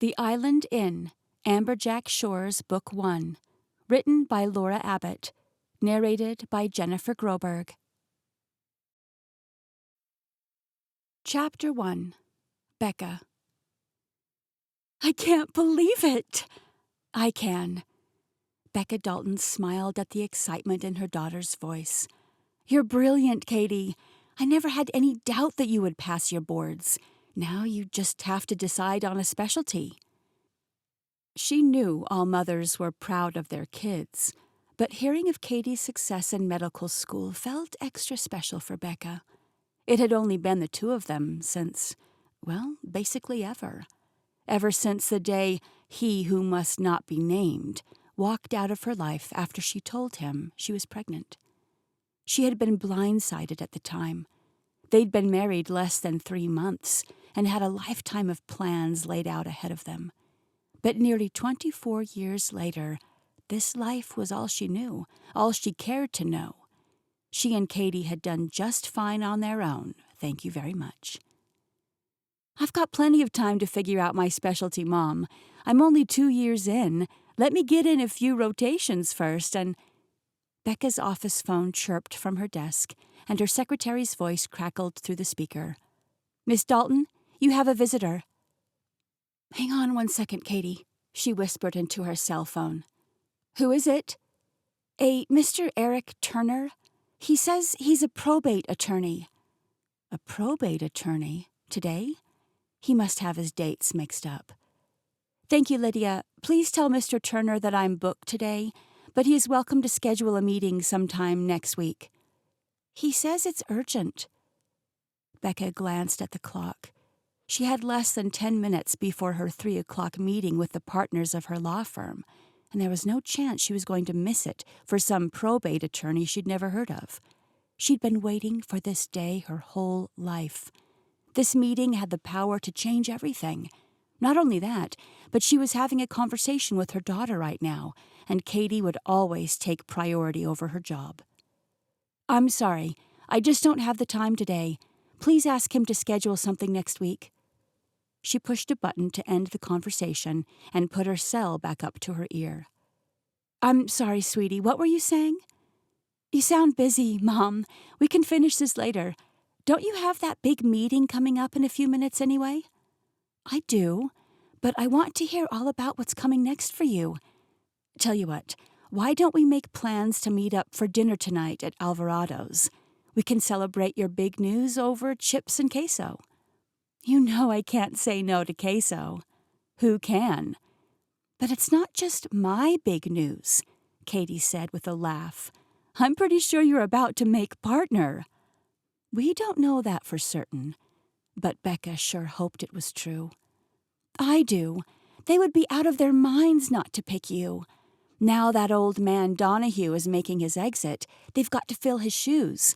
The Island Inn, Amberjack Shores, Book 1. Written by Laura Abbott. Narrated by Jennifer Groberg. Chapter 1. Becca. I can't believe it! I can. Becca Dalton smiled at the excitement in her daughter's voice. You're brilliant, Katie. I never had any doubt that you would pass your boards. Now you just have to decide on a specialty. She knew all mothers were proud of their kids, but hearing of Katie's success in medical school felt extra special for Becca. It had only been the two of them since, well, basically ever. Ever since the day he who must not be named walked out of her life after she told him she was pregnant. She had been blindsided at the time. They'd been married less than 3 months and had a lifetime of plans laid out ahead of them. But nearly 24 years later, this life was all she knew, all she cared to know. She and Katie had done just fine on their own, thank you very much. I've got plenty of time to figure out my specialty, Mom. I'm only 2 years in. Let me get in a few rotations first, and... Becca's office phone chirped from her desk, and her secretary's voice crackled through the speaker. Miss Dalton, you have a visitor. Hang on 1 second, Katie, she whispered into her cell phone. Who is it? A Mr. Eric Turner. He says he's a probate attorney. A probate attorney? Today? He must have his dates mixed up. Thank you, Lydia. Please tell Mr. Turner that I'm booked today, but he is welcome to schedule a meeting sometime next week. He says it's urgent. Becca glanced at the clock. She had less than 10 minutes before her 3 o'clock meeting with the partners of her law firm, and there was no chance she was going to miss it for some probate attorney she'd never heard of. She'd been waiting for this day her whole life. This meeting had the power to change everything. Not only that, but she was having a conversation with her daughter right now, and Katie would always take priority over her job. I'm sorry, I just don't have the time today. Please ask him to schedule something next week. She pushed a button to end the conversation and put her cell back up to her ear. I'm sorry, sweetie, what were you saying? You sound busy, Mom. We can finish this later. Don't you have that big meeting coming up in a few minutes anyway? I do, but I want to hear all about what's coming next for you. Tell you what, why don't we make plans to meet up for dinner tonight at Alvarado's? We can celebrate your big news over chips and queso. You know I can't say no to queso. Who can? But it's not just my big news, Katie said with a laugh. I'm pretty sure you're about to make partner. We don't know that for certain, but Becca sure hoped it was true. I do. They would be out of their minds not to pick you. Now that old man Donahue is making his exit, they've got to fill his shoes.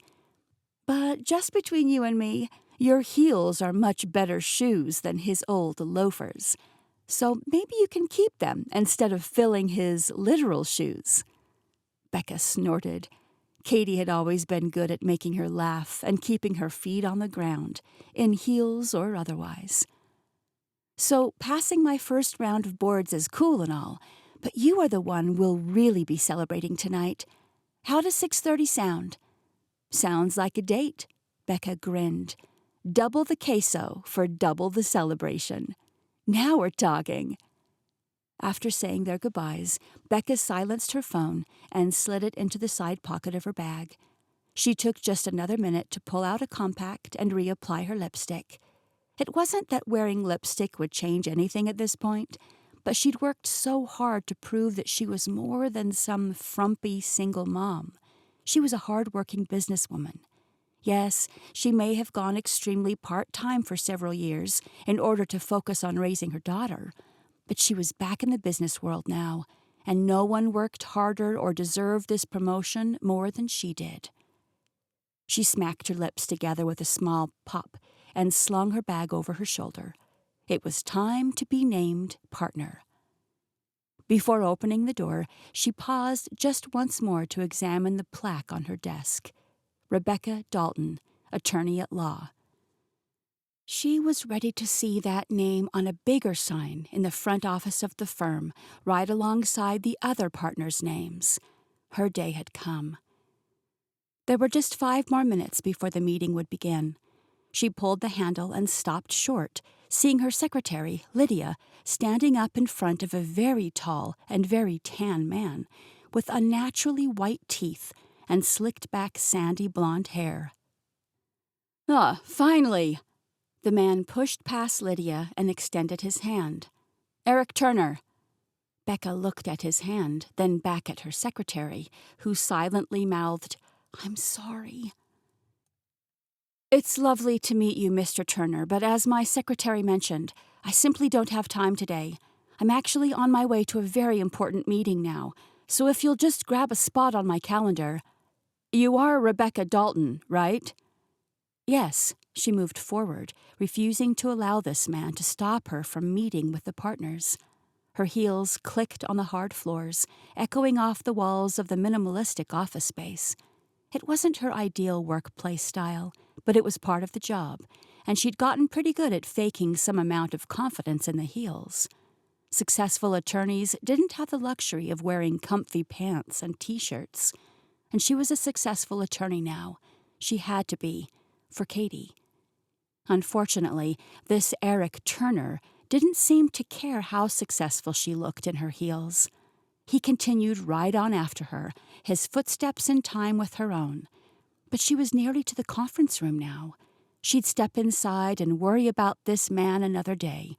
But just between you and me, your heels are much better shoes than his old loafers. So maybe you can keep them instead of filling his literal shoes. Becca snorted. Katie had always been good at making her laugh and keeping her feet on the ground, in heels or otherwise. So passing my first round of boards is cool and all, but you are the one we'll really be celebrating tonight. How does 6:30 sound? Sounds like a date, Becca grinned. Double the queso for double the celebration. Now we're talking. After saying their goodbyes, Becca silenced her phone and slid it into the side pocket of her bag. She took just another minute to pull out a compact and reapply her lipstick. It wasn't that wearing lipstick would change anything at this point, but she'd worked so hard to prove that she was more than some frumpy single mom. She was a hard-working businesswoman. Yes, she may have gone extremely part-time for several years in order to focus on raising her daughter, but she was back in the business world now, and no one worked harder or deserved this promotion more than she did. She smacked her lips together with a small pop and slung her bag over her shoulder. It was time to be named partner. Before opening the door, she paused just once more to examine the plaque on her desk. Becca Dalton, attorney at law. She was ready to see that name on a bigger sign in the front office of the firm, right alongside the other partners' names. Her day had come. There were just 5 more minutes before the meeting would begin. She pulled the handle and stopped short, seeing her secretary, Lydia, standing up in front of a very tall and very tan man, with unnaturally white teeth and slicked-back sandy blonde hair. "Ah, finally!" The man pushed past Lydia and extended his hand. "Eric Turner." Becca looked at his hand, then back at her secretary, who silently mouthed, "I'm sorry." "It's lovely to meet you, Mr. Turner, but as my secretary mentioned, I simply don't have time today. I'm actually on my way to a very important meeting now, so if you'll just grab a spot on my calendar." "You are Rebecca Dalton, right?" "Yes." She moved forward, refusing to allow this man to stop her from meeting with the partners. Her heels clicked on the hard floors, echoing off the walls of the minimalistic office space. It wasn't her ideal workplace style, but it was part of the job, and she'd gotten pretty good at faking some amount of confidence in the heels. Successful attorneys didn't have the luxury of wearing comfy pants and t-shirts, and she was a successful attorney now. She had to be, for Katie. Unfortunately, this Eric Turner didn't seem to care how successful she looked in her heels. He continued right on after her, his footsteps in time with her own. But she was nearly to the conference room now. She'd step inside and worry about this man another day.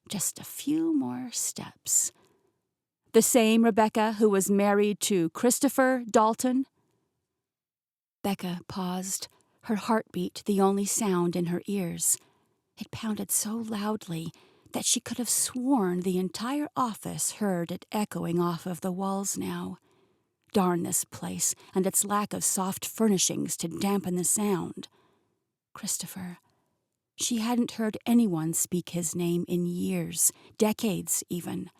Just a few more steps. "The same Rebecca who was married to Christopher Dalton?" Becca paused, her heartbeat the only sound in her ears. It pounded so loudly that she could have sworn the entire office heard it echoing off of the walls now. Darn this place and its lack of soft furnishings to dampen the sound. Christopher. She hadn't heard anyone speak his name in years, decades even.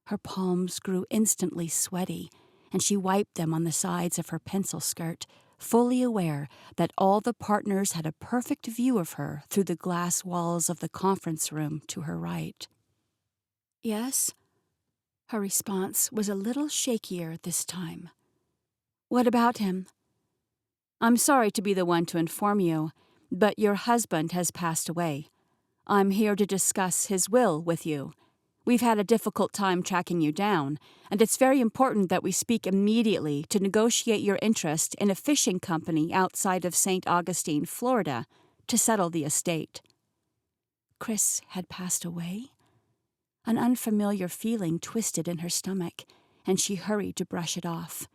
Her palms grew instantly sweaty, and she wiped them on the sides of her pencil skirt, fully aware that all the partners had a perfect view of her through the glass walls of the conference room to her right. "Yes?" Her response was a little shakier this time. "What about him?" "I'm sorry to be the one to inform you, but your husband has passed away. I'm here to discuss his will with you. We've had a difficult time tracking you down, and it's very important that we speak immediately to negotiate your interest in a fishing company outside of St. Augustine, Florida, to settle the estate." Chris had passed away? An unfamiliar feeling twisted in her stomach, and she hurried to brush it off.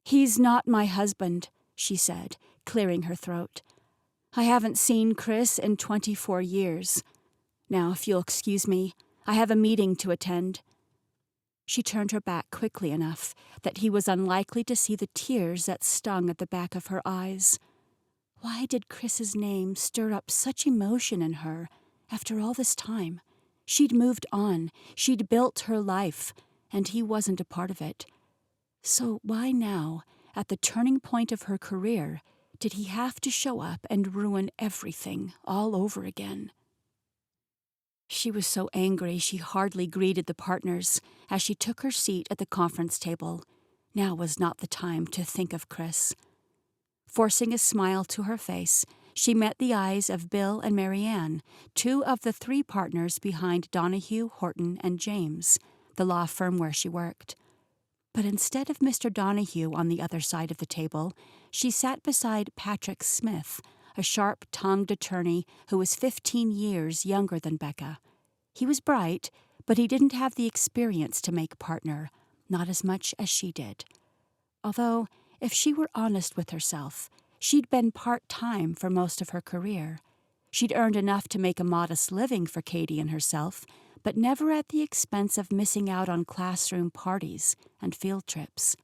"He's not my husband," she said, clearing her throat. "I haven't seen Chris in 24 years. Now, if you'll excuse me, I have a meeting to attend." She turned her back quickly enough that he was unlikely to see the tears that stung at the back of her eyes. Why did Chris's name stir up such emotion in her after all this time? She'd moved on, she'd built her life, and he wasn't a part of it. So why now, at the turning point of her career, did he have to show up and ruin everything all over again? She was so angry she hardly greeted the partners as she took her seat at the conference table. Now was not the time to think of Chris. Forcing a smile to her face, she met the eyes of Bill and Marianne, 2 of the 3 partners behind Donahue, Horton, and James, the law firm where she worked. But instead of Mr. Donahue on the other side of the table, she sat beside Patrick Smith, a sharp-tongued attorney who was 15 years younger than Becca. He was bright, but he didn't have the experience to make partner, not as much as she did. Although, if she were honest with herself, she'd been part-time for most of her career. She'd earned enough to make a modest living for Katie and herself, but never at the expense of missing out on classroom parties and field trips.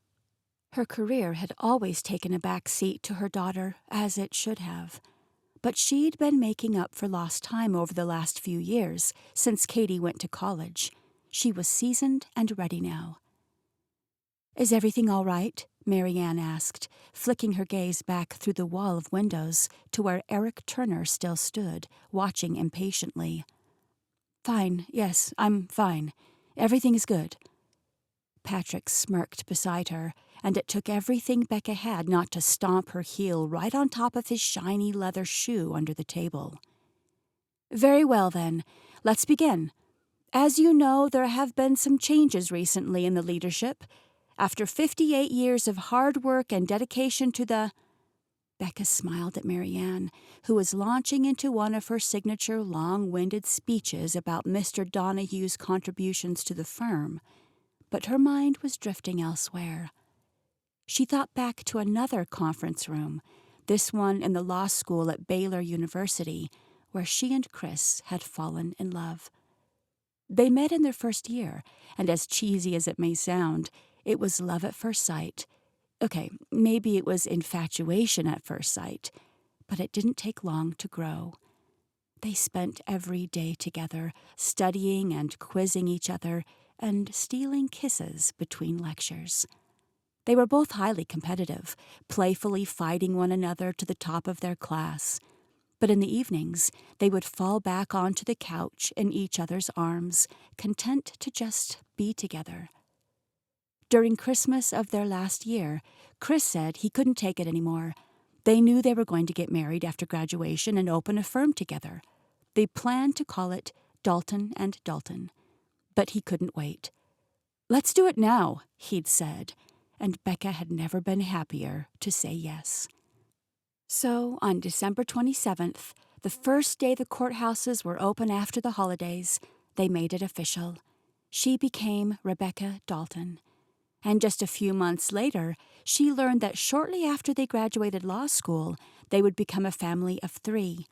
Her career had always taken a back seat to her daughter, as it should have. But she'd been making up for lost time over the last few years, since Katie went to college. She was seasoned and ready now. "Is everything all right?" Mary Ann asked, flicking her gaze back through the wall of windows to where Eric Turner still stood, watching impatiently. "Fine, yes, I'm fine. Everything is good." Patrick smirked beside her, and it took everything Becca had not to stomp her heel right on top of his shiny leather shoe under the table. "Very well, then. Let's begin. As you know, there have been some changes recently in the leadership. After 58 years of hard work and dedication to the—" Becca smiled at Mary Ann, who was launching into one of her signature long-winded speeches about Mr. Donohue's contributions to the firm, but her mind was drifting elsewhere. She thought back to another conference room, this one in the law school at Baylor University, where she and Chris had fallen in love. They met in their first year, and as cheesy as it may sound, it was love at first sight. Okay, maybe it was infatuation at first sight, but it didn't take long to grow. They spent every day together, studying and quizzing each other, and stealing kisses between lectures. They were both highly competitive, playfully fighting one another to the top of their class. But in the evenings, they would fall back onto the couch in each other's arms, content to just be together. During Christmas of their last year, Chris said he couldn't take it anymore. They knew they were going to get married after graduation and open a firm together. They planned to call it Dalton and Dalton. But he couldn't wait. "Let's do it now," he'd said, and Becca had never been happier to say yes. So, on December 27th, the first day the courthouses were open after the holidays, they made it official. She became Rebecca Dalton. And just a few months later, she learned that shortly after they graduated law school, they would become a family of 3.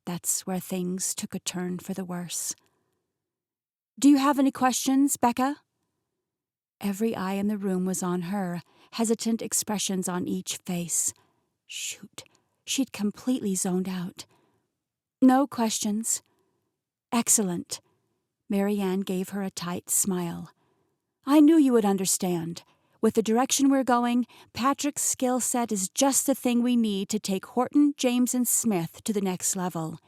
That's where things took a turn for the worse. "Do you have any questions, Becca?" Every eye in the room was on her, hesitant expressions on each face. Shoot, she'd completely zoned out. "No questions." "Excellent." Mary Ann gave her a tight smile. "I knew you would understand. With the direction we're going, Patrick's skill set is just the thing we need to take Horton, James, and Smith to the next level.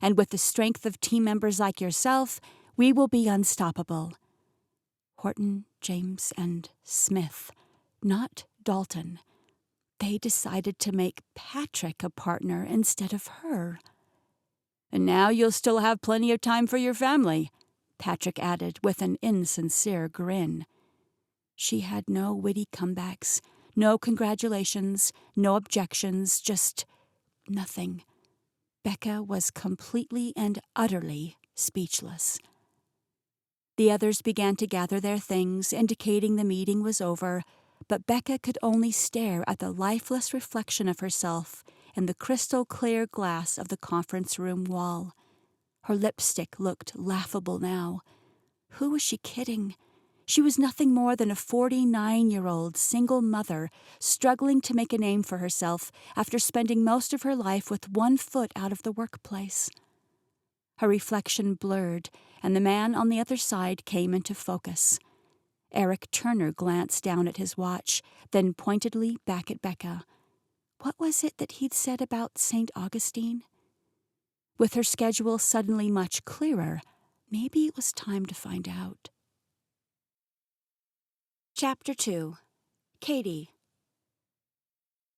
And with the strength of team members like yourself, we will be unstoppable." Horton, James, and Smith, not Dalton. They decided to make Patrick a partner instead of her. "And now you'll still have plenty of time for your family," Patrick added with an insincere grin. She had no witty comebacks, no congratulations, no objections, just nothing. Becca was completely and utterly speechless. The others began to gather their things, indicating the meeting was over, but Becca could only stare at the lifeless reflection of herself in the crystal-clear glass of the conference room wall. Her lipstick looked laughable now. Who was she kidding? She was nothing more than a 49-year-old single mother struggling to make a name for herself after spending most of her life with one foot out of the workplace. Her reflection blurred, and the man on the other side came into focus. Eric Turner glanced down at his watch, then pointedly back at Becca. What was it that he'd said about St. Augustine? With her schedule suddenly much clearer, maybe it was time to find out. Chapter 2. Katie.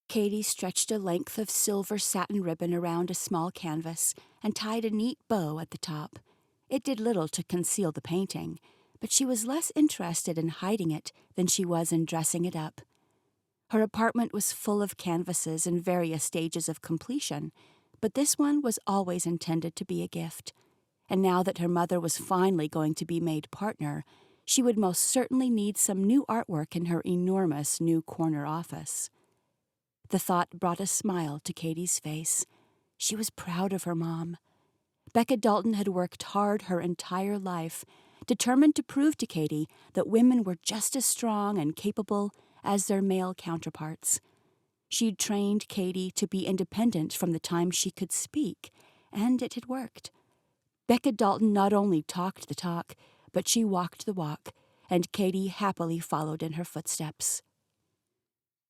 Katie stretched a length of silver satin ribbon around a small canvas and tied a neat bow at the top. It did little to conceal the painting, but she was less interested in hiding it than she was in dressing it up. Her apartment was full of canvases in various stages of completion, but this one was always intended to be a gift. And now that her mother was finally going to be made partner, she would most certainly need some new artwork in her enormous new corner office. The thought brought a smile to Katie's face. She was proud of her mom. Becca Dalton had worked hard her entire life, determined to prove to Katie that women were just as strong and capable as their male counterparts. She'd trained Katie to be independent from the time she could speak, and it had worked. Becca Dalton not only talked the talk, but she walked the walk, and Katie happily followed in her footsteps.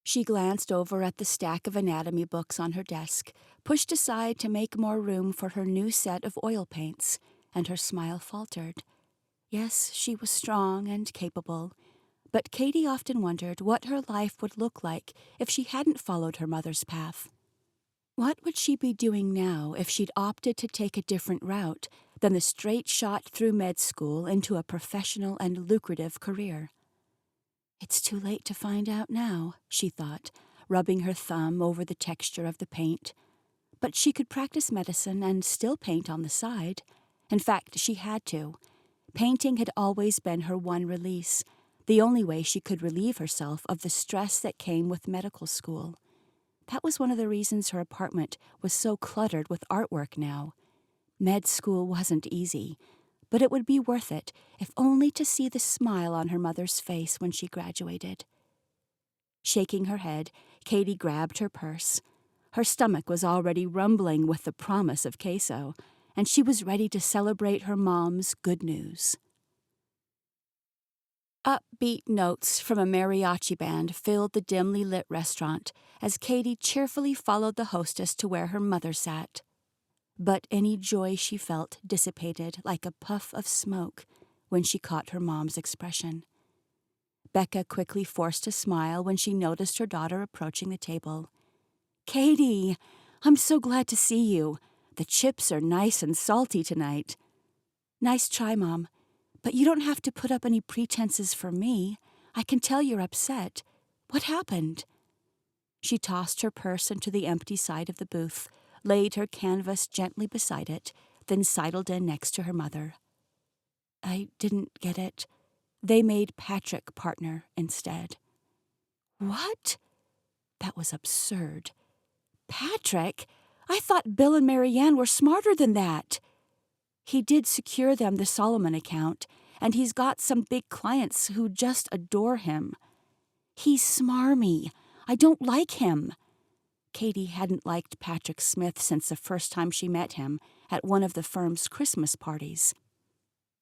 She glanced over at the stack of anatomy books on her desk, pushed aside to make more room for her new set of oil paints, and her smile faltered. Yes, she was strong and capable, but Katie often wondered what her life would look like if she hadn't followed her mother's path. What would she be doing now if she'd opted to take a different route than the straight shot through med school into a professional and lucrative career? It's too late to find out now, she thought, rubbing her thumb over the texture of the paint. But she could practice medicine and still paint on the side. In fact, she had to. Painting had always been her one release, the only way she could relieve herself of the stress that came with medical school. That was one of the reasons her apartment was so cluttered with artwork now. Med school wasn't easy, but it would be worth it if only to see the smile on her mother's face when she graduated. Shaking her head, Katie grabbed her purse. Her stomach was already rumbling with the promise of queso, and she was ready to celebrate her mom's good news. Upbeat notes from a mariachi band filled the dimly lit restaurant as Katie cheerfully followed the hostess to where her mother sat. But any joy she felt dissipated like a puff of smoke when she caught her mom's expression. Becca quickly forced a smile when she noticed her daughter approaching the table. "Katie, I'm so glad to see you. The chips are nice and salty tonight." "Nice try, Mom. But you don't have to put up any pretenses for me. I can tell you're upset. What happened?" She tossed her purse into the empty side of the booth, laid her canvas gently beside it, then sidled in next to her mother. "I didn't get it. They made Patrick partner instead." "What?" That was absurd. "Patrick? I thought Bill and Marianne were smarter than that." "He did secure them the Solomon account, and he's got some big clients who just adore him." "He's smarmy. I don't like him." Katie hadn't liked Patrick Smith since the first time she met him at one of the firm's Christmas parties.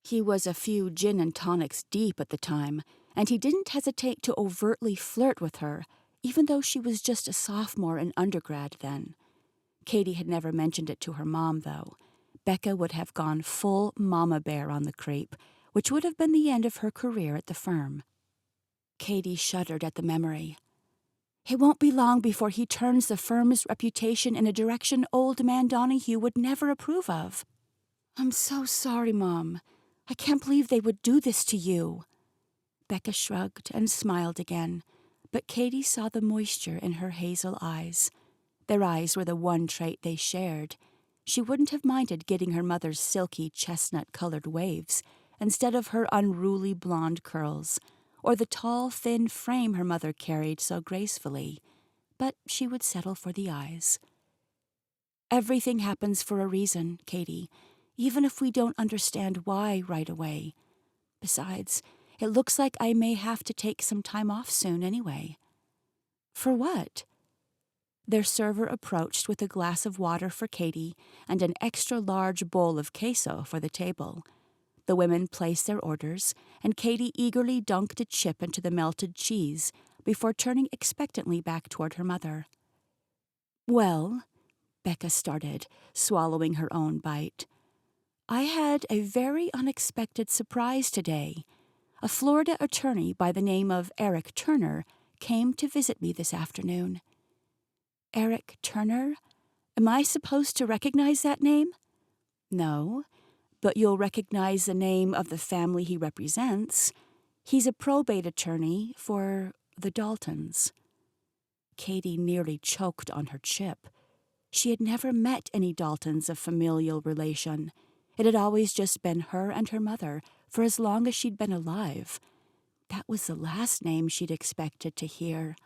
He was a few gin and tonics deep at the time, and he didn't hesitate to overtly flirt with her, even though she was just a sophomore in undergrad then. Katie had never mentioned it to her mom, though. Becca would have gone full mama bear on the creep, which would have been the end of her career at the firm. Katie shuddered at the memory. It won't be long before he turns the firm's reputation in a direction old man Donahue would never approve of. "I'm so sorry, Mom. I can't believe they would do this to you." Becca shrugged and smiled again, but Katie saw the moisture in her hazel eyes. Their eyes were the one trait they shared. She wouldn't have minded getting her mother's silky chestnut-colored waves instead of her unruly blonde curls, or the tall, thin frame her mother carried so gracefully, but she would settle for the eyes. "Everything happens for a reason, Katie, even if we don't understand why right away. Besides, it looks like I may have to take some time off soon anyway." "For what?" Their server approached with a glass of water for Katie and an extra-large bowl of queso for the table. The women placed their orders, and Katie eagerly dunked a chip into the melted cheese before turning expectantly back toward her mother. "Well," Becca started, swallowing her own bite, "I had a very unexpected surprise today. A Florida attorney by the name of Eric Turner came to visit me this afternoon." "Eric Turner? Am I supposed to recognize that name?" "No, but you'll recognize the name of the family he represents. He's a probate attorney for the Daltons." Katie nearly choked on her chip. She had never met any Daltons of familial relation. It had always just been her and her mother for as long as she'd been alive. That was the last name she'd expected to hear.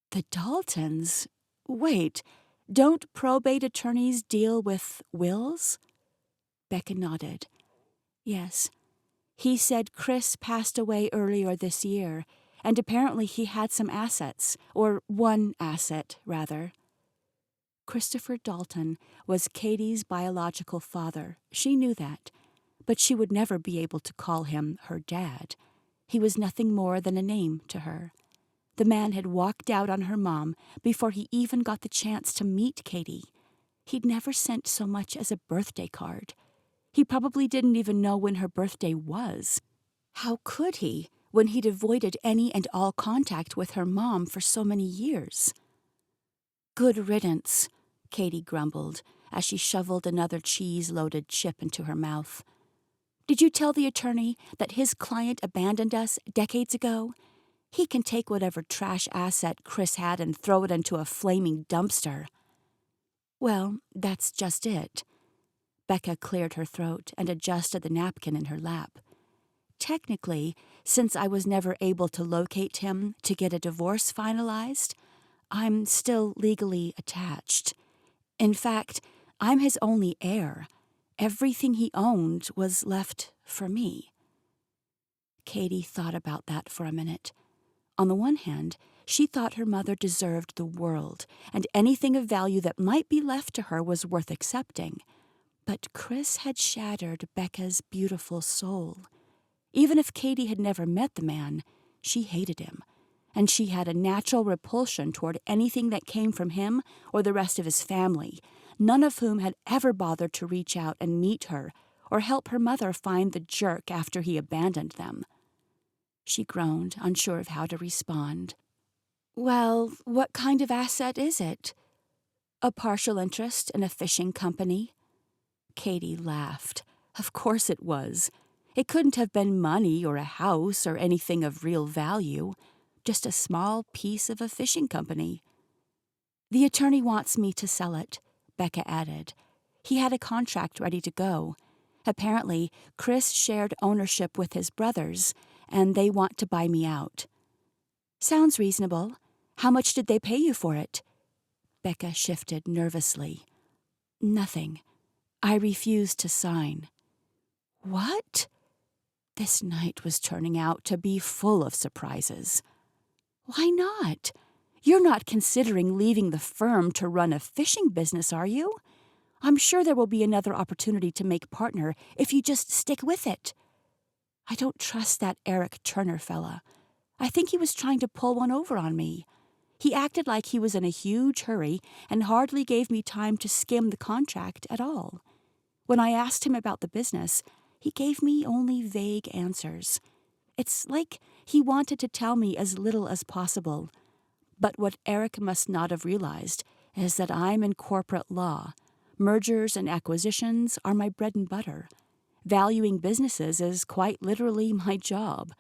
"The Daltons? Wait, don't probate attorneys deal with wills?" Becca nodded. "Yes. He said Chris passed away earlier this year, and apparently he had some assets, or one asset, rather." Christopher Dalton was Katie's biological father. She knew that, but she would never be able to call him her dad. He was nothing more than a name to her. The man had walked out on her mom before he even got the chance to meet Katie. He'd never sent so much as a birthday card. He probably didn't even know when her birthday was. How could he, when he'd avoided any and all contact with her mom for so many years? "Good riddance," Katie grumbled as she shoveled another cheese-loaded chip into her mouth. "Did you tell the attorney that his client abandoned us decades ago? He can take whatever trash asset Chris had and throw it into a flaming dumpster." "Well, that's just it." Becca cleared her throat and adjusted the napkin in her lap. "Technically, since I was never able to locate him to get a divorce finalized, I'm still legally attached. In fact, I'm his only heir. Everything he owned was left for me." Katie thought about that for a minute. On the one hand, she thought her mother deserved the world, and anything of value that might be left to her was worth accepting. But Chris had shattered Becca's beautiful soul. Even if Katie had never met the man, she hated him, and she had a natural repulsion toward anything that came from him or the rest of his family, none of whom had ever bothered to reach out and meet her or help her mother find the jerk after he abandoned them. She groaned, unsure of how to respond. "Well, what kind of asset is it? A partial interest in a fishing company?" Katie laughed. Of course it was. It couldn't have been money or a house or anything of real value, just a small piece of a fishing company. "The attorney wants me to sell it," Becca added. "He had a contract ready to go. Apparently, Chris shared ownership with his brothers, and they want to buy me out." "Sounds reasonable. How much did they pay you for it?" Becca shifted nervously. "Nothing. I refused to sign." "What?" This night was turning out to be full of surprises. "Why not? You're not considering leaving the firm to run a fishing business, are you? I'm sure there will be another opportunity to make partner if you just stick with it." "I don't trust that Eric Turner fella. I think he was trying to pull one over on me. He acted like he was in a huge hurry and hardly gave me time to skim the contract at all. When I asked him about the business, he gave me only vague answers. It's like he wanted to tell me as little as possible. But what Eric must not have realized is that I'm in corporate law. Mergers and acquisitions are my bread and butter. Valuing businesses is quite literally my job.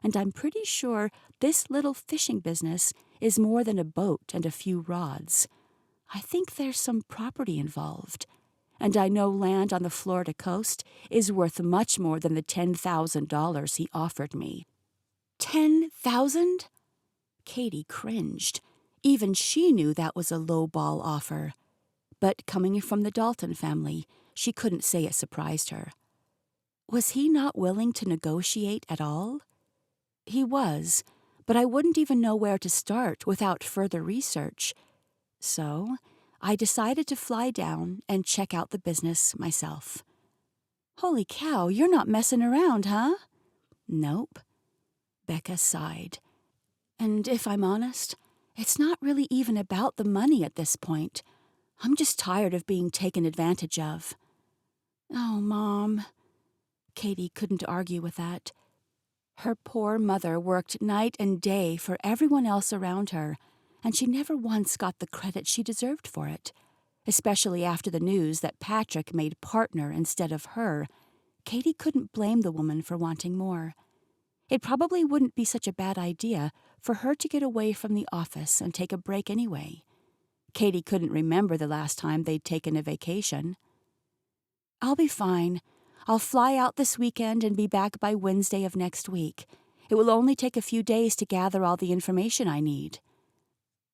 And I'm pretty sure this little fishing business is more than a boat and a few rods. I think there's some property involved. And I know land on the Florida coast is worth much more than the $10,000 he offered me." "$10,000?" Katie cringed. Even she knew that was a low-ball offer. But coming from the Dalton family, she couldn't say it surprised her. Was he not willing to negotiate at all? He was, but I wouldn't even know where to start without further research. So I decided to fly down and check out the business myself. "Holy cow, you're not messing around, huh?" "Nope." Becca sighed. "And if I'm honest, it's not really even about the money at this point. I'm just tired of being taken advantage of." "Oh, Mom." Katie couldn't argue with that. Her poor mother worked night and day for everyone else around her, and she never once got the credit she deserved for it. Especially after the news that Patrick made partner instead of her, Katie couldn't blame the woman for wanting more. It probably wouldn't be such a bad idea for her to get away from the office and take a break anyway. Katie couldn't remember the last time they'd taken a vacation. "I'll be fine. I'll fly out this weekend and be back by Wednesday of next week. It will only take a few days to gather all the information I need."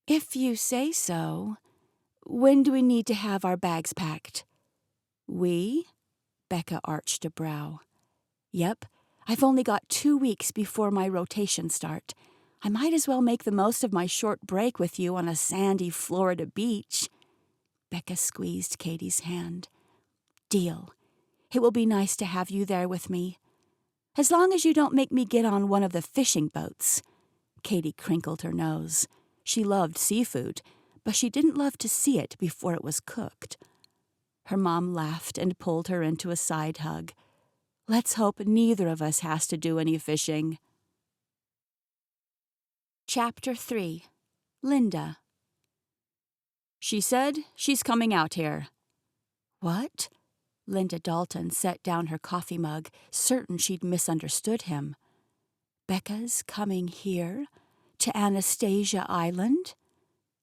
"If you say so. When do we need to have our bags packed?" "We?" Becca arched a brow. "Yep. I've only got 2 weeks before my rotation start. I might as well make the most of my short break with you on a sandy Florida beach." Becca squeezed Katie's hand. "Deal. It will be nice to have you there with me. As long as you don't make me get on one of the fishing boats." Katie crinkled her nose. She loved seafood, but she didn't love to see it before it was cooked. Her mom laughed and pulled her into a side hug. Let's hope neither of us has to do any fishing. Chapter 3. Linda. She said she's coming out here. What? Linda Dalton set down her coffee mug, certain she'd misunderstood him. Becca's coming here? To Anastasia Island?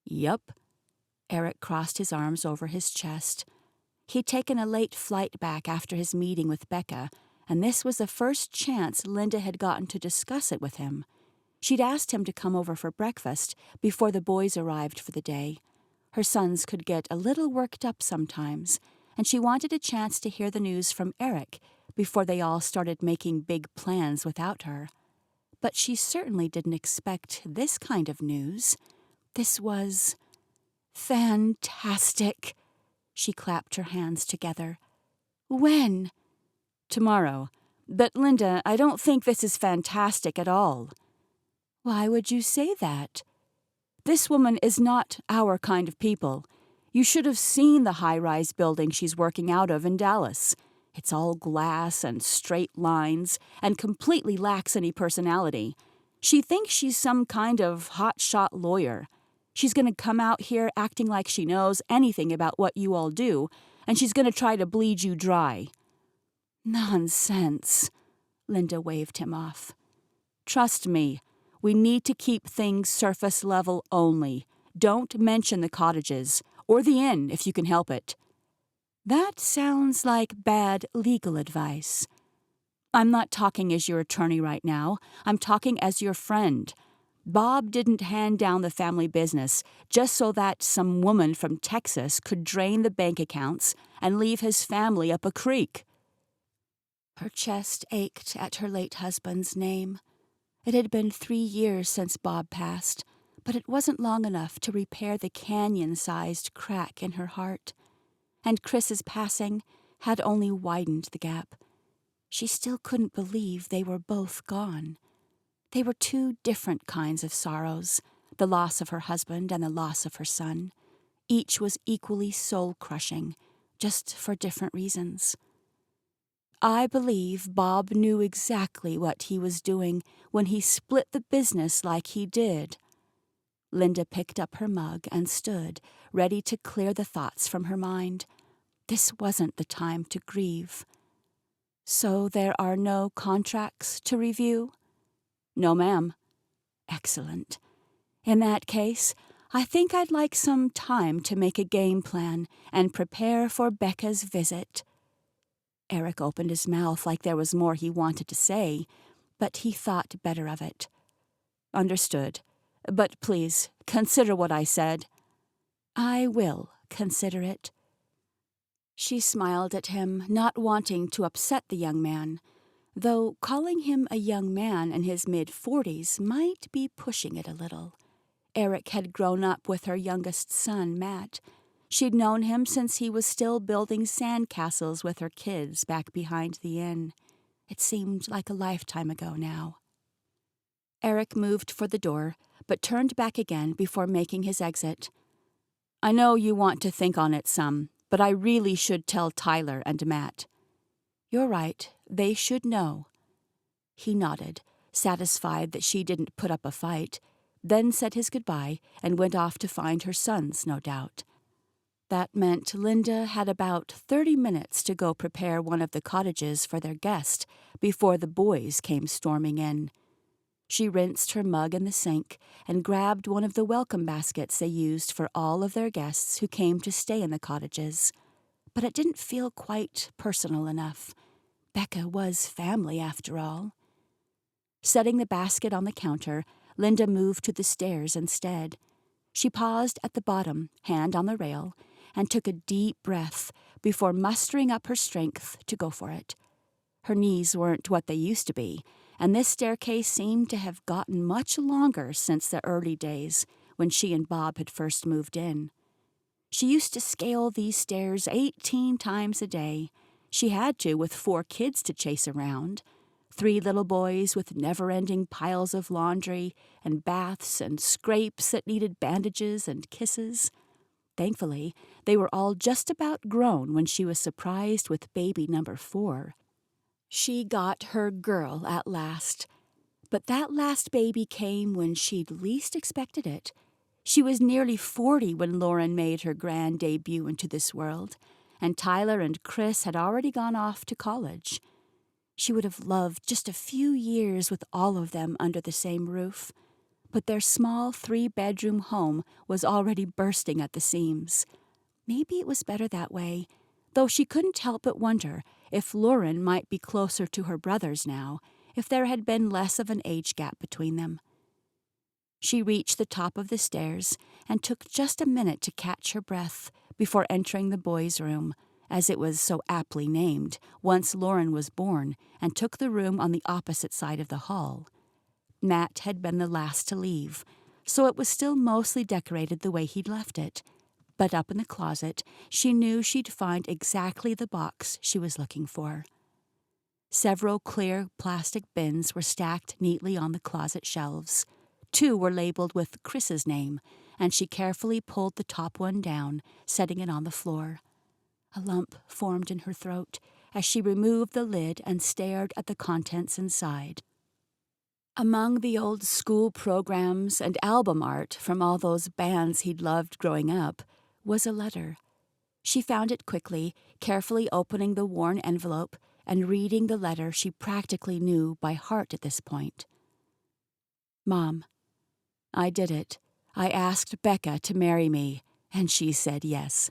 Yup. Eric crossed his arms over his chest. He'd taken a late flight back after his meeting with Becca, and this was the first chance Linda had gotten to discuss it with him. She'd asked him to come over for breakfast before the boys arrived for the day. Her sons could get a little worked up sometimes, and she wanted a chance to hear the news from Eric before they all started making big plans without her. But she certainly didn't expect this kind of news. This was fantastic. She clapped her hands together. When? Tomorrow. But, Linda, I don't think this is fantastic at all. Why would you say that? This woman is not our kind of people. You should have seen the high-rise building she's working out of in Dallas. It's all glass and straight lines and completely lacks any personality. She thinks she's some kind of hotshot lawyer. She's going to come out here acting like she knows anything about what you all do, and she's going to try to bleed you dry. Nonsense. Linda waved him off. Trust me, we need to keep things surface level only. Don't mention the cottages, or the inn if you can help it. That sounds like bad legal advice. I'm not talking as your attorney right now. I'm talking as your friend. Bob didn't hand down the family business just so that some woman from Texas could drain the bank accounts and leave his family up a creek. Her chest ached at her late husband's name. It had been 3 years since Bob passed, but it wasn't long enough to repair the canyon-sized crack in her heart. And Chris's passing had only widened the gap. She still couldn't believe they were both gone. They were two different kinds of sorrows, the loss of her husband and the loss of her son. Each was equally soul-crushing, just for different reasons. I believe Bob knew exactly what he was doing when he split the business like he did. Linda picked up her mug and stood, ready to clear the thoughts from her mind. This wasn't the time to grieve. So there are no contracts to review? No, ma'am. Excellent. In that case, I think I'd like some time to make a game plan and prepare for Becca's visit. Eric opened his mouth like there was more he wanted to say, but he thought better of it. Understood. But please, consider what I said. I will consider it. She smiled at him, not wanting to upset the young man, though calling him a young man in his mid-40s might be pushing it a little. Eric had grown up with her youngest son, Matt. She'd known him since he was still building sandcastles with her kids back behind the inn. It seemed like a lifetime ago now. Eric moved for the door, but turned back again before making his exit. I know you want to think on it some, but I really should tell Tyler and Matt. You're right, they should know. He nodded, satisfied that she didn't put up a fight, then said his goodbye and went off to find her sons, no doubt. That meant Linda had about 30 minutes to go prepare one of the cottages for their guest before the boys came storming in. She rinsed her mug in the sink and grabbed one of the welcome baskets they used for all of their guests who came to stay in the cottages. But it didn't feel quite personal enough. Becca was family, after all. Setting the basket on the counter, Linda moved to the stairs instead. She paused at the bottom, hand on the rail, and took a deep breath before mustering up her strength to go for it. Her knees weren't what they used to be, and this staircase seemed to have gotten much longer since the early days when she and Bob had first moved in. She used to scale these stairs 18 times a day. She had to with 4 kids to chase around. 3 little boys with never-ending piles of laundry and baths and scrapes that needed bandages and kisses. Thankfully, they were all just about grown when she was surprised with baby number 4. She got her girl at last. But that last baby came when she'd least expected it. She was nearly 40 when Lauren made her grand debut into this world, and Tyler and Chris had already gone off to college. She would have loved just a few years with all of them under the same roof, but their small 3-bedroom home was already bursting at the seams. Maybe it was better that way, though she couldn't help but wonder if Lauren might be closer to her brothers now, if there had been less of an age gap between them. She reached the top of the stairs and took just a minute to catch her breath before entering the boys' room, as it was so aptly named once Lauren was born, and took the room on the opposite side of the hall. Matt had been the last to leave, so it was still mostly decorated the way he'd left it. But up in the closet, she knew she'd find exactly the box she was looking for. Several clear plastic bins were stacked neatly on the closet shelves. 2 were labeled with Chris's name, and she carefully pulled the top one down, setting it on the floor. A lump formed in her throat as she removed the lid and stared at the contents inside. Among the old school programs and album art from all those bands he'd loved growing up was a letter. She found it quickly, carefully opening the worn envelope and reading the letter she practically knew by heart at this point. Mom, I did it. I asked Becca to marry me, and she said yes.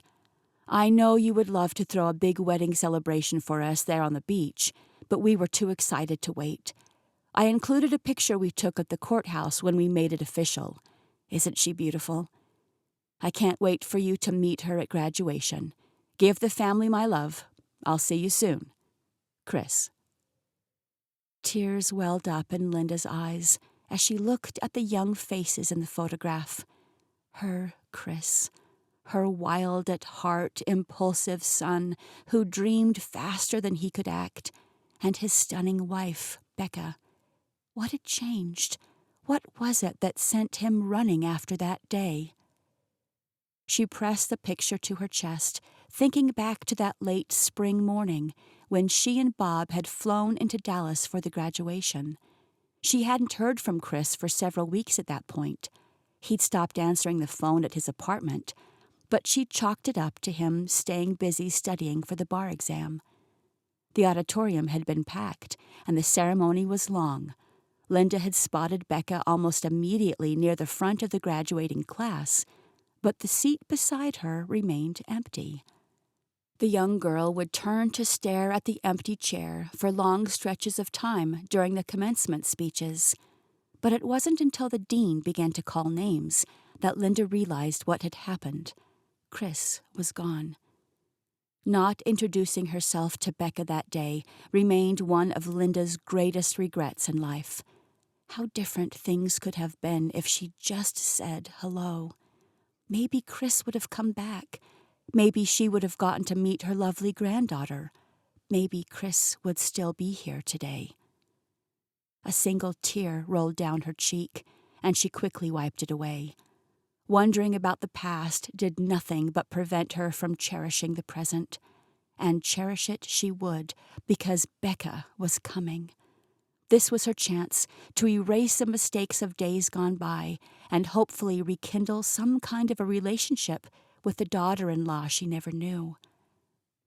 I know you would love to throw a big wedding celebration for us there on the beach, but we were too excited to wait. I included a picture we took at the courthouse when we made it official. Isn't she beautiful? I can't wait for you to meet her at graduation. Give the family my love. I'll see you soon. Chris. Tears welled up in Linda's eyes as she looked at the young faces in the photograph. Her Chris, her wild at heart, impulsive son who dreamed faster than he could act, and his stunning wife, Becca. What had changed? What was it that sent him running after that day? She pressed the picture to her chest, thinking back to that late spring morning when she and Bob had flown into Dallas for the graduation. She hadn't heard from Chris for several weeks at that point. He'd stopped answering the phone at his apartment, but she chalked it up to him staying busy studying for the bar exam. The auditorium had been packed, and the ceremony was long. Linda had spotted Becca almost immediately near the front of the graduating class, but the seat beside her remained empty. The young girl would turn to stare at the empty chair for long stretches of time during the commencement speeches, but it wasn't until the dean began to call names that Linda realized what had happened. Chris was gone. Not introducing herself to Becca that day remained one of Linda's greatest regrets in life. How different things could have been if she'd just said hello. Maybe Chris would have come back. Maybe she would have gotten to meet her lovely granddaughter. Maybe Chris would still be here today. A single tear rolled down her cheek, and she quickly wiped it away. Wondering about the past did nothing but prevent her from cherishing the present. And cherish it she would, because Becca was coming. This was her chance to erase the mistakes of days gone by and hopefully rekindle some kind of a relationship with the daughter-in-law she never knew.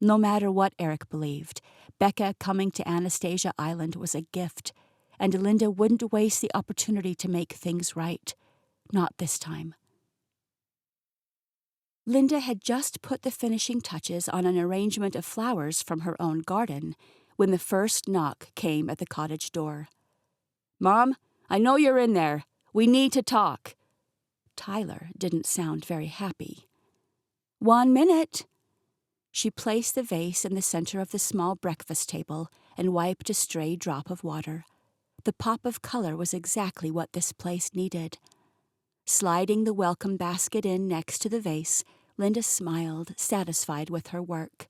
No matter what Eric believed, Becca coming to Anastasia Island was a gift, and Linda wouldn't waste the opportunity to make things right. Not this time. Linda had just put the finishing touches on an arrangement of flowers from her own garden when the first knock came at the cottage door. "Mom, I know you're in there. We need to talk." Tyler didn't sound very happy. "1 minute." She placed the vase in the center of the small breakfast table and wiped a stray drop of water. The pop of color was exactly what this place needed. Sliding the welcome basket in next to the vase, Linda smiled, satisfied with her work.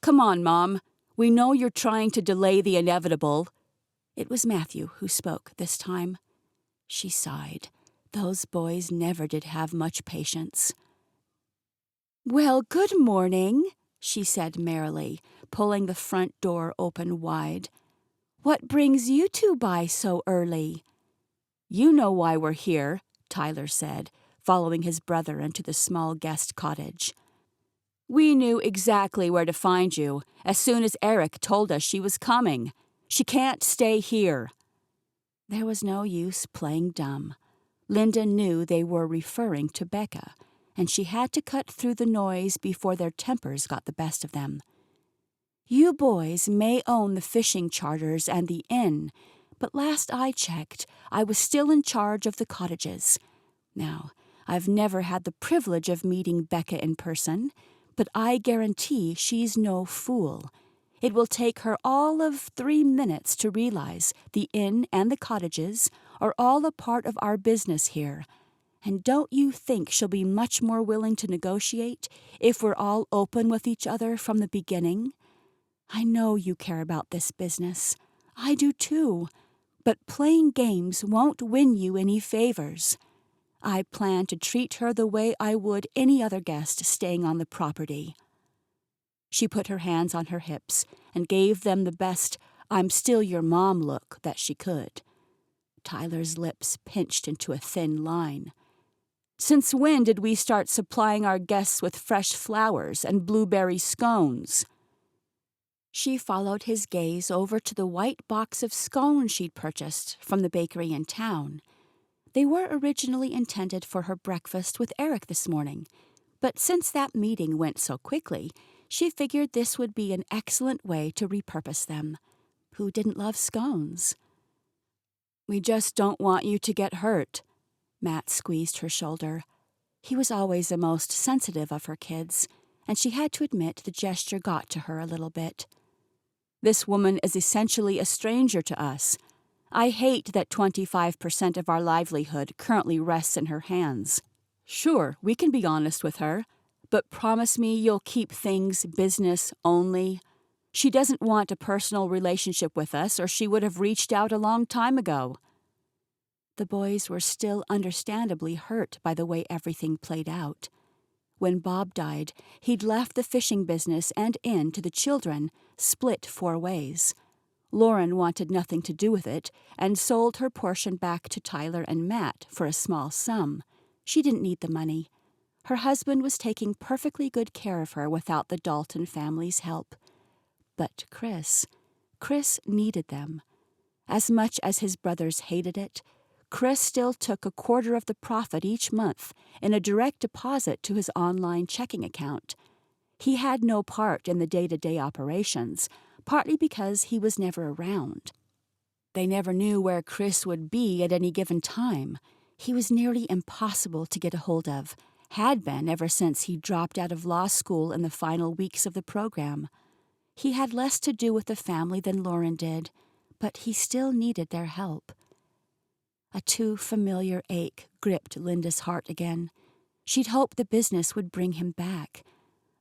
"Come on, Mom. We know you're trying to delay the inevitable." It was Matthew who spoke this time. She sighed. Those boys never did have much patience. "Well, good morning," she said merrily, pulling the front door open wide. "What brings you two by so early?" "You know why we're here," Tyler said, following his brother into the small guest cottage. "We knew exactly where to find you as soon as Eric told us she was coming. She can't stay here." There was no use playing dumb. Linda knew they were referring to Becca, and she had to cut through the noise before their tempers got the best of them. "You boys may own the fishing charters and the inn, but last I checked, I was still in charge of the cottages. Now, I've never had the privilege of meeting Becca in person, but I guarantee she's no fool. It will take her all of 3 minutes to realize the inn and the cottages are all a part of our business here. And don't you think she'll be much more willing to negotiate if we're all open with each other from the beginning? I know you care about this business. I do too. But playing games won't win you any favors. I plan to treat her the way I would any other guest staying on the property." She put her hands on her hips and gave them the best "I'm still your mom" look that she could. Tyler's lips pinched into a thin line. "Since when did we start supplying our guests with fresh flowers and blueberry scones?" She followed his gaze over to the white box of scones she'd purchased from the bakery in town. They were originally intended for her breakfast with Eric this morning, but since that meeting went so quickly, she figured this would be an excellent way to repurpose them. Who didn't love scones? "We just don't want you to get hurt." Matt squeezed her shoulder. He was always the most sensitive of her kids, and she had to admit the gesture got to her a little bit. "This woman is essentially a stranger to us. I hate that 25% of our livelihood currently rests in her hands. Sure, we can be honest with her, but promise me you'll keep things business only. She doesn't want a personal relationship with us, or she would have reached out a long time ago." The boys were still understandably hurt by the way everything played out. When Bob died, he'd left the fishing business and inn to the children, split 4 ways. Lauren wanted nothing to do with it and sold her portion back to Tyler and Matt for a small sum. She didn't need the money. Her husband was taking perfectly good care of her without the Dalton family's help. But Chris needed them. As much as his brothers hated it, Chris still took 1/4 of the profit each month in a direct deposit to his online checking account. He had no part in the day-to-day operations, partly because he was never around. They never knew where Chris would be at any given time. He was nearly impossible to get a hold of, had been ever since he dropped out of law school in the final weeks of the program. He had less to do with the family than Lauren did, but he still needed their help. A too familiar ache gripped Linda's heart again. She'd hoped the business would bring him back.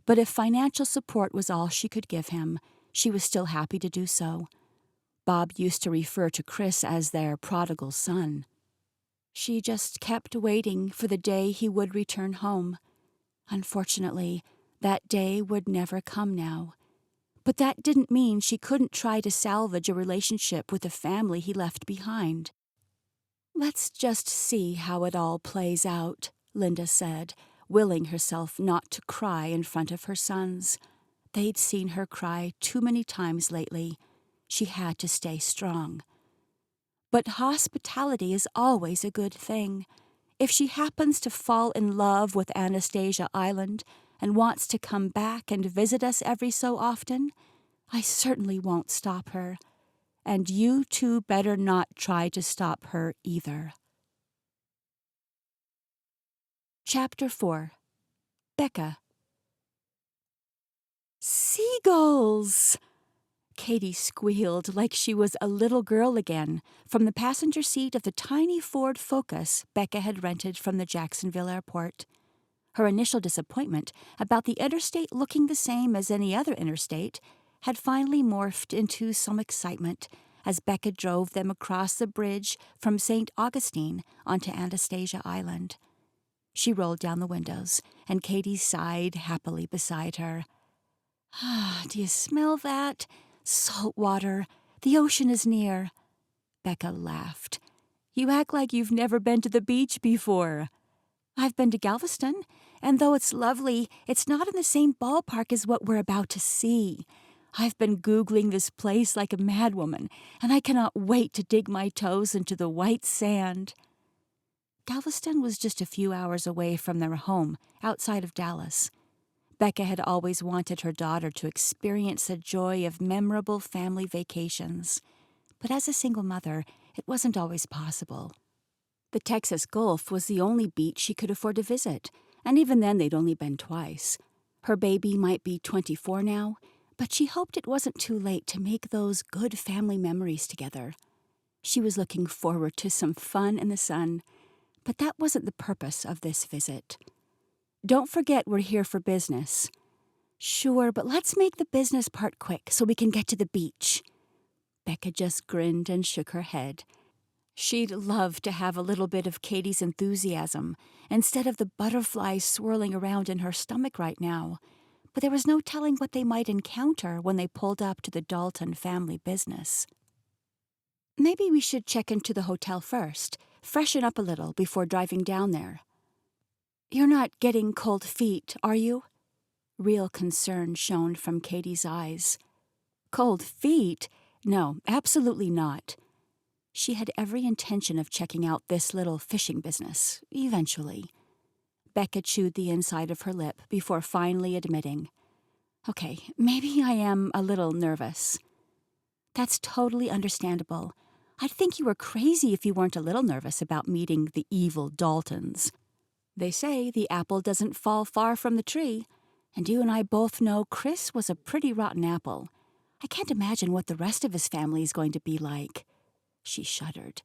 But if financial support was all she could give him, she was still happy to do so. Bob used to refer to Chris as their prodigal son. She just kept waiting for the day he would return home. Unfortunately, that day would never come now. But that didn't mean she couldn't try to salvage a relationship with the family he left behind. "Let's just see how it all plays out," Linda said, willing herself not to cry in front of her sons. They'd seen her cry too many times lately. She had to stay strong. "But hospitality is always a good thing. If she happens to fall in love with Anastasia Island and wants to come back and visit us every so often, I certainly won't stop her. And you two better not try to stop her either." Chapter 4. Becca. "Seagulls!" Katie squealed like she was a little girl again from the passenger seat of the tiny Ford Focus Becca had rented from the Jacksonville airport. Her initial disappointment about the interstate looking the same as any other interstate had finally morphed into some excitement as Becca drove them across the bridge from St. Augustine onto Anastasia Island. She rolled down the windows, and Katie sighed happily beside her. "Ah, do you smell that? Salt water. The ocean is near." Becca laughed. "You act like you've never been to the beach before." "I've been to Galveston, and though it's lovely, it's not in the same ballpark as what we're about to see. I've been Googling this place like a madwoman, and I cannot wait to dig my toes into the white sand." Galveston was just a few hours away from their home, outside of Dallas. Becca had always wanted her daughter to experience the joy of memorable family vacations. But as a single mother, it wasn't always possible. The Texas Gulf was the only beach she could afford to visit, and even then they'd only been twice. Her baby might be 24 now, but she hoped it wasn't too late to make those good family memories together. She was looking forward to some fun in the sun, but that wasn't the purpose of this visit. "Don't forget we're here for business." "Sure, but let's make the business part quick so we can get to the beach." Becca just grinned and shook her head. She'd love to have a little bit of Katie's enthusiasm instead of the butterflies swirling around in her stomach right now, but there was no telling what they might encounter when they pulled up to the Dalton family business. "Maybe we should check into the hotel first, freshen up a little before driving down there." "You're not getting cold feet, are you?" Real concern shone from Katie's eyes. "Cold feet? No, absolutely not." She had every intention of checking out this little fishing business, eventually. Becca chewed the inside of her lip before finally admitting, "Okay, maybe I am a little nervous." "That's totally understandable. I'd think you were crazy if you weren't a little nervous about meeting the evil Daltons. They say the apple doesn't fall far from the tree, and you and I both know Chris was a pretty rotten apple. I can't imagine what the rest of his family is going to be like." She shuddered.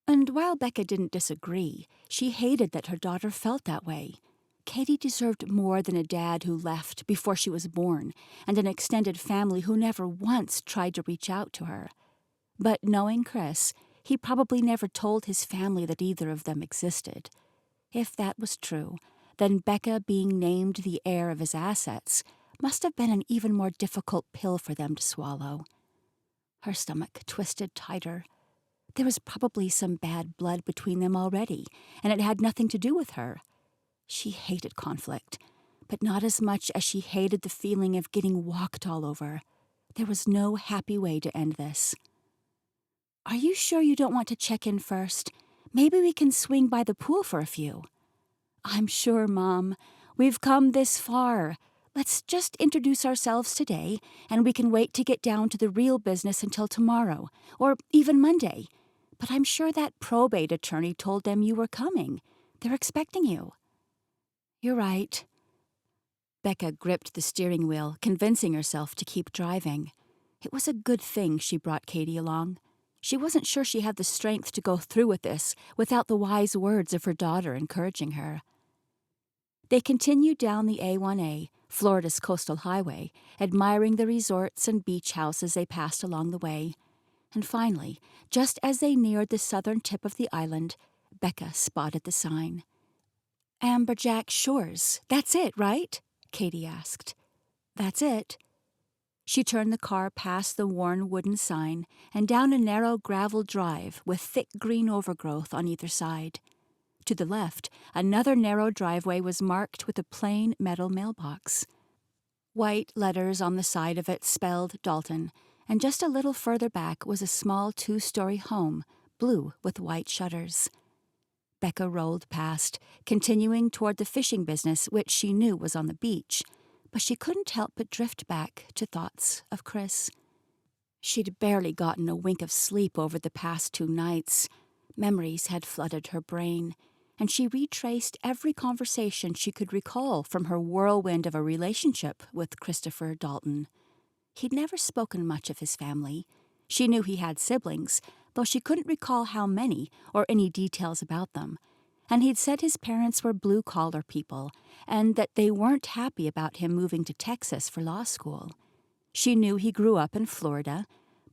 And while Becca didn't disagree, she hated that her daughter felt that way. Katie deserved more than a dad who left before she was born, and an extended family who never once tried to reach out to her. But knowing Chris, he probably never told his family that either of them existed. If that was true, then Becca being named the heir of his assets must have been an even more difficult pill for them to swallow. Her stomach twisted tighter. There was probably some bad blood between them already, and it had nothing to do with her. She hated conflict, but not as much as she hated the feeling of getting walked all over. There was no happy way to end this. "Are you sure you don't want to check in first? Maybe we can swing by the pool for a few." "I'm sure, Mom. We've come this far. Let's just introduce ourselves today, and we can wait to get down to the real business until tomorrow, or even Monday. But I'm sure that probate attorney told them you were coming. They're expecting you." "You're right." Becca gripped the steering wheel, convincing herself to keep driving. It was a good thing she brought Katie along. She wasn't sure she had the strength to go through with this without the wise words of her daughter encouraging her. They continued down the A1A, Florida's coastal highway, admiring the resorts and beach houses they passed along the way. And finally, just as they neared the southern tip of the island, Becca spotted the sign. "Amberjack Shores. That's it, right?" Katie asked. "That's it." She turned the car past the worn wooden sign and down a narrow gravel drive with thick green overgrowth on either side. To the left, another narrow driveway was marked with a plain metal mailbox. White letters on the side of it spelled Dalton, and just a little further back was a small 2-story home, blue with white shutters. Becca rolled past, continuing toward the fishing business which she knew was on the beach, but she couldn't help but drift back to thoughts of Chris. She'd barely gotten a wink of sleep over the past 2 nights. Memories had flooded her brain, and she retraced every conversation she could recall from her whirlwind of a relationship with Christopher Dalton. He'd never spoken much of his family. She knew he had siblings, though she couldn't recall how many or any details about them. And he'd said his parents were blue-collar people, and that they weren't happy about him moving to Texas for law school. She knew he grew up in Florida,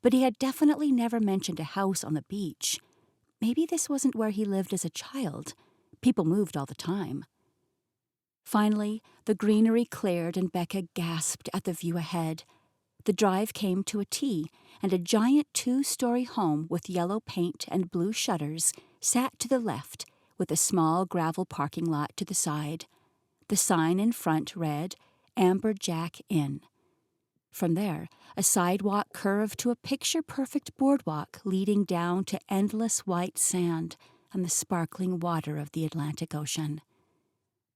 but he had definitely never mentioned a house on the beach. Maybe this wasn't where he lived as a child. People moved all the time. Finally, the greenery cleared and Becca gasped at the view ahead. The drive came to a T, and a giant 2-story home with yellow paint and blue shutters sat to the left, with a small gravel parking lot to the side. The sign in front read, Amberjack Inn. From there, a sidewalk curved to a picture-perfect boardwalk leading down to endless white sand and the sparkling water of the Atlantic Ocean.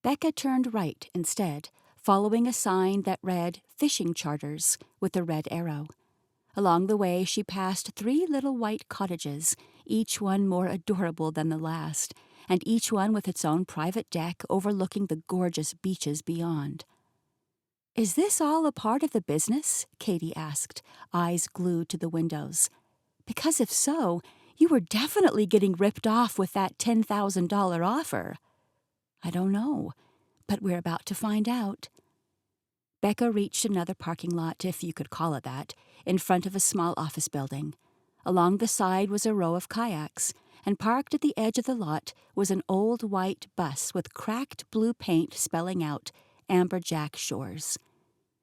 Becca turned right instead, following a sign that read Fishing Charters with a red arrow. Along the way, she passed 3 little white cottages, each one more adorable than the last, and each one with its own private deck overlooking the gorgeous beaches beyond. "Is this all a part of the business?" Katie asked, eyes glued to the windows. "Because if so, you were definitely getting ripped off with that $10,000 offer." "I don't know, but we're about to find out." Becca reached another parking lot, if you could call it that, in front of a small office building. Along the side was a row of kayaks, and parked at the edge of the lot was an old white bus with cracked blue paint spelling out Amberjack Shores.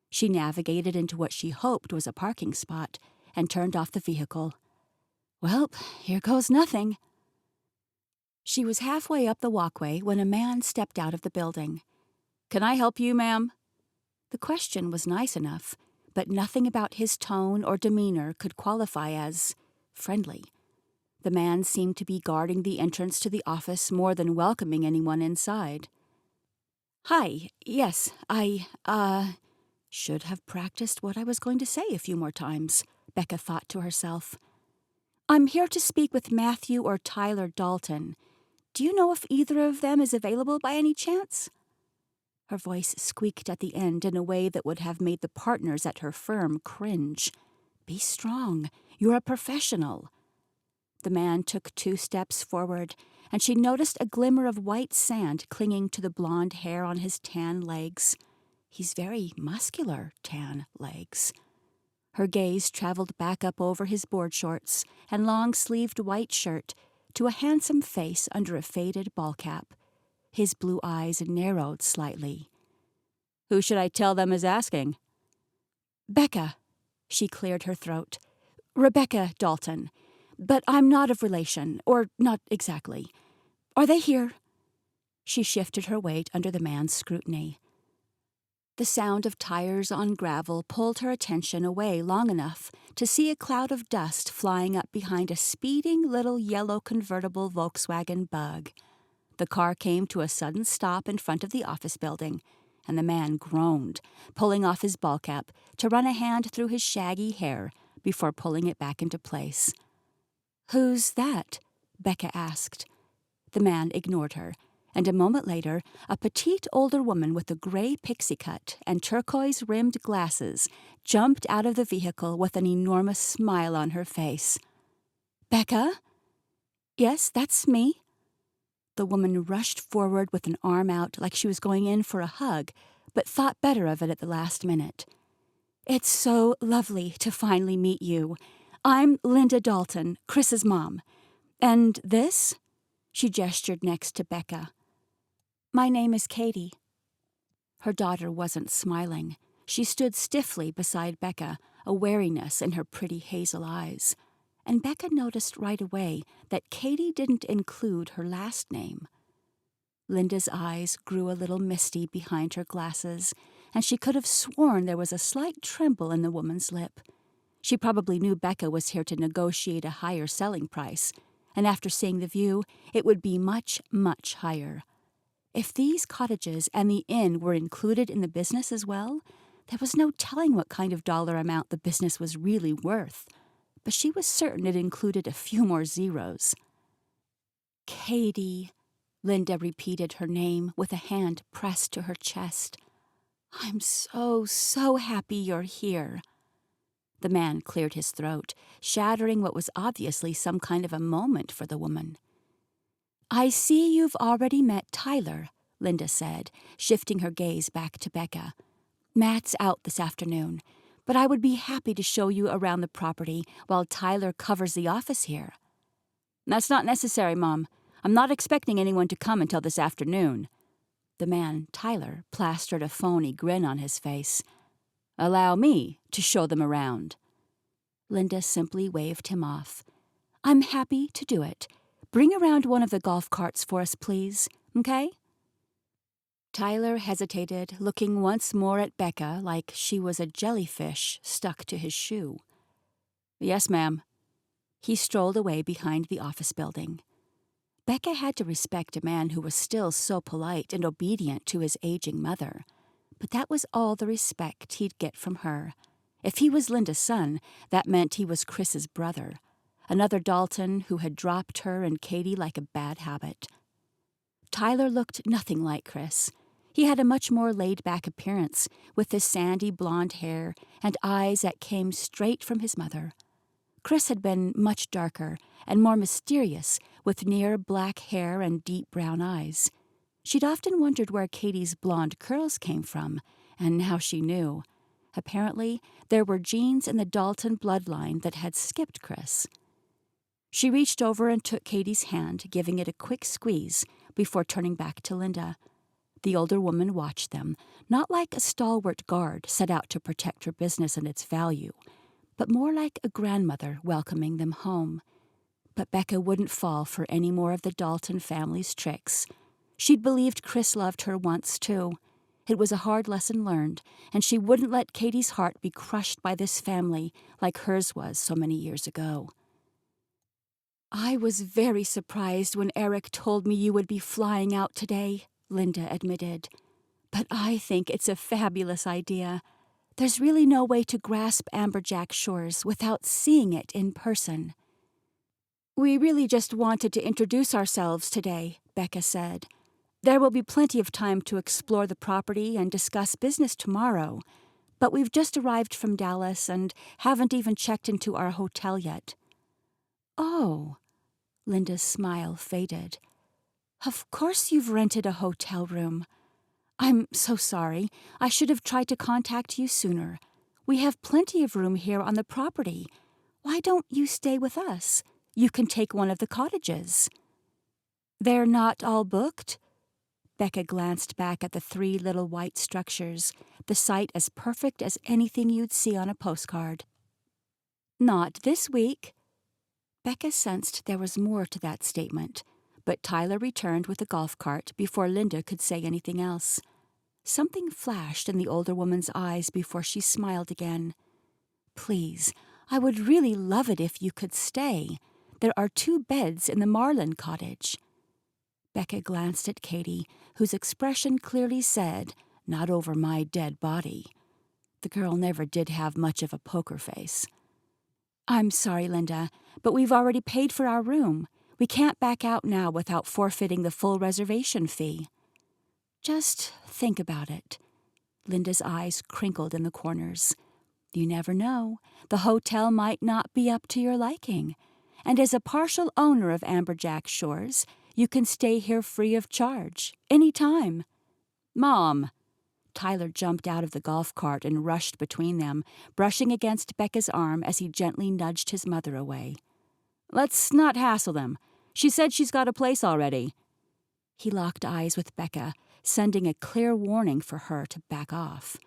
She navigated into what she hoped was a parking spot and turned off the vehicle. "Well, here goes nothing." She was halfway up the walkway when a man stepped out of the building. "Can I help you, ma'am?" The question was nice enough, but nothing about his tone or demeanor could qualify as friendly. The man seemed to be guarding the entrance to the office more than welcoming anyone inside. "Hi, yes, I should have practiced what I was going to say a few more times," Becca thought to herself. "I'm here to speak with Matthew or Tyler Dalton. Do you know if either of them is available by any chance?" Her voice squeaked at the end in a way that would have made the partners at her firm cringe. "Be strong. You're a professional." The man took 2 steps forward, and she noticed a glimmer of white sand clinging to the blonde hair on his tan legs. He's very muscular, tan legs. Her gaze traveled back up over his board shorts and long-sleeved white shirt to a handsome face under a faded ball cap. His blue eyes narrowed slightly. "Who should I tell them is asking?" "Becca." She cleared her throat. "Rebecca Dalton. But I'm not of relation, or not exactly. Are they here?" She shifted her weight under the man's scrutiny. The sound of tires on gravel pulled her attention away long enough to see a cloud of dust flying up behind a speeding little yellow convertible Volkswagen Bug. The car came to a sudden stop in front of the office building, and the man groaned, pulling off his ball cap to run a hand through his shaggy hair before pulling it back into place. "Who's that?" Becca asked. The man ignored her, and a moment later, a petite older woman with a gray pixie cut and turquoise-rimmed glasses jumped out of the vehicle with an enormous smile on her face. "Becca?" "Yes, that's me." The woman rushed forward with an arm out like she was going in for a hug, but thought better of it at the last minute. "It's so lovely to finally meet you. I'm Linda Dalton, Chris's mom. And this?" She gestured next to Becca. "My name is Katie." Her daughter wasn't smiling. She stood stiffly beside Becca, a wariness in her pretty hazel eyes. And Becca noticed right away that Katie didn't include her last name. Linda's eyes grew a little misty behind her glasses, and she could have sworn there was a slight tremble in the woman's lip. She probably knew Becca was here to negotiate a higher selling price, and after seeing the view, it would be much, much higher. If these cottages and the inn were included in the business as well, there was no telling what kind of dollar amount the business was really worth. But she was certain it included a few more zeros. "Katie," Linda repeated her name with a hand pressed to her chest. "I'm so happy you're here." The man cleared his throat, shattering what was obviously some kind of a moment for the woman. "I see you've already met Tyler," Linda said, shifting her gaze back to Becca. "Matt's out this afternoon, but I would be happy to show you around the property while Tyler covers the office here." "That's not necessary, Mom. I'm not expecting anyone to come until this afternoon." The man, Tyler, plastered a phony grin on his face. "Allow me to show them around." Linda simply waved him off. "I'm happy to do it. Bring around one of the golf carts for us, please, okay?" Tyler hesitated, looking once more at Becca like she was a jellyfish stuck to his shoe. "Yes, ma'am." He strolled away behind the office building. Becca had to respect a man who was still so polite and obedient to his aging mother. But that was all the respect he'd get from her. If he was Linda's son, that meant he was Chris's brother. Another Dalton who had dropped her and Katie like a bad habit. Tyler looked nothing like Chris. He had a much more laid-back appearance, with his sandy blonde hair and eyes that came straight from his mother. Chris had been much darker and more mysterious, with near black hair and deep brown eyes. She'd often wondered where Katie's blonde curls came from, and now she knew. Apparently, there were genes in the Dalton bloodline that had skipped Chris. She reached over and took Katie's hand, giving it a quick squeeze before turning back to Linda. The older woman watched them, not like a stalwart guard set out to protect her business and its value, but more like a grandmother welcoming them home. But Becca wouldn't fall for any more of the Dalton family's tricks. She'd believed Chris loved her once, too. It was a hard lesson learned, and she wouldn't let Katie's heart be crushed by this family like hers was so many years ago. "I was very surprised when Eric told me you would be flying out today," Linda admitted. "But I think it's a fabulous idea. There's really no way to grasp Amberjack Shores without seeing it in person." "We really just wanted to introduce ourselves today," Becca said. "There will be plenty of time to explore the property and discuss business tomorrow, but we've just arrived from Dallas and haven't even checked into our hotel yet." "Oh," Linda's smile faded. "Of course you've rented a hotel room. I'm so sorry. I should have tried to contact you sooner. We have plenty of room here on the property. Why don't you stay with us? You can take one of the cottages." "They're not all booked?" Becca glanced back at the 3 little white structures, the site as perfect as anything you'd see on a postcard. "Not this week." Becca sensed there was more to that statement, but Tyler returned with the golf cart before Linda could say anything else. Something flashed in the older woman's eyes before she smiled again. "Please, I would really love it if you could stay. There are 2 beds in the Marlin cottage." Becca glanced at Katie, whose expression clearly said, "Not over my dead body." The girl never did have much of a poker face. "I'm sorry, Linda, but we've already paid for our room. We can't back out now without forfeiting the full reservation fee." "Just think about it." Linda's eyes crinkled in the corners. "You never know. The hotel might not be up to your liking. And as a partial owner of Amberjack Shores, you can stay here free of charge, any time." "Mom!" Tyler jumped out of the golf cart and rushed between them, brushing against Becca's arm as he gently nudged his mother away. "Let's not hassle them. She said she's got a place already." He locked eyes with Becca, sending a clear warning for her to back off.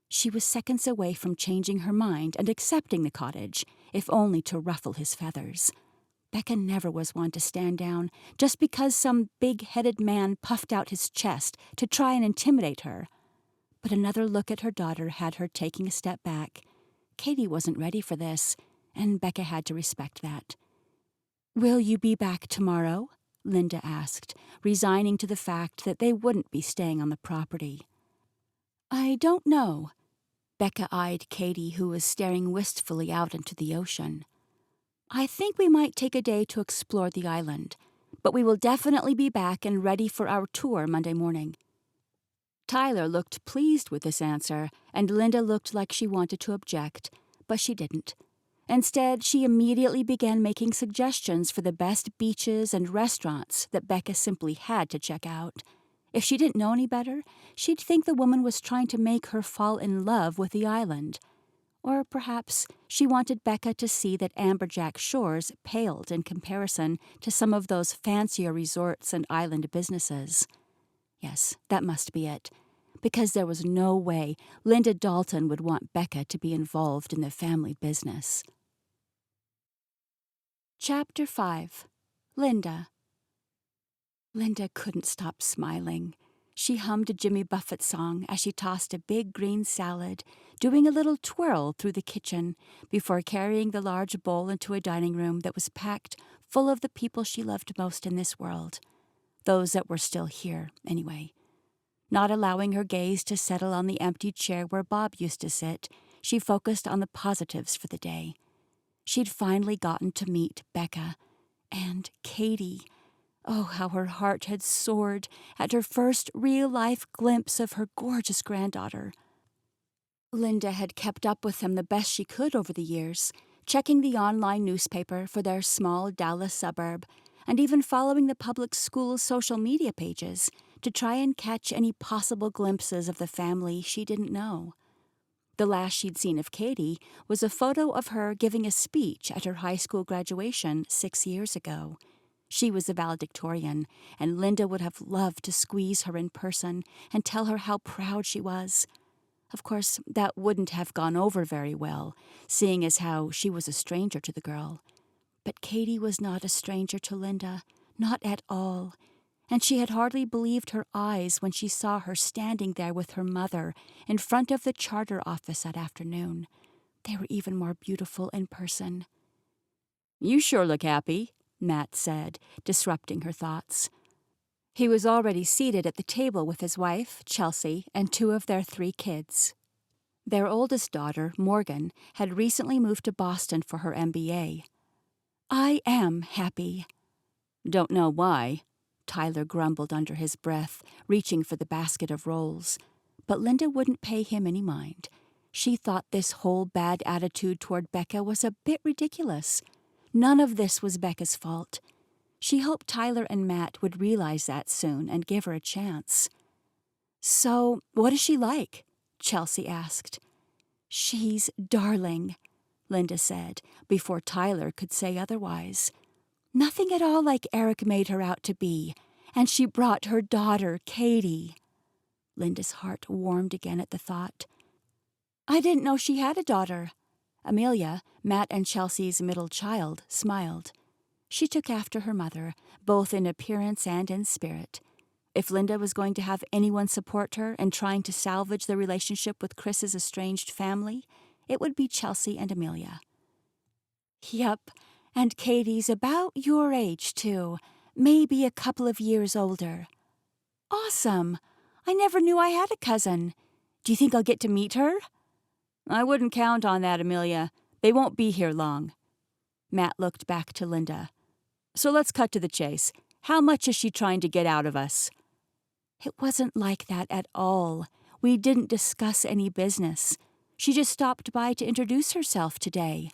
She was seconds away from changing her mind and accepting the cottage, if only to ruffle his feathers. Becca never was one to stand down, just because some big-headed man puffed out his chest to try and intimidate her. But another look at her daughter had her taking a step back. Katie wasn't ready for this, and Becca had to respect that. "Will you be back tomorrow?" Linda asked, resigning to the fact that they wouldn't be staying on the property. "I don't know." Becca eyed Katie, who was staring wistfully out into the ocean. "I think we might take a day to explore the island, but we will definitely be back and ready for our tour Monday morning." Tyler looked pleased with this answer, and Linda looked like she wanted to object, but she didn't. Instead, she immediately began making suggestions for the best beaches and restaurants that Becca simply had to check out. If she didn't know any better, she'd think the woman was trying to make her fall in love with the island. Or perhaps she wanted Becca to see that Amberjack Shores paled in comparison to some of those fancier resorts and island businesses. Yes, that must be it, because there was no way Linda Dalton would want Becca to be involved in the family business. Chapter 5. Linda. Linda couldn't stop smiling. She hummed a Jimmy Buffett song as she tossed a big green salad, doing a little twirl through the kitchen before carrying the large bowl into a dining room that was packed full of the people she loved most in this world. Those that were still here, anyway. Not allowing her gaze to settle on the empty chair where Bob used to sit, she focused on the positives for the day. She'd finally gotten to meet Becca and Katie. Oh, how her heart had soared at her first real-life glimpse of her gorgeous granddaughter. Linda had kept up with them the best she could over the years, checking the online newspaper for their small Dallas suburb, and even following the public school's social media pages to try and catch any possible glimpses of the family she didn't know. The last she'd seen of Katie was a photo of her giving a speech at her high school graduation 6 years ago. She was a valedictorian, and Linda would have loved to squeeze her in person and tell her how proud she was. Of course, that wouldn't have gone over very well, seeing as how she was a stranger to the girl. But Katie was not a stranger to Linda, not at all, and she had hardly believed her eyes when she saw her standing there with her mother in front of the charter office that afternoon. They were even more beautiful in person. "You sure look happy," Matt said, disrupting her thoughts. He was already seated at the table with his wife, Chelsea, and 2 of their 3 kids. Their oldest daughter, Morgan, had recently moved to Boston for her MBA. "I am happy." "Don't know why," Tyler grumbled under his breath, reaching for the basket of rolls. But Linda wouldn't pay him any mind. She thought this whole bad attitude toward Becca was a bit ridiculous. None of this was Becca's fault. She hoped Tyler and Matt would realize that soon and give her a chance. "So, what is she like?" Chelsea asked. "She's darling," Linda said, before Tyler could say otherwise. "Nothing at all like Eric made her out to be, and she brought her daughter, Katie." Linda's heart warmed again at the thought. "I didn't know she had a daughter." Amelia, Matt and Chelsea's middle child, smiled. She took after her mother, both in appearance and in spirit. If Linda was going to have anyone support her in trying to salvage the relationship with Chris's estranged family, it would be Chelsea and Amelia. "Yep, and Katie's about your age, too, maybe a couple of years older." "Awesome! I never knew I had a cousin. Do you think I'll get to meet her?" "I wouldn't count on that, Amelia. They won't be here long." Matt looked back to Linda. "So let's cut to the chase. How much is she trying to get out of us?" "It wasn't like that at all. We didn't discuss any business. She just stopped by to introduce herself today."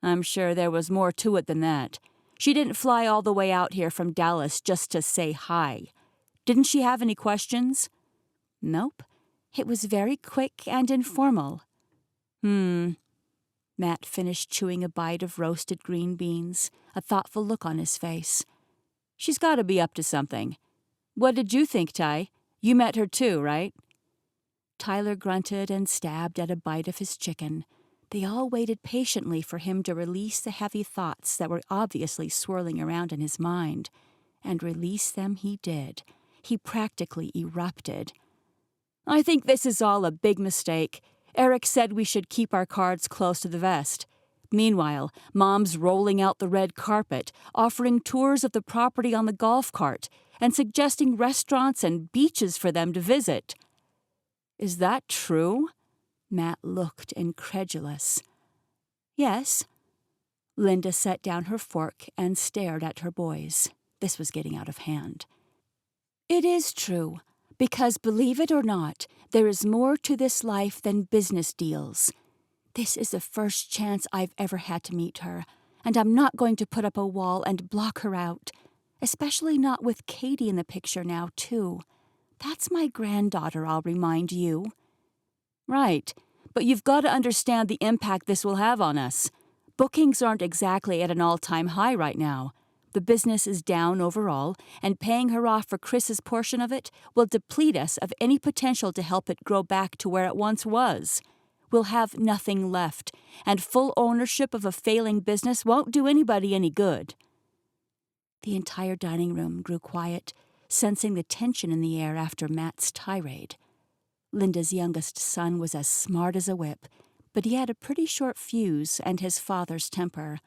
"I'm sure there was more to it than that. She didn't fly all the way out here from Dallas just to say hi. Didn't she have any questions?" "Nope. It was very quick and informal." Matt finished chewing a bite of roasted green beans, a thoughtful look on his face. "She's got to be up to something. What did you think, Ty? You met her too, right?" Tyler grunted and stabbed at a bite of his chicken. They all waited patiently for him to release the heavy thoughts that were obviously swirling around in his mind. And release them he did. He practically erupted. "I think this is all a big mistake. Eric said we should keep our cards close to the vest. Meanwhile, Mom's rolling out the red carpet, offering tours of the property on the golf cart, and suggesting restaurants and beaches for them to visit." "Is that true?" Matt looked incredulous. "Yes." Linda set down her fork and stared at her boys. This was getting out of hand. "It is true. Because, believe it or not, there is more to this life than business deals. This is the first chance I've ever had to meet her, and I'm not going to put up a wall and block her out, especially not with Katie in the picture now, too. That's my granddaughter, I'll remind you." "Right, but you've got to understand the impact this will have on us. Bookings aren't exactly at an all-time high right now. The business is down overall, and paying her off for Chris's portion of it will deplete us of any potential to help it grow back to where it once was. We'll have nothing left, and full ownership of a failing business won't do anybody any good." The entire dining room grew quiet, sensing the tension in the air after Matt's tirade. Linda's youngest son was as smart as a whip, but he had a pretty short fuse and his father's temper.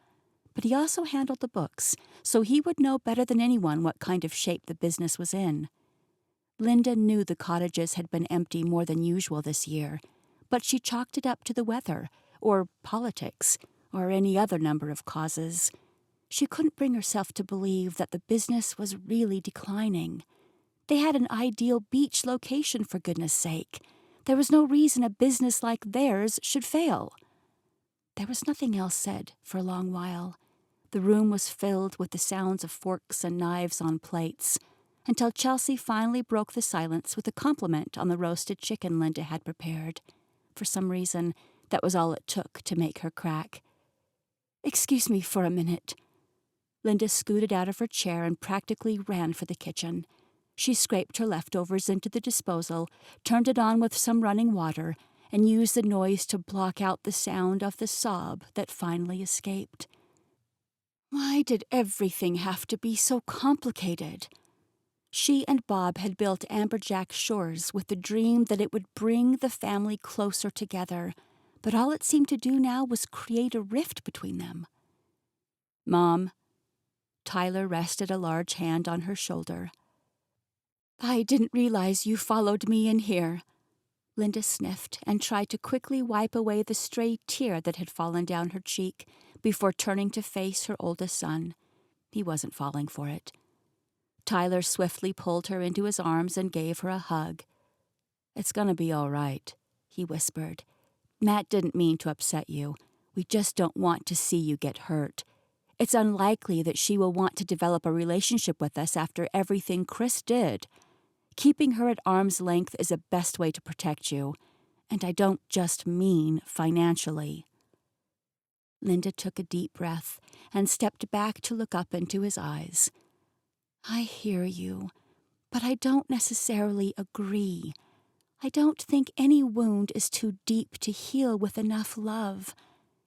But he also handled the books, so he would know better than anyone what kind of shape the business was in. Linda knew the cottages had been empty more than usual this year, but she chalked it up to the weather, or politics, or any other number of causes. She couldn't bring herself to believe that the business was really declining. They had an ideal beach location, for goodness sake. There was no reason a business like theirs should fail. There was nothing else said for a long while. The room was filled with the sounds of forks and knives on plates, until Chelsea finally broke the silence with a compliment on the roasted chicken Linda had prepared. For some reason, that was all it took to make her crack. "Excuse me for a minute." Linda scooted out of her chair and practically ran for the kitchen. She scraped her leftovers into the disposal, turned it on with some running water, and used the noise to block out the sound of the sob that finally escaped. Why did everything have to be so complicated? She and Bob had built Amberjack Shores with the dream that it would bring the family closer together, but all it seemed to do now was create a rift between them. "Mom." Tyler rested a large hand on her shoulder. "I didn't realize you followed me in here." Linda sniffed and tried to quickly wipe away the stray tear that had fallen down her cheek before turning to face her oldest son. He wasn't falling for it. Tyler swiftly pulled her into his arms and gave her a hug. "It's gonna be all right," he whispered. "Matt didn't mean to upset you. We just don't want to see you get hurt. It's unlikely that she will want to develop a relationship with us after everything Chris did. Keeping her at arm's length is the best way to protect you, and I don't just mean financially." Linda took a deep breath and stepped back to look up into his eyes. "I hear you, but I don't necessarily agree. I don't think any wound is too deep to heal with enough love,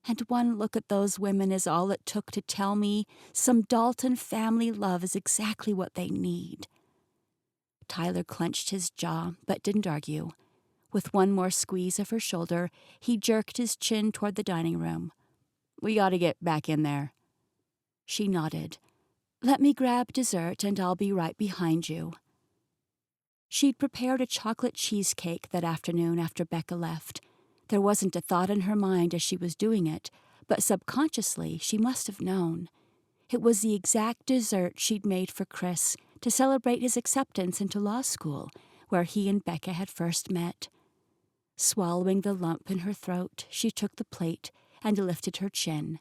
and one look at those women is all it took to tell me some Dalton family love is exactly what they need." Tyler clenched his jaw, but didn't argue. With one more squeeze of her shoulder, he jerked his chin toward the dining room. "We gotta get back in there." She nodded. "Let me grab dessert and I'll be right behind you." She'd prepared a chocolate cheesecake that afternoon after Becca left. There wasn't a thought in her mind as she was doing it, but subconsciously she must have known. It was the exact dessert she'd made for Chris to celebrate his acceptance into law school, where he and Becca had first met. Swallowing the lump in her throat, she took the plate and lifted her chin.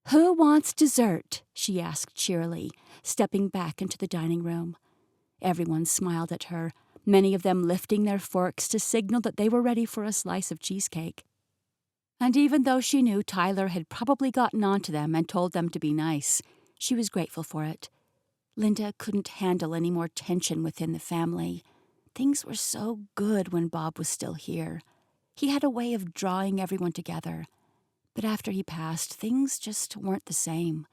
"Who wants dessert?" she asked cheerily, stepping back into the dining room. Everyone smiled at her, many of them lifting their forks to signal that they were ready for a slice of cheesecake. And even though she knew Tyler had probably gotten onto them and told them to be nice, she was grateful for it. Linda couldn't handle any more tension within the family. Things were so good when Bob was still here. He had a way of drawing everyone together. But after he passed, things just weren't the same.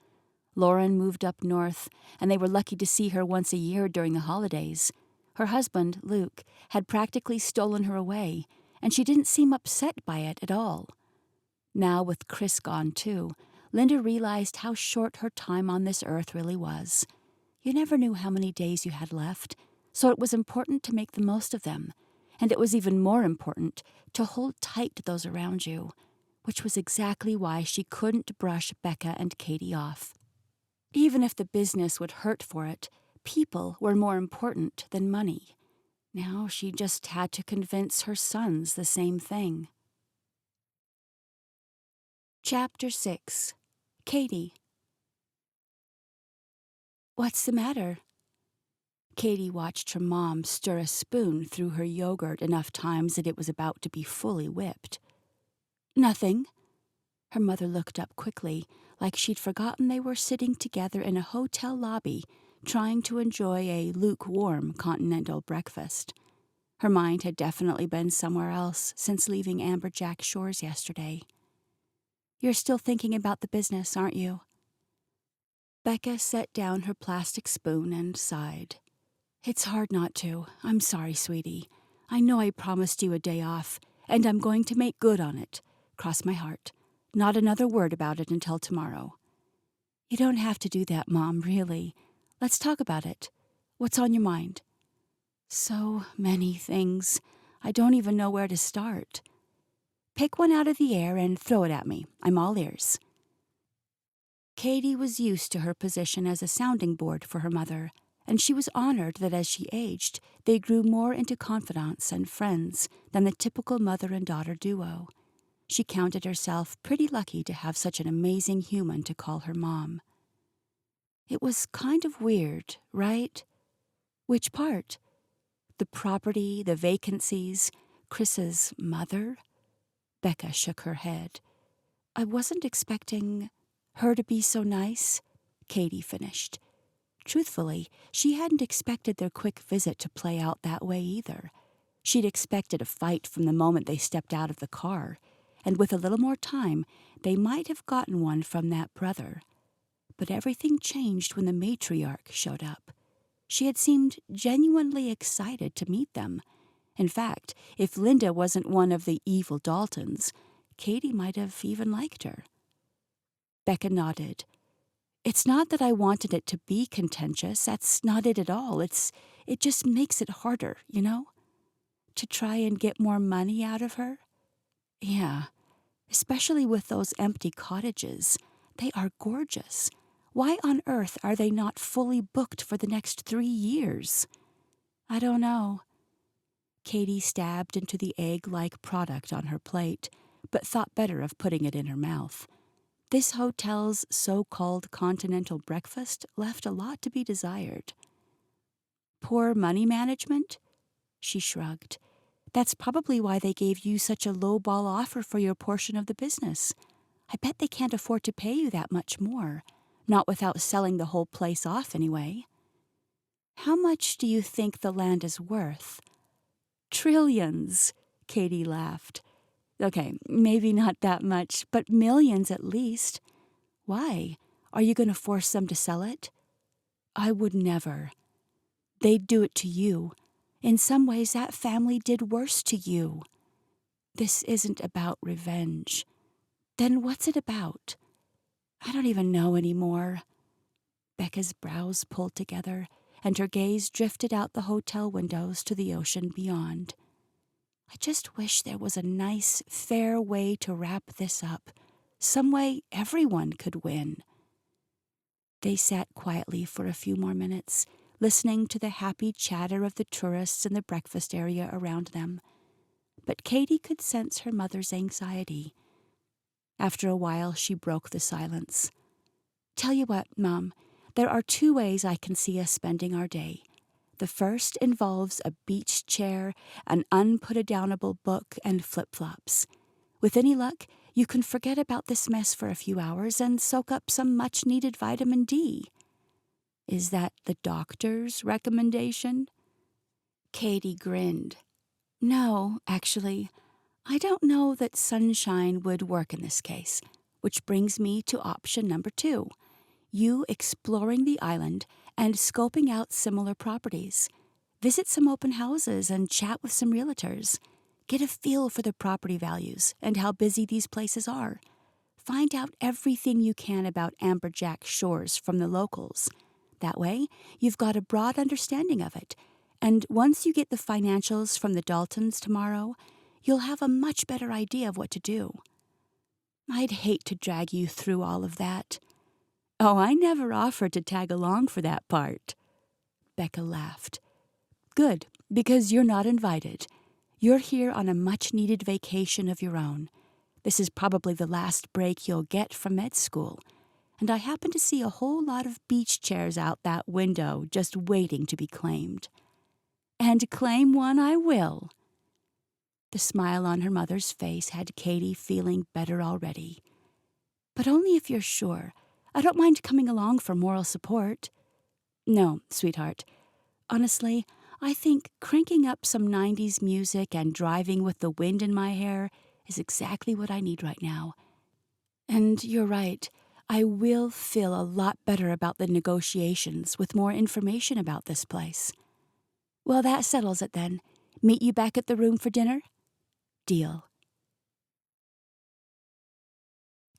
Lauren moved up north, and they were lucky to see her once a year during the holidays. Her husband, Luke, had practically stolen her away, and she didn't seem upset by it at all. Now, with Chris gone too, Linda realized how short her time on this earth really was. You never knew how many days you had left, so it was important to make the most of them, and it was even more important to hold tight to those around you, which was exactly why she couldn't brush Becca and Katie off. Even if the business would hurt for it, people were more important than money. Now she just had to convince her sons the same thing. Chapter 6. Katie. "What's the matter?" Katie watched her mom stir a spoon through her yogurt enough times that it was about to be fully whipped. "Nothing." Her mother looked up quickly, like she'd forgotten they were sitting together in a hotel lobby, trying to enjoy a lukewarm continental breakfast. Her mind had definitely been somewhere else since leaving Amberjack Shores yesterday. "You're still thinking about the business, aren't you?" Becca set down her plastic spoon and sighed. "It's hard not to. I'm sorry, sweetie. I know I promised you a day off, and I'm going to make good on it. Cross my heart. Not another word about it until tomorrow." "You don't have to do that, Mom, really. Let's talk about it. What's on your mind?" "So many things. I don't even know where to start." "Pick one out of the air and throw it at me. I'm all ears." Katie was used to her position as a sounding board for her mother, and she was honored that as she aged, they grew more into confidants and friends than the typical mother and daughter duo. She counted herself pretty lucky to have such an amazing human to call her mom. It was kind of weird, right? Which part? The property, the vacancies, Chris's mother? Becca shook her head. "I wasn't expecting her to be so nice," Katie finished. Truthfully, she hadn't expected their quick visit to play out that way either. She'd expected a fight from the moment they stepped out of the car, and with a little more time, they might have gotten one from that brother. But everything changed when the matriarch showed up. She had seemed genuinely excited to meet them. In fact, if Linda wasn't one of the evil Daltons, Katie might have even liked her. Becca nodded. "It's not that I wanted it to be contentious. That's not it at all. It just makes it harder, you know? To try and get more money out of her." "Yeah, especially with those empty cottages. They are gorgeous. Why on earth are they not fully booked for the next 3 years?" "I don't know." Katie stabbed into the egg-like product on her plate, but thought better of putting it in her mouth. This hotel's so-called continental breakfast left a lot to be desired. "Poor money management?" She shrugged. "That's probably why they gave you such a low-ball offer for your portion of the business. I bet they can't afford to pay you that much more. Not without selling the whole place off, anyway." "How much do you think the land is worth?" "Trillions," Katie laughed. "Okay, maybe not that much, but millions at least." "Why? Are you going to force them to sell it?" "I would never. They'd do it to you. In some ways, that family did worse to you." "This isn't about revenge." "Then what's it about?" "I don't even know anymore." Becca's brows pulled together, and her gaze drifted out the hotel windows to the ocean beyond. "I just wish there was a nice, fair way to wrap this up. Some way everyone could win." They sat quietly for a few more minutes, listening to the happy chatter of the tourists in the breakfast area around them. But Katie could sense her mother's anxiety. After a while, she broke the silence. "Tell you what, Mom, there are 2 ways I can see us spending our day. The first involves a beach chair, an unput-a-downable book, and flip-flops. With any luck, you can forget about this mess for a few hours and soak up some much-needed vitamin D." "Is that the doctor's recommendation?" Katie grinned. "No, actually, I don't know that sunshine would work in this case, which brings me to option number 2. You exploring the island and scoping out similar properties. Visit some open houses and chat with some realtors. Get a feel for the property values and how busy these places are. Find out everything you can about Amberjack Shores from the locals. That way, you've got a broad understanding of it, and once you get the financials from the Daltons tomorrow, you'll have a much better idea of what to do." "I'd hate to drag you through all of that." "Oh, I never offered to tag along for that part." Becca laughed. "Good, because you're not invited. You're here on a much-needed vacation of your own. This is probably the last break you'll get from med school. and I happened to see a whole lot of beach chairs out that window just waiting to be claimed. And claim one I will." The smile on her mother's face had Katy feeling better already. "But only if you're sure. I don't mind coming along for moral support." "No, sweetheart. Honestly, I think cranking up some 90s music and driving with the wind in my hair is exactly what I need right now. And you're right, I will feel a lot better about the negotiations with more information about this place." "Well, that settles it then. Meet you back at the room for dinner?" "Deal."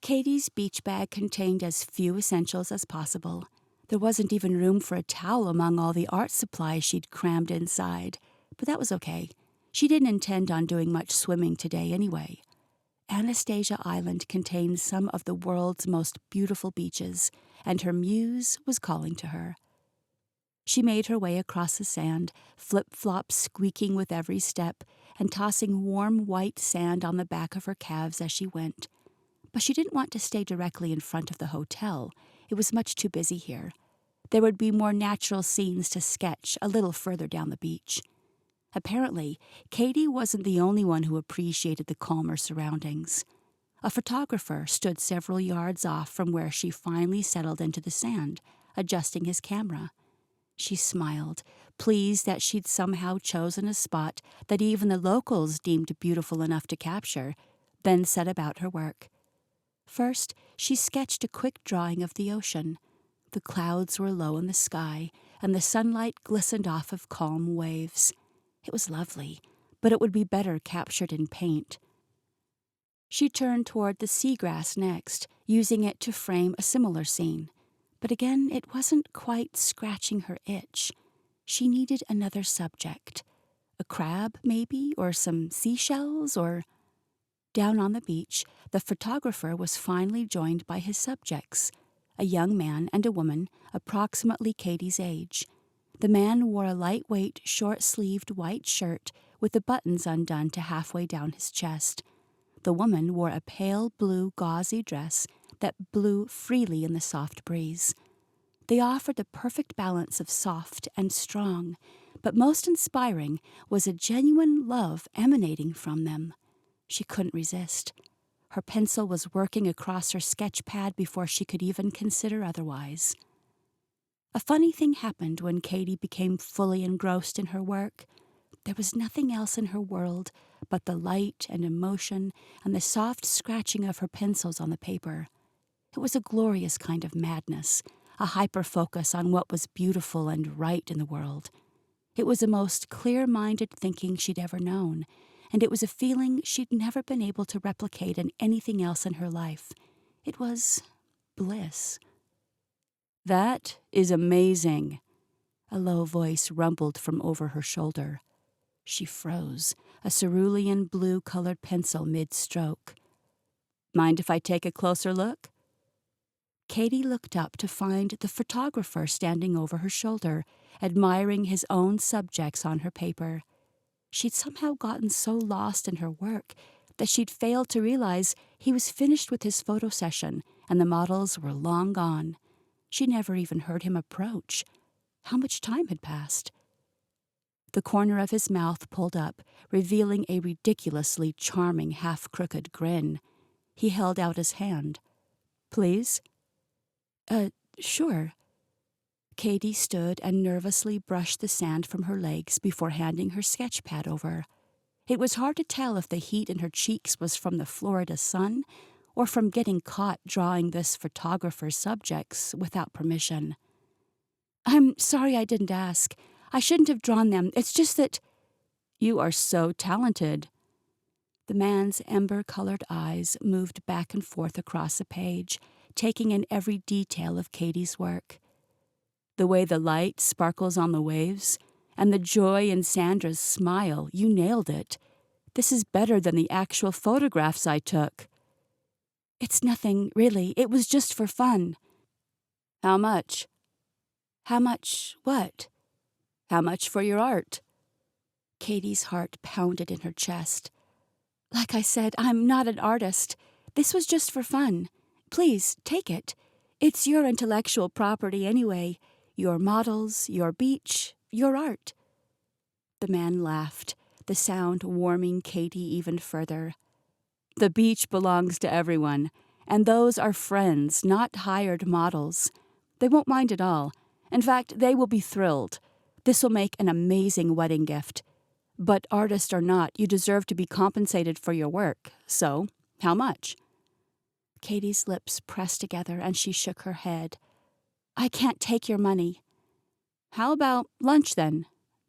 Katy's beach bag contained as few essentials as possible. There wasn't even room for a towel among all the art supplies she'd crammed inside, but that was okay. She didn't intend on doing much swimming today anyway. Anastasia Island contained some of the world's most beautiful beaches, and her muse was calling to her. She made her way across the sand, flip-flops squeaking with every step, and tossing warm white sand on the back of her calves as she went. But she didn't want to stay directly in front of the hotel. It was much too busy here. There would be more natural scenes to sketch a little further down the beach. Apparently, Katy wasn't the only one who appreciated the calmer surroundings. A photographer stood several yards off from where she finally settled into the sand, adjusting his camera. She smiled, pleased that she'd somehow chosen a spot that even the locals deemed beautiful enough to capture, then set about her work. First, she sketched a quick drawing of the ocean. The clouds were low in the sky, and the sunlight glistened off of calm waves. It was lovely, but it would be better captured in paint. She turned toward the seagrass next, using it to frame a similar scene. But again, it wasn't quite scratching her itch. She needed another subject. A crab, maybe, or some seashells, or... Down on the beach, the photographer was finally joined by his subjects, a young man and a woman, approximately Katy's age. The man wore a lightweight, short-sleeved white shirt with the buttons undone to halfway down his chest. The woman wore a pale blue gauzy dress that blew freely in the soft breeze. They offered the perfect balance of soft and strong, but most inspiring was a genuine love emanating from them. She couldn't resist. Her pencil was working across her sketch pad before she could even consider otherwise. A funny thing happened when Katy became fully engrossed in her work. There was nothing else in her world but the light and emotion and the soft scratching of her pencils on the paper. It was a glorious kind of madness, a hyper-focus on what was beautiful and right in the world. It was the most clear-minded thinking she'd ever known, and it was a feeling she'd never been able to replicate in anything else in her life. It was bliss. "That is amazing," a low voice rumbled from over her shoulder. She froze, a cerulean blue-colored pencil mid-stroke. "Mind if I take a closer look?" Katy looked up to find the photographer standing over her shoulder, admiring his own subjects on her paper. She'd somehow gotten so lost in her work that she'd failed to realize he was finished with his photo session and the models were long gone. She never even heard him approach. How much time had passed? The corner of his mouth pulled up, revealing a ridiculously charming half-crooked grin. He held out his hand. "Please?" Sure." Katy stood and nervously brushed the sand from her legs before handing her sketch pad over. It was hard to tell if the heat in her cheeks was from the Florida sun or from getting caught drawing this photographer's subjects without permission. "I'm sorry I didn't ask. I shouldn't have drawn them. It's just that—" "You are so talented." The man's ember-colored eyes moved back and forth across the page, taking in every detail of Katy's work. The way the light sparkles on the waves, and the joy in Sandra's smile, you nailed it. This is better than the actual photographs I took. "It's nothing, really. It was just for fun." "How much?" "How much what?" "How much for your art?" Katy's heart pounded in her chest. "Like I said, I'm not an artist. This was just for fun. Please, take it. It's your intellectual property anyway. Your models, your beach, your art." The man laughed, the sound warming Katy even further. "The beach belongs to everyone, and those are friends, not hired models. They won't mind at all. In fact, they will be thrilled. This will make an amazing wedding gift. But artist or not, you deserve to be compensated for your work. So, how much?" Katy's lips pressed together and she shook her head. "I can't take your money." "How about lunch then?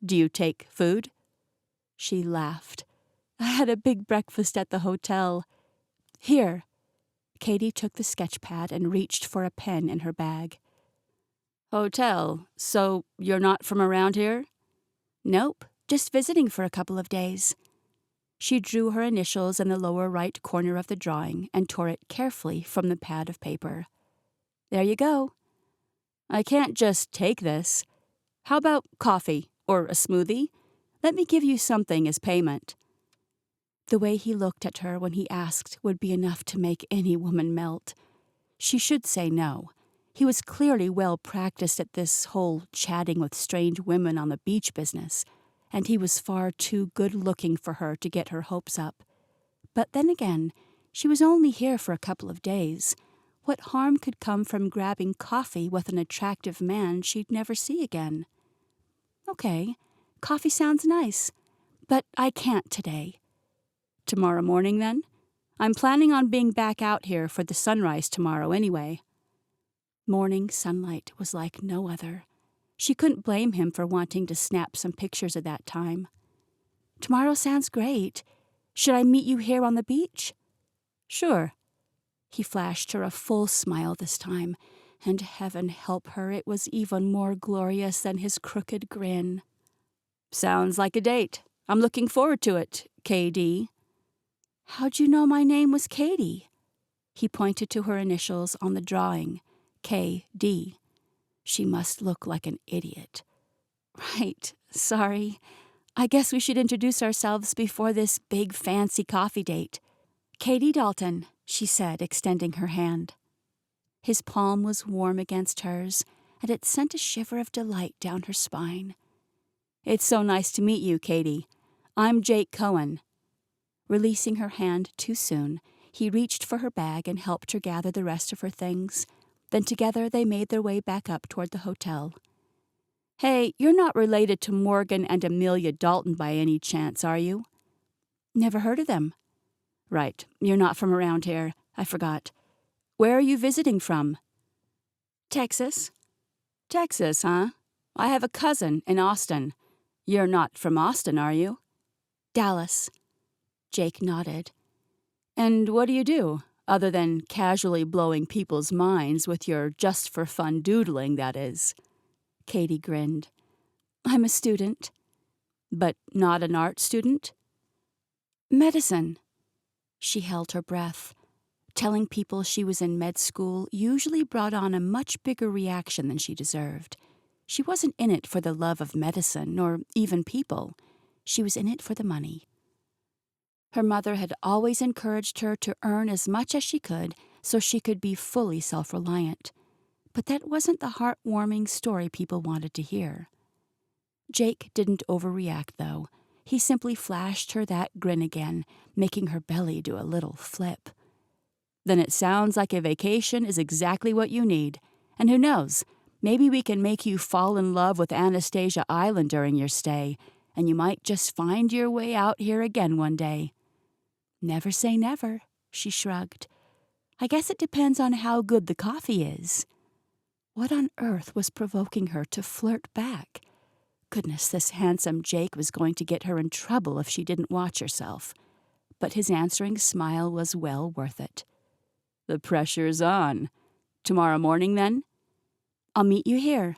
Do you take food?" She laughed. "I had a big breakfast at the hotel. Here." Katy took the sketch pad and reached for a pen in her bag. "Hotel? So you're not from around here?" "Nope, just visiting for a couple of days." She drew her initials in the lower right corner of the drawing and tore it carefully from the pad of paper. "There you go." "I can't just take this. How about coffee or a smoothie? Let me give you something as payment." The way he looked at her when he asked would be enough to make any woman melt. She should say no. He was clearly well practiced at this whole chatting with strange women on the beach business, and he was far too good-looking for her to get her hopes up. But then again, she was only here for a couple of days. What harm could come from grabbing coffee with an attractive man she'd never see again? "Okay, coffee sounds nice, but I can't today." "Tomorrow morning, then? I'm planning on being back out here for the sunrise tomorrow anyway." Morning sunlight was like no other. She couldn't blame him for wanting to snap some pictures at that time. "Tomorrow sounds great. Should I meet you here on the beach?" "Sure." He flashed her a full smile this time, and heaven help her, it was even more glorious than his crooked grin. "Sounds like a date. I'm looking forward to it, K.D." "How'd you know my name was Katy?" He pointed to her initials on the drawing, K.D. She must look like an idiot. "Right, sorry. I guess we should introduce ourselves before this big fancy coffee date. Katy Dalton," she said, extending her hand. His palm was warm against hers, and it sent a shiver of delight down her spine. "It's so nice to meet you, Katy. I'm Jake Cohen." Releasing her hand too soon, he reached for her bag and helped her gather the rest of her things. Then together they made their way back up toward the hotel. "Hey, you're not related to Morgan and Amelia Dalton by any chance, are you?" "Never heard of them." "Right, you're not from around here. I forgot. Where are you visiting from?" "Texas." "Texas, huh? I have a cousin in Austin. You're not from Austin, are you?" "Dallas." Jake nodded. "And what do you do, other than casually blowing people's minds with your just-for-fun doodling, that is?" Katy grinned. "I'm a student." "But not an art student?" "Medicine." She held her breath. Telling people she was in med school usually brought on a much bigger reaction than she deserved. She wasn't in it for the love of medicine, or even people. She was in it for the money. Her mother had always encouraged her to earn as much as she could so she could be fully self-reliant. But that wasn't the heartwarming story people wanted to hear. Jake didn't overreact, though. He simply flashed her that grin again, making her belly do a little flip. "Then it sounds like a vacation is exactly what you need. And who knows, maybe we can make you fall in love with Anastasia Island during your stay, and you might just find your way out here again one day." "Never say never," she shrugged. "I guess it depends on how good the coffee is." What on earth was provoking her to flirt back? Goodness, this handsome Jake was going to get her in trouble if she didn't watch herself. But his answering smile was well worth it. "The pressure's on. Tomorrow morning, then?" "I'll meet you here."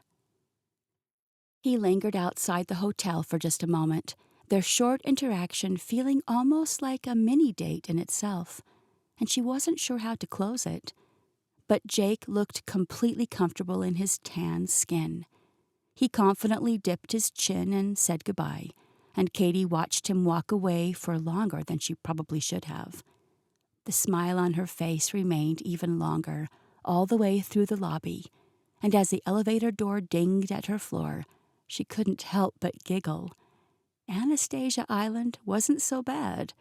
He lingered outside the hotel for just a moment, their short interaction feeling almost like a mini-date in itself, and she wasn't sure how to close it. But Jake looked completely comfortable in his tan skin. He confidently dipped his chin and said goodbye, and Katy watched him walk away for longer than she probably should have. The smile on her face remained even longer, all the way through the lobby, and as the elevator door dinged at her floor, she couldn't help but giggle. Anastasia Island wasn't so bad.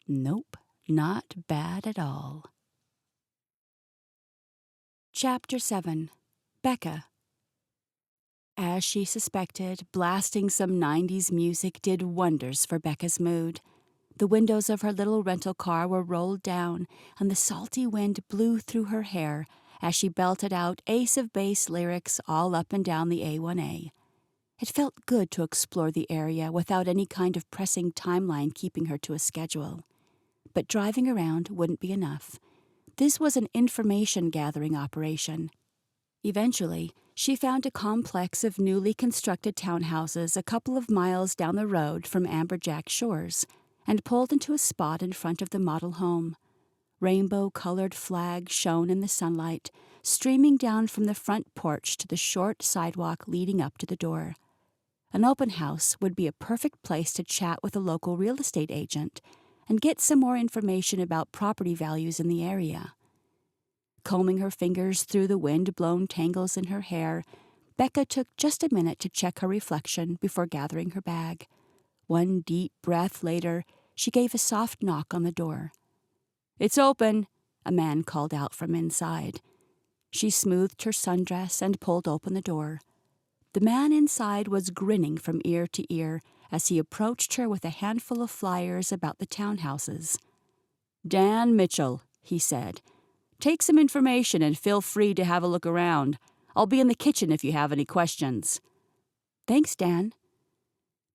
Nope, not bad at all. Chapter 7. Becca. As she suspected, blasting some 90s music did wonders for Becca's mood. The windows of her little rental car were rolled down, and the salty wind blew through her hair as she belted out Ace of Base lyrics all up and down the A1A. It felt good to explore the area without any kind of pressing timeline keeping her to a schedule. But driving around wouldn't be enough. This was an information-gathering operation. Eventually, she found a complex of newly constructed townhouses a couple of miles down the road from Amberjack Shores, and pulled into a spot in front of the model home. Rainbow-colored flags shone in the sunlight, streaming down from the front porch to the short sidewalk leading up to the door. An open house would be a perfect place to chat with a local real estate agent and get some more information about property values in the area. Combing her fingers through the wind-blown tangles in her hair, Becca took just a minute to check her reflection before gathering her bag. One deep breath later, she gave a soft knock on the door. "It's open," a man called out from inside. She smoothed her sundress and pulled open the door. The man inside was grinning from ear to ear as he approached her with a handful of flyers about the townhouses. "Dan Mitchell," he said. "Take some information and feel free to have a look around. I'll be in the kitchen if you have any questions." "Thanks, Dan."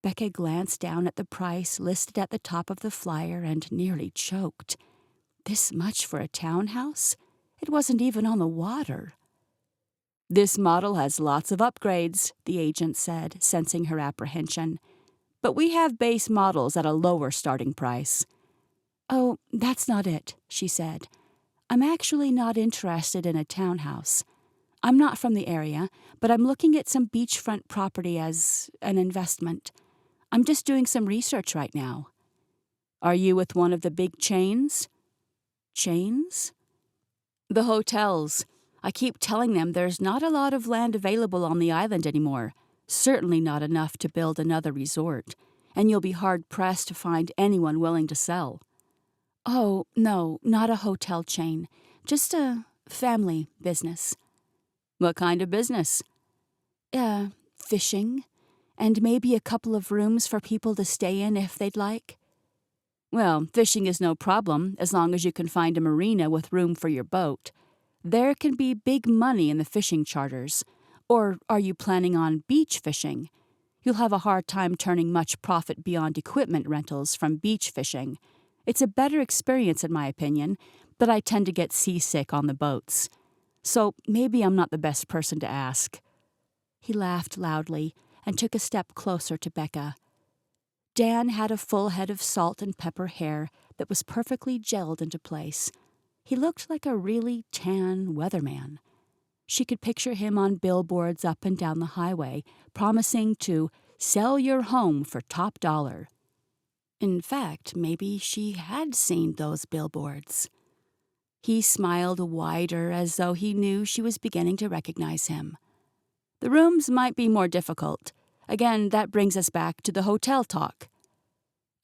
Becca glanced down at the price listed at the top of the flyer and nearly choked. This much for a townhouse? It wasn't even on the water. "This model has lots of upgrades," the agent said, sensing her apprehension. "But we have base models at a lower starting price." "Oh, that's not it," she said. "I'm actually not interested in a townhouse. I'm not from the area, but I'm looking at some beachfront property as an investment. I'm just doing some research right now." "Are you with one of the big chains?" "Chains?" "The hotels. I keep telling them there's not a lot of land available on the island anymore. Certainly not enough to build another resort. And you'll be hard-pressed to find anyone willing to sell." "Oh, no, not a hotel chain. Just a family business." "What kind of business?" Fishing. And maybe a couple of rooms for people to stay in if they'd like." "Well, fishing is no problem, as long as you can find a marina with room for your boat. There can be big money in the fishing charters. Or are you planning on beach fishing? You'll have a hard time turning much profit beyond equipment rentals from beach fishing. It's a better experience in my opinion, but I tend to get seasick on the boats. So maybe I'm not the best person to ask." He laughed loudly and took a step closer to Becca. Dan had a full head of salt and pepper hair that was perfectly gelled into place. He looked like a really tan weatherman. She could picture him on billboards up and down the highway, promising to sell your home for top dollar. In fact, maybe she had seen those billboards. He smiled wider as though he knew she was beginning to recognize him. "The rooms might be more difficult. Again, that brings us back to the hotel talk."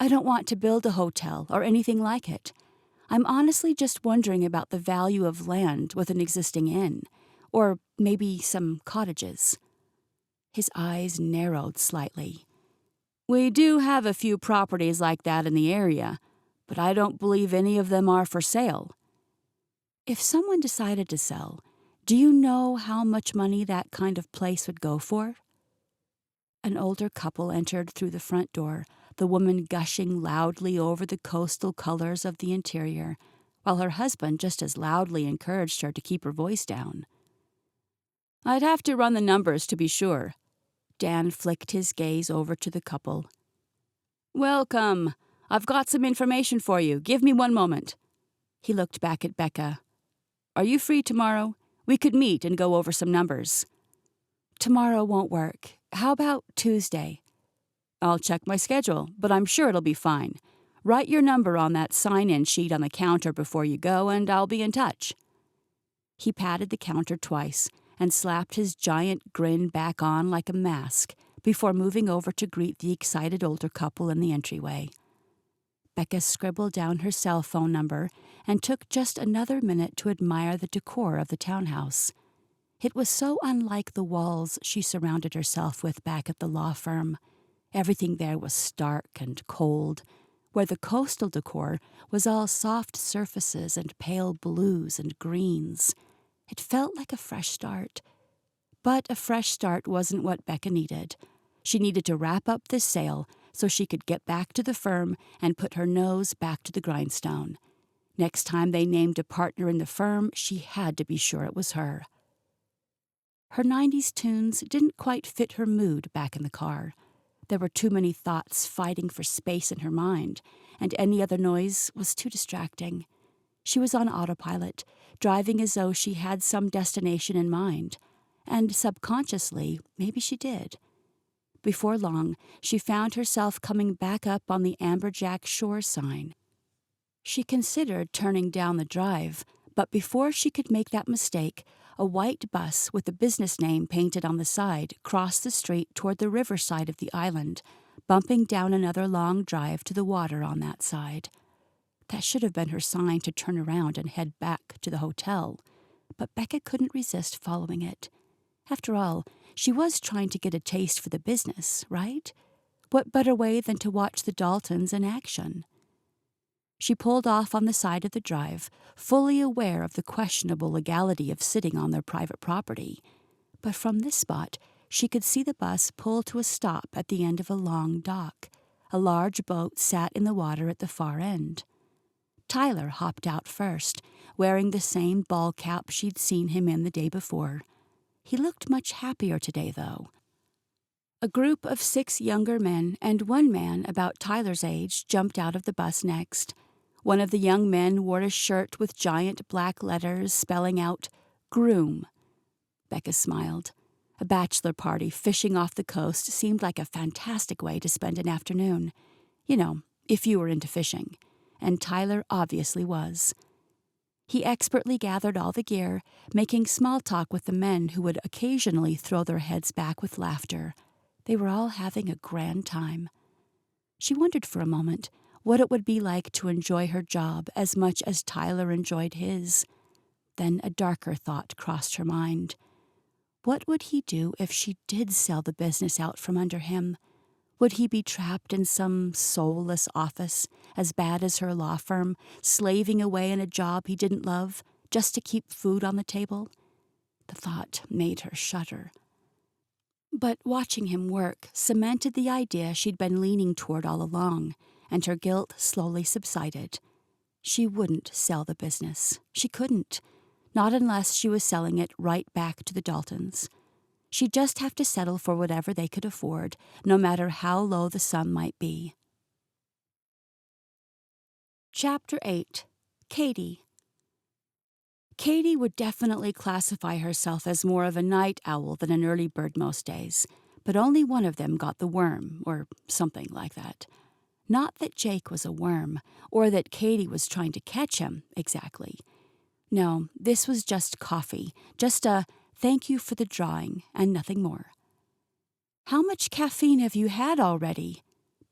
"I don't want to build a hotel or anything like it. I'm honestly just wondering about the value of land with an existing inn, or maybe some cottages." His eyes narrowed slightly. "We do have a few properties like that in the area, but I don't believe any of them are for sale." "If someone decided to sell, do you know how much money that kind of place would go for?" An older couple entered through the front door, the woman gushing loudly over the coastal colors of the interior, while her husband just as loudly encouraged her to keep her voice down. "I'd have to run the numbers to be sure." Dan flicked his gaze over to the couple. "Welcome. I've got some information for you. Give me one moment." He looked back at Becca. "Are you free tomorrow? We could meet and go over some numbers." "Tomorrow won't work. How about Tuesday?" "I'll check my schedule, but I'm sure it'll be fine. Write your number on that sign-in sheet on the counter before you go, and I'll be in touch." He patted the counter twice and slapped his giant grin back on like a mask before moving over to greet the excited older couple in the entryway. Becca scribbled down her cell phone number and took just another minute to admire the decor of the townhouse. It was so unlike the walls she surrounded herself with back at the law firm. Everything there was stark and cold, where the coastal decor was all soft surfaces and pale blues and greens. It felt like a fresh start. But a fresh start wasn't what Becca needed. She needed to wrap up this sale so she could get back to the firm and put her nose back to the grindstone. Next time they named a partner in the firm, she had to be sure it was her. Her 90s tunes didn't quite fit her mood back in the car. There were too many thoughts fighting for space in her mind, and any other noise was too distracting. She was on autopilot, driving as though she had some destination in mind. And subconsciously, maybe she did. Before long, she found herself coming back up on the Amberjack Shores sign. She considered turning down the drive, but before she could make that mistake, a white bus with the business name painted on the side crossed the street toward the riverside of the island, bumping down another long drive to the water on that side. That should have been her sign to turn around and head back to the hotel, but Becca couldn't resist following it. After all, she was trying to get a taste for the business, right? What better way than to watch the Daltons in action? She pulled off on the side of the drive, fully aware of the questionable legality of sitting on their private property. But from this spot, she could see the bus pull to a stop at the end of a long dock. A large boat sat in the water at the far end. Tyler hopped out first, wearing the same ball cap she'd seen him in the day before. He looked much happier today, though. A group of 6 younger men and one man about Tyler's age jumped out of the bus next. One of the young men wore a shirt with giant black letters spelling out, "Groom." Becca smiled. A bachelor party fishing off the coast seemed like a fantastic way to spend an afternoon. You know, if you were into fishing. And Tyler obviously was. He expertly gathered all the gear, making small talk with the men who would occasionally throw their heads back with laughter. They were all having a grand time. She wondered for a moment what it would be like to enjoy her job as much as Tyler enjoyed his. Then a darker thought crossed her mind. What would he do if she did sell the business out from under him? Would he be trapped in some soulless office, as bad as her law firm, slaving away in a job he didn't love, just to keep food on the table? The thought made her shudder. But watching him work cemented the idea she'd been leaning toward all along, and her guilt slowly subsided. She wouldn't sell the business. She couldn't. Not unless she was selling it right back to the Daltons. She'd just have to settle for whatever they could afford, no matter how low the sum might be. Chapter 8. Katie. Katie would definitely classify herself as more of a night owl than an early bird most days, but only one of them got the worm, or something like that. Not that Jake was a worm, or that Katie was trying to catch him, exactly. No, this was just coffee, just a thank you for the drawing, and nothing more. "How much caffeine have you had already?"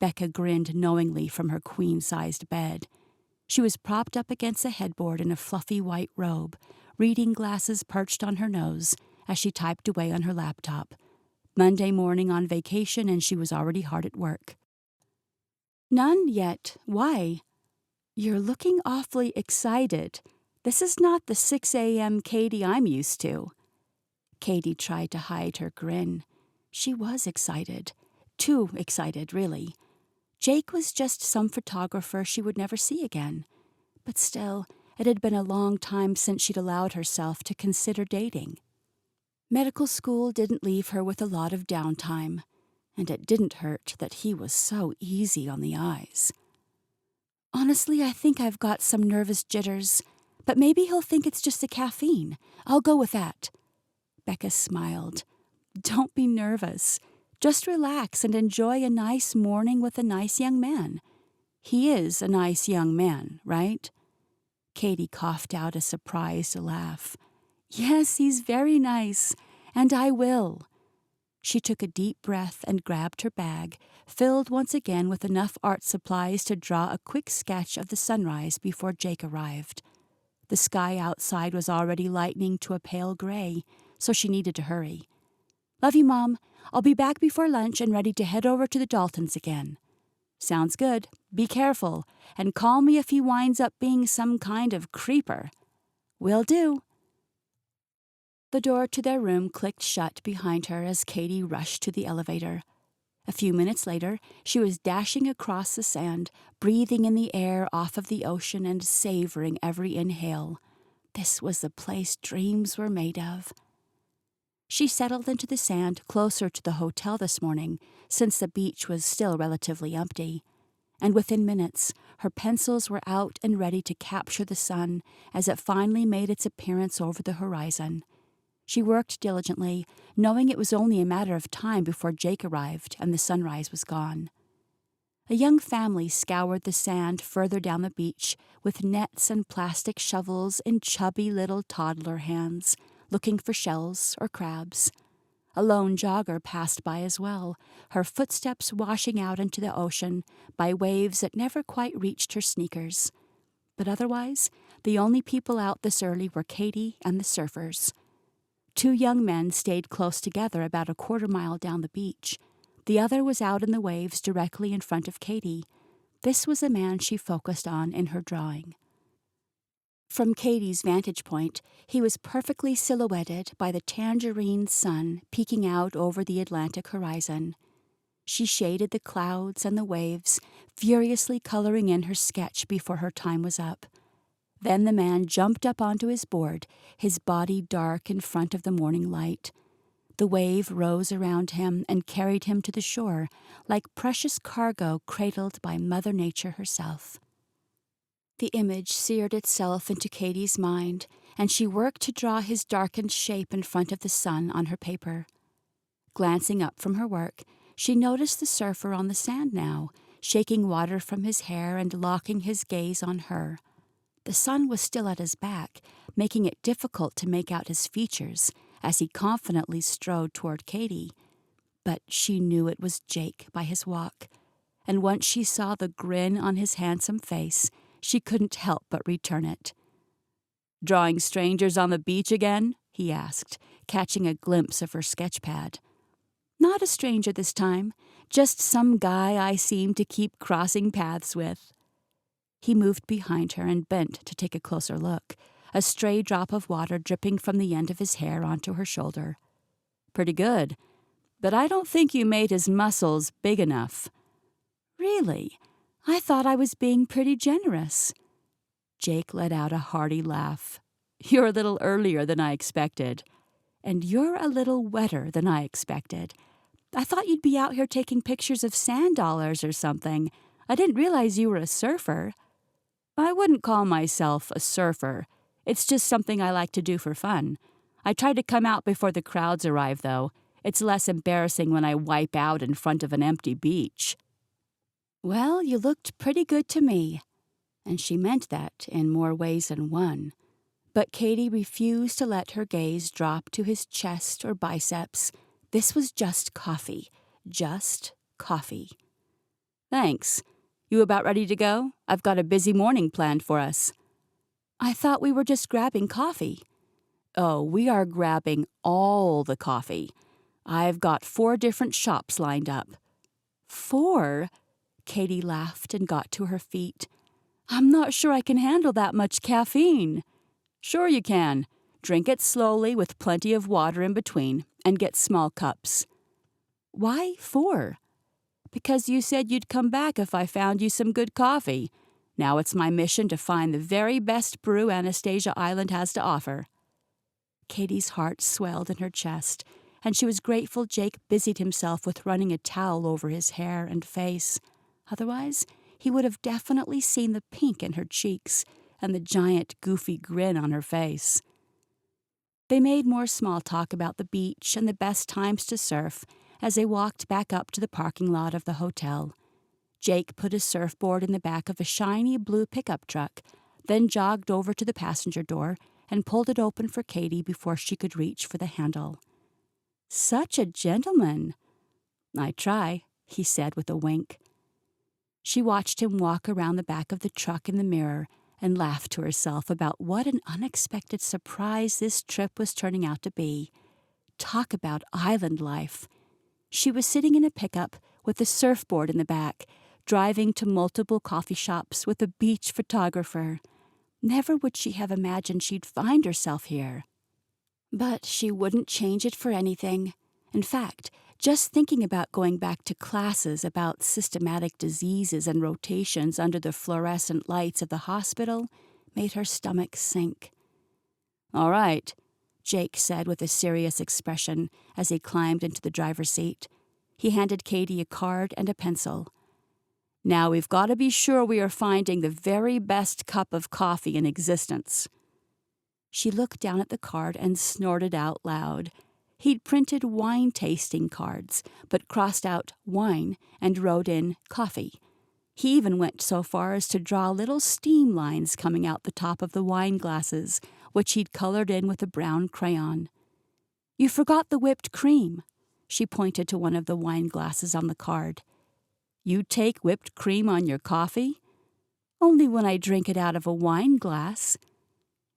Becca grinned knowingly from her queen-sized bed. She was propped up against a headboard in a fluffy white robe, reading glasses perched on her nose as she typed away on her laptop. Monday morning on vacation, and she was already hard at work. "None yet. Why?" "You're looking awfully excited. This is not the 6 a.m. Katie I'm used to." Katie tried to hide her grin. She was excited. Too excited, really. Jake was just some photographer she would never see again. But still, it had been a long time since she'd allowed herself to consider dating. Medical school didn't leave her with a lot of downtime, and it didn't hurt that he was so easy on the eyes. "Honestly, I think I've got some nervous jitters, but maybe he'll think it's just the caffeine. I'll go with that." Becca smiled. "Don't be nervous. Just relax and enjoy a nice morning with a nice young man. He is a nice young man, right?" Katie coughed out a surprised laugh. Yes, he's very nice, and I will. She took a deep breath and grabbed her bag, filled once again with enough art supplies to draw a quick sketch of the sunrise before Jake arrived. The sky outside was already lightening to a pale gray, so she needed to hurry. Love you, Mom. I'll be back before lunch and ready to head over to the Daltons again. Sounds good. Be careful, and call me if he winds up being some kind of creeper. Will do. The door to their room clicked shut behind her as Katie rushed to the elevator. A few minutes later, she was dashing across the sand, breathing in the air off of the ocean and savoring every inhale. This was the place dreams were made of. She settled into the sand closer to the hotel this morning, since the beach was still relatively empty. And within minutes, her pencils were out and ready to capture the sun as it finally made its appearance over the horizon. She worked diligently, knowing it was only a matter of time before Jake arrived and the sunrise was gone. A young family scoured the sand further down the beach with nets and plastic shovels in chubby little toddler hands, looking for shells or crabs. A lone jogger passed by as well, her footsteps washing out into the ocean by waves that never quite reached her sneakers. But otherwise, the only people out this early were Katie and the surfers. 2 young men stayed close together about a quarter-mile down the beach. The other was out in the waves directly in front of Katie. This was the man she focused on in her drawing. From Katie's vantage point, he was perfectly silhouetted by the tangerine sun peeking out over the Atlantic horizon. She shaded the clouds and the waves, furiously coloring in her sketch before her time was up. Then the man jumped up onto his board, his body dark in front of the morning light. The wave rose around him and carried him to the shore, like precious cargo cradled by Mother Nature herself. The image seared itself into Katie's mind, and she worked to draw his darkened shape in front of the sun on her paper. Glancing up from her work, she noticed the surfer on the sand now, shaking water from his hair and locking his gaze on her. The sun was still at his back, making it difficult to make out his features as he confidently strode toward Katie. But she knew it was Jake by his walk, and once she saw the grin on his handsome face, she couldn't help but return it. "Drawing strangers on the beach again?" he asked, catching a glimpse of her sketch pad. "Not a stranger this time, just some guy I seem to keep crossing paths with." He moved behind her and bent to take a closer look, a stray drop of water dripping from the end of his hair onto her shoulder. "Pretty good, but I don't think you made his muscles big enough." "Really? I thought I was being pretty generous." Jake let out a hearty laugh. "You're a little earlier than I expected. And you're a little wetter than I expected. I thought you'd be out here taking pictures of sand dollars or something. I didn't realize you were a surfer." "I wouldn't call myself a surfer. It's just something I like to do for fun. I try to come out before the crowds arrive, though. It's less embarrassing when I wipe out in front of an empty beach." "Well, you looked pretty good to me." And she meant that in more ways than one. But Katie refused to let her gaze drop to his chest or biceps. This was just coffee. Just coffee. "Thanks. You about ready to go? I've got a busy morning planned for us." "I thought we were just grabbing coffee." "Oh, we are grabbing all the coffee. I've got 4 different shops lined up." "4?" Katie laughed and got to her feet. "I'm not sure I can handle that much caffeine." "Sure you can. Drink it slowly with plenty of water in between, and get small cups." "Why 4? "Because you said you'd come back if I found you some good coffee. Now it's my mission to find the very best brew Anastasia Island has to offer." Katie's heart swelled in her chest, and she was grateful Jake busied himself with running a towel over his hair and face. Otherwise, he would have definitely seen the pink in her cheeks and the giant, goofy grin on her face. They made more small talk about the beach and the best times to surf as they walked back up to the parking lot of the hotel. Jake put his surfboard in the back of a shiny blue pickup truck, then jogged over to the passenger door and pulled it open for Katy before she could reach for the handle. "Such a gentleman." "I try," he said with a wink. She watched him walk around the back of the truck in the mirror and laughed to herself about what an unexpected surprise this trip was turning out to be. Talk about island life. She was sitting in a pickup with a surfboard in the back, driving to multiple coffee shops with a beach photographer. Never would she have imagined she'd find herself here. But she wouldn't change it for anything. In fact, just thinking about going back to classes about systematic diseases and rotations under the fluorescent lights of the hospital made her stomach sink. "All right," Jake said with a serious expression as he climbed into the driver's seat. He handed Katy a card and a pencil. "Now we've got to be sure we are finding the very best cup of coffee in existence." She looked down at the card and snorted out loud. He'd printed wine tasting cards, but crossed out wine and wrote in coffee. He even went so far as to draw little steam lines coming out the top of the wine glasses, which he'd colored in with a brown crayon. "You forgot the whipped cream." She pointed to one of the wine glasses on the card. "You take whipped cream on your coffee?" "Only when I drink it out of a wine glass."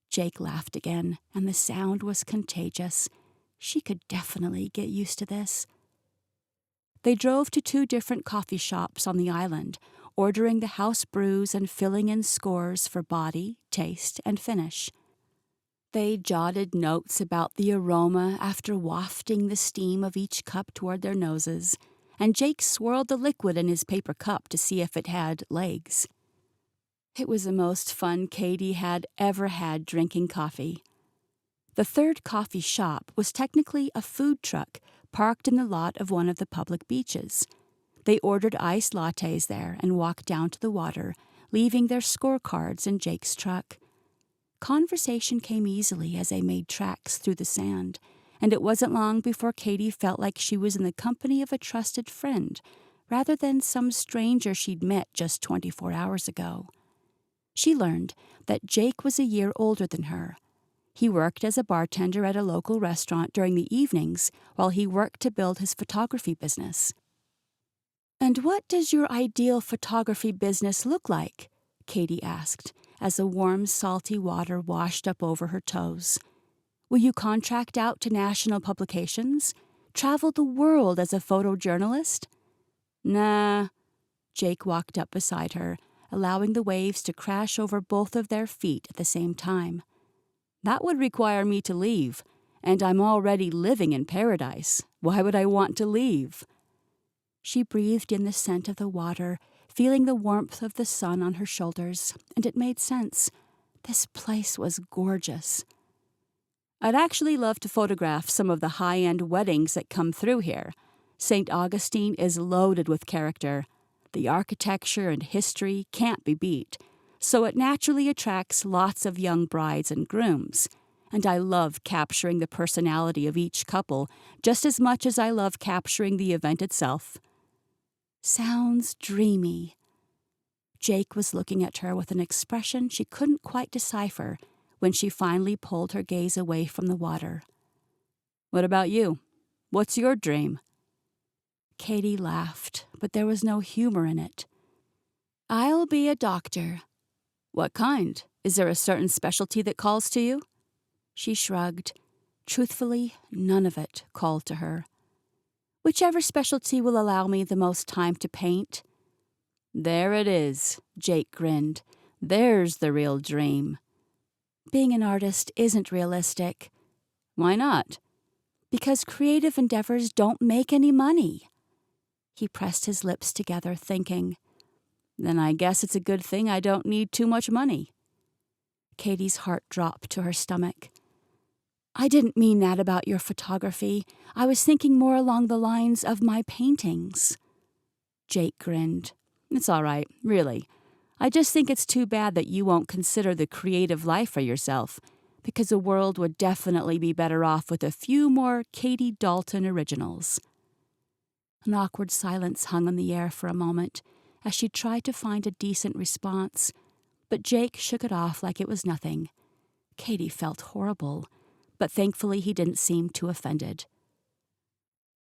Jake laughed again, and the sound was contagious. She could definitely get used to this. They drove to 2 different coffee shops on the island, ordering the house brews and filling in scores for body, taste, and finish. They jotted notes about the aroma after wafting the steam of each cup toward their noses, and Jake swirled the liquid in his paper cup to see if it had legs. It was the most fun Katy had ever had drinking coffee. The 3rd coffee shop was technically a food truck parked in the lot of one of the public beaches. They ordered iced lattes there and walked down to the water, leaving their scorecards in Jake's truck. Conversation came easily as they made tracks through the sand, and it wasn't long before Katy felt like she was in the company of a trusted friend, rather than some stranger she'd met just 24 hours ago. She learned that Jake was a year older than her. He worked as a bartender at a local restaurant during the evenings while he worked to build his photography business. "And what does your ideal photography business look like?" Katy asked, as the warm, salty water washed up over her toes. "Will you contract out to national publications? Travel the world as a photojournalist?" "Nah." Jake walked up beside her, allowing the waves to crash over both of their feet at the same time. "That would require me to leave, and I'm already living in paradise. Why would I want to leave?" She breathed in the scent of the water, feeling the warmth of the sun on her shoulders, and it made sense. This place was gorgeous. "I'd actually love to photograph some of the high-end weddings that come through here. St. Augustine is loaded with character. The architecture and history can't be beat, so it naturally attracts lots of young brides and grooms. And I love capturing the personality of each couple just as much as I love capturing the event itself." Sounds dreamy. Jake was looking at her with an expression she couldn't quite decipher when she finally pulled her gaze away from the water. "What about you? What's your dream?" Katy laughed, but there was no humor in it. "I'll be a doctor." "What kind? Is there a certain specialty that calls to you?" She shrugged. Truthfully, none of it called to her. "Whichever specialty will allow me the most time to paint." "There it is," Jake grinned. "There's the real dream." "Being an artist isn't realistic." "Why not?" "Because creative endeavors don't make any money." He pressed his lips together, thinking, "Then I guess it's a good thing I don't need too much money." Katy's heart dropped to her stomach. "I didn't mean that about your photography. I was thinking more along the lines of my paintings." Jake grinned. "It's all right, really. I just think it's too bad that you won't consider the creative life for yourself, because the world would definitely be better off with a few more Katy Dalton originals." An awkward silence hung on the air for a moment as she tried to find a decent response, but Jake shook it off like it was nothing. Katie felt horrible, but thankfully he didn't seem too offended.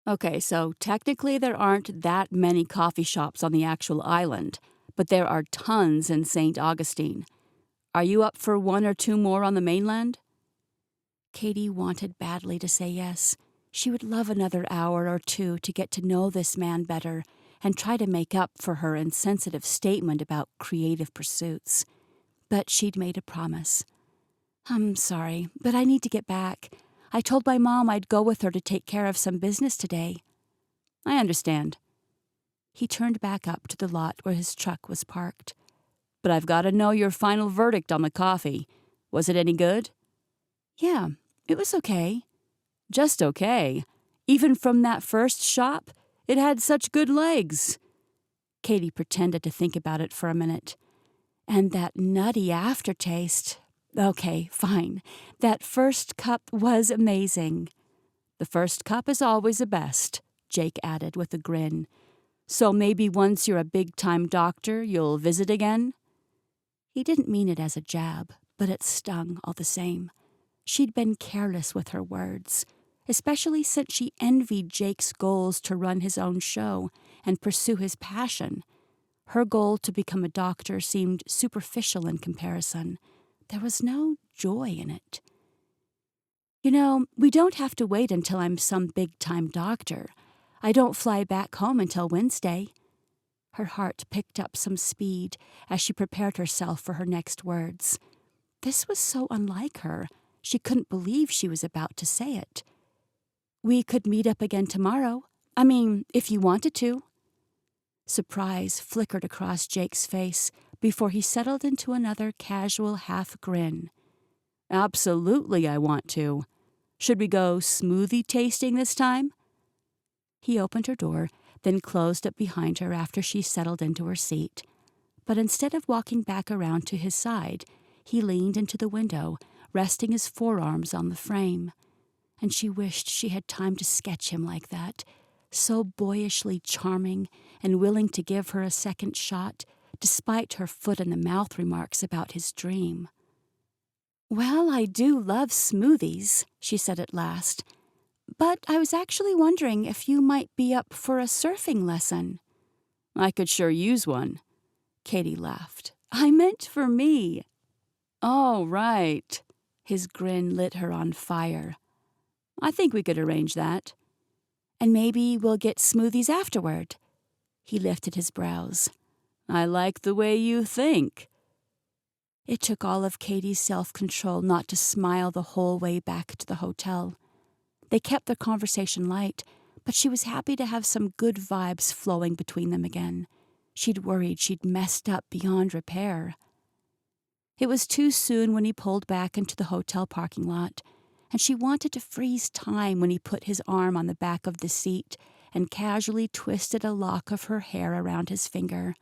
Okay, so technically there aren't that many coffee shops on the actual island, but there are tons in St. Augustine. Are you up for one or two more on the mainland? Katie wanted badly to say yes. She would love another hour or two to get to know this man better and try to make up for her insensitive statement about creative pursuits. But she'd made a promise. I'm sorry, but I need to get back. I told my mom I'd go with her to take care of some business today. I understand. He turned back up to the lot where his truck was parked. But I've got to know your final verdict on the coffee. Was it any good? Yeah, it was okay. Just okay. Even from that first shop, it had such good legs. Katie pretended to think about it for a minute. And that nutty aftertaste. Okay, fine. That first cup was amazing. The first cup is always the best, Jake added with a grin. So maybe once you're a big-time doctor, you'll visit again? He didn't mean it as a jab, but it stung all the same. She'd been careless with her words, especially since she envied Jake's goals to run his own show and pursue his passion. Her goal to become a doctor seemed superficial in comparison. There was no joy in it. You know, we don't have to wait until I'm some big-time doctor. I don't fly back home until Wednesday. Her heart picked up some speed as she prepared herself for her next words. This was so unlike her. She couldn't believe she was about to say it. We could meet up again tomorrow. I mean, if you wanted to. Surprise flickered across Jake's face before he settled into another casual half grin. Absolutely, I want to. Should we go smoothie tasting this time? He opened her door, then closed it behind her after she settled into her seat. But instead of walking back around to his side, he leaned into the window, resting his forearms on the frame. And she wished she had time to sketch him like that, so boyishly charming and willing to give her a second shot, despite her foot-in-the-mouth remarks about his dream. Well, I do love smoothies, she said at last. But I was actually wondering if you might be up for a surfing lesson. I could sure use one. Katie laughed. I meant for me. Oh, right. His grin lit her on fire. I think we could arrange that. And maybe we'll get smoothies afterward. He lifted his brows. I like the way you think. It took all of Katie's self-control not to smile the whole way back to the hotel. They kept their conversation light, but she was happy to have some good vibes flowing between them again. She'd worried she'd messed up beyond repair. It was too soon when he pulled back into the hotel parking lot, and she wanted to freeze time when he put his arm on the back of the seat and casually twisted a lock of her hair around his finger.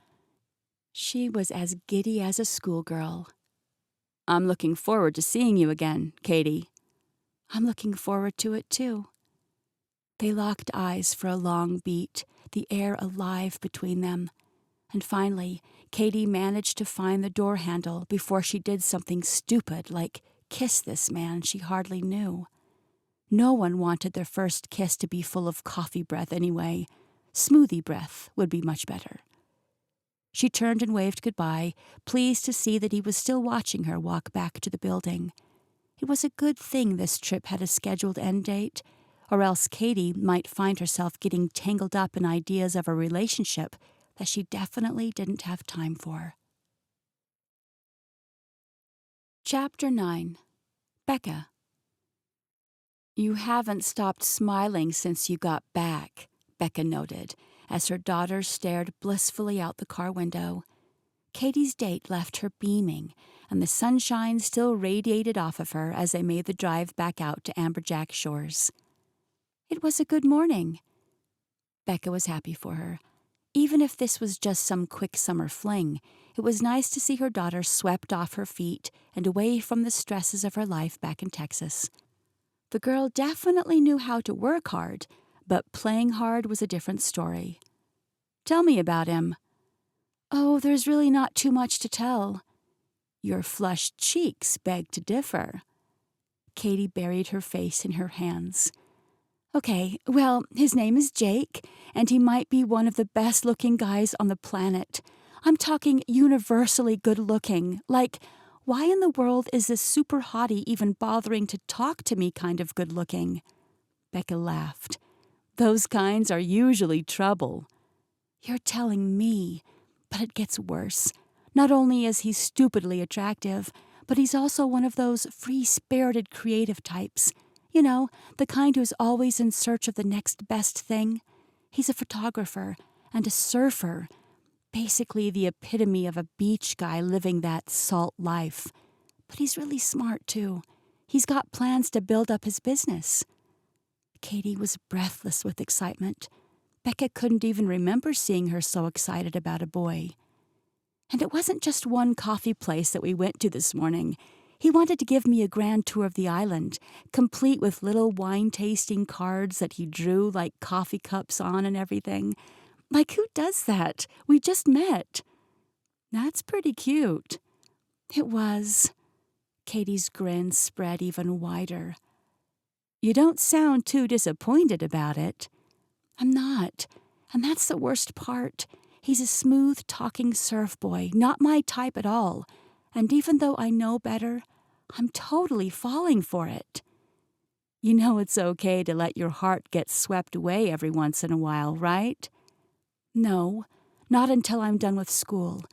She was as giddy as a schoolgirl. I'm looking forward to seeing you again, Katie. I'm looking forward to it, too. They locked eyes for a long beat, the air alive between them. And finally, Katie managed to find the door handle before she did something stupid like kiss this man she hardly knew. No one wanted their first kiss to be full of coffee breath anyway. Smoothie breath would be much better. She turned and waved goodbye, pleased to see that he was still watching her walk back to the building. It was a good thing this trip had a scheduled end date, or else Katie might find herself getting tangled up in ideas of a relationship that she definitely didn't have time for. Chapter 9. Becca. You haven't stopped smiling since you got back, Becca noted, as her daughter stared blissfully out the car window. Katie's date left her beaming, and the sunshine still radiated off of her as they made the drive back out to Amberjack Shores. It was a good morning. Becca was happy for her. Even if this was just some quick summer fling, it was nice to see her daughter swept off her feet and away from the stresses of her life back in Texas. The girl definitely knew how to work hard, but playing hard was a different story. Tell me about him. Oh, there's really not too much to tell. Your flushed cheeks beg to differ. Katie buried her face in her hands. Okay, well, his name is Jake, and he might be one of the best-looking guys on the planet. I'm talking universally good-looking, like, why in the world is this super hottie even bothering to talk to me kind of good-looking? Becca laughed. Those kinds are usually trouble. You're telling me, but it gets worse. Not only is he stupidly attractive, but he's also one of those free-spirited creative types. You know, the kind who's always in search of the next best thing. He's a photographer and a surfer. Basically the epitome of a beach guy living that salt life. But he's really smart, too. He's got plans to build up his business. Katie was breathless with excitement. Becca couldn't even remember seeing her so excited about a boy. And it wasn't just one coffee place that we went to this morning. He wanted to give me a grand tour of the island, complete with little wine-tasting cards that he drew like coffee cups on and everything. Like, who does that? We just met. That's pretty cute. It was. Katie's grin spread even wider. You don't sound too disappointed about it. I'm not, and that's the worst part. He's a smooth-talking surf boy, not my type at all. And even though I know better, I'm totally falling for it. You know it's okay to let your heart get swept away every once in a while, right? No, not until I'm done with school.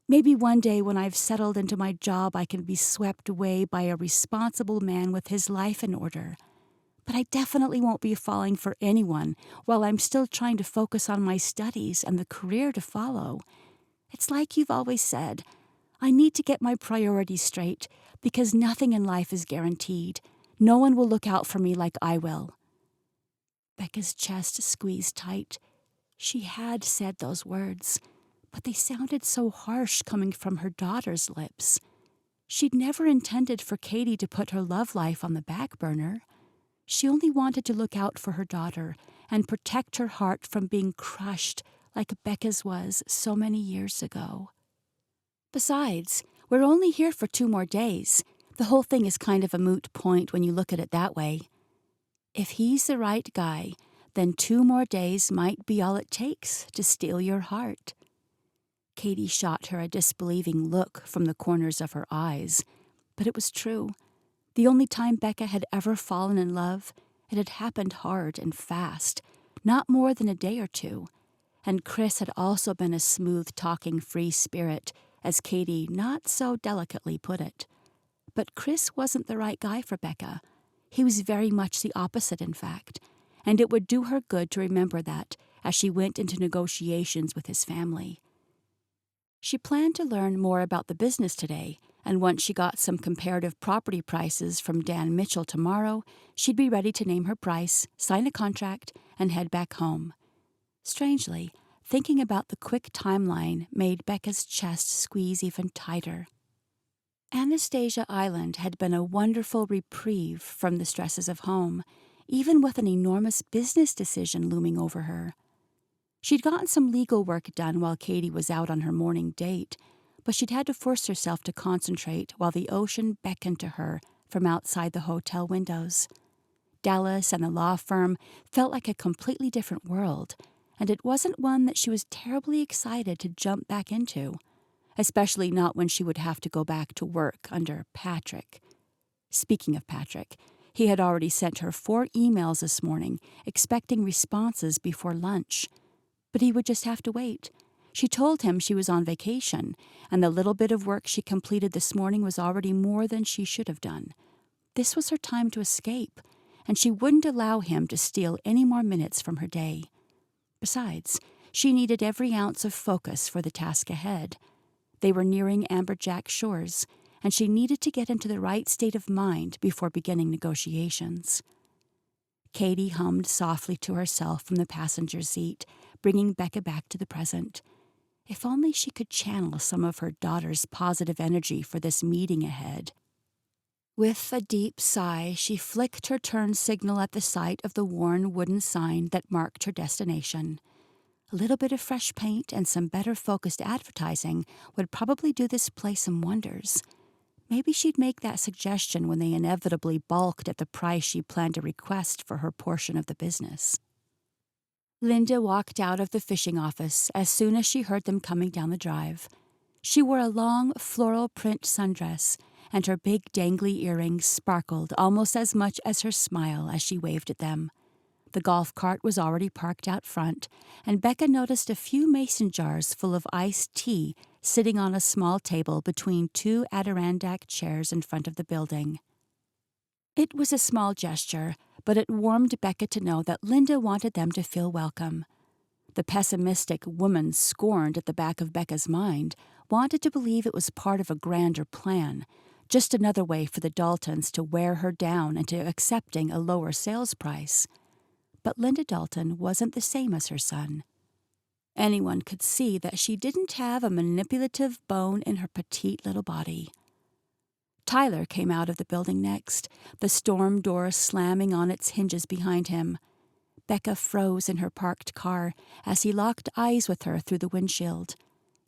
Maybe one day when I've settled into my job I can be swept away by a responsible man with his life in order. But I definitely won't be falling for anyone while I'm still trying to focus on my studies and the career to follow. It's like you've always said, I need to get my priorities straight because nothing in life is guaranteed. No one will look out for me like I will. Becca's chest squeezed tight. She had said those words, but they sounded so harsh coming from her daughter's lips. She'd never intended for Katie to put her love life on the back burner. She only wanted to look out for her daughter and protect her heart from being crushed like Becca's was so many years ago. Besides, we're only here for 2 more days. The whole thing is kind of a moot point when you look at it that way. If he's the right guy, then 2 more days might be all it takes to steal your heart. Katie shot her a disbelieving look from the corners of her eyes, but it was true. The only time Becca had ever fallen in love, it had happened hard and fast, not more than a day or two. And Chris had also been a smooth-talking free spirit, as Katie not so delicately put it. But Chris wasn't the right guy for Becca. He was very much the opposite, in fact, and it would do her good to remember that as she went into negotiations with his family. She planned to learn more about the business today, and once she got some comparative property prices from Dan Mitchell tomorrow, she'd be ready to name her price, sign a contract, and head back home. Strangely, thinking about the quick timeline made Becca's chest squeeze even tighter. Anastasia Island had been a wonderful reprieve from the stresses of home, even with an enormous business decision looming over her. She'd gotten some legal work done while Katie was out on her morning date, but she'd had to force herself to concentrate while the ocean beckoned to her from outside the hotel windows. Dallas and the law firm felt like a completely different world, and it wasn't one that she was terribly excited to jump back into, especially not when she would have to go back to work under Patrick. Speaking of Patrick, he had already sent her 4 emails this morning, expecting responses before lunch. But he would just have to wait. She told him she was on vacation, and the little bit of work she completed this morning was already more than she should have done. This was her time to escape, and she wouldn't allow him to steal any more minutes from her day. Besides, she needed every ounce of focus for the task ahead. They were nearing Amberjack Shores, and she needed to get into the right state of mind before beginning negotiations. Katie hummed softly to herself from the passenger seat, bringing Becca back to the present. If only she could channel some of her daughter's positive energy for this meeting ahead. With a deep sigh, she flicked her turn signal at the sight of the worn wooden sign that marked her destination. A little bit of fresh paint and some better focused advertising would probably do this place some wonders. Maybe she'd make that suggestion when they inevitably balked at the price she planned to request for her portion of the business. Linda walked out of the fishing office as soon as she heard them coming down the drive. She wore a long floral print sundress, and her big dangly earrings sparkled almost as much as her smile as she waved at them. The golf cart was already parked out front, and Becca noticed a few mason jars full of iced tea sitting on a small table between two Adirondack chairs in front of the building. It was a small gesture, but it warmed Becca to know that Linda wanted them to feel welcome. The pessimistic woman scorned at the back of Becca's mind wanted to believe it was part of a grander plan, just another way for the Daltons to wear her down into accepting a lower sales price. But Linda Dalton wasn't the same as her son. Anyone could see that she didn't have a manipulative bone in her petite little body. Tyler came out of the building next, the storm door slamming on its hinges behind him. Becca froze in her parked car as he locked eyes with her through the windshield.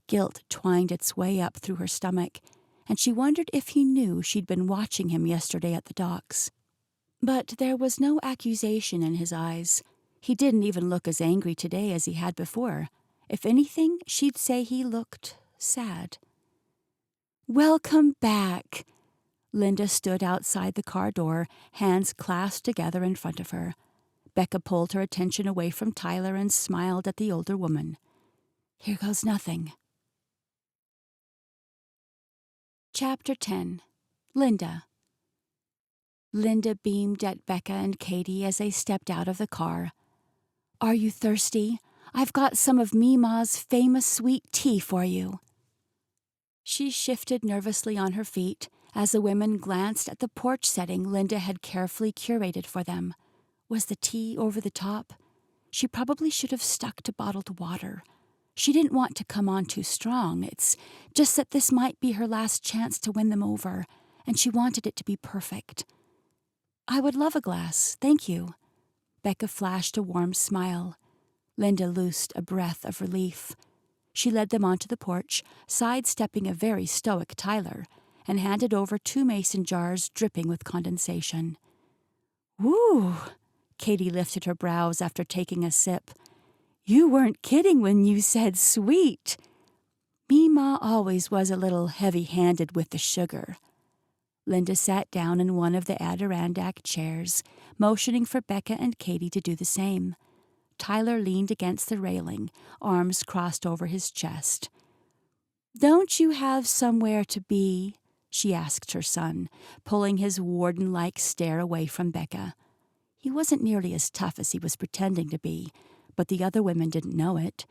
Guilt twined its way up through her stomach, and she wondered if he knew she'd been watching him yesterday at the docks. But there was no accusation in his eyes. He didn't even look as angry today as he had before. If anything, she'd say he looked sad. "Welcome back." Linda stood outside the car door, hands clasped together in front of her. Becca pulled her attention away from Tyler and smiled at the older woman. "Here goes nothing." Chapter 10. Linda. Linda beamed at Becca and Katie as they stepped out of the car. "Are you thirsty? I've got some of Meemaw's famous sweet tea for you." She shifted nervously on her feet as the women glanced at the porch setting Linda had carefully curated for them. Was the tea over the top? She probably should have stuck to bottled water. She didn't want to come on too strong. It's just that this might be her last chance to win them over, and she wanted it to be perfect. "I would love a glass, thank you." Becca flashed a warm smile. Linda loosed a breath of relief. She led them onto the porch, sidestepping a very stoic Tyler, and handed over 2 mason jars dripping with condensation. "Woo!" Katie lifted her brows after taking a sip. "You weren't kidding when you said sweet." "Meemaw always was a little heavy-handed with the sugar." Linda sat down in one of the Adirondack chairs, motioning for Becca and Katie to do the same. Tyler leaned against the railing, arms crossed over his chest. "Don't you have somewhere to be?" she asked her son, pulling his warden-like stare away from Becca. He wasn't nearly as tough as he was pretending to be, but the other women didn't know it.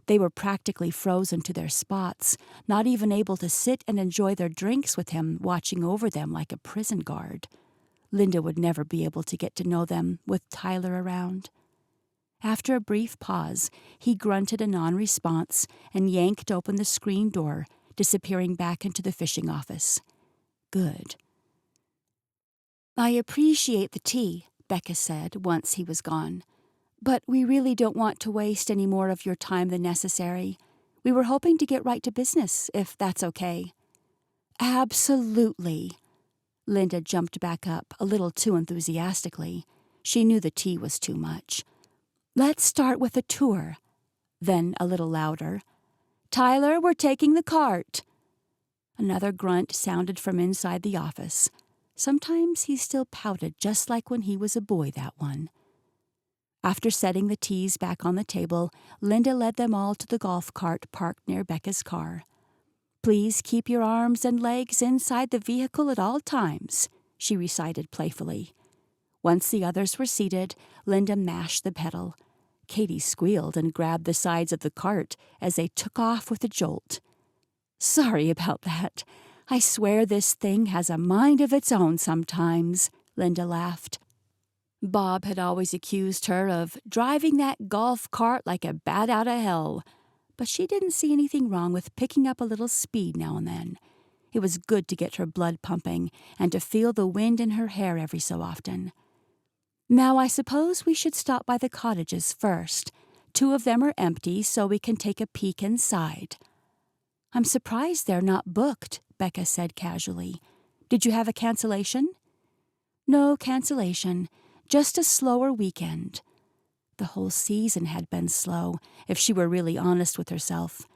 They were practically frozen to their spots, not even able to sit and enjoy their drinks with him watching over them like a prison guard. Linda would never be able to get to know them with Tyler around. After a brief pause, he grunted a non-response and yanked open the screen door, disappearing back into the fishing office. Good. "I appreciate the tea," Becca said once he was gone. "But we really don't want to waste any more of your time than necessary. We were hoping to get right to business, if that's okay." "Absolutely." Linda jumped back up, a little too enthusiastically. She knew the tea was too much. "Let's start with a tour." Then, a little louder, "Tyler, we're taking the cart." Another grunt sounded from inside the office. Sometimes he still pouted just like when he was a boy, that one. After setting the teas back on the table, Linda led them all to the golf cart parked near Becca's car. "Please keep your arms and legs inside the vehicle at all times," she recited playfully. Once the others were seated, Linda mashed the pedal. Katie squealed and grabbed the sides of the cart as they took off with a jolt. "Sorry about that. I swear this thing has a mind of its own sometimes," Linda laughed. Bob had always accused her of driving that golf cart like a bat out of hell, but she didn't see anything wrong with picking up a little speed now and then. It was good to get her blood pumping and to feel the wind in her hair every so often. "Now I suppose we should stop by the cottages first. 2 of them are empty, so we can take a peek inside." "I'm surprised they're not booked," Becca said casually. "Did you have a cancellation?" "No cancellation, just a slower weekend." The whole season had been slow, if she were really honest with herself.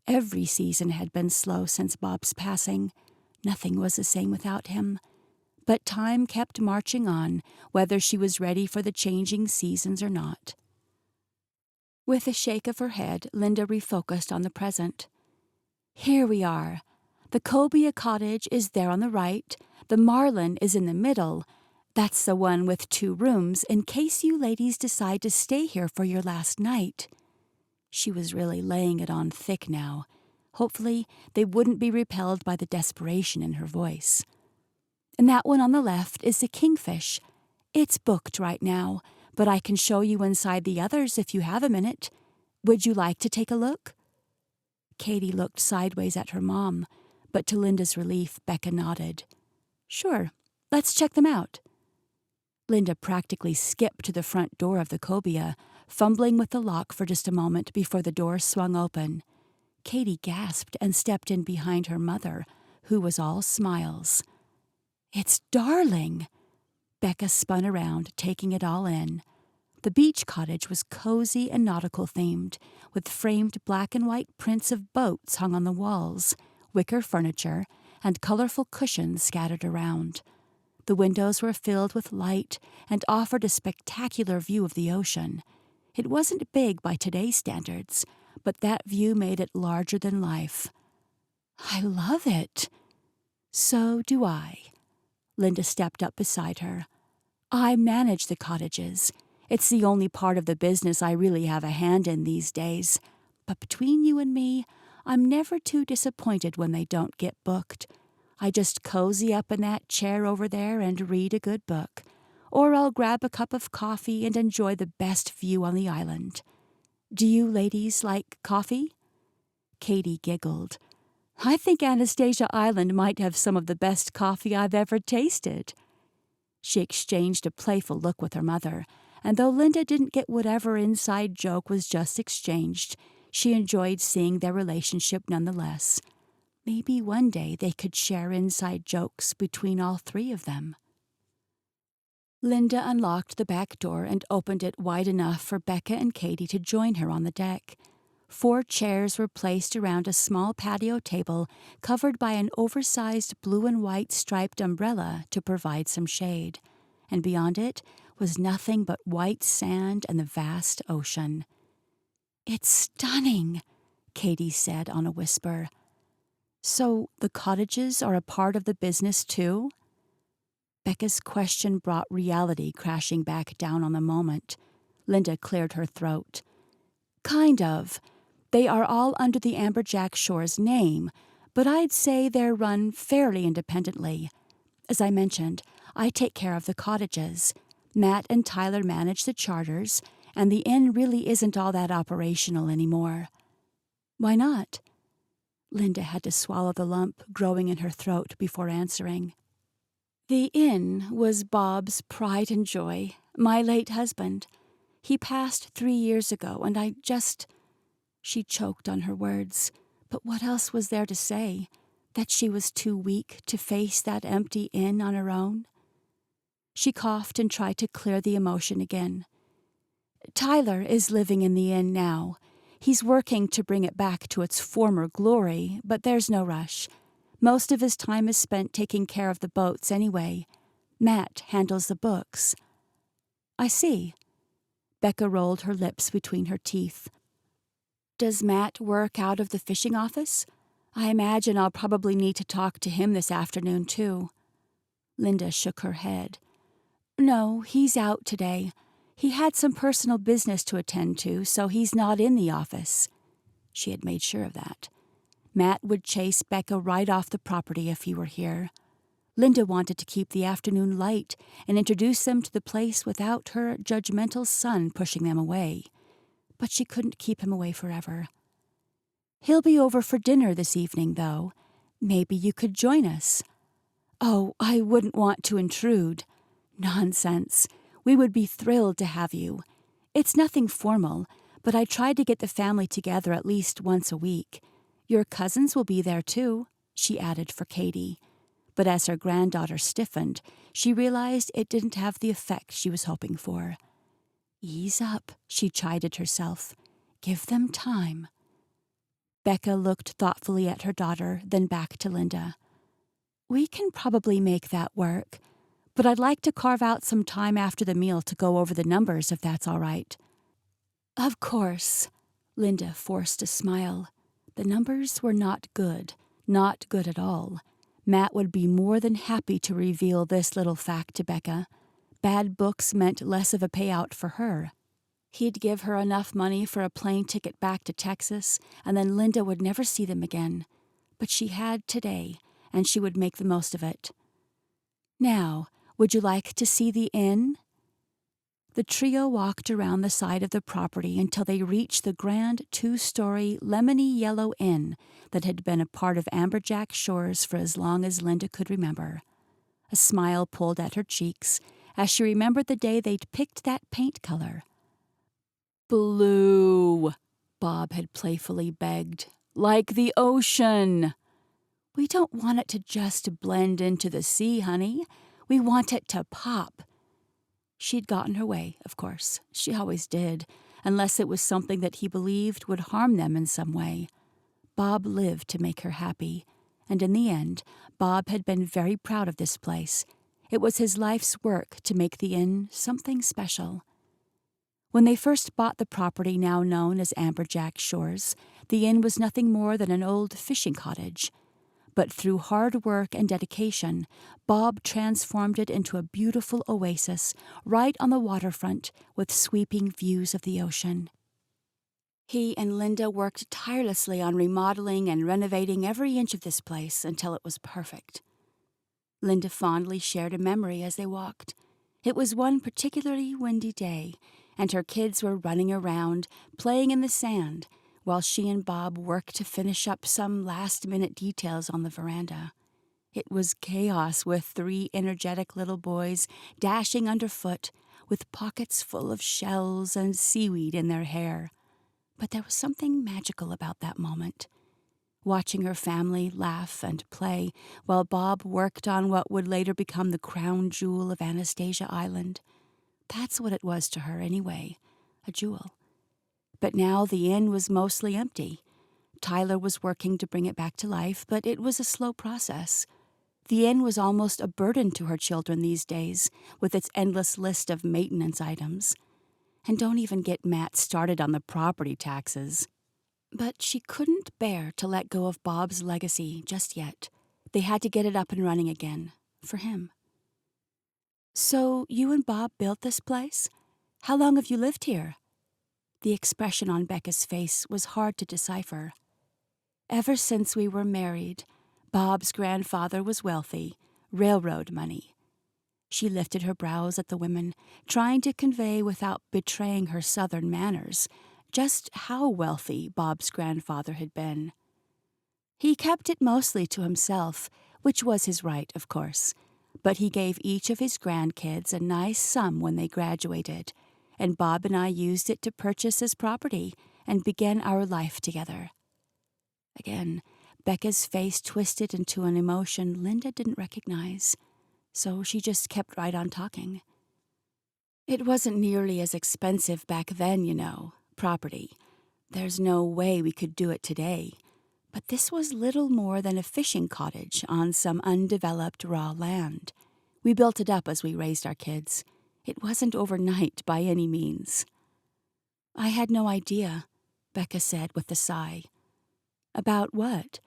Every season had been slow since Bob's passing. Nothing was the same without him. But time kept marching on, whether she was ready for the changing seasons or not. With a shake of her head, Linda refocused on the present. "Here we are. The Cobia cottage is there on the right. The Marlin is in the middle. That's the one with 2 rooms, in case you ladies decide to stay here for your last night." She was really laying it on thick now. Hopefully, they wouldn't be repelled by the desperation in her voice. "And that one on the left is the Kingfish. It's booked right now, but I can show you inside the others if you have a minute. Would you like to take a look?" Katie looked sideways at her mom, but to Linda's relief, Becca nodded. "Sure, let's check them out." Linda practically skipped to the front door of the cobia, fumbling with the lock for just a moment before the door swung open. Katie gasped and stepped in behind her mother, who was all smiles. "It's darling!" Becca spun around, taking it all in. The beach cottage was cozy and nautical themed, with framed black and white prints of boats hung on the walls, wicker furniture, and colorful cushions scattered around. The windows were filled with light and offered a spectacular view of the ocean. It wasn't big by today's standards, but that view made it larger than life. "I love it." "So do I." Linda stepped up beside her. "I manage the cottages. It's the only part of the business I really have a hand in these days. But between you and me, I'm never too disappointed when they don't get booked. I just cozy up in that chair over there and read a good book. Or I'll grab a cup of coffee and enjoy the best view on the island. Do you ladies like coffee?" Katie giggled. "I think Anastasia Island might have some of the best coffee I've ever tasted." She exchanged a playful look with her mother, and though Linda didn't get whatever inside joke was just exchanged, she enjoyed seeing their relationship nonetheless. Maybe one day they could share inside jokes between all 3 of them. Linda unlocked the back door and opened it wide enough for Becca and Katie to join her on the deck. 4 chairs were placed around a small patio table covered by an oversized blue and white striped umbrella to provide some shade, and beyond it was nothing but white sand and the vast ocean. "It's stunning," Katie said on a whisper. "So the cottages are a part of the business too?" Becca's question brought reality crashing back down on the moment. Linda cleared her throat. "Kind of. They are all under the Amberjack Shores name, but I'd say they're run fairly independently. As I mentioned, I take care of the cottages. Matt and Tyler manage the charters, and the inn really isn't all that operational anymore." "Why not?" Linda had to swallow the lump growing in her throat before answering. "The inn was Bob's pride and joy, my late husband. He passed 3 years ago, and I just—" She choked on her words, but what else was there to say? That she was too weak to face that empty inn on her own? She coughed and tried to clear the emotion again. "Tyler is living in the inn now. He's working to bring it back to its former glory, but there's no rush. Most of his time is spent taking care of the boats anyway. Matt handles the books." "I see." Becca rolled her lips between her teeth. "Does Matt work out of the fishing office? I imagine I'll probably need to talk to him this afternoon, too." Linda shook her head. "No, he's out today. He had some personal business to attend to, so he's not in the office." She had made sure of that. Matt would chase Becca right off the property if he were here. Linda wanted to keep the afternoon light and introduce them to the place without her judgmental son pushing them away. But she couldn't keep him away forever. "He'll be over for dinner this evening, though. Maybe you could join us." "Oh, I wouldn't want to intrude." "Nonsense. We would be thrilled to have you. It's nothing formal, but I tried to get the family together at least once a week. Your cousins will be there too," she added for Katie. But as her granddaughter stiffened, she realized it didn't have the effect she was hoping for. "Ease up," she chided herself. "Give them time." Becca looked thoughtfully at her daughter, then back to Linda. "We can probably make that work, but I'd like to carve out some time after the meal to go over the numbers, if that's all right." "Of course." Linda forced a smile. The numbers were not good at all. Matt would be more than happy to reveal this little fact to Becca. Bad books meant less of a payout for her. He'd give her enough money for a plane ticket back to Texas, and then Linda would never see them again. But she had today, and she would make the most of it. "Now, would you like to see the inn?" The trio walked around the side of the property until they reached the grand 2-story lemony yellow inn that had been a part of Amberjack Shores for as long as Linda could remember. A smile pulled at her cheeks as she remembered the day they'd picked that paint color. "Blue," Bob had playfully begged. "Like the ocean." "We don't want it to just blend into the sea, honey. We want it to pop." She'd gotten her way, of course. She always did, unless it was something that he believed would harm them in some way. Bob lived to make her happy, and in the end, Bob had been very proud of this place. It was his life's work to make the inn something special. When they first bought the property now known as Amberjack Shores, the inn was nothing more than an old fishing cottage. But through hard work and dedication, Bob transformed it into a beautiful oasis right on the waterfront with sweeping views of the ocean. He and Linda worked tirelessly on remodeling and renovating every inch of this place until it was perfect. Linda fondly shared a memory as they walked. It was one particularly windy day, and her kids were running around, playing in the sand, while she and Bob worked to finish up some last-minute details on the veranda. It was chaos with 3 energetic little boys dashing underfoot, with pockets full of shells and seaweed in their hair. But there was something magical about that moment. Watching her family laugh and play while Bob worked on what would later become the crown jewel of Anastasia Island. That's what it was to her anyway, a jewel. But now the inn was mostly empty. Tyler was working to bring it back to life, but it was a slow process. The inn was almost a burden to her children these days, with its endless list of maintenance items. And don't even get Matt started on the property taxes. But she couldn't bear to let go of Bob's legacy just yet. They had to get it up and running again, for him. "So you and Bob built this place? How long have you lived here?" The expression on Becca's face was hard to decipher. "Ever since we were married. Bob's grandfather was wealthy, railroad money." She lifted her brows at the women, trying to convey without betraying her southern manners just how wealthy Bob's grandfather had been. He kept it mostly to himself, which was his right, of course, but he gave each of his grandkids a nice sum when they graduated, and Bob and I used it to purchase his property and begin our life together. Again, Becca's face twisted into an emotion Linda didn't recognize, so she just kept right on talking. "It wasn't nearly as expensive back then, you know, property. There's no way we could do it today. But this was little more than a fishing cottage on some undeveloped raw land. We built it up as we raised our kids. It wasn't overnight by any means." "I had no idea," Becca said with a sigh. "About what?"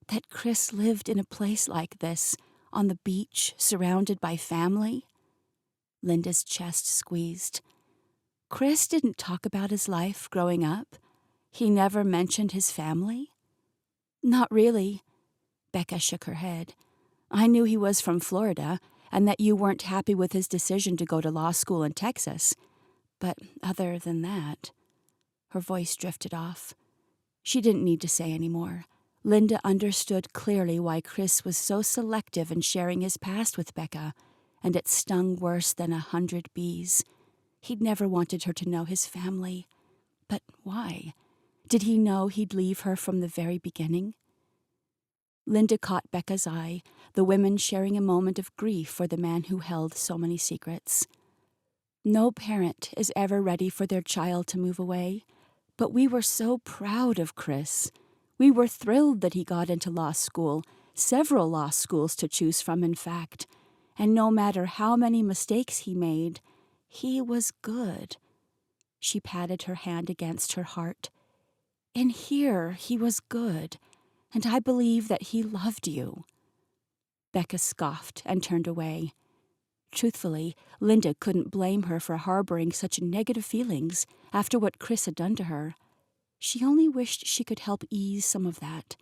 "That Chris lived in a place like this, on the beach, surrounded by family?" Linda's chest squeezed. "Chris didn't talk about his life growing up? He never mentioned his family?" "Not really." Becca shook her head. "I knew he was from Florida, and that you weren't happy with his decision to go to law school in Texas. But other than that..." Her voice drifted off. She didn't need to say any more. Linda understood clearly why Chris was so selective in sharing his past with Becca, and it stung worse than 100 bees. He'd never wanted her to know his family. But why? Did he know he'd leave her from the very beginning? Linda caught Becca's eye, the women sharing a moment of grief for the man who held so many secrets. No parent is ever ready for their child to move away, but we were so proud of Chris. We were thrilled that he got into law school, several law schools to choose from, in fact, and no matter how many mistakes he made, he was good. She patted her hand against her heart. In here, he was good, and I believe that he loved you. Becca scoffed and turned away. Truthfully, Linda couldn't blame her for harboring such negative feelings after what Chris had done to her. She only wished she could help ease some of that.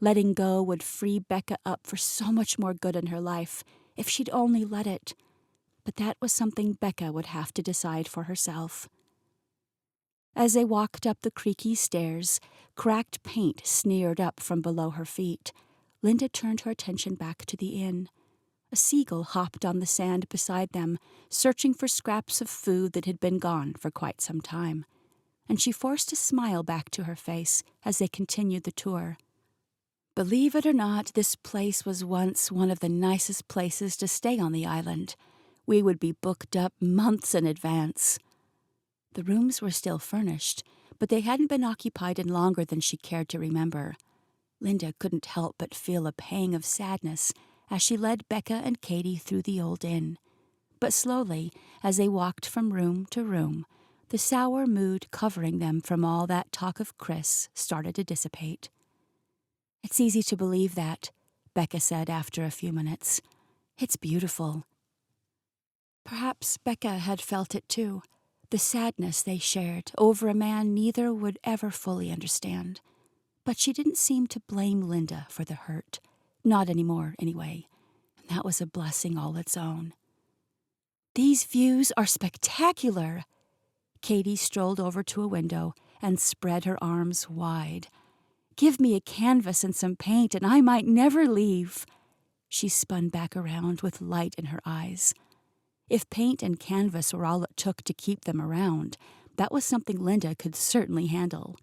Letting go would free Becca up for so much more good in her life, if she'd only let it. But that was something Becca would have to decide for herself. As they walked up the creaky stairs, cracked paint sneered up from below her feet. Linda turned her attention back to the inn. A seagull hopped on the sand beside them, searching for scraps of food that had been gone for quite some time, and she forced a smile back to her face as they continued the tour. Believe it or not, this place was once one of the nicest places to stay on the island. We would be booked up months in advance. The rooms were still furnished, but they hadn't been occupied in longer than she cared to remember. Linda couldn't help but feel a pang of sadness as she led Becca and Katie through the old inn. But slowly, as they walked from room to room, the sour mood covering them from all that talk of Chris started to dissipate. It's easy to believe that, Becca said after a few minutes. It's beautiful. Perhaps Becca had felt it too, the sadness they shared over a man neither would ever fully understand. But she didn't seem to blame Linda for the hurt. Not anymore, anyway. And that was a blessing all its own. These views are spectacular. Katie strolled over to a window and spread her arms wide. Give me a canvas and some paint and I might never leave. She spun back around with light in her eyes. If paint and canvas were all it took to keep them around, that was something Linda could certainly handle.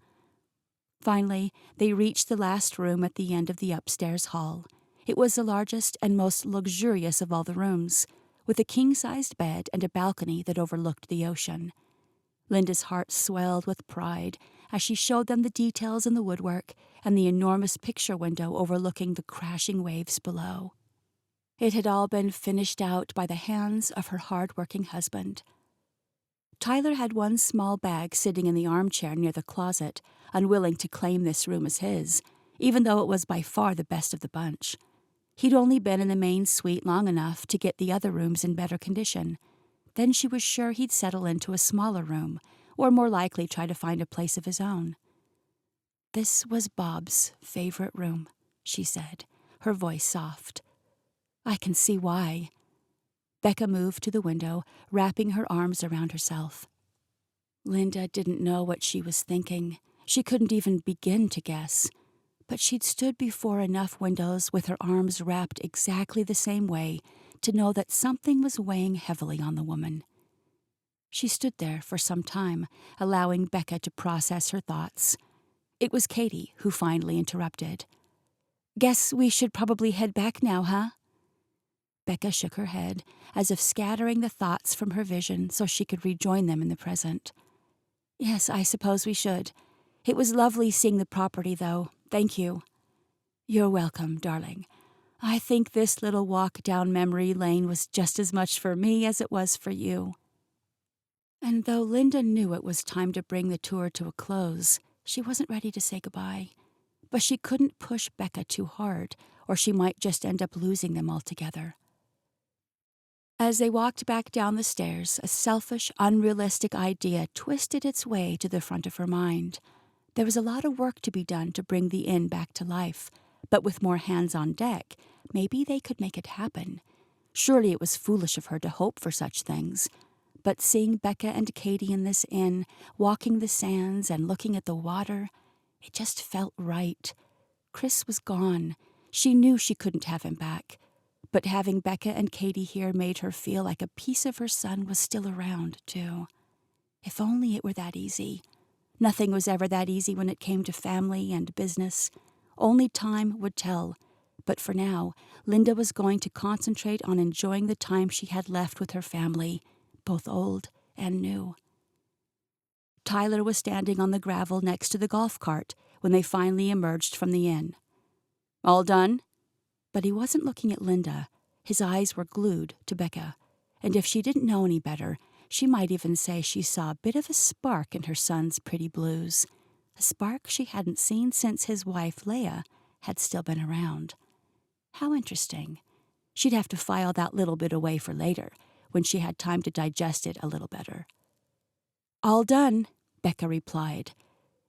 Finally, they reached the last room at the end of the upstairs hall. It was the largest and most luxurious of all the rooms, with a king-sized bed and a balcony that overlooked the ocean. Linda's heart swelled with pride as she showed them the details in the woodwork and the enormous picture window overlooking the crashing waves below. It had all been finished out by the hands of her hard-working husband. Tyler had one small bag sitting in the armchair near the closet, unwilling to claim this room as his, even though it was by far the best of the bunch. He'd only been in the main suite long enough to get the other rooms in better condition. Then she was sure he'd settle into a smaller room, or more likely try to find a place of his own. This was Bob's favorite room, she said, her voice soft. I can see why. Becca moved to the window, wrapping her arms around herself. Linda didn't know what she was thinking. She couldn't even begin to guess. But she'd stood before enough windows with her arms wrapped exactly the same way to know that something was weighing heavily on the woman. She stood there for some time, allowing Becca to process her thoughts. It was Katie who finally interrupted. Guess we should probably head back now, huh? Becca shook her head, as if scattering the thoughts from her vision so she could rejoin them in the present. Yes, I suppose we should. It was lovely seeing the property, though. Thank you. You're welcome, darling. I think this little walk down memory lane was just as much for me as it was for you. And though Linda knew it was time to bring the tour to a close, she wasn't ready to say goodbye. But she couldn't push Becca too hard, or she might just end up losing them altogether. As they walked back down the stairs, a selfish, unrealistic idea twisted its way to the front of her mind. There was a lot of work to be done to bring the inn back to life, but with more hands on deck, maybe they could make it happen. Surely it was foolish of her to hope for such things. But seeing Becca and Katie in this inn, walking the sands and looking at the water, it just felt right. Chris was gone. She knew she couldn't have him back. But having Becca and Katie here made her feel like a piece of her son was still around, too. If only it were that easy. Nothing was ever that easy when it came to family and business. Only time would tell. But for now, Linda was going to concentrate on enjoying the time she had left with her family, both old and new. Tyler was standing on the gravel next to the golf cart when they finally emerged from the inn. "All done?" But he wasn't looking at Linda. His eyes were glued to Becca. And if she didn't know any better, she might even say she saw a bit of a spark in her son's pretty blues. A spark she hadn't seen since his wife, Leah, had still been around. How interesting. She'd have to file that little bit away for later, when she had time to digest it a little better. "All done," Becca replied.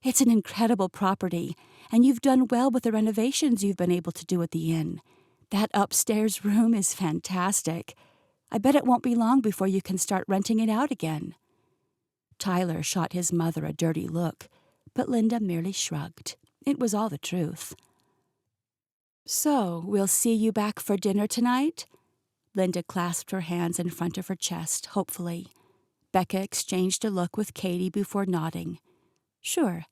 "It's an incredible property, and you've done well with the renovations you've been able to do at the inn. That upstairs room is fantastic. I bet it won't be long before you can start renting it out again." Tyler shot his mother a dirty look, but Linda merely shrugged. It was all the truth. "So, we'll see you back for dinner tonight?" Linda clasped her hands in front of her chest, hopefully. Becca exchanged a look with Katie before nodding. "Sure,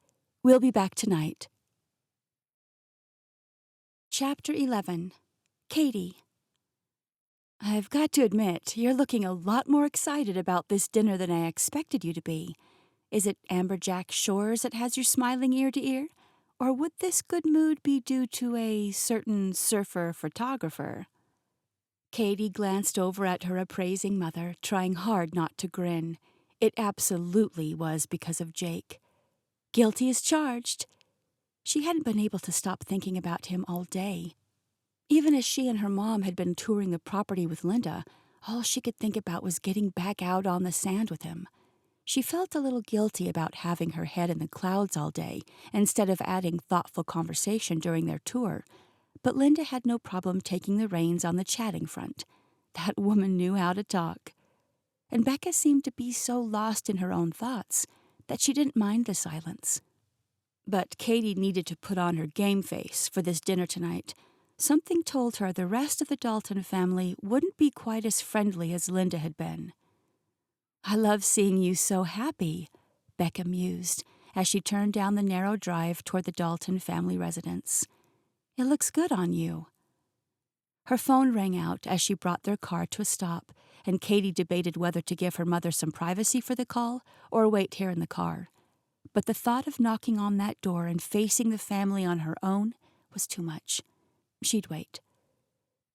we'll be back tonight." Chapter 11. Katie. "I've got to admit, you're looking a lot more excited about this dinner than I expected you to be. Is it Amberjack Shores that has you smiling ear to ear? Or would this good mood be due to a certain surfer photographer?" Katie glanced over at her appraising mother, trying hard not to grin. It absolutely was because of Jake. Guilty as charged. She hadn't been able to stop thinking about him all day. Even as she and her mom had been touring the property with Linda, all she could think about was getting back out on the sand with him. She felt a little guilty about having her head in the clouds all day, instead of adding thoughtful conversation during their tour. But Linda had no problem taking the reins on the chatting front. That woman knew how to talk. And Becca seemed to be so lost in her own thoughts that she didn't mind the silence. But Katie needed to put on her game face for this dinner tonight. Something told her the rest of the Dalton family wouldn't be quite as friendly as Linda had been. "I love seeing you so happy," Becca mused as she turned down the narrow drive toward the Dalton family residence. "It looks good on you." Her phone rang out as she brought their car to a stop, and Katie debated whether to give her mother some privacy for the call or wait here in the car. But the thought of knocking on that door and facing the family on her own was too much. She'd wait.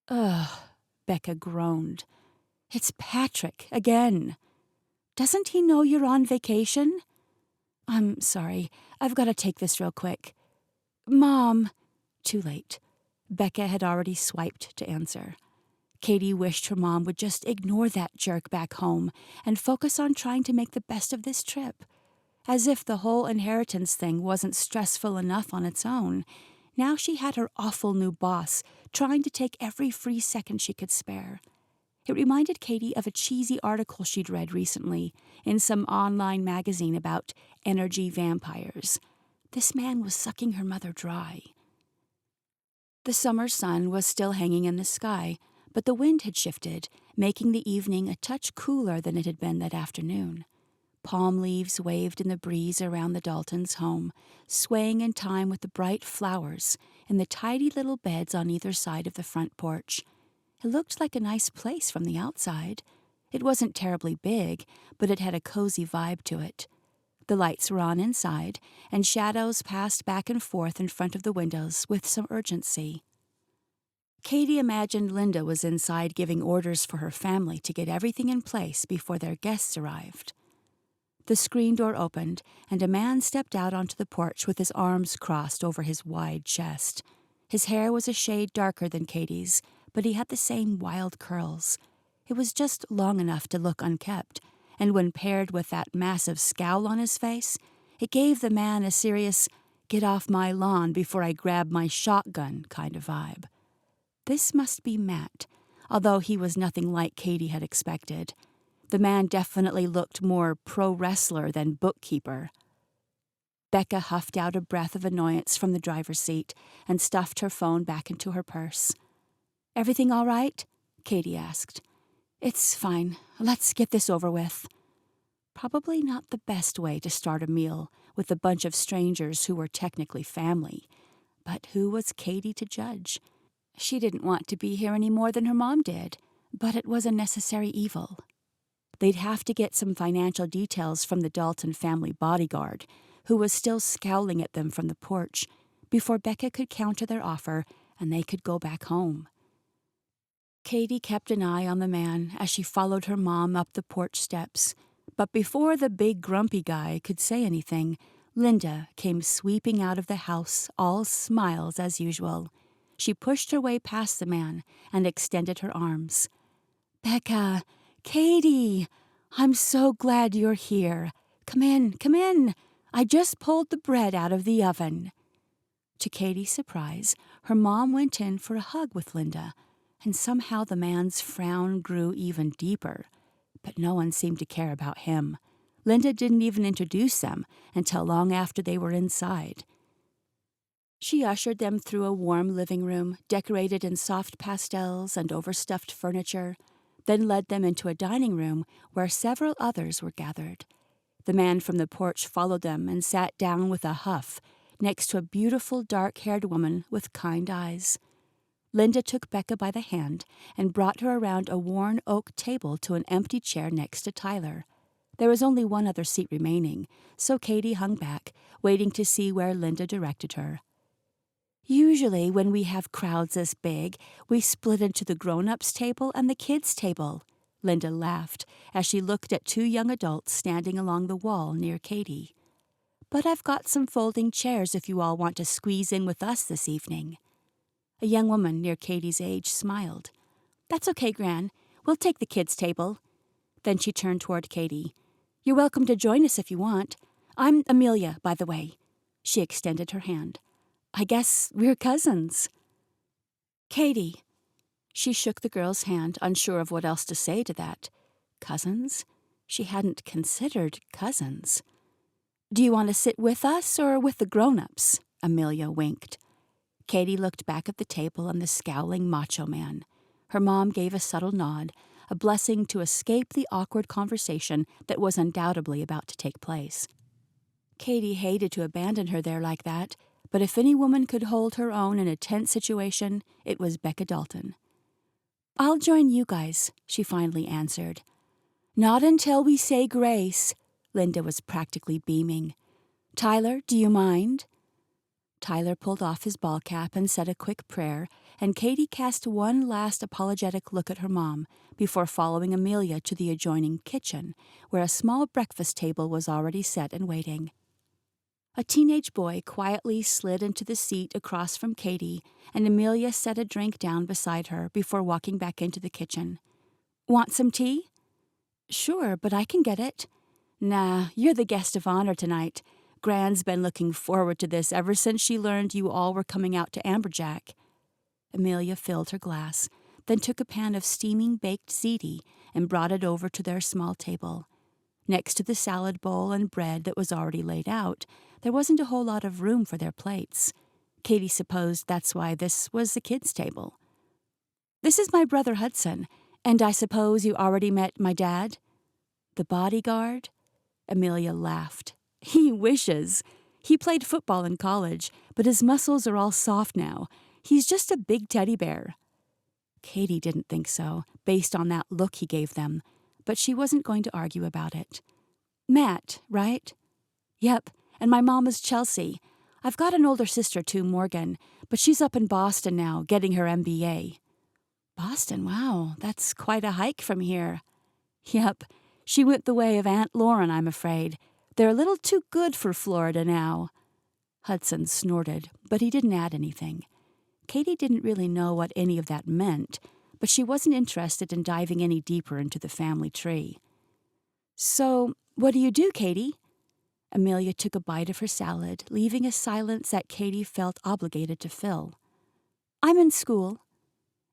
"Ugh," Becca groaned. "It's Patrick again. Doesn't he know you're on vacation?" "I'm sorry. I've got to take this real quick." "Mom." Too late. Becca had already swiped to answer. Katie wished her mom would just ignore that jerk back home and focus on trying to make the best of this trip. As if the whole inheritance thing wasn't stressful enough on its own, now she had her awful new boss trying to take every free second she could spare. It reminded Katie of a cheesy article she'd read recently in some online magazine about energy vampires. This man was sucking her mother dry. The summer sun was still hanging in the sky, but the wind had shifted, making the evening a touch cooler than it had been that afternoon. Palm leaves waved in the breeze around the Daltons' home, swaying in time with the bright flowers in the tidy little beds on either side of the front porch. It looked like a nice place from the outside. It wasn't terribly big, but it had a cozy vibe to it. The lights were on inside, and shadows passed back and forth in front of the windows with some urgency. Katie imagined Linda was inside giving orders for her family to get everything in place before their guests arrived. The screen door opened, and a man stepped out onto the porch with his arms crossed over his wide chest. His hair was a shade darker than Katie's, but he had the same wild curls. It was just long enough to look unkempt, and when paired with that massive scowl on his face, it gave the man a serious, "get off my lawn before I grab my shotgun" kind of vibe. This must be Matt, although he was nothing like Katie had expected. The man definitely looked more pro-wrestler than bookkeeper. Becca huffed out a breath of annoyance from the driver's seat and stuffed her phone back into her purse. "Everything all right?" Katie asked. "It's fine. Let's get this over with." Probably not the best way to start a meal with a bunch of strangers who were technically family. But who was Katie to judge? She didn't want to be here any more than her mom did, but it was a necessary evil. They'd have to get some financial details from the Dalton family bodyguard, who was still scowling at them from the porch, before Becca could counter their offer and they could go back home. Katie kept an eye on the man as she followed her mom up the porch steps, but before the big grumpy guy could say anything, Linda came sweeping out of the house, all smiles as usual. She pushed her way past the man and extended her arms. "Becca, Katie, I'm so glad you're here. Come in, come in. I just pulled the bread out of the oven." To Katie's surprise, her mom went in for a hug with Linda, and somehow the man's frown grew even deeper. But no one seemed to care about him. Linda didn't even introduce them until long after they were inside. She ushered them through a warm living room, decorated in soft pastels and overstuffed furniture, then led them into a dining room where several others were gathered. The man from the porch followed them and sat down with a huff next to a beautiful dark-haired woman with kind eyes. Linda took Becca by the hand and brought her around a worn oak table to an empty chair next to Tyler. There was only one other seat remaining, so Katie hung back, waiting to see where Linda directed her. "Usually when we have crowds this big, we split into the grown-ups table and the kids table," Linda laughed as she looked at two young adults standing along the wall near Katie. "But I've got some folding chairs if you all want to squeeze in with us this evening." A young woman near Katie's age smiled. "That's okay, Gran. We'll take the kids' table." Then she turned toward Katie. "You're welcome to join us if you want. I'm Amelia, by the way." She extended her hand. "I guess we're cousins." "Katie." She shook the girl's hand, unsure of what else to say to that. Cousins? She hadn't considered cousins. "Do you want to sit with us or with the grown-ups?" Amelia winked. Katie looked back at the table and the scowling macho man. Her mom gave a subtle nod, a blessing to escape the awkward conversation that was undoubtedly about to take place. Katie hated to abandon her there like that, but if any woman could hold her own in a tense situation, it was Becca Dalton. "I'll join you guys," she finally answered. "Not until we say grace." Linda was practically beaming. "Tyler, do you mind?" Tyler pulled off his ball cap and said a quick prayer, and Katie cast one last apologetic look at her mom before following Amelia to the adjoining kitchen, where a small breakfast table was already set and waiting. A teenage boy quietly slid into the seat across from Katie, and Amelia set a drink down beside her before walking back into the kitchen. "Want some tea?" "Sure, but I can get it." "Nah, you're the guest of honor tonight. Gran's been looking forward to this ever since she learned you all were coming out to Amberjack." Amelia filled her glass, then took a pan of steaming baked ziti and brought it over to their small table. Next to the salad bowl and bread that was already laid out, there wasn't a whole lot of room for their plates. Katie supposed that's why this was the kids' table. "This is my brother Hudson, and I suppose you already met my dad?" "The bodyguard?" Amelia laughed. "He wishes. He played football in college, but his muscles are all soft now. He's just a big teddy bear." Katie didn't think so, based on that look he gave them, but she wasn't going to argue about it. "Matt, right?" "Yep, and my mom is Chelsea. I've got an older sister too, Morgan, but she's up in Boston now, getting her MBA." "Boston, wow, that's quite a hike from here." "Yep, she went the way of Aunt Lauren, I'm afraid. They're a little too good for Florida now." Hudson snorted, but he didn't add anything. Katie didn't really know what any of that meant, but she wasn't interested in diving any deeper into the family tree. "So, what do you do, Katie?" Amelia took a bite of her salad, leaving a silence that Katie felt obligated to fill. "I'm in school."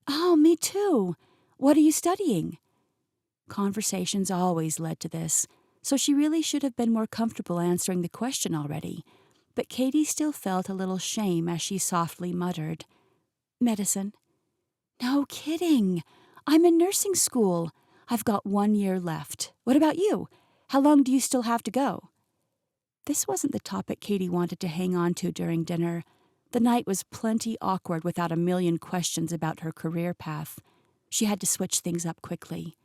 "Oh, me too. What are you studying?" Conversations always led to this, so she really should have been more comfortable answering the question already, but Katie still felt a little shame as she softly muttered, "Medicine." "No kidding. I'm in nursing school. I've got 1 year left. What about you?" How long do you still have to go?" This wasn't the topic Katie wanted to hang on to during dinner. The night was plenty awkward without a million questions about her career path. She had to switch things up quickly.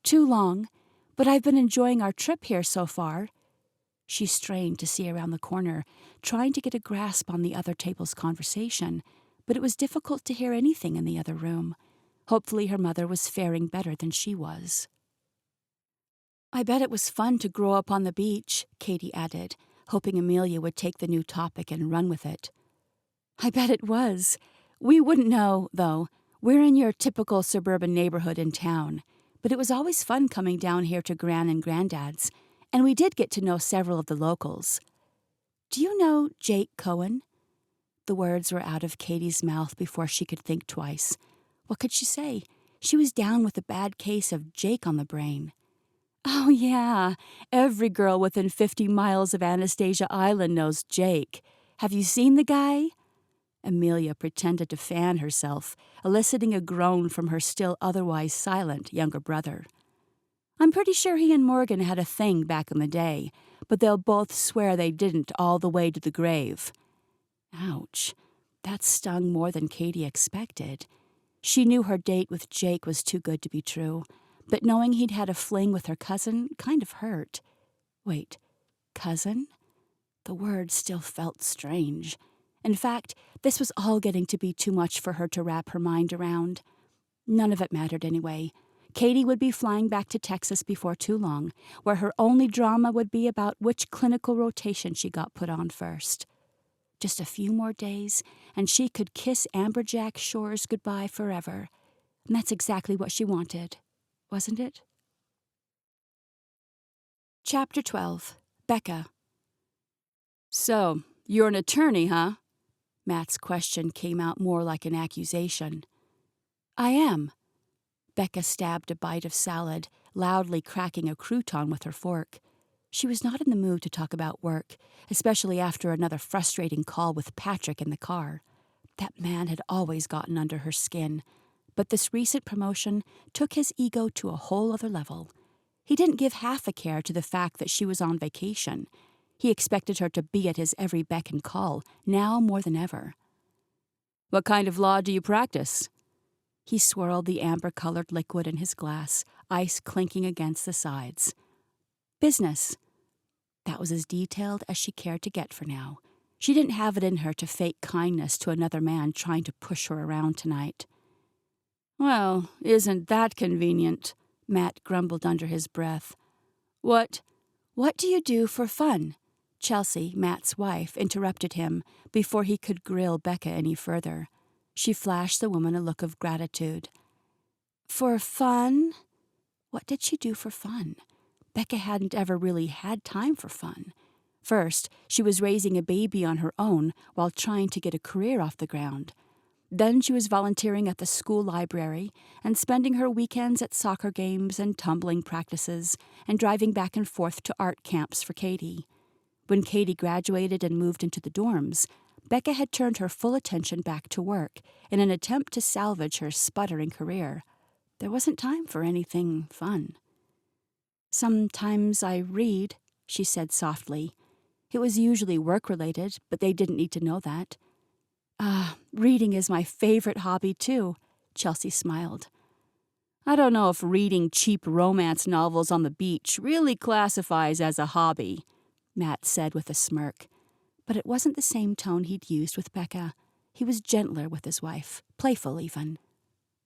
"Too long, but I've been enjoying our trip here so far." She strained to see around the corner, trying to get a grasp on the other table's conversation, but it was difficult to hear anything in the other room. Hopefully her mother was faring better than she was. "I bet it was fun to grow up on the beach," Katie added, hoping Amelia would take the new topic and run with it. "I bet it was. We wouldn't know, though. We're in your typical suburban neighborhood in town. But it was always fun coming down here to Gran and Granddad's, and we did get to know several of the locals. Do you know Jake Cohen?" The words were out of Katie's mouth before she could think twice. What could she say? She was down with a bad case of Jake on the brain. "Oh, yeah. Every girl within 50 miles of Anastasia Island knows Jake. Have you seen the guy?" Amelia pretended to fan herself, eliciting a groan from her still otherwise silent younger brother. "I'm pretty sure he and Morgan had a thing back in the day, but they'll both swear they didn't all the way to the grave." Ouch. That stung more than Katie expected. She knew her date with Jake was too good to be true, but knowing he'd had a fling with her cousin kind of hurt. Wait, cousin? The word still felt strange. In fact, this was all getting to be too much for her to wrap her mind around. None of it mattered anyway. Katie would be flying back to Texas before too long, where her only drama would be about which clinical rotation she got put on first. Just a few more days, and she could kiss Amberjack Shores goodbye forever. And that's exactly what she wanted, wasn't it? Chapter 12. Becca. "So, you're an attorney, huh?" Matt's question came out more like an accusation. "I am." Becca stabbed a bite of salad, loudly cracking a crouton with her fork. She was not in the mood to talk about work, especially after another frustrating call with Patrick in the car. That man had always gotten under her skin, but this recent promotion took his ego to a whole other level. He didn't give half a care to the fact that she was on vacation. He expected her to be at his every beck and call, now more than ever. "What kind of law do you practice?" He swirled the amber-colored liquid in his glass, ice clinking against the sides. "Business." That was as detailed as she cared to get for now. She didn't have it in her to fake kindness to another man trying to push her around tonight. "Well, isn't that convenient?" Matt grumbled under his breath. What do you do for fun?" Chelsea, Matt's wife, interrupted him before he could grill Becca any further. She flashed the woman a look of gratitude. "For fun?" What did she do for fun? Becca hadn't ever really had time for fun. First, she was raising a baby on her own while trying to get a career off the ground. Then she was volunteering at the school library and spending her weekends at soccer games and tumbling practices and driving back and forth to art camps for Katie. When Katie graduated and moved into the dorms, Becca had turned her full attention back to work in an attempt to salvage her sputtering career. There wasn't time for anything fun. "Sometimes I read," she said softly. It was usually work-related, but they didn't need to know that. Reading is my favorite hobby, too," Chelsea smiled. "I don't know if reading cheap romance novels on the beach really classifies as a hobby," Matt said with a smirk. But it wasn't the same tone he'd used with Becca. He was gentler with his wife, playful even.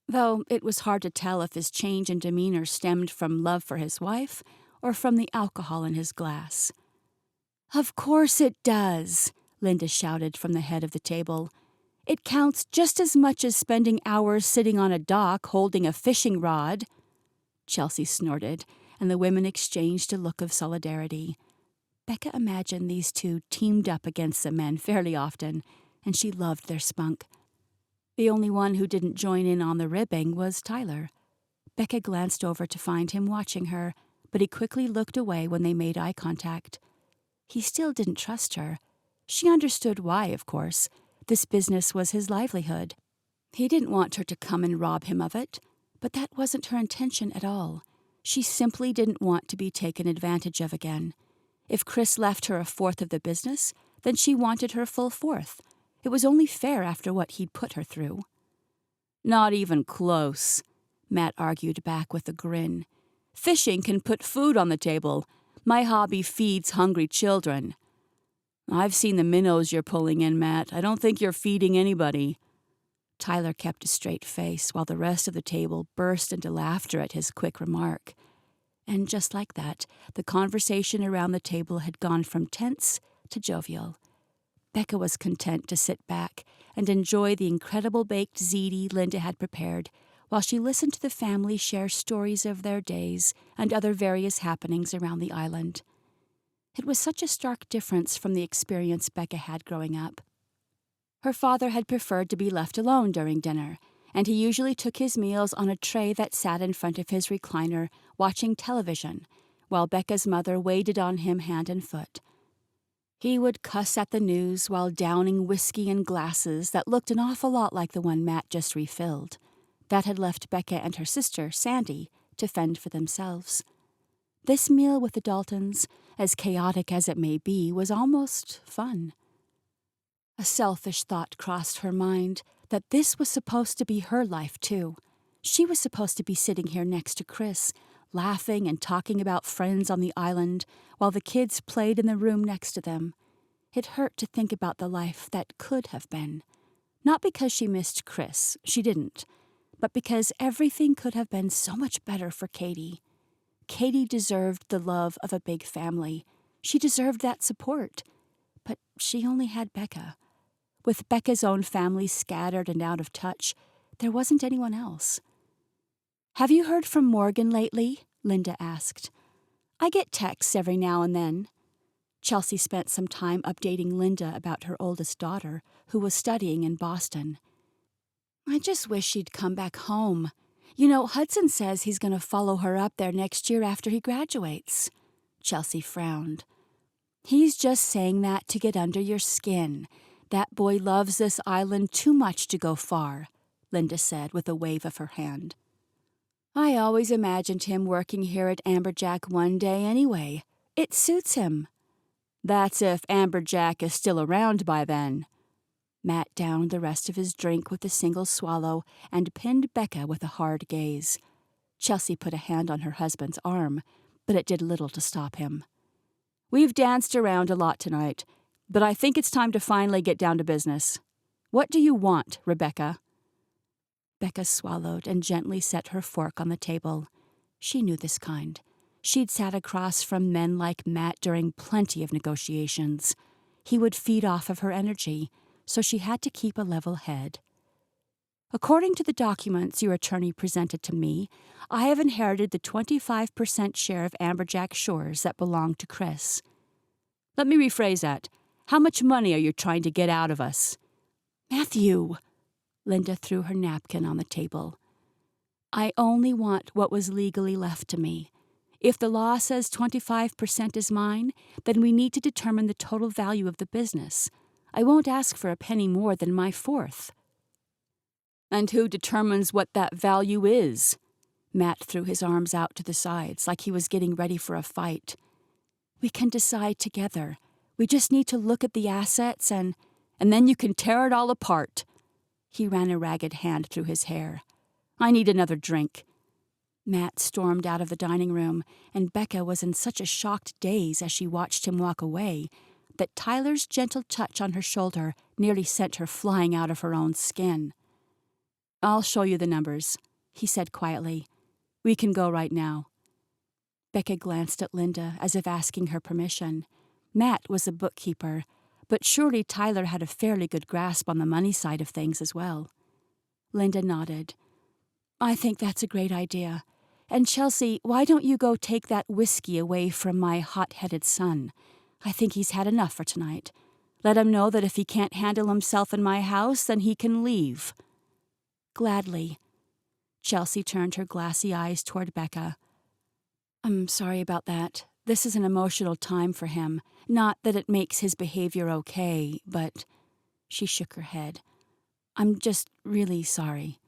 Though it was hard to tell if his change in demeanor stemmed from love for his wife or from the alcohol in his glass. "Of course it does," Linda shouted from the head of the table. "It counts just as much as spending hours sitting on a dock holding a fishing rod." Chelsea snorted, and the women exchanged a look of solidarity. Becca imagined these two teamed up against the men fairly often, and she loved their spunk. The only one who didn't join in on the ribbing was Tyler. Becca glanced over to find him watching her, but he quickly looked away when they made eye contact. He still didn't trust her. She understood why, of course. This business was his livelihood. He didn't want her to come and rob him of it, but that wasn't her intention at all. She simply didn't want to be taken advantage of again. If Chris left her a fourth of the business, then she wanted her full fourth. It was only fair after what he'd put her through. Not even close, Matt argued back with a grin. Fishing can put food on the table. My hobby feeds hungry children. I've seen the minnows you're pulling in, Matt. I don't think you're feeding anybody. Tyler kept a straight face while the rest of the table burst into laughter at his quick remark. And just like that, the conversation around the table had gone from tense to jovial. Becca was content to sit back and enjoy the incredible baked ziti Linda had prepared while she listened to the family share stories of their days and other various happenings around the island. It was such a stark difference from the experience Becca had growing up. Her father had preferred to be left alone during dinner, and he usually took his meals on a tray that sat in front of his recliner, watching television, while Becca's mother waited on him hand and foot. He would cuss at the news while downing whiskey in glasses that looked an awful lot like the one Matt just refilled. That had left Becca and her sister, Sandy, to fend for themselves. This meal with the Daltons, as chaotic as it may be, was almost fun. A selfish thought crossed her mind that this was supposed to be her life, too. She was supposed to be sitting here next to Chris, laughing and talking about friends on the island while the kids played in the room next to them. It hurt to think about the life that could have been. Not because she missed Chris, she didn't, but because everything could have been so much better for Katie. Katie deserved the love of a big family. She deserved that support. But she only had Becca. With Becca's own family scattered and out of touch, there wasn't anyone else. "Have you heard from Morgan lately?" Linda asked. "I get texts every now and then." Chelsea spent some time updating Linda about her oldest daughter, who was studying in Boston. "I just wish she'd come back home. You know, Hudson says he's going to follow her up there next year after he graduates." Chelsea frowned. "He's just saying that to get under your skin. That boy loves this island too much to go far," Linda said with a wave of her hand. "I always imagined him working here at Amberjack one day anyway. It suits him." "That's if Amberjack is still around by then." Matt downed the rest of his drink with a single swallow and pinned Becca with a hard gaze. Chelsea put a hand on her husband's arm, but it did little to stop him. "We've danced around a lot tonight, but I think it's time to finally get down to business. What do you want, Rebecca?" Becca swallowed and gently set her fork on the table. She knew this kind. She'd sat across from men like Matt during plenty of negotiations. He would feed off of her energy, so she had to keep a level head. "According to the documents your attorney presented to me, I have inherited the 25% share of Amberjack Shores that belonged to Chris." "Let me rephrase that. How much money are you trying to get out of us?" "Matthew!" Linda threw her napkin on the table. "I only want what was legally left to me. If the law says 25% is mine, then we need to determine the total value of the business. I won't ask for a penny more than my fourth." "And who determines what that value is?" Matt threw his arms out to the sides like he was getting ready for a fight. "We can decide together. We just need to look at the assets and then you can tear it all apart." He ran a ragged hand through his hair. "I need another drink." Matt stormed out of the dining room, and Becca was in such a shocked daze as she watched him walk away that Tyler's gentle touch on her shoulder nearly sent her flying out of her own skin. "I'll show you the numbers," he said quietly. "We can go right now." Becca glanced at Linda as if asking her permission. Matt was a bookkeeper, but surely Tyler had a fairly good grasp on the money side of things as well. Linda nodded. "I think that's a great idea. And Chelsea, why don't you go take that whiskey away from my hot-headed son? I think he's had enough for tonight. Let him know that if he can't handle himself in my house, then he can leave." "Gladly." Chelsea turned her glassy eyes toward Becca. "I'm sorry about that. This is an emotional time for him. Not that it makes his behavior okay, but—" She shook her head. "I'm just really sorry."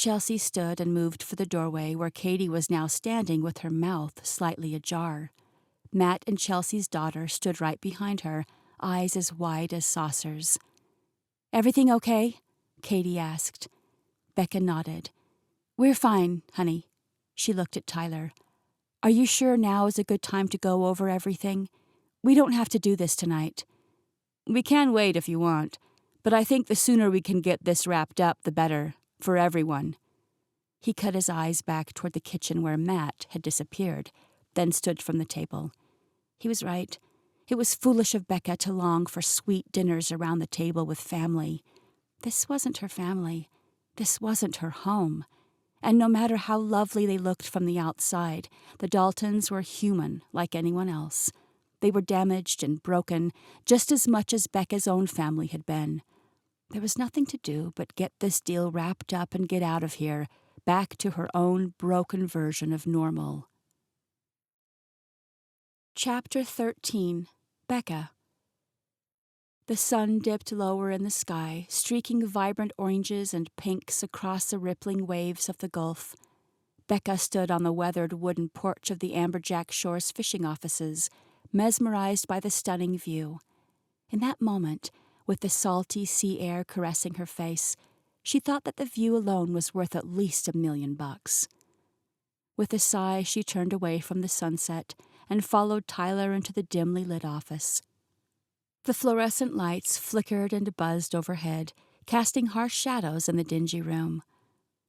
Chelsea stood and moved for the doorway where Katie was now standing with her mouth slightly ajar. Matt and Chelsea's daughter stood right behind her, eyes as wide as saucers. "Everything okay?" Katie asked. Becca nodded. "We're fine, honey." She looked at Tyler. "Are you sure now is a good time to go over everything? We don't have to do this tonight." "We can wait if you want, but I think the sooner we can get this wrapped up, the better, for everyone." He cut his eyes back toward the kitchen where Matt had disappeared, then stood from the table. He was right. It was foolish of Becca to long for sweet dinners around the table with family. This wasn't her family. This wasn't her home. And no matter how lovely they looked from the outside, the Daltons were human like anyone else. They were damaged and broken just as much as Becca's own family had been. There was nothing to do but get this deal wrapped up and get out of here, back to her own broken version of normal. Chapter 13. Becca. The sun dipped lower in the sky, streaking vibrant oranges and pinks across the rippling waves of the Gulf. Becca stood on the weathered wooden porch of the Amberjack Shores fishing offices, mesmerized by the stunning view. In that moment, with the salty sea air caressing her face, she thought that the view alone was worth at least $1 million. With a sigh, she turned away from the sunset and followed Tyler into the dimly lit office. The fluorescent lights flickered and buzzed overhead, casting harsh shadows in the dingy room.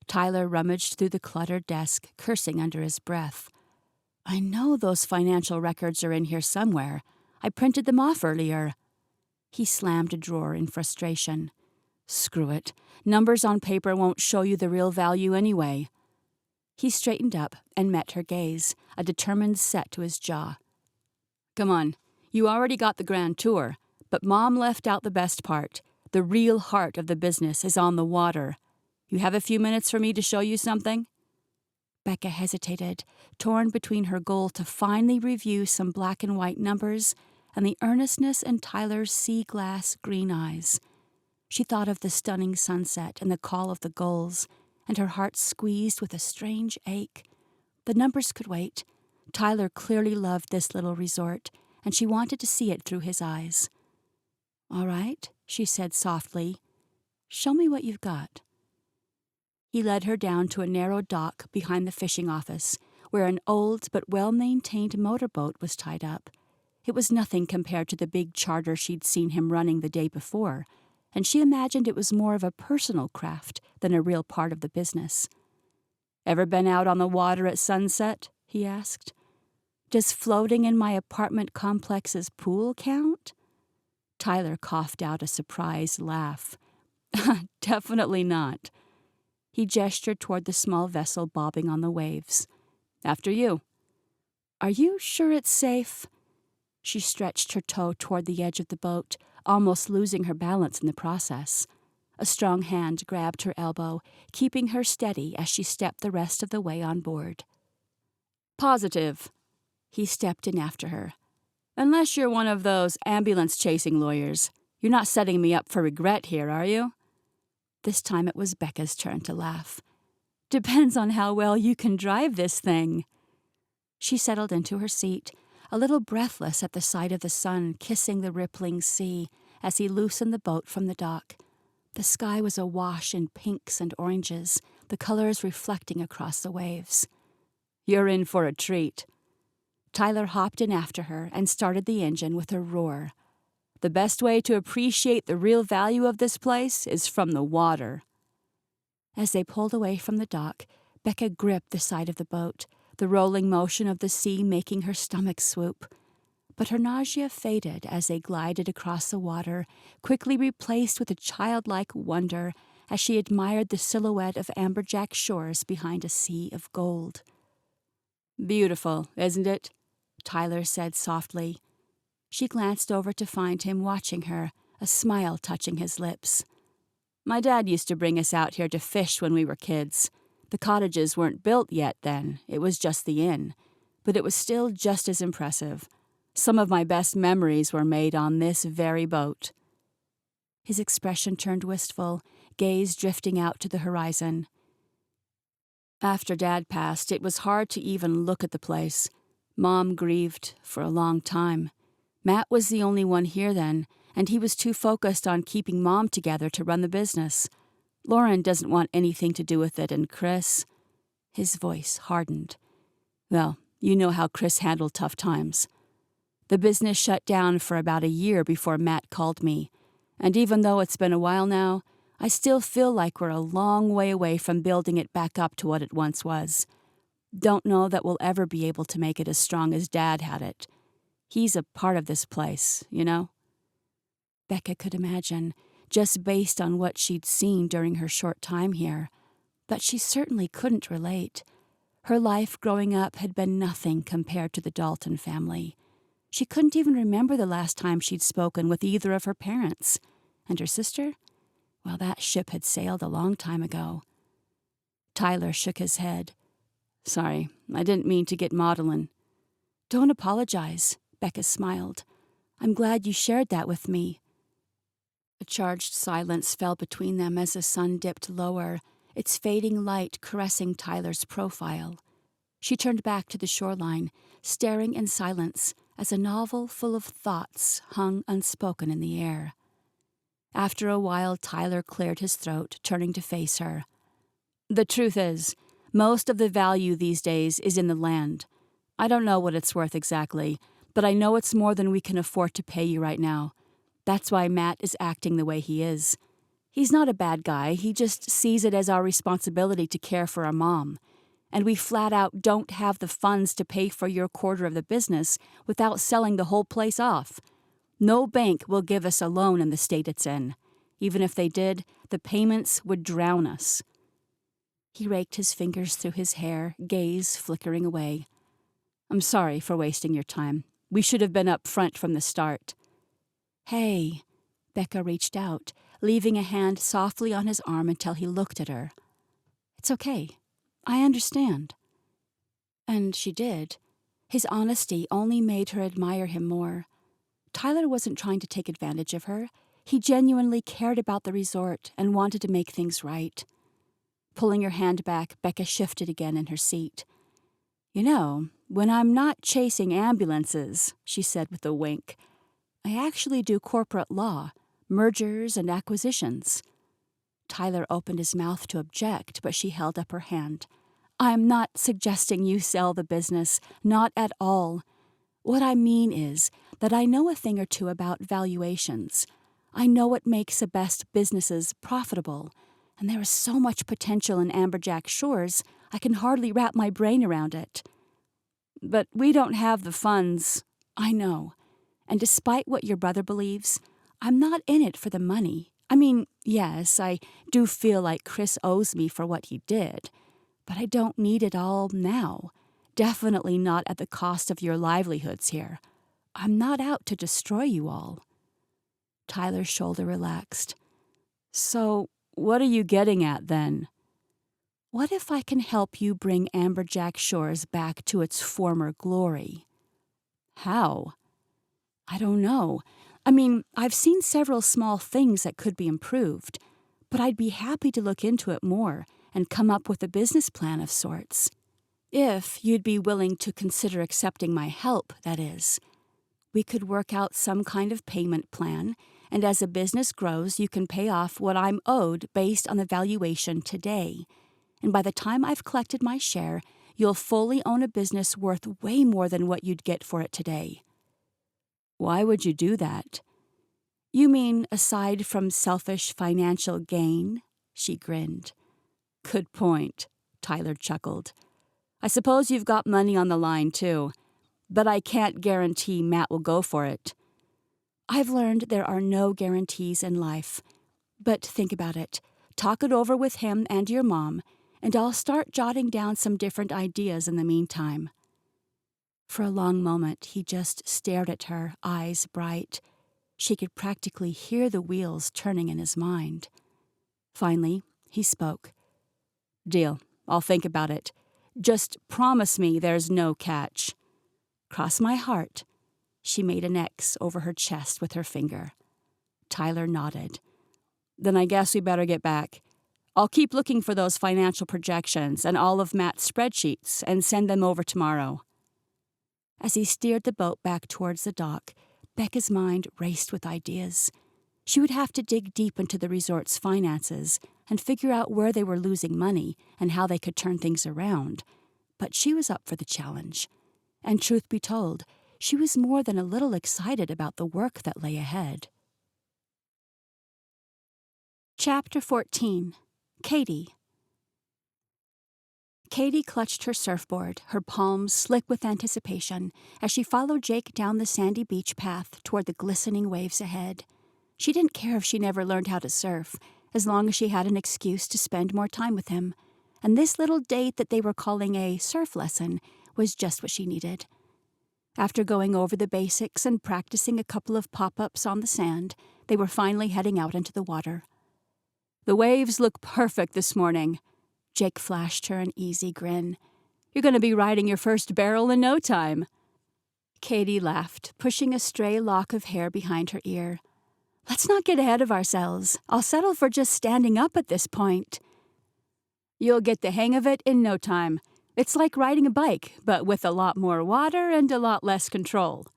Tyler rummaged through the cluttered desk, cursing under his breath. "I know those financial records are in here somewhere. I printed them off earlier." He slammed a drawer in frustration. "Screw it. Numbers on paper won't show you the real value anyway." He straightened up and met her gaze, a determined set to his jaw. "Come on. You already got the grand tour, but Mom left out the best part. The real heart of the business is on the water. You have a few minutes for me to show you something?" Becca hesitated, torn between her goal to finally review some black and white numbers and the earnestness in Tyler's sea-glass green eyes. She thought of the stunning sunset and the call of the gulls, and her heart squeezed with a strange ache. The numbers could wait. Tyler clearly loved this little resort, and she wanted to see it through his eyes. "All right," she said softly. "Show me what you've got." He led her down to a narrow dock behind the fishing office, where an old but well-maintained motorboat was tied up. It was nothing compared to the big charter she'd seen him running the day before, and she imagined it was more of a personal craft than a real part of the business. "Ever been out on the water at sunset?" he asked. "Does floating in my apartment complex's pool count?" Tyler coughed out a surprised laugh. "Definitely not." He gestured toward the small vessel bobbing on the waves. "After you." "Are you sure it's safe?" She stretched her toe toward the edge of the boat, almost losing her balance in the process. A strong hand grabbed her elbow, keeping her steady as she stepped the rest of the way on board. "Positive." He stepped in after her. "Unless you're one of those ambulance-chasing lawyers. You're not setting me up for regret here, are you?" This time it was Becca's turn to laugh. "Depends on how well you can drive this thing." She settled into her seat, a little breathless at the sight of the sun kissing the rippling sea as he loosened the boat from the dock. The sky was awash in pinks and oranges, the colors reflecting across the waves. "You're in for a treat." Tyler hopped in after her and started the engine with a roar. "The best way to appreciate the real value of this place is from the water." As they pulled away from the dock, Becca gripped the side of the boat, the rolling motion of the sea making her stomach swoop. But her nausea faded as they glided across the water, quickly replaced with a childlike wonder as she admired the silhouette of Amberjack Shores behind a sea of gold. "Beautiful, isn't it?" Tyler said softly. She glanced over to find him watching her, a smile touching his lips. "My dad used to bring us out here to fish when we were kids. The cottages weren't built yet then, it was just the inn. But it was still just as impressive. Some of my best memories were made on this very boat." His expression turned wistful, gaze drifting out to the horizon. After Dad passed, it was hard to even look at the place. Mom grieved for a long time. Matt was the only one here then, and he was too focused on keeping Mom together to run the business. Lauren doesn't want anything to do with it, and Chris... His voice hardened. Well, you know how Chris handled tough times. The business shut down for about a year before Matt called me, and even though it's been a while now, I still feel like we're a long way away from building it back up to what it once was. Don't know that we'll ever be able to make it as strong as Dad had it. He's a part of this place, you know? Becca could imagine, just based on what she'd seen during her short time here, but she certainly couldn't relate. Her life growing up had been nothing compared to the Dalton family. She couldn't even remember the last time she'd spoken with either of her parents. And her sister? Well, that ship had sailed a long time ago. Tyler shook his head. Sorry, I didn't mean to get maudlin. Don't apologize, Becca smiled. I'm glad you shared that with me. A charged silence fell between them as the sun dipped lower, its fading light caressing Tyler's profile. She turned back to the shoreline, staring in silence as a novel full of thoughts hung unspoken in the air. After a while, Tyler cleared his throat, turning to face her. The truth is, most of the value these days is in the land. I don't know what it's worth exactly, but I know it's more than we can afford to pay you right now. That's why Matt is acting the way he is. He's not a bad guy, he just sees it as our responsibility to care for our mom. And we flat out don't have the funds to pay for your quarter of the business without selling the whole place off. No bank will give us a loan in the state it's in. Even if they did, the payments would drown us. He raked his fingers through his hair, gaze flickering away. I'm sorry for wasting your time. We should have been up front from the start. Hey, Becca reached out, leaving a hand softly on his arm until he looked at her. It's okay. I understand. And she did. His honesty only made her admire him more. Tyler wasn't trying to take advantage of her. He genuinely cared about the resort and wanted to make things right. Pulling her hand back, Becca shifted again in her seat. You know, when I'm not chasing ambulances, she said with a wink, I actually do corporate law, mergers and acquisitions. Tyler opened his mouth to object, but she held up her hand. I'm not suggesting you sell the business, not at all. What I mean is that I know a thing or two about valuations. I know what makes the best businesses profitable, and there is so much potential in Amberjack Shores, I can hardly wrap my brain around it. But we don't have the funds. I know. And despite what your brother believes, I'm not in it for the money. I mean, yes, I do feel like Chris owes me for what he did, but I don't need it all now. Definitely not at the cost of your livelihoods here. I'm not out to destroy you all. Tyler's shoulder relaxed. So, what are you getting at, then? What if I can help you bring Amberjack Shores back to its former glory? How? I don't know. I mean, I've seen several small things that could be improved, but I'd be happy to look into it more and come up with a business plan of sorts. If you'd be willing to consider accepting my help, that is. We could work out some kind of payment plan, and as a business grows, you can pay off what I'm owed based on the valuation today. And by the time I've collected my share, you'll fully own a business worth way more than what you'd get for it today. Why would you do that? You mean aside from selfish financial gain? She grinned. Good point, Tyler chuckled. I suppose you've got money on the line, too. But I can't guarantee Matt will go for it. I've learned there are no guarantees in life. But think about it. Talk it over with him and your mom, and I'll start jotting down some different ideas in the meantime. For a long moment, he just stared at her, eyes bright. She could practically hear the wheels turning in his mind. Finally, he spoke. Deal. I'll think about it. Just promise me there's no catch. Cross my heart. She made an X over her chest with her finger. Tyler nodded. Then I guess we better get back. I'll keep looking for those financial projections and all of Matt's spreadsheets and send them over tomorrow." As he steered the boat back towards the dock, Becca's mind raced with ideas. She would have to dig deep into the resort's finances and figure out where they were losing money and how they could turn things around. But she was up for the challenge. And truth be told, she was more than a little excited about the work that lay ahead. Chapter 14. Katie. Katie clutched her surfboard, her palms slick with anticipation, as she followed Jake down the sandy beach path toward the glistening waves ahead. She didn't care if she never learned how to surf, as long as she had an excuse to spend more time with him. And this little date that they were calling a surf lesson was just what she needed. After going over the basics and practicing a couple of pop-ups on the sand, they were finally heading out into the water. "The waves look perfect this morning." Jake flashed her an easy grin. "You're going to be riding your first barrel in no time." Katie laughed, pushing a stray lock of hair behind her ear. "Let's not get ahead of ourselves. I'll settle for just standing up at this point." "You'll get the hang of it in no time. It's like riding a bike, but with a lot more water and a lot less control."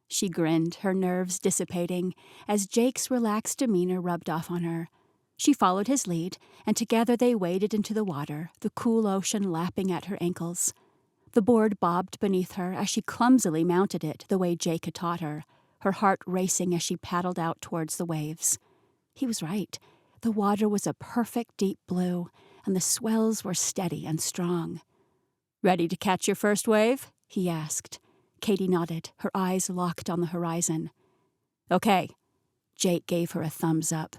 She grinned, her nerves dissipating, as Jake's relaxed demeanor rubbed off on her. She followed his lead, and together they waded into the water, the cool ocean lapping at her ankles. The board bobbed beneath her as she clumsily mounted it the way Jake had taught her, her heart racing as she paddled out towards the waves. He was right. The water was a perfect deep blue, and the swells were steady and strong. "Ready to catch your first wave?" he asked. Katie nodded, her eyes locked on the horizon. "Okay." Jake gave her a thumbs up.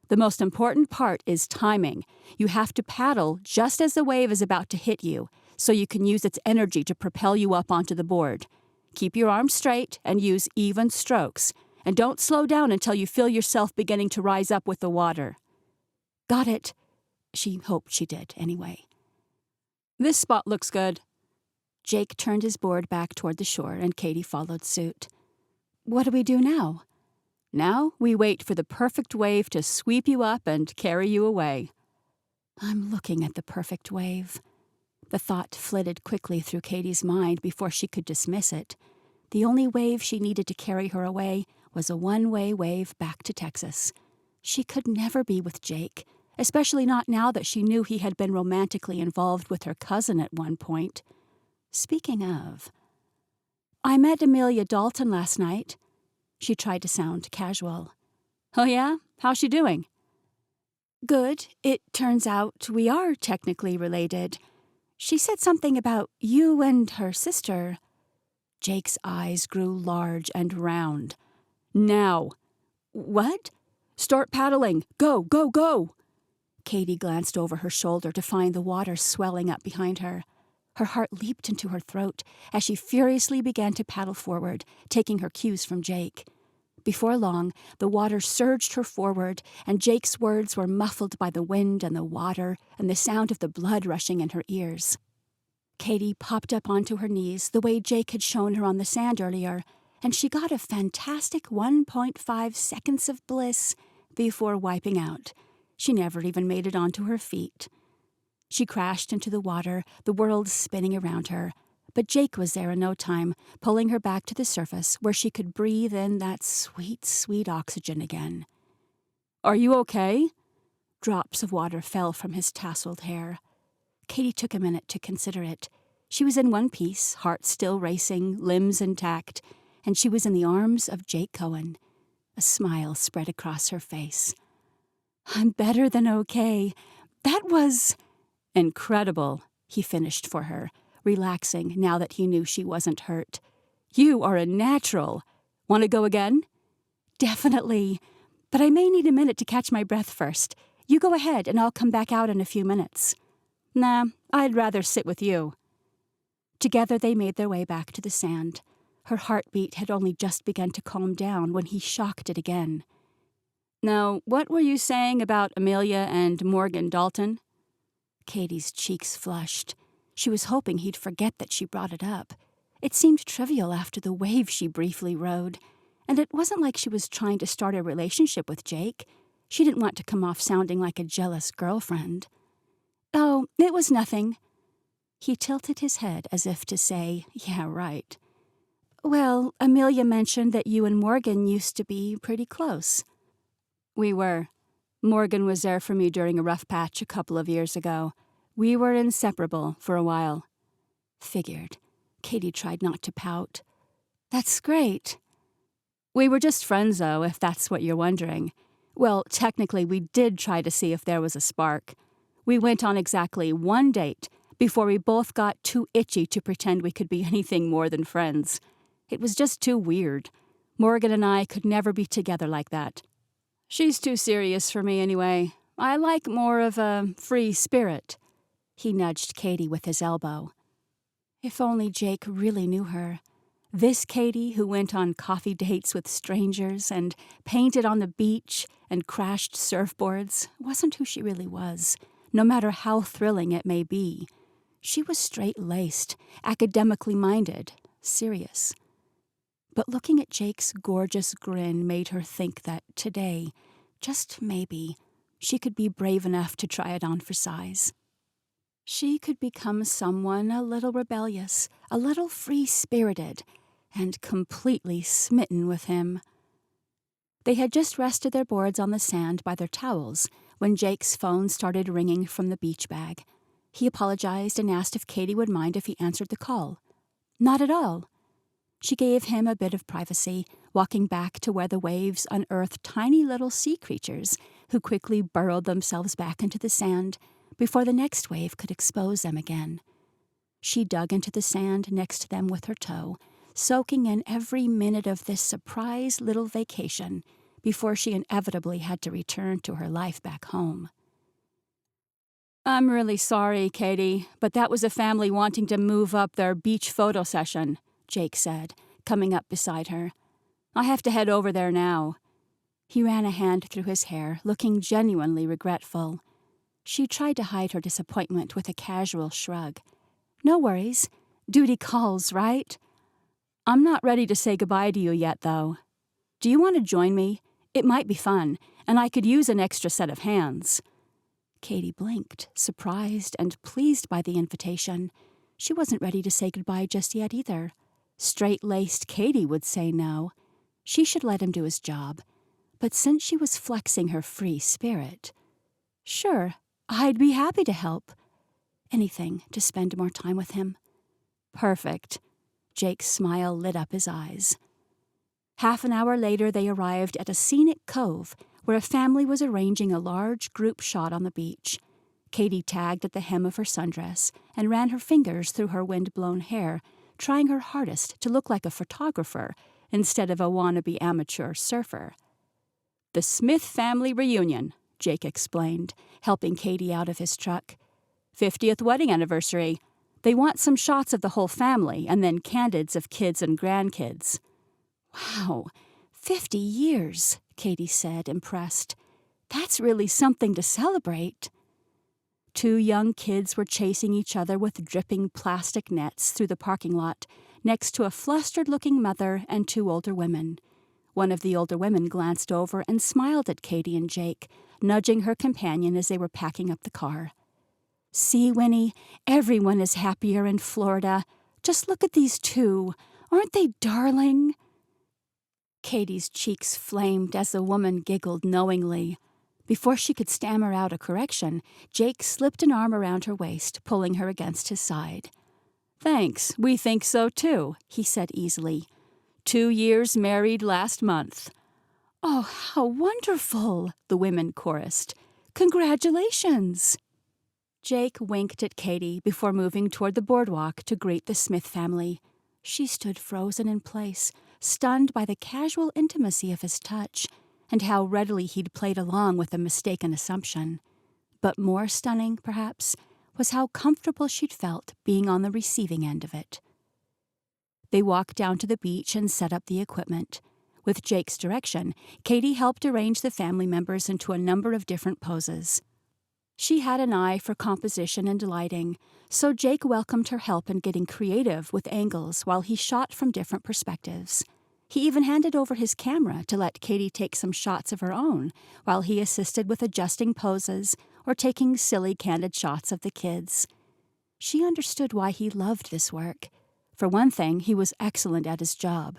"The most important part is timing. You have to paddle just as the wave is about to hit you, so you can use its energy to propel you up onto the board. Keep your arms straight and use even strokes, and don't slow down until you feel yourself beginning to rise up with the water." "Got it." She hoped she did, anyway. "This spot looks good." Jake turned his board back toward the shore, and Katie followed suit. "What do we do now?" "Now we wait for the perfect wave to sweep you up and carry you away." "I'm looking at the perfect wave." The thought flitted quickly through Katie's mind before she could dismiss it. The only wave she needed to carry her away was a one-way wave back to Texas. She could never be with Jake, especially not now that she knew he had been romantically involved with her cousin at one point. Speaking of, "I met Amelia Dalton last night." She tried to sound casual. "Oh yeah? How's she doing?" "Good. It turns out we are technically related. She said something about you and her sister." Jake's eyes grew large and round. "Now." "What?" "Start paddling. Go, go, go." Katie glanced over her shoulder to find the water swelling up behind her. Her heart leaped into her throat as she furiously began to paddle forward, taking her cues from Jake. Before long, the water surged her forward, and Jake's words were muffled by the wind and the water and the sound of the blood rushing in her ears. Katie popped up onto her knees the way Jake had shown her on the sand earlier, and she got a fantastic 1.5 seconds of bliss before wiping out. She never even made it onto her feet. She crashed into the water, the world spinning around her. But Jake was there in no time, pulling her back to the surface where she could breathe in that sweet, sweet oxygen again. "Are you okay?" Drops of water fell from his tousled hair. Katie took a minute to consider it. She was in one piece, heart still racing, limbs intact, and she was in the arms of Jake Cohen. A smile spread across her face. "I'm better than okay. That was..." "Incredible," he finished for her, relaxing now that he knew she wasn't hurt. "You are a natural. Want to go again?" "Definitely. But I may need a minute to catch my breath first. You go ahead and I'll come back out in a few minutes." "Nah, I'd rather sit with you." Together they made their way back to the sand. Her heartbeat had only just begun to calm down when he shocked it again. "Now, what were you saying about Amelia and Morgan Dalton?" Katie's cheeks flushed. She was hoping he'd forget that she brought it up. It seemed trivial after the wave she briefly rode, and it wasn't like she was trying to start a relationship with Jake. She didn't want to come off sounding like a jealous girlfriend. "Oh, it was nothing." He tilted his head as if to say, "Yeah, right." "Well, Amelia mentioned that you and Morgan used to be pretty close." "We were. Morgan was there for me during a rough patch a couple of years ago. We were inseparable for a while." Figured. Katie tried not to pout. "That's great." "We were just friends, though, if that's what you're wondering. Well, technically, we did try to see if there was a spark. We went on exactly one date before we both got too itchy to pretend we could be anything more than friends. It was just too weird. Morgan and I could never be together like that. She's too serious for me anyway. I like more of a free spirit." He nudged Katie with his elbow. If only Jake really knew her. This Katie who went on coffee dates with strangers and painted on the beach and crashed surfboards wasn't who she really was, no matter how thrilling it may be. She was straight-laced, academically minded, serious. But looking at Jake's gorgeous grin made her think that today, just maybe, she could be brave enough to try it on for size. She could become someone a little rebellious, a little free-spirited, and completely smitten with him. They had just rested their boards on the sand by their towels when Jake's phone started ringing from the beach bag. He apologized and asked if Katie would mind if he answered the call. Not at all. She gave him a bit of privacy, walking back to where the waves unearthed tiny little sea creatures who quickly burrowed themselves back into the sand before the next wave could expose them again. She dug into the sand next to them with her toe, soaking in every minute of this surprise little vacation before she inevitably had to return to her life back home. "I'm really sorry, Katie, but that was a family wanting to move up their beach photo session," Jake said, coming up beside her. "I have to head over there now." He ran a hand through his hair, looking genuinely regretful. She tried to hide her disappointment with a casual shrug. "No worries. Duty calls, right?" "I'm not ready to say goodbye to you yet, though. Do you want to join me? It might be fun, and I could use an extra set of hands." Katie blinked, surprised and pleased by the invitation. She wasn't ready to say goodbye just yet either. Straight-laced Katie would say no. She should let him do his job. But since she was flexing her free spirit, "Sure, I'd be happy to help." Anything to spend more time with him. "Perfect." Jake's smile lit up his eyes. Half an hour later, they arrived at a scenic cove where a family was arranging a large group shot on the beach. Katie tagged at the hem of her sundress and ran her fingers through her wind-blown hair, trying her hardest to look like a photographer instead of a wannabe amateur surfer. "The Smith family reunion," Jake explained, helping Katie out of his truck. "50th wedding anniversary. They want some shots of the whole family and then candids of kids and grandkids." "Wow, 50 years," Katie said, impressed. "That's really something to celebrate." Two young kids were chasing each other with dripping plastic nets through the parking lot, next to a flustered-looking mother and two older women. One of the older women glanced over and smiled at Katie and Jake, nudging her companion as they were packing up the car. "See, Winnie, everyone is happier in Florida. Just look at these two. Aren't they darling?" Katie's cheeks flamed as the woman giggled knowingly. Before she could stammer out a correction, Jake slipped an arm around her waist, pulling her against his side. "Thanks, we think so too," he said easily. 2 years married last month." "Oh, how wonderful," the women chorused. "Congratulations." Jake winked at Katie before moving toward the boardwalk to greet the Smith family. She stood frozen in place, stunned by the casual intimacy of his touch and how readily he'd played along with a mistaken assumption. But more stunning, perhaps, was how comfortable she'd felt being on the receiving end of it. They walked down to the beach and set up the equipment. With Jake's direction, Katie helped arrange the family members into a number of different poses. She had an eye for composition and lighting, so Jake welcomed her help in getting creative with angles while he shot from different perspectives. He even handed over his camera to let Katie take some shots of her own, while he assisted with adjusting poses or taking silly candid shots of the kids. She understood why he loved this work. For one thing, he was excellent at his job.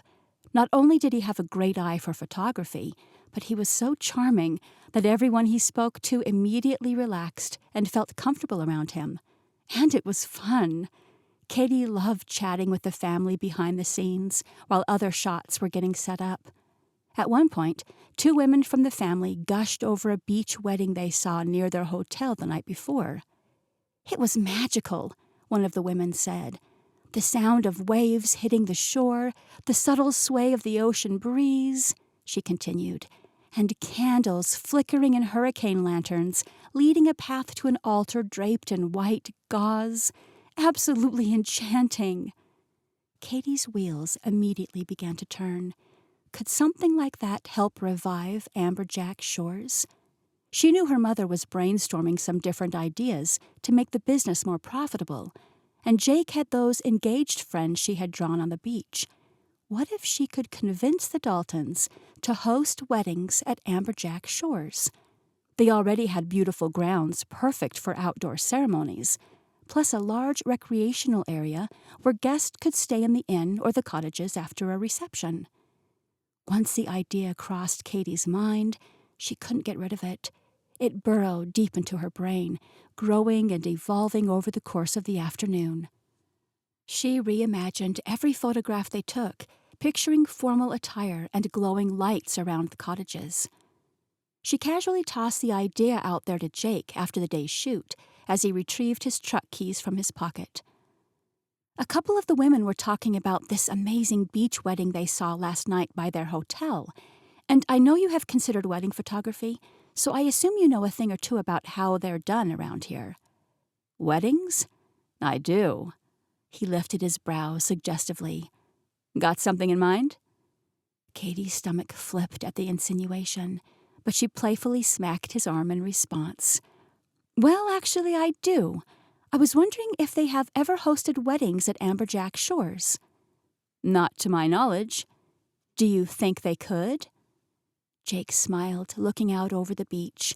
Not only did he have a great eye for photography, but he was so charming that everyone he spoke to immediately relaxed and felt comfortable around him. And it was fun. Katie loved chatting with the family behind the scenes while other shots were getting set up. At one point, 2 women from the family gushed over a beach wedding they saw near their hotel the night before. "It was magical," one of the women said. "The sound of waves hitting the shore, the subtle sway of the ocean breeze," she continued, "and candles flickering in hurricane lanterns, leading a path to an altar draped in white gauze. Absolutely enchanting." Katie's wheels immediately began to turn. Could something like that help revive Amberjack Shores? She knew her mother was brainstorming some different ideas to make the business more profitable, and Jake had those engaged friends she had drawn on the beach. What if she could convince the Daltons to host weddings at Amberjack Shores? They already had beautiful grounds perfect for outdoor ceremonies, plus a large recreational area where guests could stay in the inn or the cottages after a reception. Once the idea crossed Katie's mind, she couldn't get rid of it. It burrowed deep into her brain, growing and evolving over the course of the afternoon. She reimagined every photograph they took, picturing formal attire and glowing lights around the cottages. She casually tossed the idea out there to Jake after the day's shoot, as he retrieved his truck keys from his pocket. A couple of the women were talking about this amazing beach wedding they saw last night by their hotel, and I know you have considered wedding photography, so I assume you know a thing or two about how they're done around here. Weddings? I do. He lifted his brows suggestively. Got something in mind? Katie's stomach flipped at the insinuation, but she playfully smacked his arm in response. Well, actually, I do. I was wondering if they have ever hosted weddings at Amberjack Shores. Not to my knowledge. Do you think they could? Jake smiled, looking out over the beach.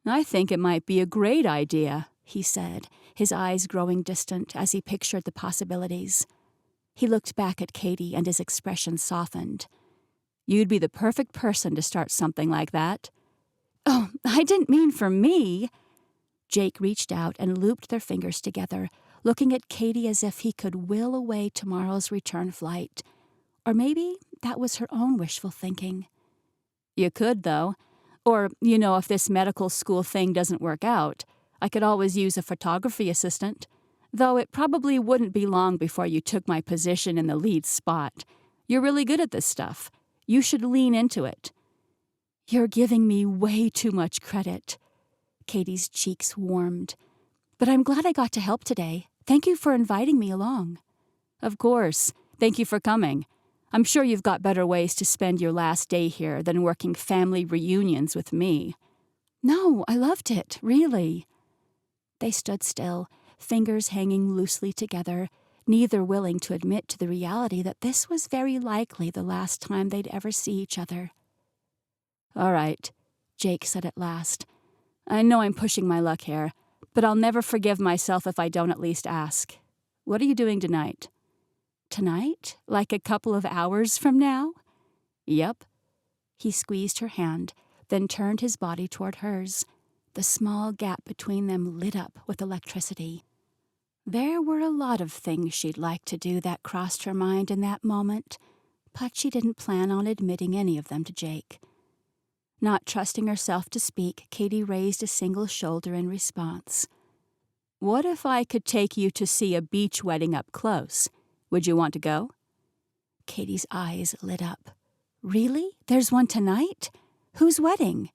I think it might be a great idea, he said, his eyes growing distant as he pictured the possibilities. He looked back at Katie and his expression softened. You'd be the perfect person to start something like that. Oh, I didn't mean for me. Jake reached out and looped their fingers together, looking at Katie as if he could will away tomorrow's return flight. Or maybe that was her own wishful thinking. You could, though. Or, if this medical school thing doesn't work out, I could always use a photography assistant. Though it probably wouldn't be long before you took my position in the lead spot. You're really good at this stuff. You should lean into it. You're giving me way too much credit. Katie's cheeks warmed. But I'm glad I got to help today. Thank you for inviting me along. Of course. Thank you for coming. I'm sure you've got better ways to spend your last day here than working family reunions with me. No, I loved it, really. They stood still, fingers hanging loosely together, neither willing to admit to the reality that this was very likely the last time they'd ever see each other. All right, Jake said at last. I know I'm pushing my luck here, but I'll never forgive myself if I don't at least ask. What are you doing tonight? Tonight? Like a couple of hours from now? Yep. He squeezed her hand, then turned his body toward hers. The small gap between them lit up with electricity. There were a lot of things she'd like to do that crossed her mind in that moment, but she didn't plan on admitting any of them to Jake. Not trusting herself to speak, Katie raised a single shoulder in response. What if I could take you to see a beach wedding up close? Would you want to go? Katie's eyes lit up. Really? There's one tonight? Whose wedding?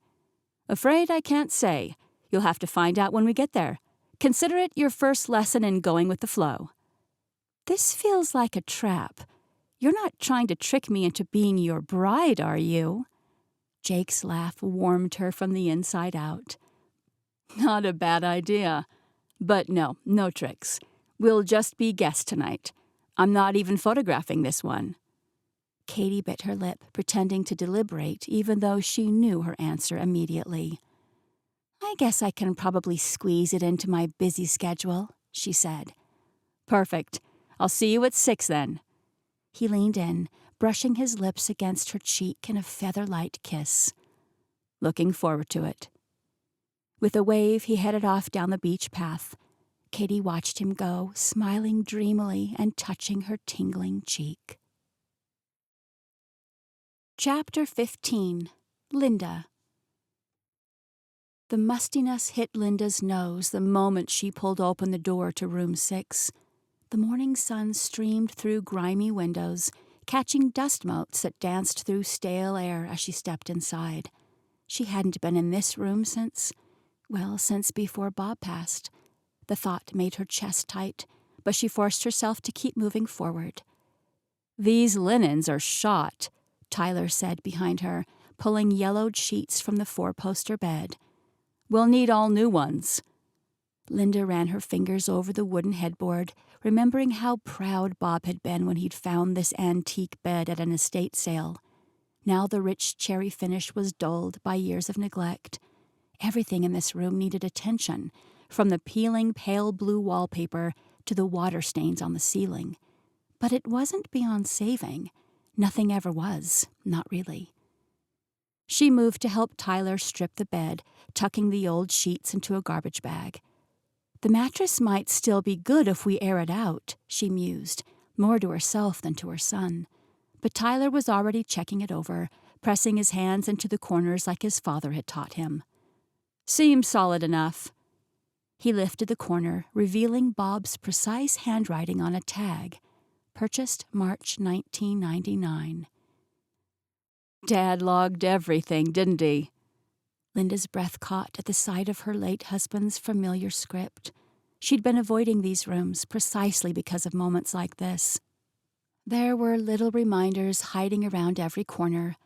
Afraid I can't say. You'll have to find out when we get there. Consider it your first lesson in going with the flow. This feels like a trap. You're not trying to trick me into being your bride, are you? Jake's laugh warmed her from the inside out. Not a bad idea. But no tricks. We'll just be guests tonight. I'm not even photographing this one. Katie bit her lip, pretending to deliberate, even though she knew her answer immediately. "I guess I can probably squeeze it into my busy schedule," she said. "Perfect. I'll see you at 6 then." He leaned in, brushing his lips against her cheek in a feather-light kiss. "Looking forward to it." With a wave, he headed off down the beach path. Katie watched him go, smiling dreamily and touching her tingling cheek. Chapter 15. Linda. The mustiness hit Linda's nose the moment she pulled open the door to room 6. The morning sun streamed through grimy windows, catching dust motes that danced through stale air as she stepped inside. She hadn't been in this room since before Bob passed. The thought made her chest tight, but she forced herself to keep moving forward. "These linens are shot," Tyler said behind her, pulling yellowed sheets from the 4-poster bed. "We'll need all new ones." Linda ran her fingers over the wooden headboard, remembering how proud Bob had been when he'd found this antique bed at an estate sale. Now the rich cherry finish was dulled by years of neglect. Everything in this room needed attention, from the peeling pale blue wallpaper to the water stains on the ceiling. But it wasn't beyond saving. Nothing ever was, not really. She moved to help Tyler strip the bed, tucking the old sheets into a garbage bag. "The mattress might still be good if we air it out," she mused, more to herself than to her son. But Tyler was already checking it over, pressing his hands into the corners like his father had taught him. "Seems solid enough." He lifted the corner, revealing Bob's precise handwriting on a tag. Purchased March 1999. "Dad logged everything, didn't he?" Linda's breath caught at the sight of her late husband's familiar script. She'd been avoiding these rooms precisely because of moments like this. There were little reminders hiding around every corner,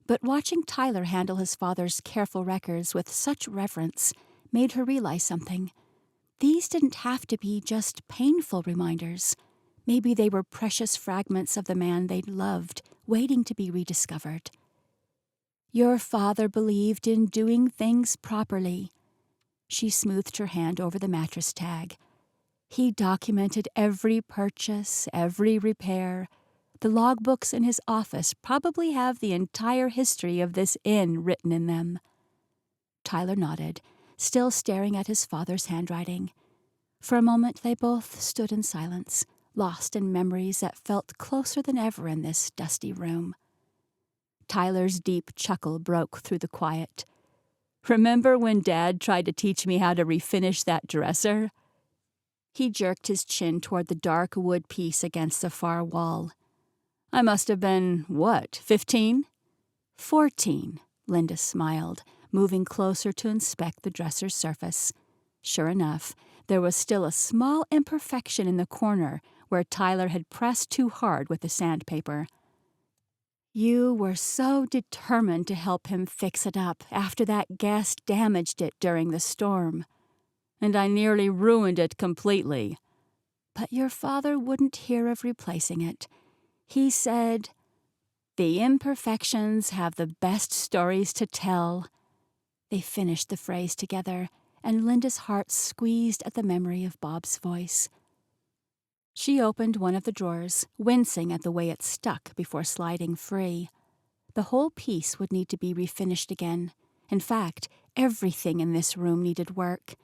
but watching Tyler handle his father's careful records with such reverence made her realize something. These didn't have to be just painful reminders. Maybe they were precious fragments of the man they'd loved, waiting to be rediscovered. "Your father believed in doing things properly." She smoothed her hand over the mattress tag. "He documented every purchase, every repair. The logbooks in his office probably have the entire history of this inn written in them." Tyler nodded, still staring at his father's handwriting. For a moment they both stood in silence, lost in memories that felt closer than ever in this dusty room. Tyler's deep chuckle broke through the quiet. "Remember when Dad tried to teach me how to refinish that dresser?" He jerked his chin toward the dark wood piece against the far wall. "I must have been, 15?" 14, Linda smiled, moving closer to inspect the dresser's surface. Sure enough, there was still a small imperfection in the corner where Tyler had pressed too hard with the sandpaper. "You were so determined to help him fix it up after that guest damaged it during the storm." "And I nearly ruined it completely." "But your father wouldn't hear of replacing it. He said, 'The imperfections have the best stories to tell.'" They finished the phrase together, and Linda's heart squeezed at the memory of Bob's voice. She opened one of the drawers, wincing at the way it stuck before sliding free. The whole piece would need to be refinished again. In fact, everything in this room needed work.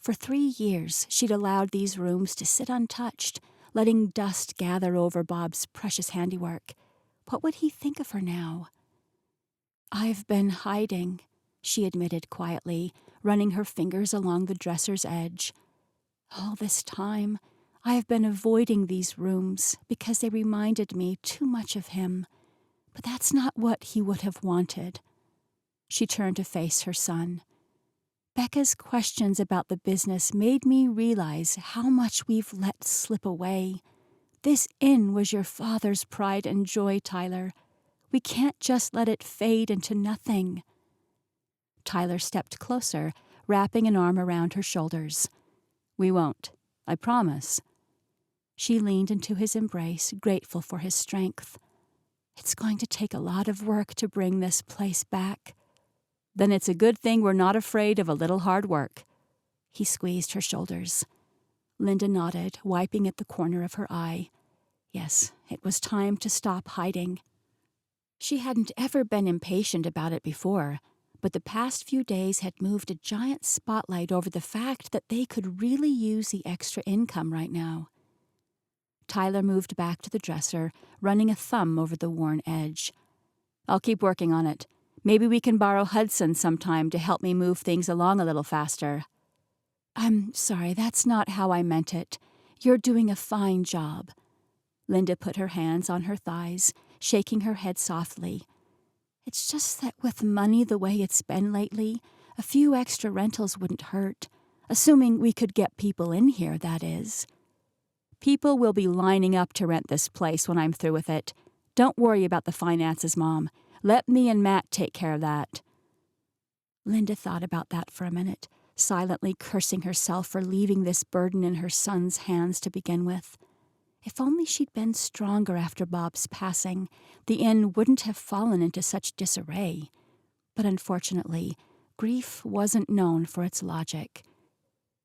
For 3 years, she'd allowed these rooms to sit untouched, letting dust gather over Bob's precious handiwork. What would he think of her now? "I've been hiding," she admitted quietly, running her fingers along the dresser's edge. "All this time, I have been avoiding these rooms because they reminded me too much of him. But that's not what he would have wanted." She turned to face her son. "Becca's questions about the business made me realize how much we've let slip away. This inn was your father's pride and joy, Tyler. We can't just let it fade into nothing." Tyler stepped closer, wrapping an arm around her shoulders. "We won't. I promise." She leaned into his embrace, grateful for his strength. It's going to take a lot of work to bring this place back. Then it's a good thing we're not afraid of a little hard work. He squeezed her shoulders. Linda nodded, wiping at the corner of her eye. Yes, it was time to stop hiding. She hadn't ever been impatient about it before, but the past few days had moved a giant spotlight over the fact that they could really use the extra income right now. Tyler moved back to the dresser, running a thumb over the worn edge. I'll keep working on it. Maybe we can borrow Hudson sometime to help me move things along a little faster. I'm sorry, that's not how I meant it. You're doing a fine job. Linda put her hands on her thighs, shaking her head softly. It's just that with money the way it's been lately, a few extra rentals wouldn't hurt, assuming we could get people in here, that is. People will be lining up to rent this place when I'm through with it. Don't worry about the finances, Mom. Let me and Matt take care of that. Linda thought about that for a minute, silently cursing herself for leaving this burden in her son's hands to begin with. If only she'd been stronger after Bob's passing, the inn wouldn't have fallen into such disarray. But unfortunately, grief wasn't known for its logic.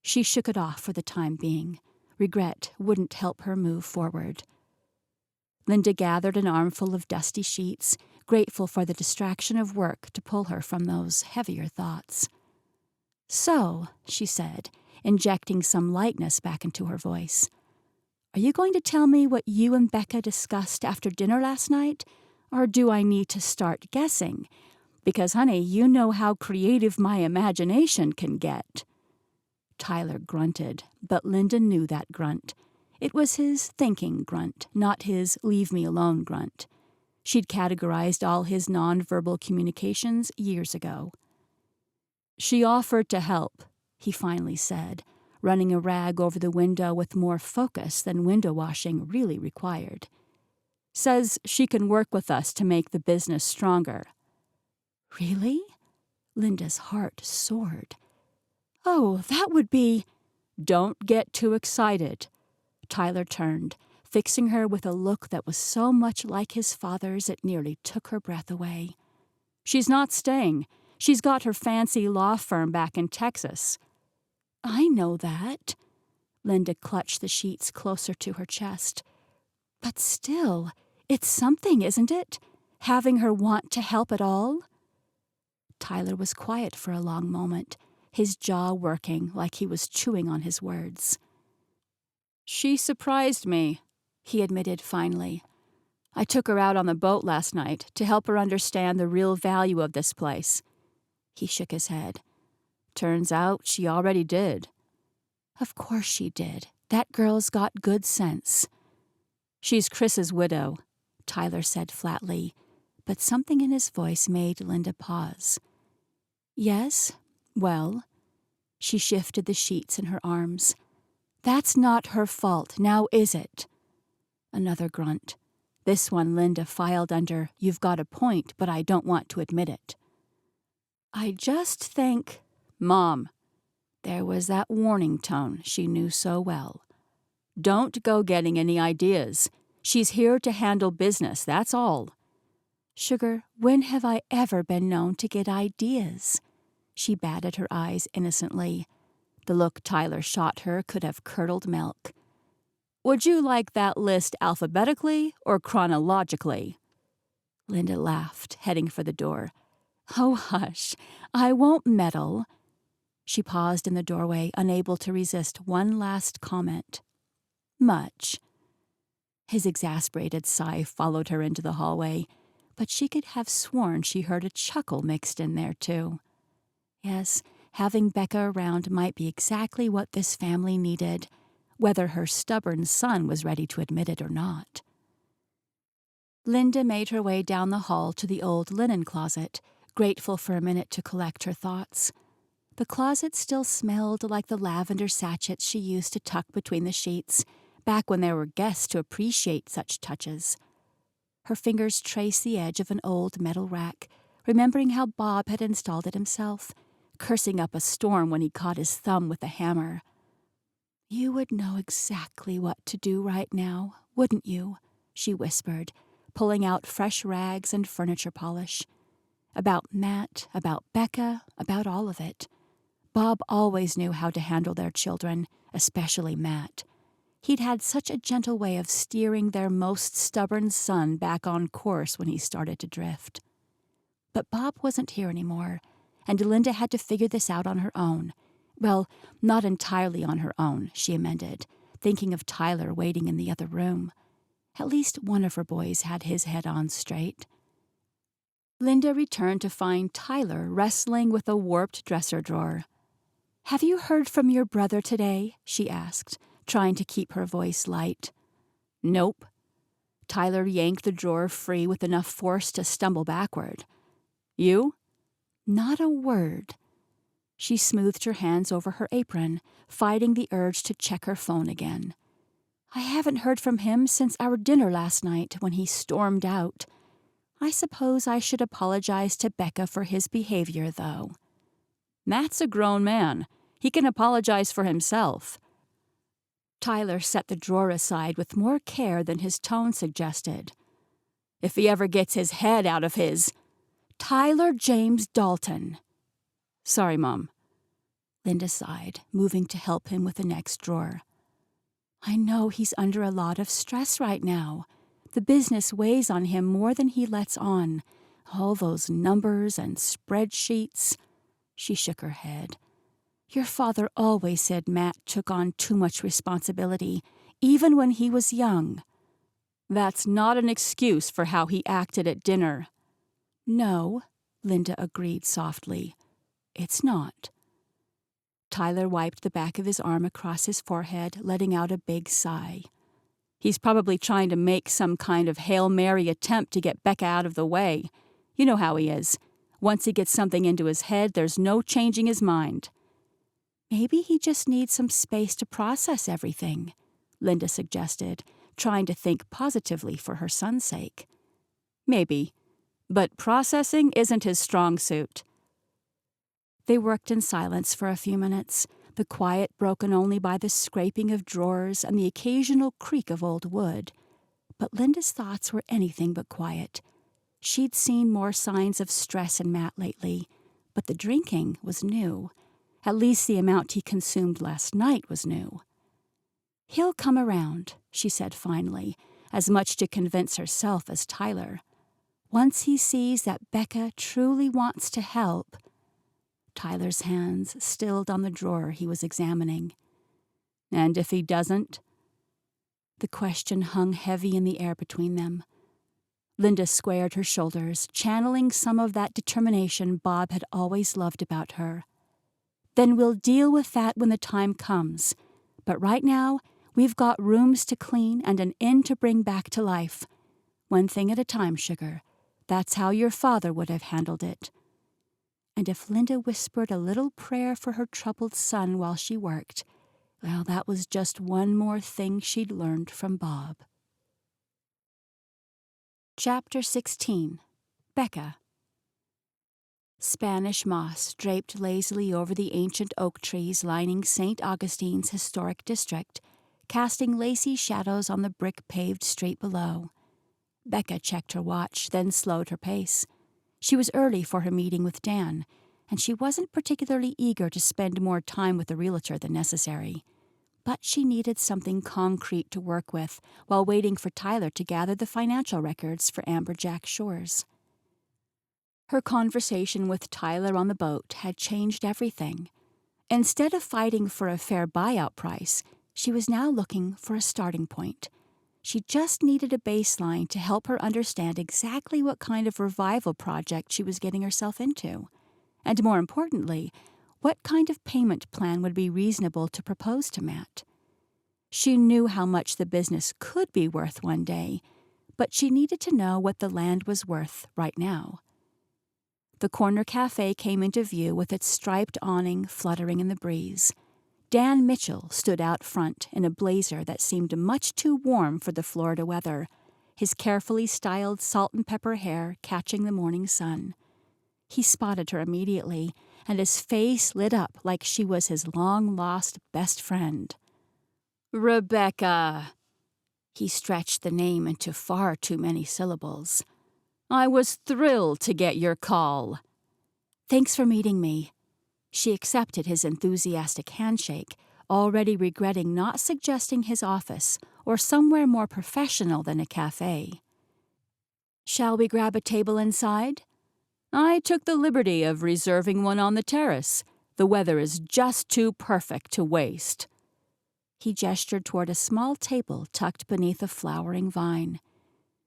She shook it off for the time being. Regret wouldn't help her move forward. Linda gathered an armful of dusty sheets, grateful for the distraction of work to pull her from those heavier thoughts. So, she said, injecting some lightness back into her voice, are you going to tell me what you and Becca discussed after dinner last night? Or do I need to start guessing? Because, honey, you know how creative my imagination can get. Tyler grunted, but Linda knew that grunt. It was his thinking grunt, not his leave-me-alone grunt. She'd categorized all his nonverbal communications years ago. She offered to help, he finally said, running a rag over the window with more focus than window washing really required. Says she can work with us to make the business stronger. Really? Linda's heart soared. Oh, that would be... Don't get too excited. Tyler turned, fixing her with a look that was so much like his father's it nearly took her breath away. She's not staying. She's got her fancy law firm back in Texas. I know that. Linda clutched the sheets closer to her chest. But still, it's something, isn't it? Having her want to help at all? Tyler was quiet for a long moment, his jaw working like he was chewing on his words. She surprised me, he admitted finally. I took her out on the boat last night to help her understand the real value of this place. He shook his head. Turns out she already did. Of course she did. That girl's got good sense. She's Chris's widow, Tyler said flatly, but something in his voice made Linda pause. Yes? Well? She shifted the sheets in her arms. That's not her fault, now is it? Another grunt. This one Linda filed under, you've got a point, but I don't want to admit it. I just think... Mom. There was that warning tone she knew so well. Don't go getting any ideas. She's here to handle business, that's all. Sugar, when have I ever been known to get ideas? She batted her eyes innocently. The look Tyler shot her could have curdled milk. Would you like that list alphabetically or chronologically? Linda laughed, heading for the door. Oh, hush. I won't meddle. She paused in the doorway, unable to resist one last comment. Much. His exasperated sigh followed her into the hallway, but she could have sworn she heard a chuckle mixed in there, too. Yes, having Becca around might be exactly what this family needed, whether her stubborn son was ready to admit it or not. Linda made her way down the hall to the old linen closet, grateful for a minute to collect her thoughts. The closet still smelled like the lavender sachets she used to tuck between the sheets, back when there were guests to appreciate such touches. Her fingers traced the edge of an old metal rack, remembering how Bob had installed it himself, cursing up a storm when he caught his thumb with a hammer. You would know exactly what to do right now, wouldn't you? She whispered, pulling out fresh rags and furniture polish. About Matt, about Becca, about all of it. Bob always knew how to handle their children, especially Matt. He'd had such a gentle way of steering their most stubborn son back on course when he started to drift. But Bob wasn't here anymore, and Linda had to figure this out on her own. Well, not entirely on her own, she amended, thinking of Tyler waiting in the other room. At least one of her boys had his head on straight. Linda returned to find Tyler wrestling with a warped dresser drawer. "Have you heard from your brother today?" she asked, trying to keep her voice light. "Nope." Tyler yanked the drawer free with enough force to stumble backward. "You?" "Not a word." She smoothed her hands over her apron, fighting the urge to check her phone again. "I haven't heard from him since our dinner last night when he stormed out. I suppose I should apologize to Becca for his behavior, though." "Matt's a grown man. He can apologize for himself." Tyler set the drawer aside with more care than his tone suggested. "If he ever gets his head out of his—" "Tyler James Dalton." "Sorry, Mom." Linda sighed, moving to help him with the next drawer. "I know he's under a lot of stress right now. The business weighs on him more than he lets on. All those numbers and spreadsheets." She shook her head. "Your father always said Matt took on too much responsibility, even when he was young." "That's not an excuse for how he acted at dinner." "No," Linda agreed softly. "It's not." Tyler wiped the back of his arm across his forehead, letting out a big sigh. "He's probably trying to make some kind of Hail Mary attempt to get Becca out of the way. You know how he is. Once he gets something into his head, there's no changing his mind." "Maybe he just needs some space to process everything," Linda suggested, trying to think positively for her son's sake. "Maybe. But processing isn't his strong suit." They worked in silence for a few minutes, the quiet broken only by the scraping of drawers and the occasional creak of old wood. But Linda's thoughts were anything but quiet. She'd seen more signs of stress in Matt lately, but the drinking was new. At least the amount he consumed last night was new. "He'll come around," she said finally, as much to convince herself as Tyler. "Once he sees that Becca truly wants to help." Tyler's hands stilled on the drawer he was examining. "And if he doesn't?" The question hung heavy in the air between them. Linda squared her shoulders, channeling some of that determination Bob had always loved about her. "Then we'll deal with that when the time comes. But right now, we've got rooms to clean and an inn to bring back to life. One thing at a time, sugar. That's how your father would have handled it." And if Linda whispered a little prayer for her troubled son while she worked, well, that was just one more thing she'd learned from Bob. Chapter 16. Becca. Spanish moss draped lazily over the ancient oak trees lining St. Augustine's historic district, casting lacy shadows on the brick-paved street below. Becca checked her watch, then slowed her pace. She was early for her meeting with Dan, and she wasn't particularly eager to spend more time with the realtor than necessary. But she needed something concrete to work with while waiting for Tyler to gather the financial records for Amberjack Shores. Her conversation with Tyler on the boat had changed everything. Instead of fighting for a fair buyout price, she was now looking for a starting point. She just needed a baseline to help her understand exactly what kind of revival project she was getting herself into. And more importantly, what kind of payment plan would be reasonable to propose to Matt. She knew how much the business could be worth one day, but she needed to know what the land was worth right now. The corner cafe came into view with its striped awning fluttering in the breeze. Dan Mitchell stood out front in a blazer that seemed much too warm for the Florida weather, his carefully styled salt and pepper hair catching the morning sun. He spotted her immediately, and his face lit up like she was his long-lost best friend. "Rebecca!" He stretched the name into far too many syllables. "I was thrilled to get your call." "Thanks for meeting me." She accepted his enthusiastic handshake, already regretting not suggesting his office or somewhere more professional than a cafe. "Shall we grab a table inside?" "I took the liberty of reserving one on the terrace. The weather is just too perfect to waste." He gestured toward a small table tucked beneath a flowering vine.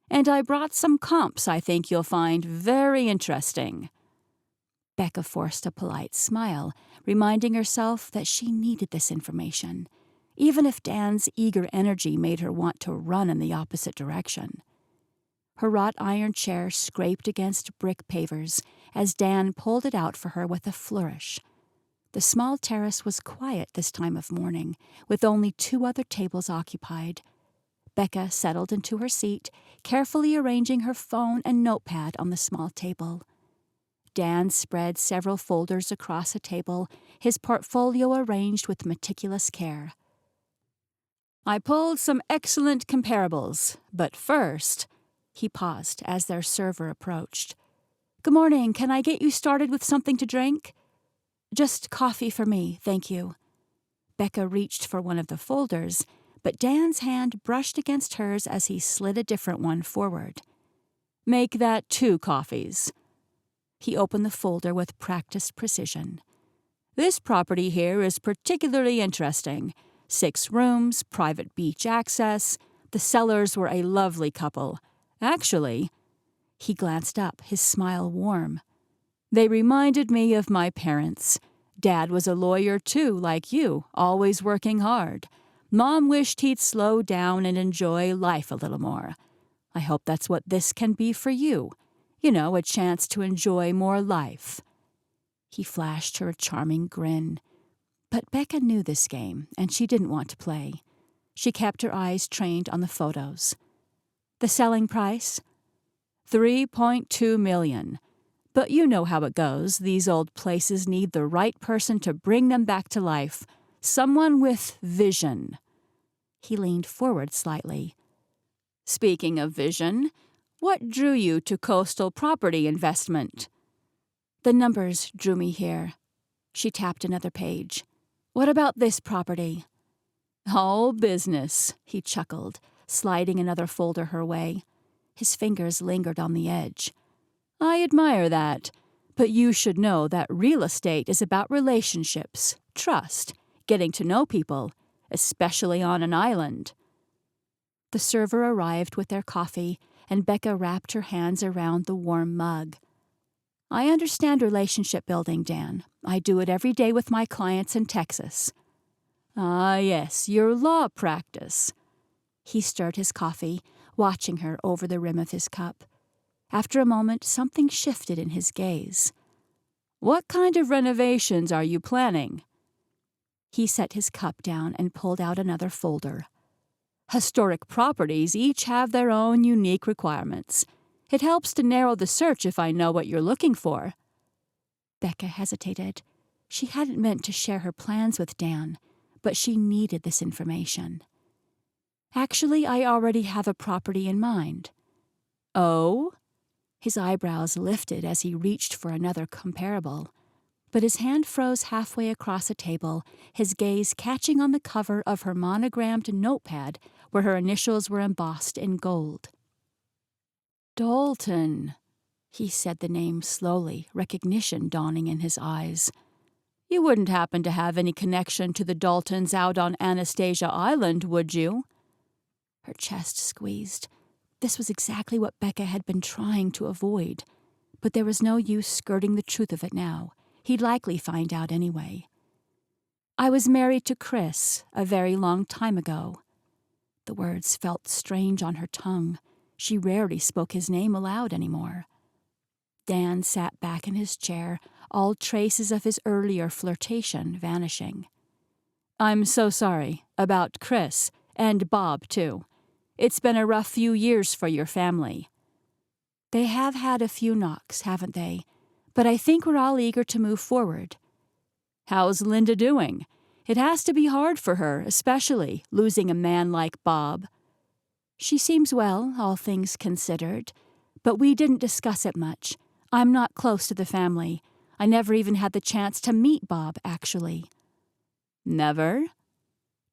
"And I brought some comps I think you'll find very interesting." Becca forced a polite smile, reminding herself that she needed this information, even if Dan's eager energy made her want to run in the opposite direction. Her wrought iron chair scraped against brick pavers as Dan pulled it out for her with a flourish. The small terrace was quiet this time of morning, with only 2 other tables occupied. Becca settled into her seat, carefully arranging her phone and notepad on the small table. Dan spread several folders across a table, his portfolio arranged with meticulous care. "I pulled some excellent comparables, but first—" He paused as their server approached. "Good morning. Can I get you started with something to drink?" "Just coffee for me, thank you." Becca reached for one of the folders, but Dan's hand brushed against hers as he slid a different one forward. "Make that 2 coffees." He opened the folder with practiced precision. "This property here is particularly interesting. 6 rooms, private beach access. The sellers were a lovely couple. Actually," he glanced up, his smile warm, "they reminded me of my parents. Dad was a lawyer too, like you, always working hard. Mom wished he'd slow down and enjoy life a little more. I hope that's what this can be for you. You know, a chance to enjoy more life." He flashed her a charming grin. But Becca knew this game, and she didn't want to play. She kept her eyes trained on the photos. "The selling price?" $3.2 million. But you know how it goes. These old places need the right person to bring them back to life. Someone with vision." He leaned forward slightly. "Speaking of vision, what drew you to coastal property investment?" "The numbers drew me here." She tapped another page. "What about this property?" "All business," he chuckled, sliding another folder her way. His fingers lingered on the edge. "I admire that, but you should know that real estate is about relationships, trust, getting to know people, especially on an island." The server arrived with their coffee, and Becca wrapped her hands around the warm mug. "I understand relationship building, Dan. I do it every day with my clients in Texas." "Ah, yes, your law practice." He stirred his coffee, watching her over the rim of his cup. After a moment, something shifted in his gaze. "What kind of renovations are you planning?" He set his cup down and pulled out another folder. "Historic properties each have their own unique requirements. It helps to narrow the search if I know what you're looking for." Becca hesitated. She hadn't meant to share her plans with Dan, but she needed this information. "Actually, I already have a property in mind." "Oh?" His eyebrows lifted as he reached for another comparable, but his hand froze halfway across a table, his gaze catching on the cover of her monogrammed notepad where her initials were embossed in gold. "Dalton," he said the name slowly, recognition dawning in his eyes. "You wouldn't happen to have any connection to the Daltons out on Anastasia Island, would you?" Her chest squeezed. This was exactly what Becca had been trying to avoid, but there was no use skirting the truth of it now. He'd likely find out anyway. "I was married to Chris a very long time ago." The words felt strange on her tongue. She rarely spoke his name aloud anymore. Dan sat back in his chair, all traces of his earlier flirtation vanishing. "I'm so sorry about Chris, and Bob, too. It's been a rough few years for your family." "They have had a few knocks, haven't they? But I think we're all eager to move forward." "How's Linda doing? It has to be hard for her, especially losing a man like Bob." She seems well, all things considered, but we didn't discuss it much. I'm not close to the family. I never even had the chance to meet Bob, actually." "Never?"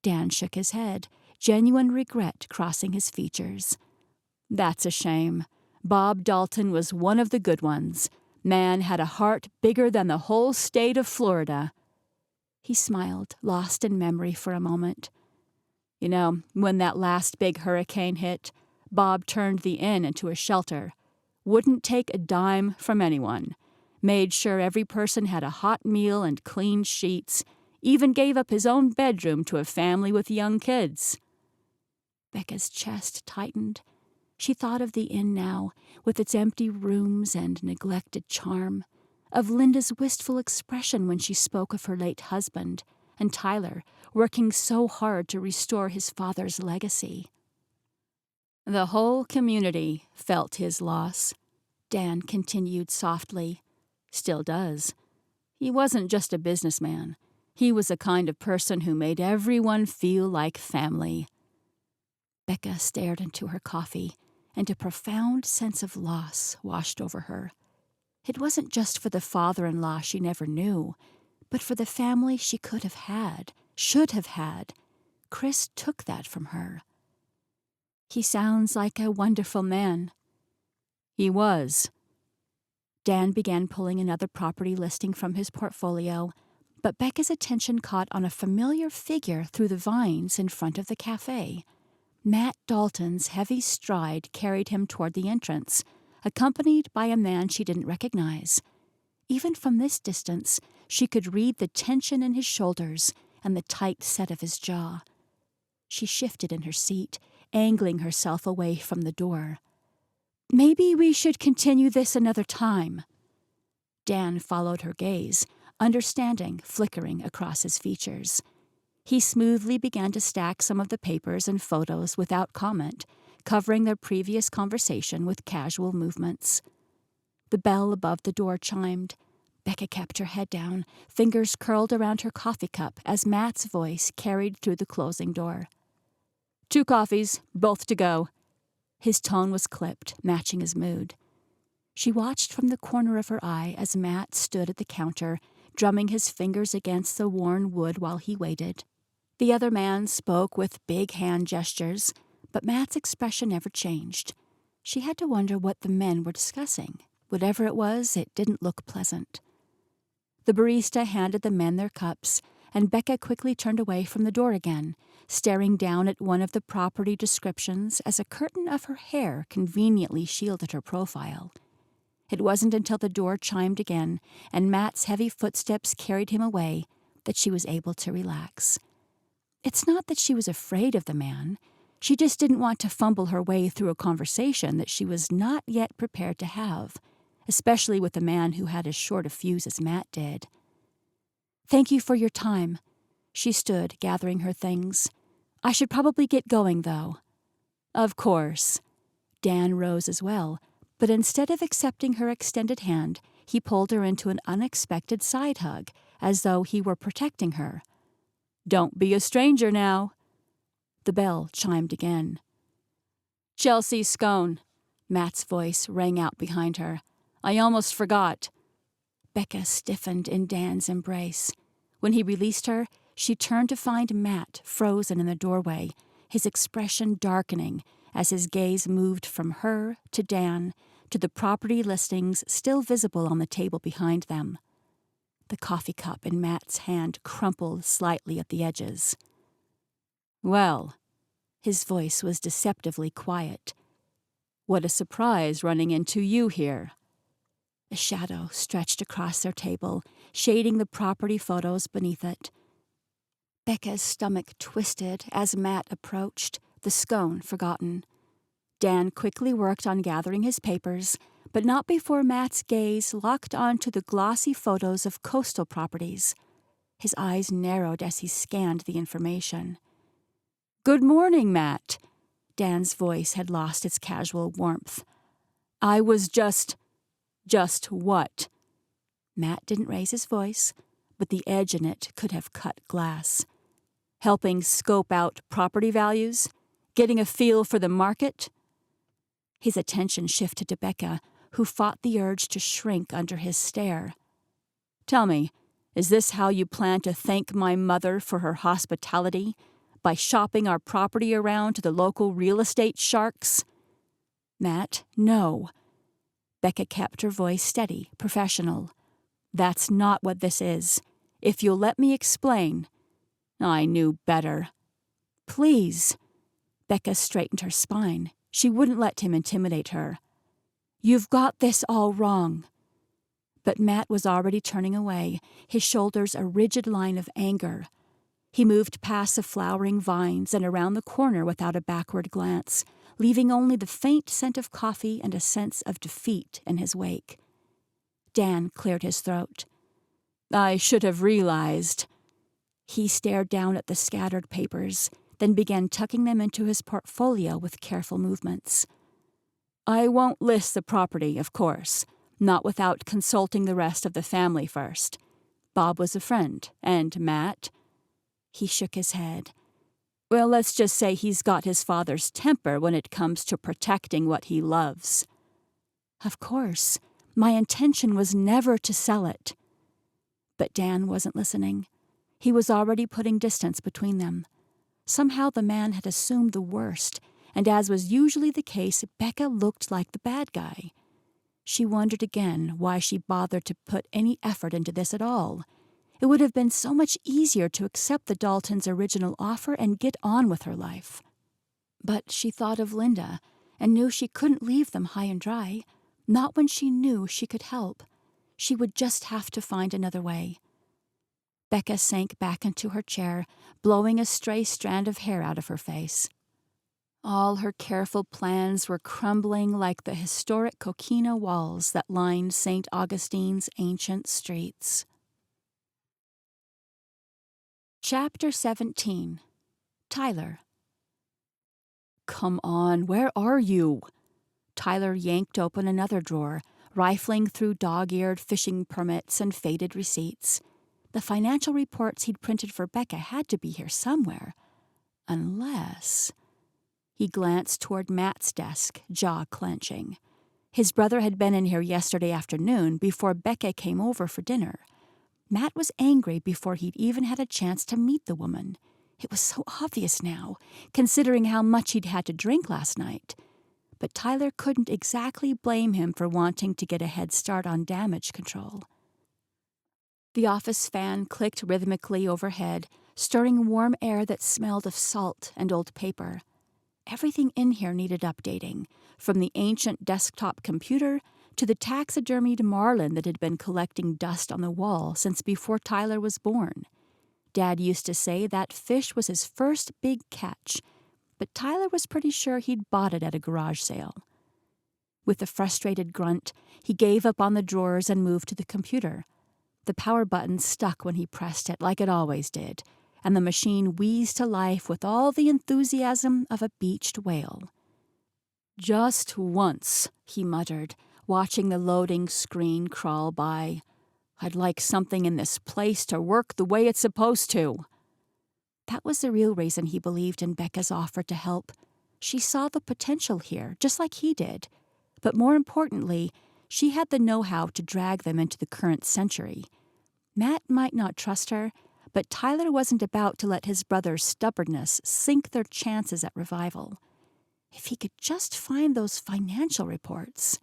Dan shook his head, genuine regret crossing his features. "That's a shame. Bob Dalton was one of the good ones. Man had a heart bigger than the whole state of Florida." He smiled, lost in memory for a moment. "You know, when that last big hurricane hit, Bob turned the inn into a shelter. Wouldn't take a dime from anyone. Made sure every person had a hot meal and clean sheets. Even gave up his own bedroom to a family with young kids." Becca's chest tightened. She thought of the inn now, with its empty rooms and neglected charm, of Linda's wistful expression when she spoke of her late husband, and Tyler, working so hard to restore his father's legacy. "The whole community felt his loss," Dan continued softly. "Still does. He wasn't just a businessman. He was a kind of person who made everyone feel like family." Becca stared into her coffee, and a profound sense of loss washed over her. It wasn't just for the father-in-law she never knew, but for the family she could have had, should have had. Chris took that from her. "He sounds like a wonderful man." "He was." Dan began pulling another property listing from his portfolio, but Becca's attention caught on a familiar figure through the vines in front of the cafe. Matt Dalton's heavy stride carried him toward the entrance, accompanied by a man she didn't recognize. Even from this distance, she could read the tension in his shoulders and the tight set of his jaw. She shifted in her seat, angling herself away from the door. "Maybe we should continue this another time." Dan followed her gaze, understanding flickering across his features. He smoothly began to stack some of the papers and photos without comment, covering their previous conversation with casual movements. The bell above the door chimed. Becca kept her head down, fingers curled around her coffee cup as Matt's voice carried through the closing door. "2 coffees, both to go." His tone was clipped, matching his mood. She watched from the corner of her eye as Matt stood at the counter, drumming his fingers against the worn wood while he waited. The other man spoke with big hand gestures, but Matt's expression never changed. She had to wonder what the men were discussing. Whatever it was, it didn't look pleasant. The barista handed the men their cups, and Becca quickly turned away from the door again, staring down at one of the property descriptions as a curtain of her hair conveniently shielded her profile. It wasn't until the door chimed again and Matt's heavy footsteps carried him away that she was able to relax. It's not that she was afraid of the man. She just didn't want to fumble her way through a conversation that she was not yet prepared to have, especially with a man who had as short a fuse as Matt did. "Thank you for your time." She stood, gathering her things. "I should probably get going, though." "Of course." Dan rose as well, but instead of accepting her extended hand, he pulled her into an unexpected side hug, as though he were protecting her. "Don't be a stranger now." The bell chimed again. "Chelsea Scone," Matt's voice rang out behind her. "I almost forgot." Becca stiffened in Dan's embrace. When he released her, she turned to find Matt frozen in the doorway, his expression darkening as his gaze moved from her to Dan to the property listings still visible on the table behind them. The coffee cup in Matt's hand crumpled slightly at the edges. "Well," his voice was deceptively quiet. "What a surprise running into you here." A shadow stretched across their table, shading the property photos beneath it. Becca's stomach twisted as Matt approached, the scone forgotten. Dan quickly worked on gathering his papers, but not before Matt's gaze locked onto the glossy photos of coastal properties. His eyes narrowed as he scanned the information. "Good morning, Matt." Dan's voice had lost its casual warmth. "I was just what?" Matt didn't raise his voice, but the edge in it could have cut glass. "Helping scope out property values? Getting a feel for the market?" His attention shifted to Becca, who fought the urge to shrink under his stare. "Tell me, is this how you plan to thank my mother for her hospitality? By shopping our property around to the local real estate sharks?" "Matt, no." Becca kept her voice steady, professional. "That's not what this is. If you'll let me explain." "I knew better." "Please." Becca straightened her spine. She wouldn't let him intimidate her. "You've got this all wrong." But Matt was already turning away, his shoulders a rigid line of anger. He moved past the flowering vines and around the corner without a backward glance, leaving only the faint scent of coffee and a sense of defeat in his wake. Dan cleared his throat. "I should have realized." He stared down at the scattered papers, then began tucking them into his portfolio with careful movements. "I won't list the property, of course, not without consulting the rest of the family first. Bob was a friend, and Matt—" He shook his head. "Well, let's just say he's got his father's temper when it comes to protecting what he loves." "Of course. My intention was never to sell it." But Dan wasn't listening. He was already putting distance between them. Somehow the man had assumed the worst, and as was usually the case, Becca looked like the bad guy. She wondered again why she bothered to put any effort into this at all. It would have been so much easier to accept the Daltons' original offer and get on with her life. But she thought of Linda and knew she couldn't leave them high and dry, not when she knew she could help. She would just have to find another way. Becca sank back into her chair, blowing a stray strand of hair out of her face. All her careful plans were crumbling like the historic coquina walls that lined St. Augustine's ancient streets. Chapter 17. Tyler. "Come on, where are you?" Tyler yanked open another drawer, rifling through dog-eared fishing permits and faded receipts. The financial reports he'd printed for Becca had to be here somewhere. Unless... He glanced toward Matt's desk, jaw clenching. His brother had been in here yesterday afternoon before Becca came over for dinner. Matt was angry before he'd even had a chance to meet the woman. It was so obvious now, considering how much he'd had to drink last night. But Tyler couldn't exactly blame him for wanting to get a head start on damage control. The office fan clicked rhythmically overhead, stirring warm air that smelled of salt and old paper. Everything in here needed updating, from the ancient desktop computer to the taxidermied marlin that had been collecting dust on the wall since before Tyler was born. Dad used to say that fish was his first big catch, but Tyler was pretty sure he'd bought it at a garage sale. With a frustrated grunt, he gave up on the drawers and moved to the computer. The power button stuck when he pressed it, like it always did, and the machine wheezed to life with all the enthusiasm of a beached whale. "Just once," he muttered, watching the loading screen crawl by. "I'd like something in this place to work the way it's supposed to." That was the real reason he believed in Becca's offer to help. She saw the potential here, just like he did. But more importantly, she had the know-how to drag them into the current century. Matt might not trust her, but Tyler wasn't about to let his brother's stubbornness sink their chances at revival. If he could just find those financial reports.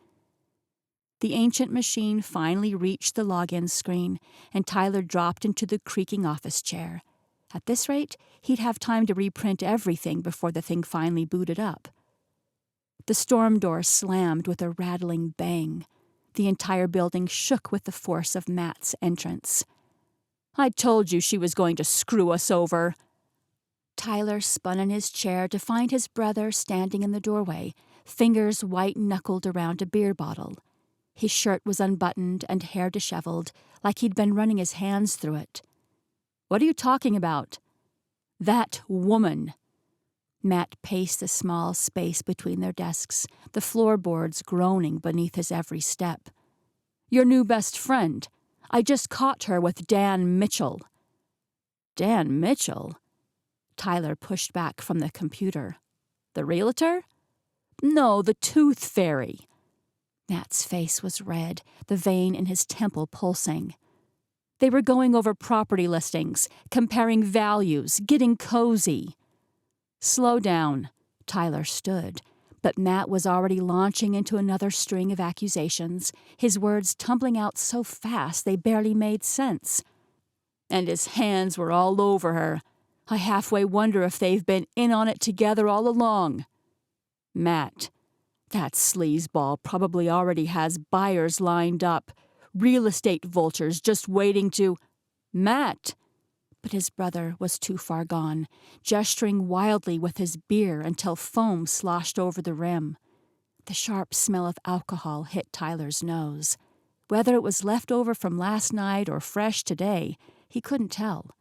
The ancient machine finally reached the login screen, and Tyler dropped into the creaking office chair. At this rate, he'd have time to reprint everything before the thing finally booted up. The storm door slammed with a rattling bang. The entire building shook with the force of Matt's entrance. "I told you she was going to screw us over." Tyler spun in his chair to find his brother standing in the doorway, fingers white-knuckled around a beer bottle. His shirt was unbuttoned and hair disheveled, like he'd been running his hands through it. "What are you talking about?" "That woman." Matt paced the small space between their desks, the floorboards groaning beneath his every step. "Your new best friend. I just caught her with Dan Mitchell." "Dan Mitchell?" Tyler pushed back from the computer. The realtor? No, the tooth fairy. Matt's face was red, the vein in his temple pulsing. They were going over property listings, comparing values, getting cozy. Slow down, Tyler stood, but Matt was already launching into another string of accusations, his words tumbling out so fast they barely made sense. And his hands were all over her. I halfway wonder if they've been in on it together all along. Matt, that sleazeball probably already has buyers lined up, real estate vultures just waiting to... Matt! But his brother was too far gone, gesturing wildly with his beer until foam sloshed over the rim. The sharp smell of alcohol hit Tyler's nose. Whether it was left over from last night or fresh today, he couldn't tell.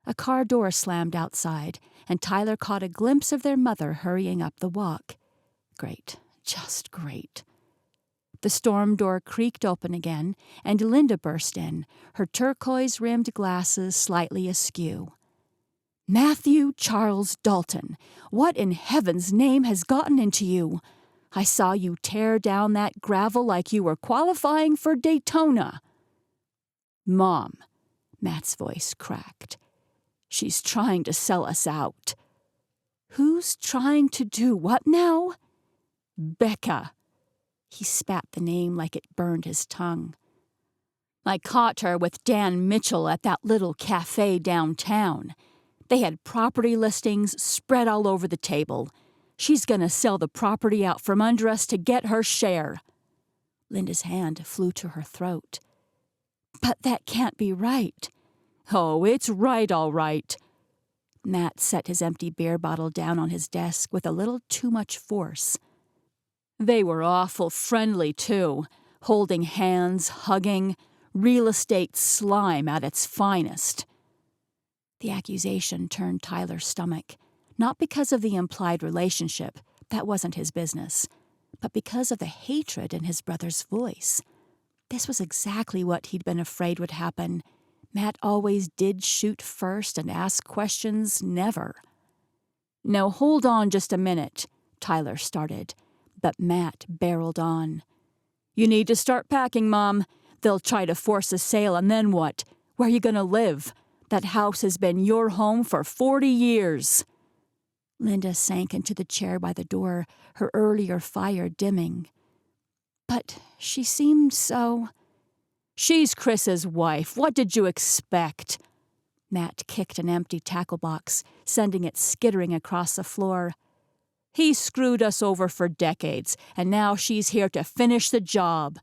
A car door slammed outside, and Tyler caught a glimpse of their mother hurrying up the walk. Great, just great. The storm door creaked open again, and Linda burst in, her turquoise-rimmed glasses slightly askew. Matthew Charles Dalton, what in heaven's name has gotten into you? I saw you tear down that gravel like you were qualifying for Daytona. Mom, Matt's voice cracked. She's trying to sell us out. Who's trying to do what now? Becca. He spat the name like it burned his tongue. I caught her with Dan Mitchell at that little cafe downtown. They had property listings spread all over the table. She's gonna sell the property out from under us to get her share. Linda's hand flew to her throat. But that can't be right. Oh, it's right, all right. Matt set his empty beer bottle down on his desk with a little too much force. They were awful friendly, too, holding hands, hugging, real estate slime at its finest. The accusation turned Tyler's stomach, not because of the implied relationship, that wasn't his business, but because of the hatred in his brother's voice. This was exactly what he'd been afraid would happen. Matt always did shoot first and ask questions never. Now hold on just a minute, Tyler started. But Matt barreled on. You need to start packing, Mom. They'll try to force a sale, and then what? Where are you going to live? That house has been your home for 40 years. Linda sank into the chair by the door, her earlier fire dimming. But she seemed so... She's Chris's wife. What did you expect? Matt kicked an empty tackle box, sending it skittering across the floor. He screwed us over for decades, and now she's here to finish the job.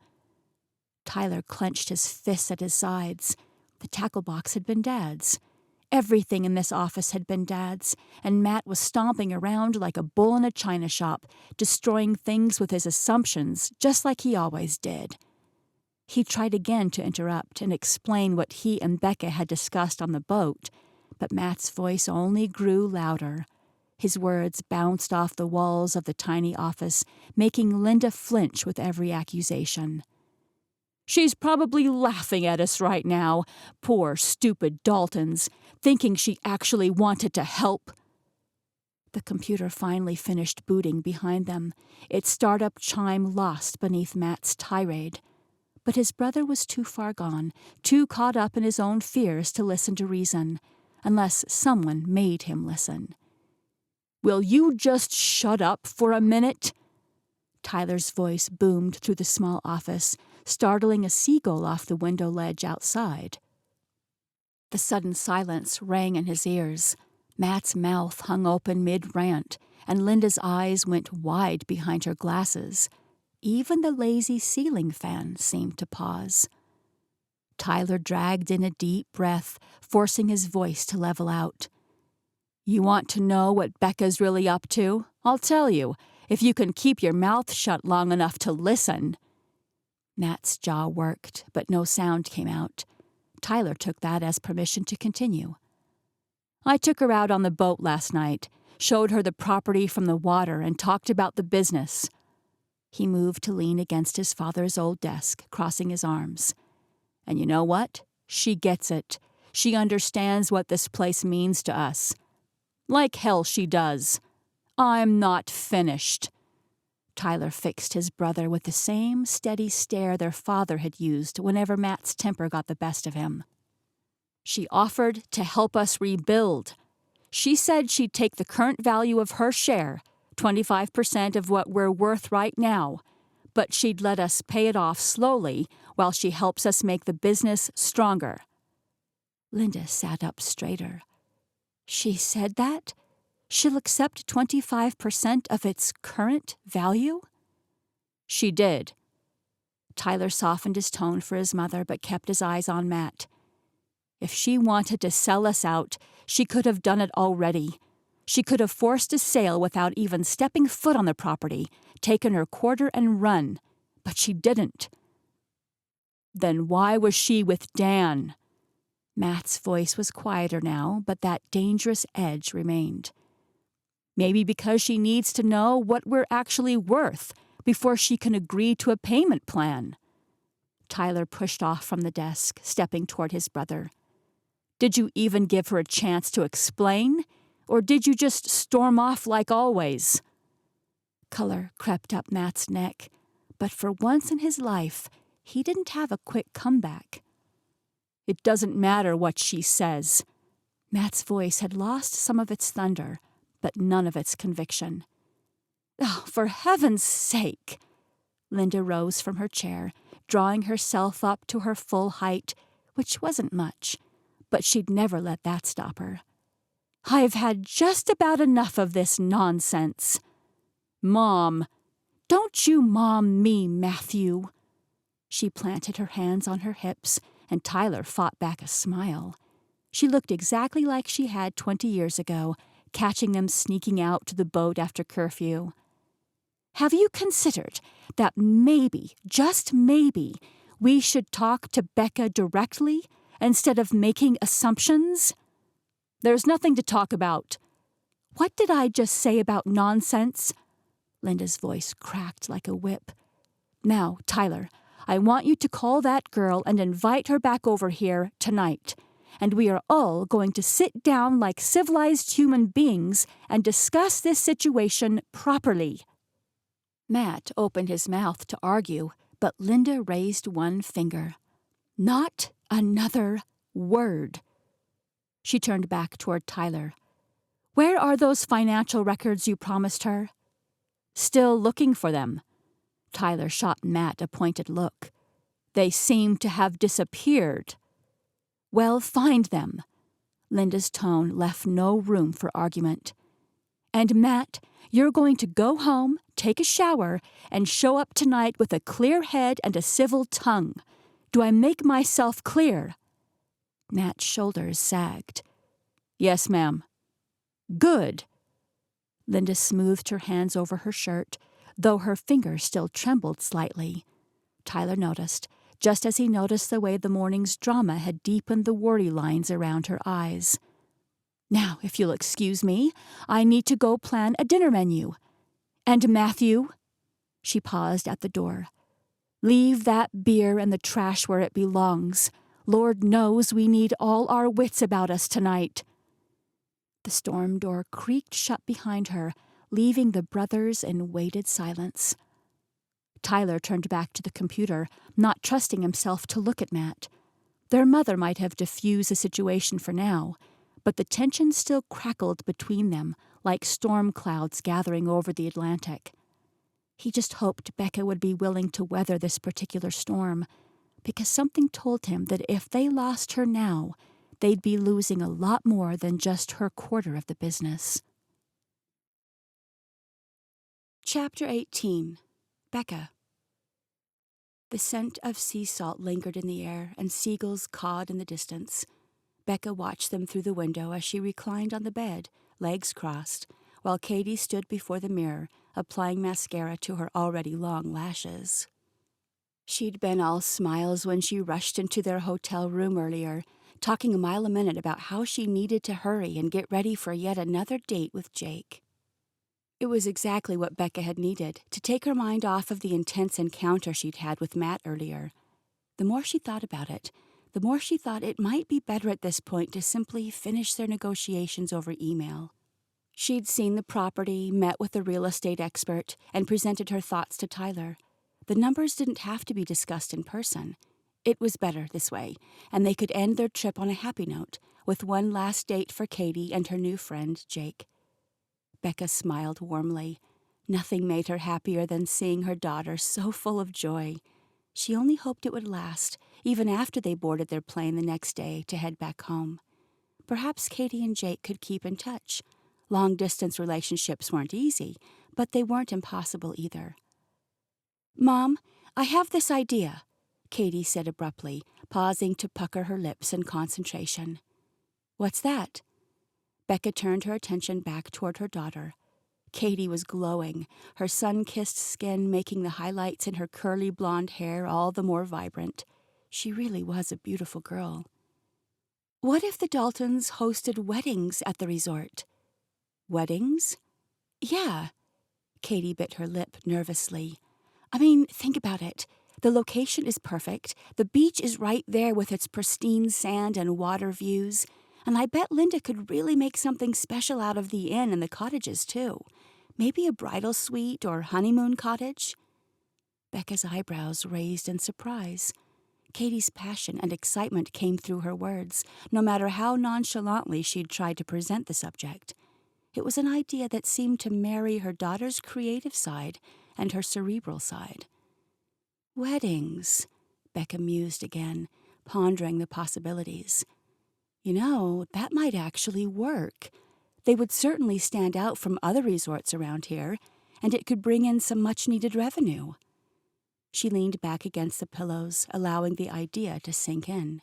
Tyler clenched his fists at his sides. The tackle box had been Dad's. Everything in this office had been Dad's, and Matt was stomping around like a bull in a china shop, destroying things with his assumptions, just like he always did. He tried again to interrupt and explain what he and Becca had discussed on the boat, but Matt's voice only grew louder. His words bounced off the walls of the tiny office, making Linda flinch with every accusation. She's probably laughing at us right now, poor stupid Daltons, thinking she actually wanted to help. The computer finally finished booting behind them, its startup chime lost beneath Matt's tirade. But his brother was too far gone, too caught up in his own fears to listen to reason, unless someone made him listen. Will you just shut up for a minute? Tyler's voice boomed through the small office, startling a seagull off the window ledge outside. The sudden silence rang in his ears. Matt's mouth hung open mid-rant, and Linda's eyes went wide behind her glasses. Even the lazy ceiling fan seemed to pause. Tyler dragged in a deep breath, forcing his voice to level out. You want to know what Becca's really up to? I'll tell you, if you can keep your mouth shut long enough to listen. Matt's jaw worked, but no sound came out. Tyler took that as permission to continue. I took her out on the boat last night, showed her the property from the water, and talked about the business. He moved to lean against his father's old desk, crossing his arms. And you know what? She gets it. She understands what this place means to us. Like hell she does. I'm not finished. Tyler fixed his brother with the same steady stare their father had used whenever Matt's temper got the best of him. She offered to help us rebuild. She said she'd take the current value of her share, 25% of what we're worth right now, but she'd let us pay it off slowly while she helps us make the business stronger. Linda sat up straighter. She said that? She'll accept 25% of its current value? She did. Tyler softened his tone for his mother but kept his eyes on Matt. If she wanted to sell us out, she could have done it already. She could have forced a sale without even stepping foot on the property, taken her quarter and run, but she didn't. Then why was she with Dan? Matt's voice was quieter now, but that dangerous edge remained. Maybe because she needs to know what we're actually worth before she can agree to a payment plan. Tyler pushed off from the desk, stepping toward his brother. Did you even give her a chance to explain, or did you just storm off like always? Color crept up Matt's neck, but for once in his life, he didn't have a quick comeback. It doesn't matter what she says. Matt's voice had lost some of its thunder, but none of its conviction. Oh, for heaven's sake! Linda rose from her chair, drawing herself up to her full height, which wasn't much, but she'd never let that stop her. I've had just about enough of this nonsense. Mom, don't you mom me, Matthew. She planted her hands on her hips, and Tyler fought back a smile. She looked exactly like she had 20 years ago, catching them sneaking out to the boat after curfew. Have you considered that maybe, just maybe, we should talk to Becca directly instead of making assumptions? There's nothing to talk about. What did I just say about nonsense? Linda's voice cracked like a whip. Now, Tyler, I want you to call that girl and invite her back over here tonight. And we are all going to sit down like civilized human beings and discuss this situation properly. Matt opened his mouth to argue, but Linda raised one finger. Not another word. She turned back toward Tyler. Where are those financial records you promised her? Still looking for them. Tyler shot Matt a pointed look. They seem to have disappeared. Well, find them. Linda's tone left no room for argument. And Matt, you're going to go home, take a shower, and show up tonight with a clear head and a civil tongue. Do I make myself clear? Matt's shoulders sagged. Yes, ma'am. Good. Linda smoothed her hands over her shirt, though her fingers still trembled slightly. Tyler noticed, just as he noticed the way the morning's drama had deepened the worry lines around her eyes. Now, if you'll excuse me, I need to go plan a dinner menu. And Matthew, she paused at the door, leave that beer in the trash where it belongs. Lord knows we need all our wits about us tonight. The storm door creaked shut behind her, leaving the brothers in weighted silence. Tyler turned back to the computer, not trusting himself to look at Matt. Their mother might have diffused the situation for now, but the tension still crackled between them like storm clouds gathering over the Atlantic. He just hoped Becca would be willing to weather this particular storm, because something told him that if they lost her now, they'd be losing a lot more than just her quarter of the business. Chapter 18. Becca. The scent of sea salt lingered in the air, and seagulls cawed in the distance. Becca watched them through the window as she reclined on the bed, legs crossed, while Katie stood before the mirror, applying mascara to her already long lashes. She'd been all smiles when she rushed into their hotel room earlier, talking a mile a minute about how she needed to hurry and get ready for yet another date with Jake. It was exactly what Becca had needed, to take her mind off of the intense encounter she'd had with Matt earlier. The more she thought about it, the more she thought it might be better at this point to simply finish their negotiations over email. She'd seen the property, met with a real estate expert, and presented her thoughts to Tyler. The numbers didn't have to be discussed in person. It was better this way, and they could end their trip on a happy note, with one last date for Katie and her new friend, Jake. Becca smiled warmly. Nothing made her happier than seeing her daughter so full of joy. She only hoped it would last, even after they boarded their plane the next day to head back home. Perhaps Katie and Jake could keep in touch. Long-distance relationships weren't easy, but they weren't impossible either. "Mom, I have this idea," Katie said abruptly, pausing to pucker her lips in concentration. "What's that?" Becca turned her attention back toward her daughter. Katie was glowing, her sun-kissed skin making the highlights in her curly blonde hair all the more vibrant. She really was a beautiful girl. "What if the Daltons hosted weddings at the resort?" "Weddings?" "Yeah." Katie bit her lip nervously. "I mean, think about it. The location is perfect. The beach is right there with its pristine sand and water views. And I bet Linda could really make something special out of the inn and the cottages, too. Maybe a bridal suite or honeymoon cottage?" Becca's eyebrows raised in surprise. Katie's passion and excitement came through her words, no matter how nonchalantly she'd tried to present the subject. It was an idea that seemed to marry her daughter's creative side and her cerebral side. "Weddings," Becca mused again, pondering the possibilities. "You know, that might actually work. They would certainly stand out from other resorts around here, and it could bring in some much-needed revenue." She leaned back against the pillows, allowing the idea to sink in.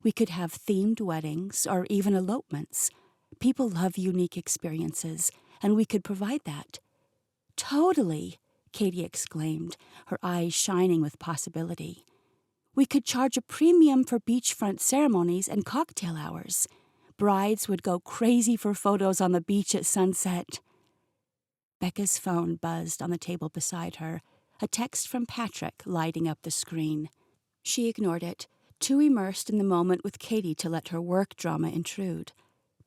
"We could have themed weddings or even elopements. People love unique experiences, and we could provide that." "Totally," Katie exclaimed, her eyes shining with possibility. "We could charge a premium for beachfront ceremonies and cocktail hours. Brides would go crazy for photos on the beach at sunset." Becca's phone buzzed on the table beside her, a text from Patrick lighting up the screen. She ignored it, too immersed in the moment with Katie to let her work drama intrude.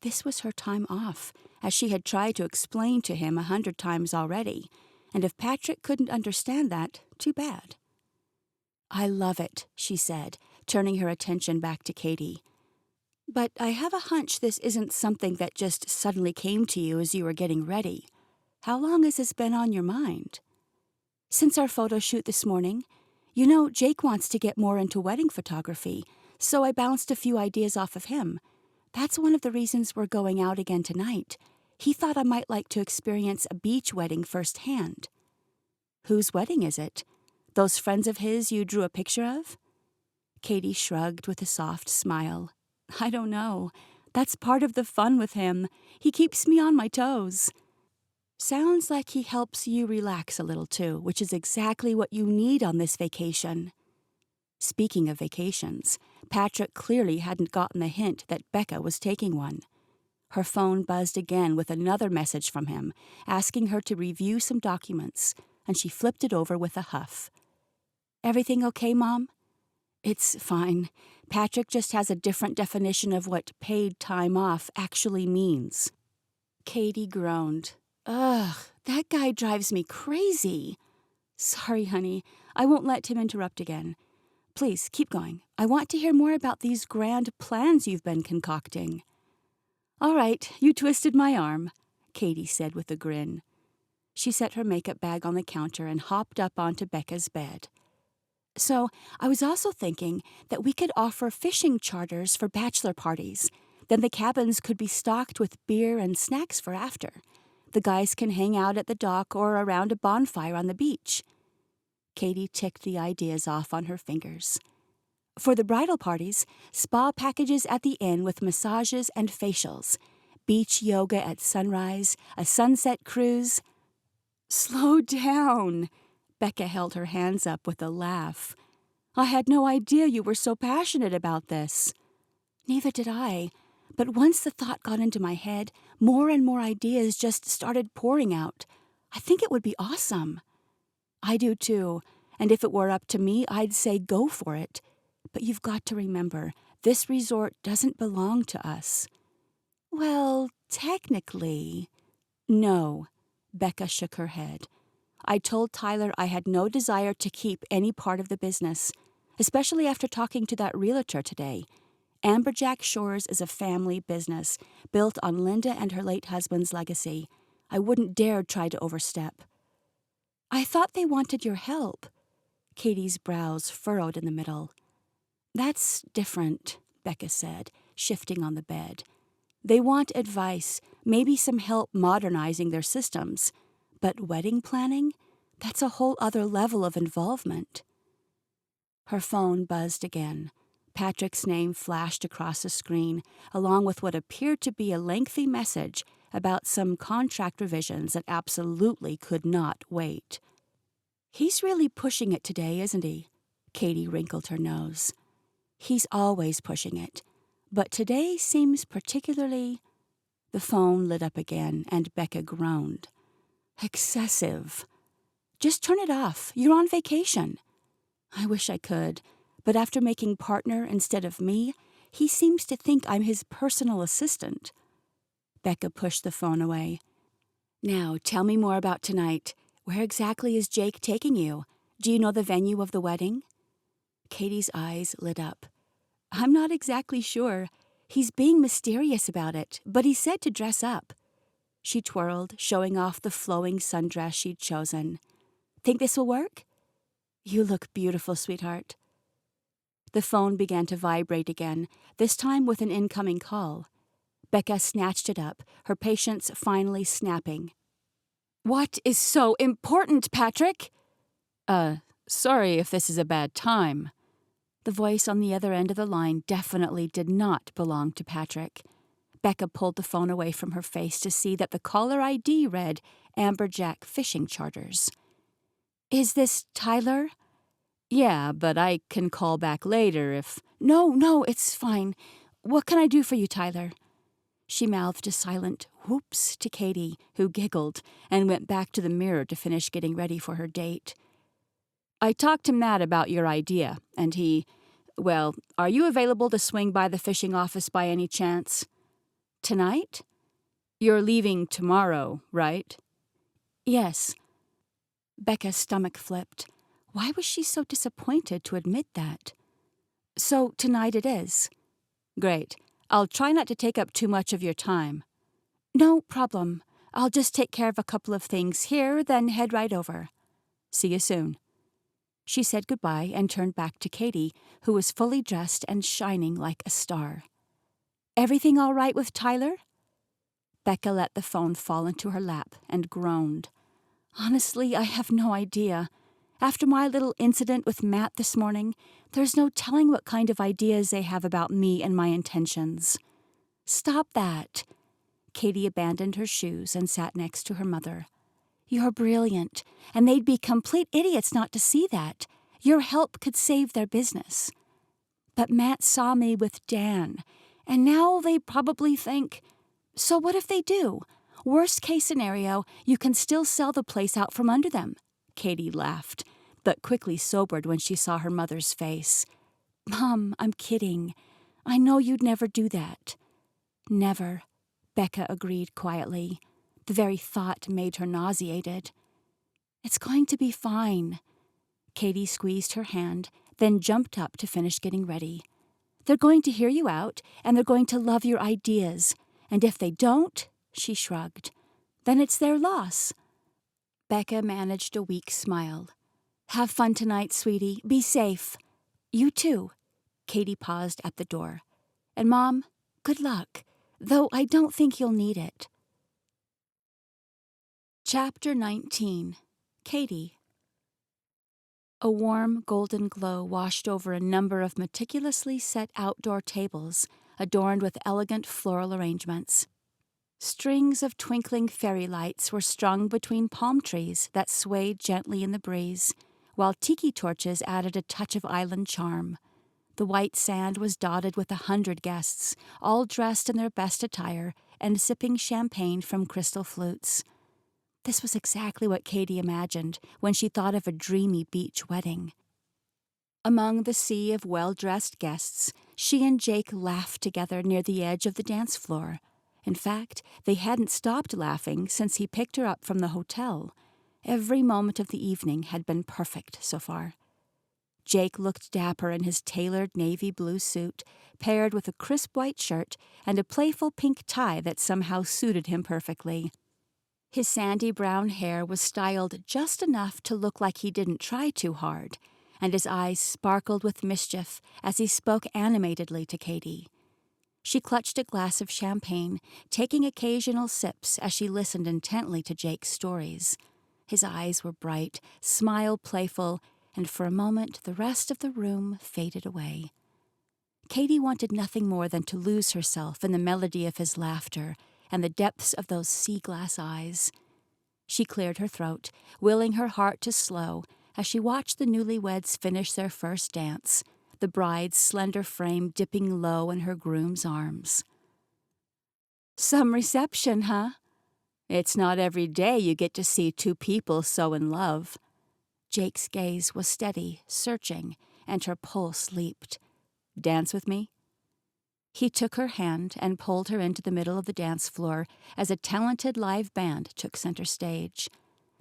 This was her time off, as she had tried to explain to him 100 times already, and if Patrick couldn't understand that, too bad. "I love it," she said, turning her attention back to Katie. "But I have a hunch this isn't something that just suddenly came to you as you were getting ready. How long has this been on your mind?" "Since our photo shoot this morning. You know, Jake wants to get more into wedding photography, so I bounced a few ideas off of him. That's one of the reasons we're going out again tonight. He thought I might like to experience a beach wedding firsthand." "Whose wedding is it? Those friends of his you drew a picture of?" Katie shrugged with a soft smile. "I don't know. That's part of the fun with him. He keeps me on my toes." "Sounds like he helps you relax a little too, which is exactly what you need on this vacation." Speaking of vacations, Patrick clearly hadn't gotten the hint that Becca was taking one. Her phone buzzed again with another message from him, asking her to review some documents, and she flipped it over with a huff. "Everything okay, Mom?" "It's fine. Patrick just has a different definition of what paid time off actually means." Katie groaned. "Ugh, that guy drives me crazy." "Sorry, honey. I won't let him interrupt again. Please, keep going. I want to hear more about these grand plans you've been concocting." "All right, you twisted my arm," Katie said with a grin. She set her makeup bag on the counter and hopped up onto Becca's bed. "So, I was also thinking that we could offer fishing charters for bachelor parties. Then the cabins could be stocked with beer and snacks for after. The guys can hang out at the dock or around a bonfire on the beach." Katie ticked the ideas off on her fingers. "For the bridal parties, spa packages at the inn with massages and facials. Beach yoga at sunrise, a sunset cruise." "Slow down." Becca held her hands up with a laugh. "I had no idea you were so passionate about this." "Neither did I. But once the thought got into my head, more and more ideas just started pouring out. I think it would be awesome." "I do too, and if it were up to me, I'd say go for it. But you've got to remember, this resort doesn't belong to us." "Well, technically." No, Becca shook her head. I told Tyler I had no desire to keep any part of the business, especially after talking to that realtor today. Amberjack Shores is a family business, built on Linda and her late husband's legacy. I wouldn't dare try to overstep. I thought they wanted your help. Katie's brows furrowed in the middle. That's different, Becca said, shifting on the bed. They want advice, maybe some help modernizing their systems. But wedding planning? That's a whole other level of involvement. Her phone buzzed again. Patrick's name flashed across the screen, along with what appeared to be a lengthy message about some contract revisions that absolutely could not wait. He's really pushing it today, isn't he? Katie wrinkled her nose. He's always pushing it, but today seems particularly... The phone lit up again, and Becca groaned. Excessive. Just turn it off. You're on vacation. I wish I could, but after making partner instead of me, he seems to think I'm his personal assistant. Becca pushed the phone away. Now, tell me more about tonight. Where exactly is Jake taking you? Do you know the venue of the wedding? Katie's eyes lit up. I'm not exactly sure. He's being mysterious about it, but he said to dress up. She twirled, showing off the flowing sundress she'd chosen. Think this will work? You look beautiful, sweetheart. The phone began to vibrate again, this time with an incoming call. Becca snatched it up, her patience finally snapping. What is so important, Patrick? Sorry if this is a bad time. The voice on the other end of the line definitely did not belong to Patrick. Becca pulled the phone away from her face to see that the caller ID read Amberjack Fishing Charters. Is this Tyler? Yeah, but I can call back later if... No, it's fine. What can I do for you, Tyler? She mouthed a silent whoops to Katie, who giggled and went back to the mirror to finish getting ready for her date. I talked to Matt about your idea, and he... Well, are you available to swing by the fishing office by any chance? Tonight? You're leaving tomorrow, right? Yes. Becca's stomach flipped. Why was she so disappointed to admit that? So tonight it is. Great. I'll try not to take up too much of your time. No problem. I'll just take care of a couple of things here, then head right over. See you soon. She said goodbye and turned back to Katie, who was fully dressed and shining like a star. Everything all right with Tyler? Becca let the phone fall into her lap and groaned. Honestly, I have no idea. After my little incident with Matt this morning, there's no telling what kind of ideas they have about me and my intentions. Stop that. Katie abandoned her shoes and sat next to her mother. You're brilliant, and they'd be complete idiots not to see that. Your help could save their business. But Matt saw me with Dan, and now they probably think... So what if they do? Worst case scenario, you can still sell the place out from under them. Katie laughed, but quickly sobered when she saw her mother's face. Mom, I'm kidding. I know you'd never do that. Never, Becca agreed quietly. The very thought made her nauseated. It's going to be fine. Katie squeezed her hand, then jumped up to finish getting ready. They're going to hear you out, and they're going to love your ideas. And if they don't, she shrugged, then it's their loss. Becca managed a weak smile. Have fun tonight, sweetie. Be safe. You too. Katie paused at the door. And Mom, good luck, though I don't think you'll need it. Chapter 19. Katie. A warm golden glow washed over a number of meticulously set outdoor tables, adorned with elegant floral arrangements. Strings of twinkling fairy lights were strung between palm trees that swayed gently in the breeze, while tiki torches added a touch of island charm. The white sand was dotted with 100 guests, all dressed in their best attire and sipping champagne from crystal flutes. This was exactly what Katie imagined when she thought of a dreamy beach wedding. Among the sea of well-dressed guests, she and Jake laughed together near the edge of the dance floor. In fact, they hadn't stopped laughing since he picked her up from the hotel. Every moment of the evening had been perfect so far. Jake looked dapper in his tailored navy blue suit, paired with a crisp white shirt and a playful pink tie that somehow suited him perfectly. His sandy brown hair was styled just enough to look like he didn't try too hard, and his eyes sparkled with mischief as he spoke animatedly to Katie. She clutched a glass of champagne, taking occasional sips as she listened intently to Jake's stories. His eyes were bright, smile playful, and for a moment the rest of the room faded away. Katie wanted nothing more than to lose herself in the melody of his laughter and the depths of those sea-glass eyes. She cleared her throat, willing her heart to slow as she watched the newlyweds finish their first dance, the bride's slender frame dipping low in her groom's arms. "Some reception, huh? It's not every day you get to see two people so in love." Jake's gaze was steady, searching, and her pulse leaped. "Dance with me?" He took her hand and pulled her into the middle of the dance floor as a talented live band took center stage.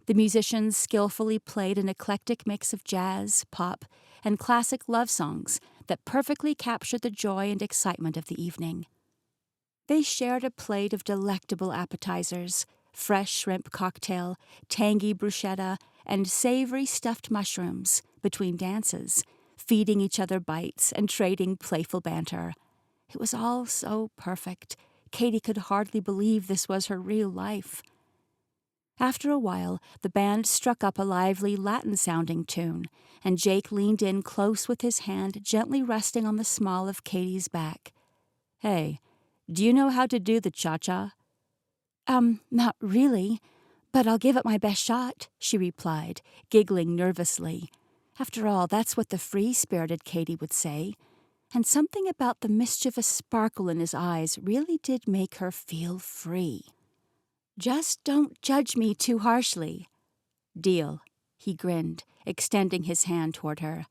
The musicians skillfully played an eclectic mix of jazz, pop, and classic love songs that perfectly captured the joy and excitement of the evening. They shared a plate of delectable appetizers, fresh shrimp cocktail, tangy bruschetta, and savory stuffed mushrooms between dances, feeding each other bites and trading playful banter. It was all so perfect. Katie could hardly believe this was her real life. After a while, the band struck up a lively Latin-sounding tune, and Jake leaned in close with his hand gently resting on the small of Katie's back. "Hey, do you know how to do the cha-cha?" Not really, but I'll give it my best shot," she replied, giggling nervously. After all, that's what the free-spirited Katie would say. And something about the mischievous sparkle in his eyes really did make her feel free. "Just don't judge me too harshly." "Deal," he grinned, extending his hand toward her.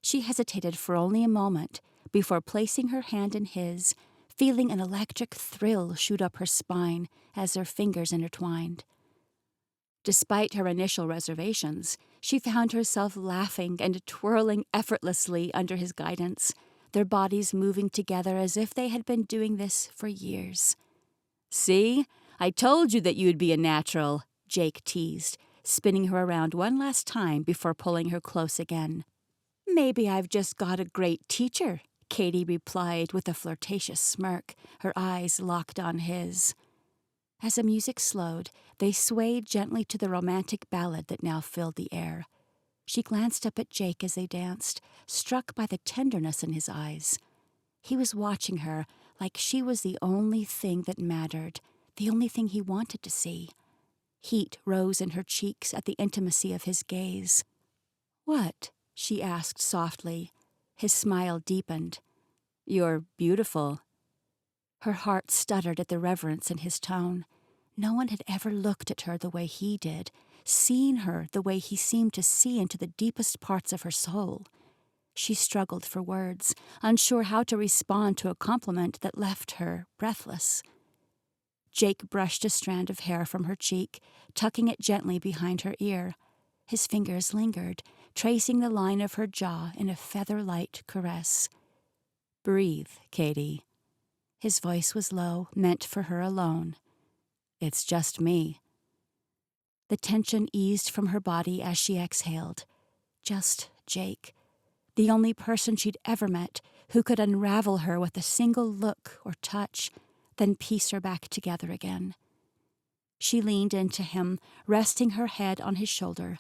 She hesitated for only a moment before placing her hand in his, feeling an electric thrill shoot up her spine as their fingers intertwined. Despite her initial reservations, she found herself laughing and twirling effortlessly under his guidance, their bodies moving together as if they had been doing this for years. "See? I told you that you'd be a natural," Jake teased, spinning her around one last time before pulling her close again. "Maybe I've just got a great teacher," Katie replied with a flirtatious smirk, her eyes locked on his. As the music slowed, they swayed gently to the romantic ballad that now filled the air. She glanced up at Jake as they danced, struck by the tenderness in his eyes. He was watching her like she was the only thing that mattered, the only thing he wanted to see. Heat rose in her cheeks at the intimacy of his gaze. "What?" she asked softly. His smile deepened. "You're beautiful." Her heart stuttered at the reverence in his tone. No one had ever looked at her the way he did, seen her the way he seemed to see into the deepest parts of her soul. She struggled for words, unsure how to respond to a compliment that left her breathless. Jake brushed a strand of hair from her cheek, tucking it gently behind her ear. His fingers lingered, tracing the line of her jaw in a feather-light caress. "Breathe, Katie." His voice was low, meant for her alone. "It's just me." The tension eased from her body as she exhaled. Just Jake. The only person she'd ever met who could unravel her with a single look or touch, then piece her back together again. She leaned into him, resting her head on his shoulder.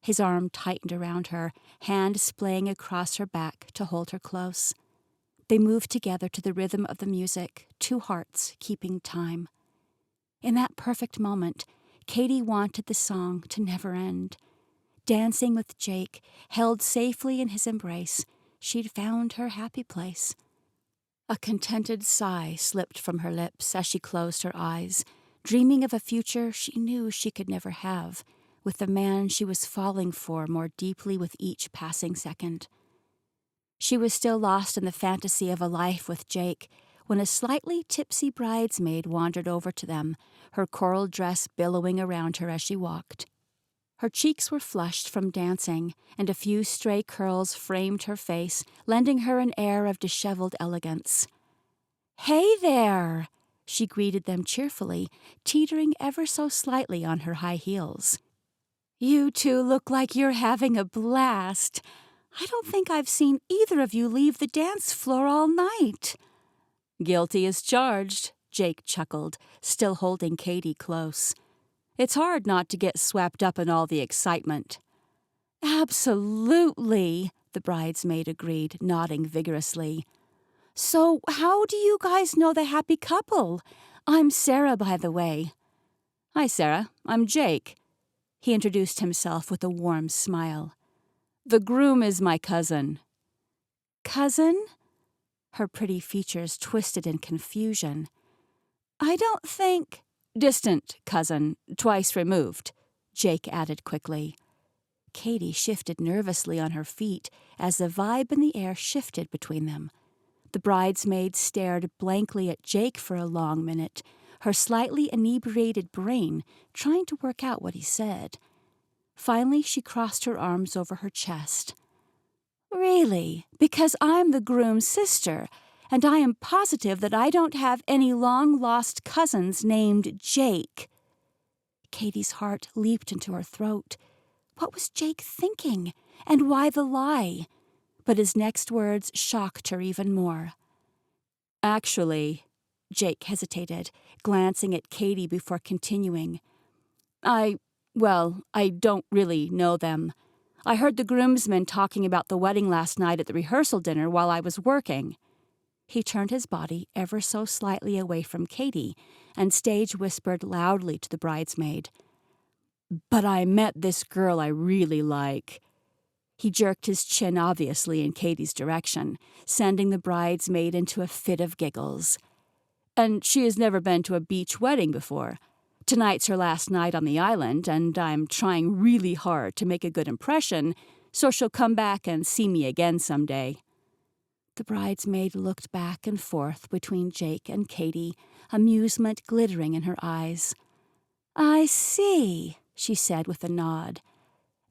His arm tightened around her, hand splaying across her back to hold her close. They moved together to the rhythm of the music, two hearts keeping time. In that perfect moment, Katie wanted the song to never end. Dancing with Jake, held safely in his embrace, she'd found her happy place. A contented sigh slipped from her lips as she closed her eyes, dreaming of a future she knew she could never have, with the man she was falling for more deeply with each passing second. She was still lost in the fantasy of a life with Jake, when a slightly tipsy bridesmaid wandered over to them, her coral dress billowing around her as she walked. Her cheeks were flushed from dancing, and a few stray curls framed her face, lending her an air of disheveled elegance. "Hey there!" she greeted them cheerfully, teetering ever so slightly on her high heels. "You two look like you're having a blast. I don't think I've seen either of you leave the dance floor all night." "Guilty as charged," Jake chuckled, still holding Katie close. "It's hard not to get swept up in all the excitement." "Absolutely," the bridesmaid agreed, nodding vigorously. "So how do you guys know the happy couple? I'm Sarah, by the way." "Hi, Sarah. I'm Jake." He introduced himself with a warm smile. "The groom is my cousin." "Cousin?" Her pretty features twisted in confusion. "I don't think—" "Distant cousin, twice removed," Jake added quickly. Katie shifted nervously on her feet as the vibe in the air shifted between them. The bridesmaid stared blankly at Jake for a long minute, her slightly inebriated brain trying to work out what he said. Finally, she crossed her arms over her chest. "Really? Because I'm the groom's sister, and I am positive that I don't have any long-lost cousins named Jake." Katie's heart leaped into her throat. What was Jake thinking, and why the lie? But his next words shocked her even more. "Actually," Jake hesitated, glancing at Katie before continuing. I don't really know them. I heard the groomsmen talking about the wedding last night at the rehearsal dinner while I was working." He turned his body ever so slightly away from Katie and stage whispered loudly to the bridesmaid. "But I met this girl I really like." He jerked his chin obviously in Katie's direction, sending the bridesmaid into a fit of giggles. "And she has never been to a beach wedding before. Tonight's her last night on the island, and I'm trying really hard to make a good impression, so she'll come back and see me again someday." The bridesmaid looked back and forth between Jake and Katie, amusement glittering in her eyes. "I see," she said with a nod.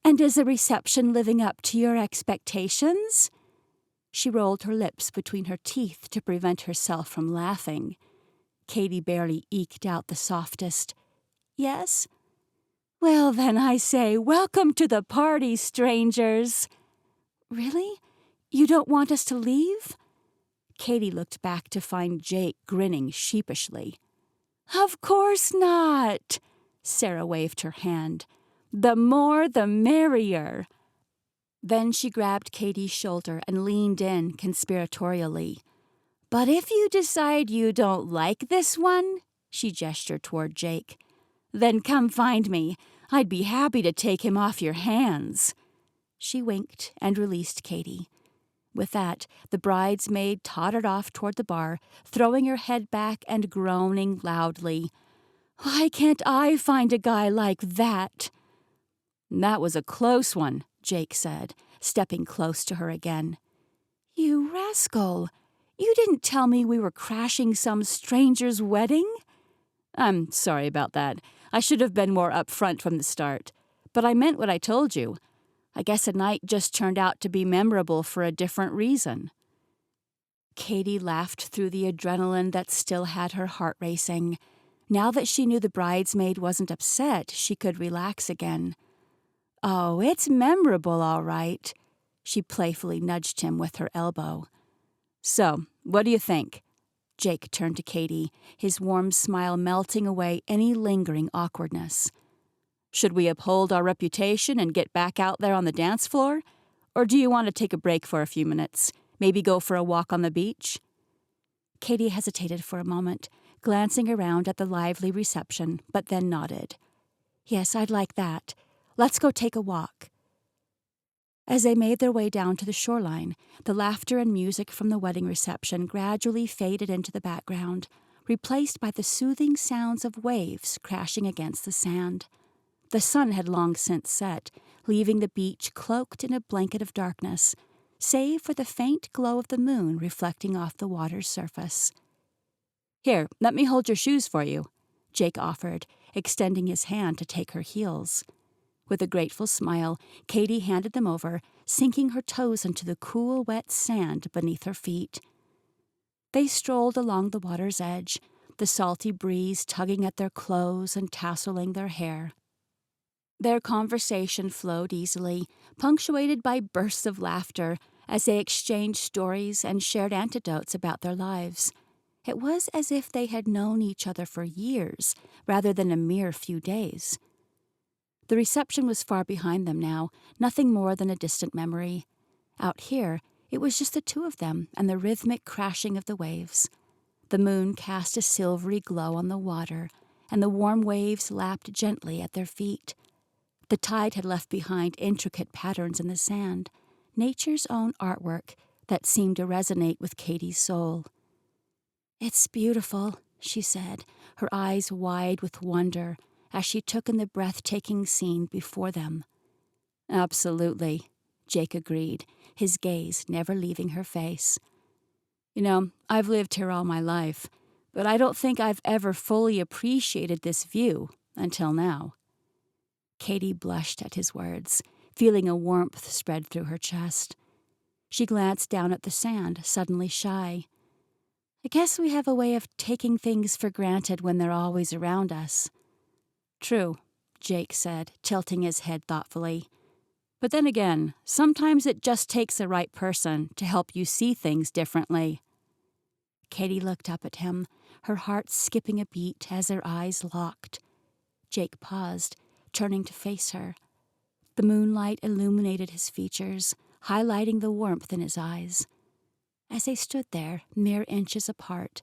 "And is the reception living up to your expectations?" She rolled her lips between her teeth to prevent herself from laughing. Katie barely eked out the softest, "Yes?" "Well, then I say, welcome to the party, strangers." "Really? You don't want us to leave?" Katie looked back to find Jake grinning sheepishly. "Of course not," Sarah waved her hand. "The more the merrier." Then she grabbed Katie's shoulder and leaned in conspiratorially. "But if you decide you don't like this one," she gestured toward Jake, "then come find me. I'd be happy to take him off your hands." She winked and released Katie. With that, the bridesmaid tottered off toward the bar, throwing her head back and groaning loudly. "Why can't I find a guy like that?" "That was a close one," Jake said, stepping close to her again. "You rascal! You didn't tell me we were crashing some stranger's wedding?" "I'm sorry about that. I should have been more upfront from the start. But I meant what I told you. I guess a night just turned out to be memorable for a different reason." Katie laughed through the adrenaline that still had her heart racing. Now that she knew the bridesmaid wasn't upset, she could relax again. "Oh, it's memorable, all right." She playfully nudged him with her elbow. "So, what do you think?" Jake turned to Katie, his warm smile melting away any lingering awkwardness. "Should we uphold our reputation and get back out there on the dance floor? Or do you want to take a break for a few minutes? Maybe go for a walk on the beach?" Katie hesitated for a moment, glancing around at the lively reception, but then nodded. "Yes, I'd like that. Let's go take a walk." As they made their way down to the shoreline, the laughter and music from the wedding reception gradually faded into the background, replaced by the soothing sounds of waves crashing against the sand. The sun had long since set, leaving the beach cloaked in a blanket of darkness, save for the faint glow of the moon reflecting off the water's surface. Here, let me hold your shoes for you, Jake offered, extending his hand to take her heels. With a grateful smile, Katie handed them over, sinking her toes into the cool, wet sand beneath her feet. They strolled along the water's edge, the salty breeze tugging at their clothes and tasseling their hair. Their conversation flowed easily, punctuated by bursts of laughter as they exchanged stories and shared anecdotes about their lives. It was as if they had known each other for years, rather than a mere few days. The reception was far behind them now, nothing more than a distant memory. Out here, it was just the two of them and the rhythmic crashing of the waves. The moon cast a silvery glow on the water, and the warm waves lapped gently at their feet. The tide had left behind intricate patterns in the sand, nature's own artwork that seemed to resonate with Katie's soul. "It's beautiful," she said, her eyes wide with wonder as she took in the breathtaking scene before them. "Absolutely," Jake agreed, his gaze never leaving her face. "You know, I've lived here all my life, but I don't think I've ever fully appreciated this view until now." Katie blushed at his words, feeling a warmth spread through her chest. She glanced down at the sand, suddenly shy. "I guess we have a way of taking things for granted when they're always around us." "True," Jake said, tilting his head thoughtfully. "But then again, sometimes it just takes the right person to help you see things differently." Katie looked up at him, her heart skipping a beat as their eyes locked. Jake paused, turning to face her. The moonlight illuminated his features, highlighting the warmth in his eyes. As they stood there, mere inches apart,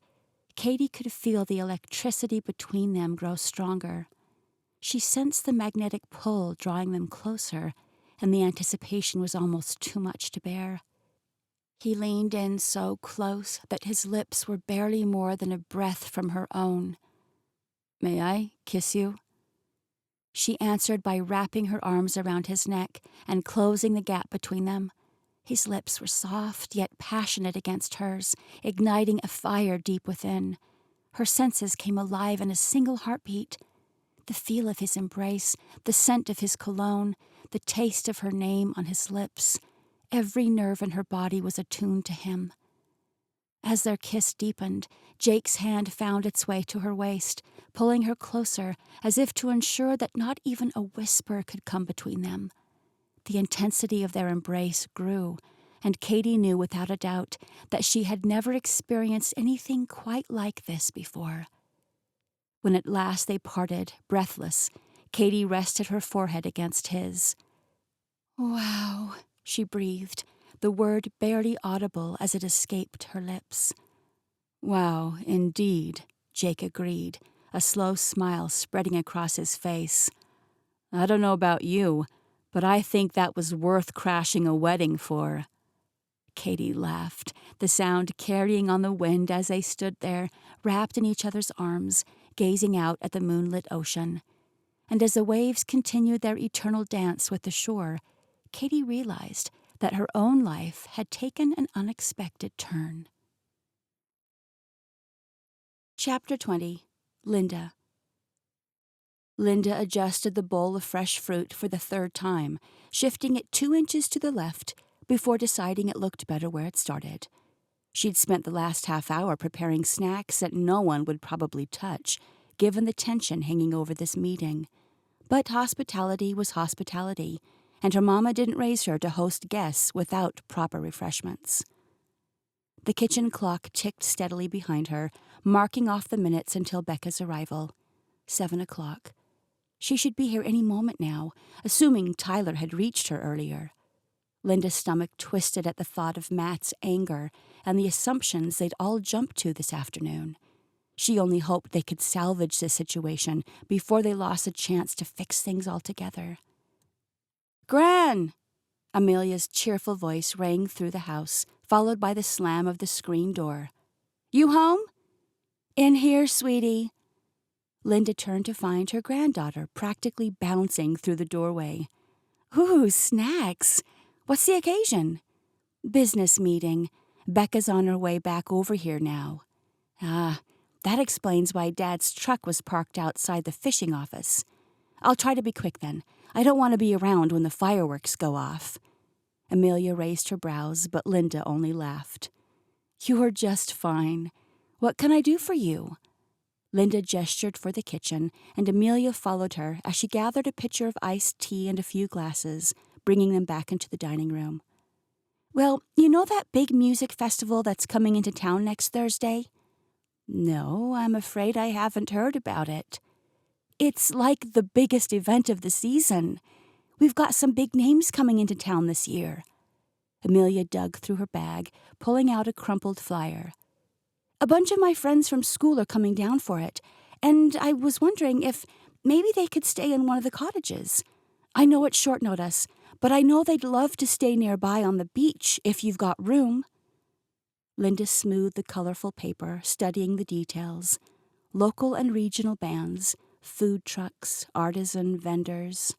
Katie could feel the electricity between them grow stronger. She sensed the magnetic pull drawing them closer, and the anticipation was almost too much to bear. He leaned in so close that his lips were barely more than a breath from her own. "May I kiss you?" She answered by wrapping her arms around his neck and closing the gap between them. His lips were soft yet passionate against hers, igniting a fire deep within. Her senses came alive in a single heartbeat. The feel of his embrace, the scent of his cologne, the taste of her name on his lips. Every nerve in her body was attuned to him. As their kiss deepened, Jake's hand found its way to her waist, pulling her closer as if to ensure that not even a whisper could come between them. The intensity of their embrace grew, and Katie knew without a doubt that she had never experienced anything quite like this before. When at last they parted, breathless, Katie rested her forehead against his. "Wow," she breathed, the word barely audible as it escaped her lips. "Wow, indeed," Jake agreed, a slow smile spreading across his face. "I don't know about you, but I think that was worth crashing a wedding for." Katie laughed, the sound carrying on the wind as they stood there, wrapped in each other's arms, gazing out at the moonlit ocean. And as the waves continued their eternal dance with the shore, Katie realized that her own life had taken an unexpected turn. Chapter 20. Linda. Linda adjusted the bowl of fresh fruit for the third time, shifting it 2 inches to the left before deciding it looked better where it started. She'd spent the last half hour preparing snacks that no one would probably touch, given the tension hanging over this meeting. But hospitality was hospitality, and her mama didn't raise her to host guests without proper refreshments. The kitchen clock ticked steadily behind her, marking off the minutes until Becca's arrival. 7 o'clock. She should be here any moment now, assuming Tyler had reached her earlier. Linda's stomach twisted at the thought of Matt's anger and the assumptions they'd all jumped to this afternoon. She only hoped they could salvage the situation before they lost a chance to fix things altogether. "Gran!" Amelia's cheerful voice rang through the house, followed by the slam of the screen door. "You home?" "In here, sweetie." Linda turned to find her granddaughter practically bouncing through the doorway. "Ooh, snacks! What's the occasion?" "Business meeting. Becca's on her way back over here now." "Ah, That explains why Dad's truck was parked outside the fishing office. I'll try to be quick then. I don't want to be around when the fireworks go off." Amelia raised her brows, but Linda only laughed. "You're just fine. What can I do for you?" Linda gestured for the kitchen, and Amelia followed her as she gathered a pitcher of iced tea and a few glasses, bringing them back into the dining room. "Well, you know that big music festival that's coming into town next Thursday?" "No, I'm afraid I haven't heard about it." "It's like the biggest event of the season. We've got some big names coming into town this year." Amelia dug through her bag, pulling out a crumpled flyer. "A bunch of my friends from school are coming down for it, and I was wondering if maybe they could stay in one of the cottages. I know it's short notice, but I know they'd love to stay nearby on the beach if you've got room." Linda smoothed the colorful paper, studying the details. Local and regional bands, food trucks, artisan vendors.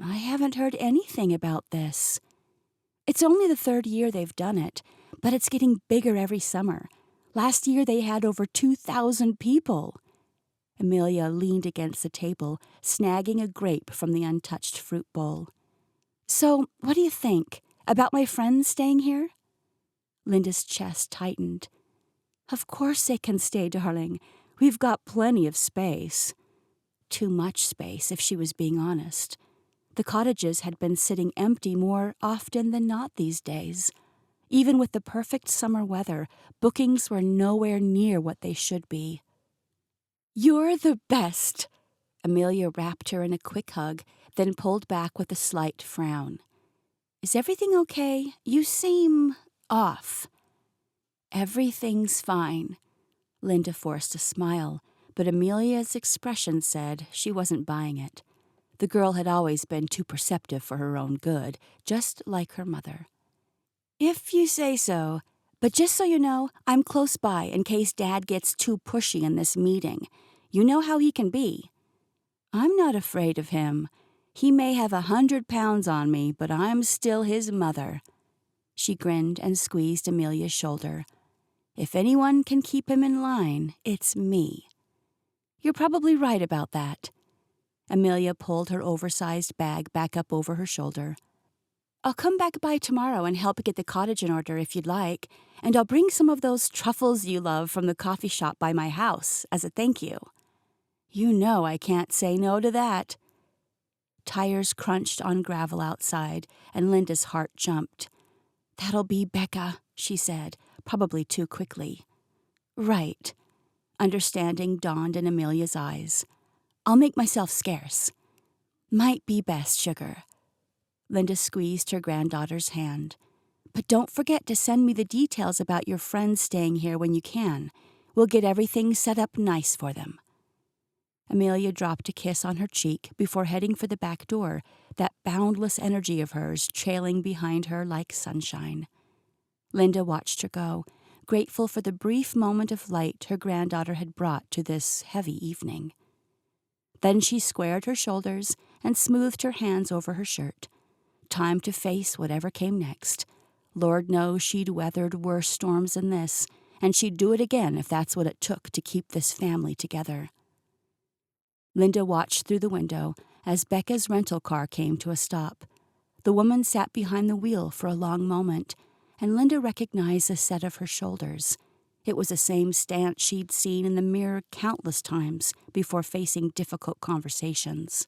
"I haven't heard anything about this." "It's only the 3rd year they've done it, but it's getting bigger every summer. Last year they had over 2,000 people. Amelia leaned against the table, snagging a grape from the untouched fruit bowl. "So, what do you think? About my friends staying here?" Linda's chest tightened. "Of course they can stay, darling. We've got plenty of space." Too much space, if she was being honest. The cottages had been sitting empty more often than not these days. Even with the perfect summer weather, bookings were nowhere near what they should be. "You're the best!" Amelia wrapped her in a quick hug, then pulled back with a slight frown. "Is everything okay? You seem off." "Everything's fine." Linda forced a smile, but Amelia's expression said she wasn't buying it. The girl had always been too perceptive for her own good, just like her mother. "If you say so. But just so you know, I'm close by in case Dad gets too pushy in this meeting. You know how he can be." "I'm not afraid of him. He may have 100 pounds on me, but I'm still his mother." She grinned and squeezed Amelia's shoulder. "If anyone can keep him in line, it's me." "You're probably right about that." Amelia pulled her oversized bag back up over her shoulder. "I'll come back by tomorrow and help get the cottage in order if you'd like, and I'll bring some of those truffles you love from the coffee shop by my house as a thank you." "You know I can't say no to that." Tires crunched on gravel outside, and Linda's heart jumped. "That'll be Becca," she said, probably too quickly. "Right." Understanding dawned in Amelia's eyes. "I'll make myself scarce." "Might be best, sugar." Linda squeezed her granddaughter's hand. "But don't forget to send me the details about your friends staying here when you can. We'll get everything set up nice for them." Amelia dropped a kiss on her cheek before heading for the back door, that boundless energy of hers trailing behind her like sunshine. Linda watched her go, grateful for the brief moment of light her granddaughter had brought to this heavy evening. Then she squared her shoulders and smoothed her hands over her shirt. Time to face whatever came next. Lord knows she'd weathered worse storms than this, and she'd do it again if that's what it took to keep this family together. Linda watched through the window as Becca's rental car came to a stop. The woman sat behind the wheel for a long moment, and Linda recognized the set of her shoulders. It was the same stance she'd seen in the mirror countless times before facing difficult conversations.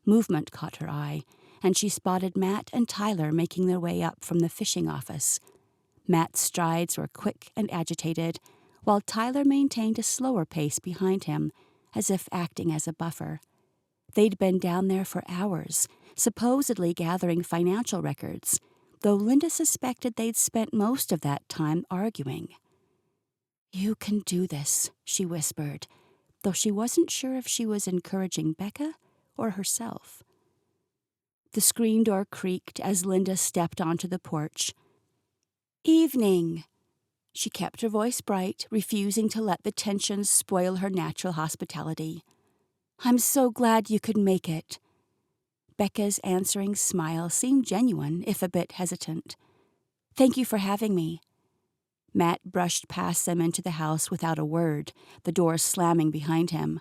Movement caught her eye, and she spotted Matt and Tyler making their way up from the fishing office. Matt's strides were quick and agitated, while Tyler maintained a slower pace behind him, as if acting as a buffer. They'd been down there for hours, supposedly gathering financial records, though Linda suspected they'd spent most of that time arguing. "You can do this," she whispered, though she wasn't sure if she was encouraging Becca or herself. The screen door creaked as Linda stepped onto the porch. "Evening." She kept her voice bright, refusing to let the tension spoil her natural hospitality. "I'm so glad you could make it." Becca's answering smile seemed genuine, if a bit hesitant. "Thank you for having me." Matt brushed past them into the house without a word, the door slamming behind him.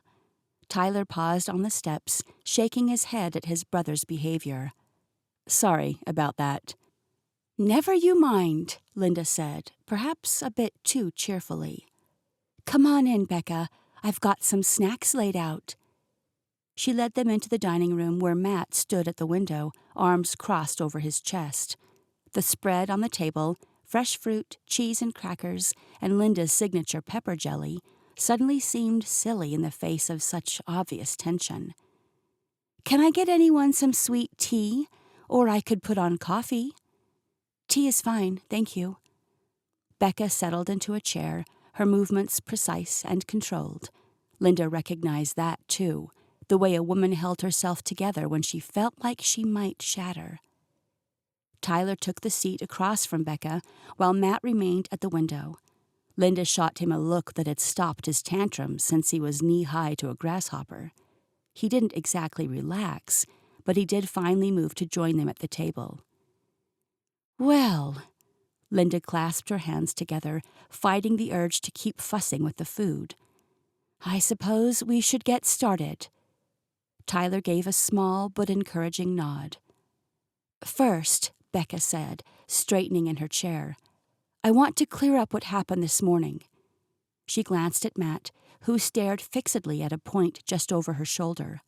Tyler paused on the steps, shaking his head at his brother's behavior. "Sorry about that." "Never you mind," Linda said, perhaps a bit too cheerfully. "Come on in, Becca. I've got some snacks laid out." She led them into the dining room where Matt stood at the window, arms crossed over his chest. The spread on the table, fresh fruit, cheese and crackers, and Linda's signature pepper jelly, suddenly seemed silly in the face of such obvious tension. "Can I get anyone some sweet tea? Or I could put on coffee." "Tea is fine, thank you." Becca settled into a chair, her movements precise and controlled. Linda recognized that, too, the way a woman held herself together when she felt like she might shatter. Tyler took the seat across from Becca, while Matt remained at the window. Linda shot him a look that had stopped his tantrums since he was knee-high to a grasshopper. He didn't exactly relax, but he did finally move to join them at the table. "Well," Linda clasped her hands together, fighting the urge to keep fussing with the food. "I suppose we should get started." Tyler gave a small but encouraging nod. "First," Becca said, straightening in her chair, "I want to clear up what happened this morning." She glanced at Matt, who stared fixedly at a point just over her shoulder.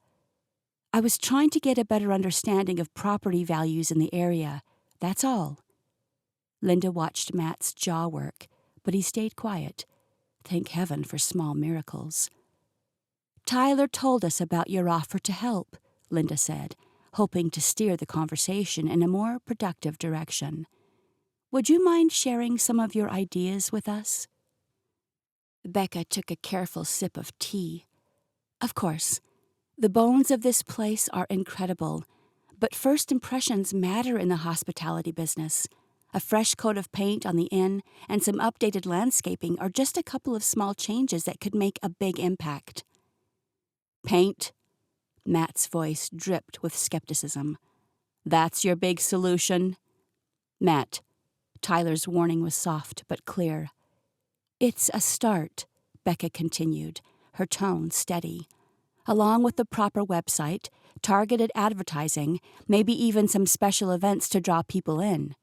"I was trying to get a better understanding of property values in the area, that's all." Linda watched Matt's jaw work, but he stayed quiet. Thank heaven for small miracles. "Tyler told us about your offer to help," Linda said, hoping to steer the conversation in a more productive direction. "Would you mind sharing some of your ideas with us?" Becca took a careful sip of tea. "Of course. The bones of this place are incredible, but first impressions matter in the hospitality business. A fresh coat of paint on the inn and some updated landscaping are just a couple of small changes that could make a big impact." "Paint?" Matt's voice dripped with skepticism. "That's your big solution?" "Matt," Tyler's warning was soft but clear. "It's a start," Becca continued, her tone steady. "Along with the proper website, targeted advertising, maybe even some special events to draw people in."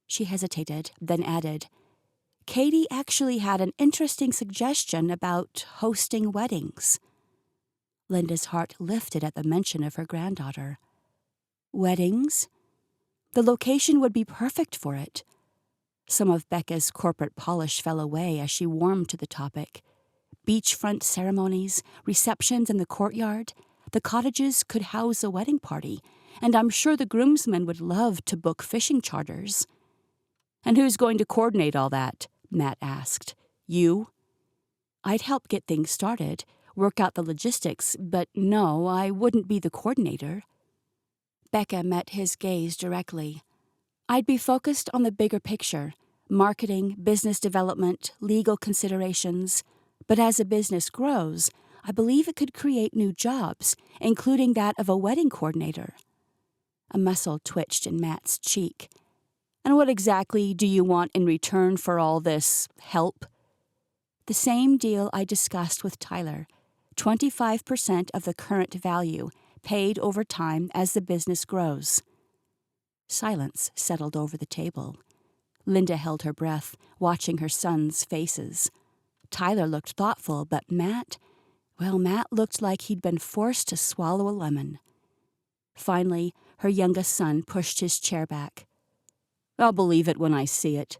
She hesitated, then added, "Katie actually had an interesting suggestion about hosting weddings." Linda's heart lifted at the mention of her granddaughter. "Weddings?" "The location would be perfect for it." Some of Becca's corporate polish fell away as she warmed to the topic. Beachfront ceremonies, receptions in the courtyard. The cottages could house a wedding party, and I'm sure the groomsmen would love to book fishing charters. "And who's going to coordinate all that?" Matt asked. "You?" "I'd help get things started, work out the logistics, but no, I wouldn't be the coordinator." Becca met his gaze directly. "I'd be focused on the bigger picture, marketing, business development, legal considerations. But as a business grows, I believe it could create new jobs, including that of a wedding coordinator." A muscle twitched in Matt's cheek. "And what exactly do you want in return for all this help?" "The same deal I discussed with Tyler. 25% of the current value, paid over time as the business grows." Silence settled over the table. Linda held her breath, watching her sons' faces. Tyler looked thoughtful, but Matt looked like he'd been forced to swallow a lemon. Finally, her youngest son pushed his chair back. "I'll believe it when I see it."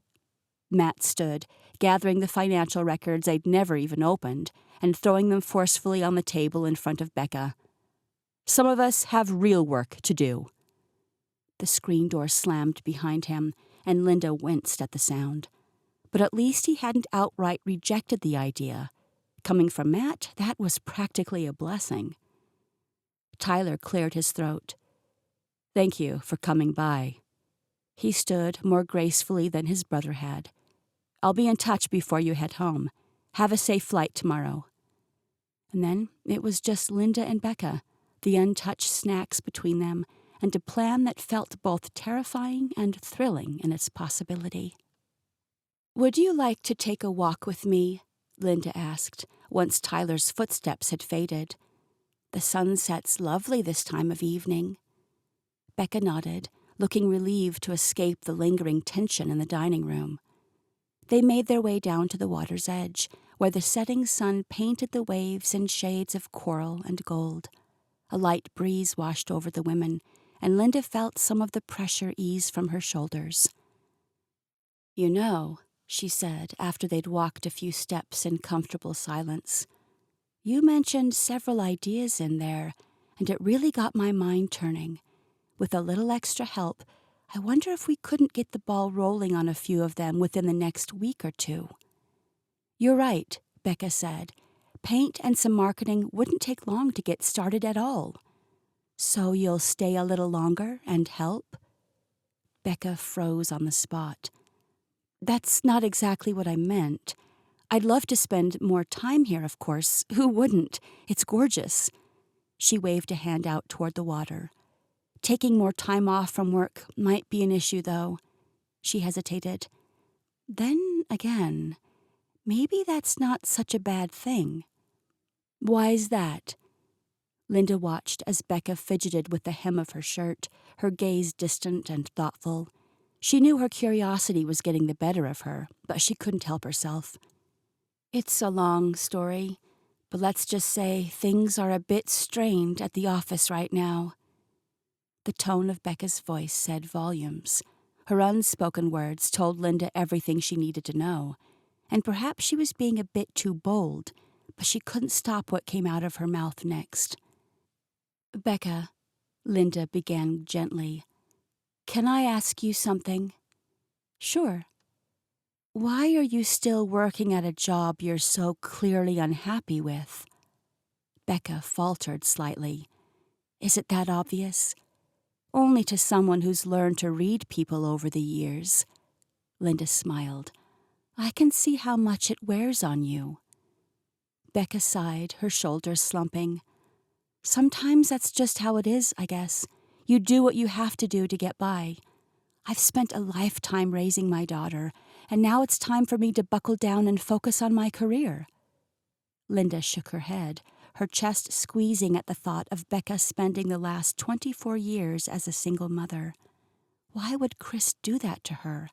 Matt stood, gathering the financial records they'd never even opened, and throwing them forcefully on the table in front of Becca. "Some of us have real work to do." The screen door slammed behind him, and Linda winced at the sound. But at least he hadn't outright rejected the idea. Coming from Matt, that was practically a blessing. Tyler cleared his throat. "Thank you for coming by." He stood more gracefully than his brother had. "I'll be in touch before you head home. Have a safe flight tomorrow." And then it was just Linda and Becca, the untouched snacks between them, and a plan that felt both terrifying and thrilling in its possibility. "Would you like to take a walk with me?" Linda asked, once Tyler's footsteps had faded. "The sunset's lovely this time of evening." Becca nodded, looking relieved to escape the lingering tension in the dining room. They made their way down to the water's edge, where the setting sun painted the waves in shades of coral and gold. A light breeze washed over the women, and Linda felt some of the pressure ease from her shoulders. "You know," she said after they'd walked a few steps in comfortable silence, "you mentioned several ideas in there, and it really got my mind turning. With a little extra help, I wonder if we couldn't get the ball rolling on a few of them within the next week or two." "You're right," Becca said. "Paint and some marketing wouldn't take long to get started at all." "So you'll stay a little longer and help?" Becca froze on the spot. "That's not exactly what I meant. I'd love to spend more time here, of course. Who wouldn't? It's gorgeous." She waved a hand out toward the water. "Taking more time off from work might be an issue, though." She hesitated. "Then again, maybe that's not such a bad thing." "Why's that?" Linda watched as Becca fidgeted with the hem of her shirt, her gaze distant and thoughtful. She knew her curiosity was getting the better of her, but she couldn't help herself. "It's a long story, but let's just say things are a bit strained at the office right now." The tone of Becca's voice said volumes. Her unspoken words told Linda everything she needed to know, and perhaps she was being a bit too bold, but she couldn't stop what came out of her mouth next. "Becca," Linda began gently, "can I ask you something?" "Sure." "Why are you still working at a job you're so clearly unhappy with?" Becca faltered slightly. "Is it that obvious?" "Only to someone who's learned to read people over the years." Linda smiled. "I can see how much it wears on you." Becca sighed, her shoulders slumping. "Sometimes that's just how it is, I guess. You do what you have to do to get by. I've spent a lifetime raising my daughter, and now it's time for me to buckle down and focus on my career." Linda shook her head, her chest squeezing at the thought of Becca spending the last 24 years as a single mother. Why would Chris do that to her?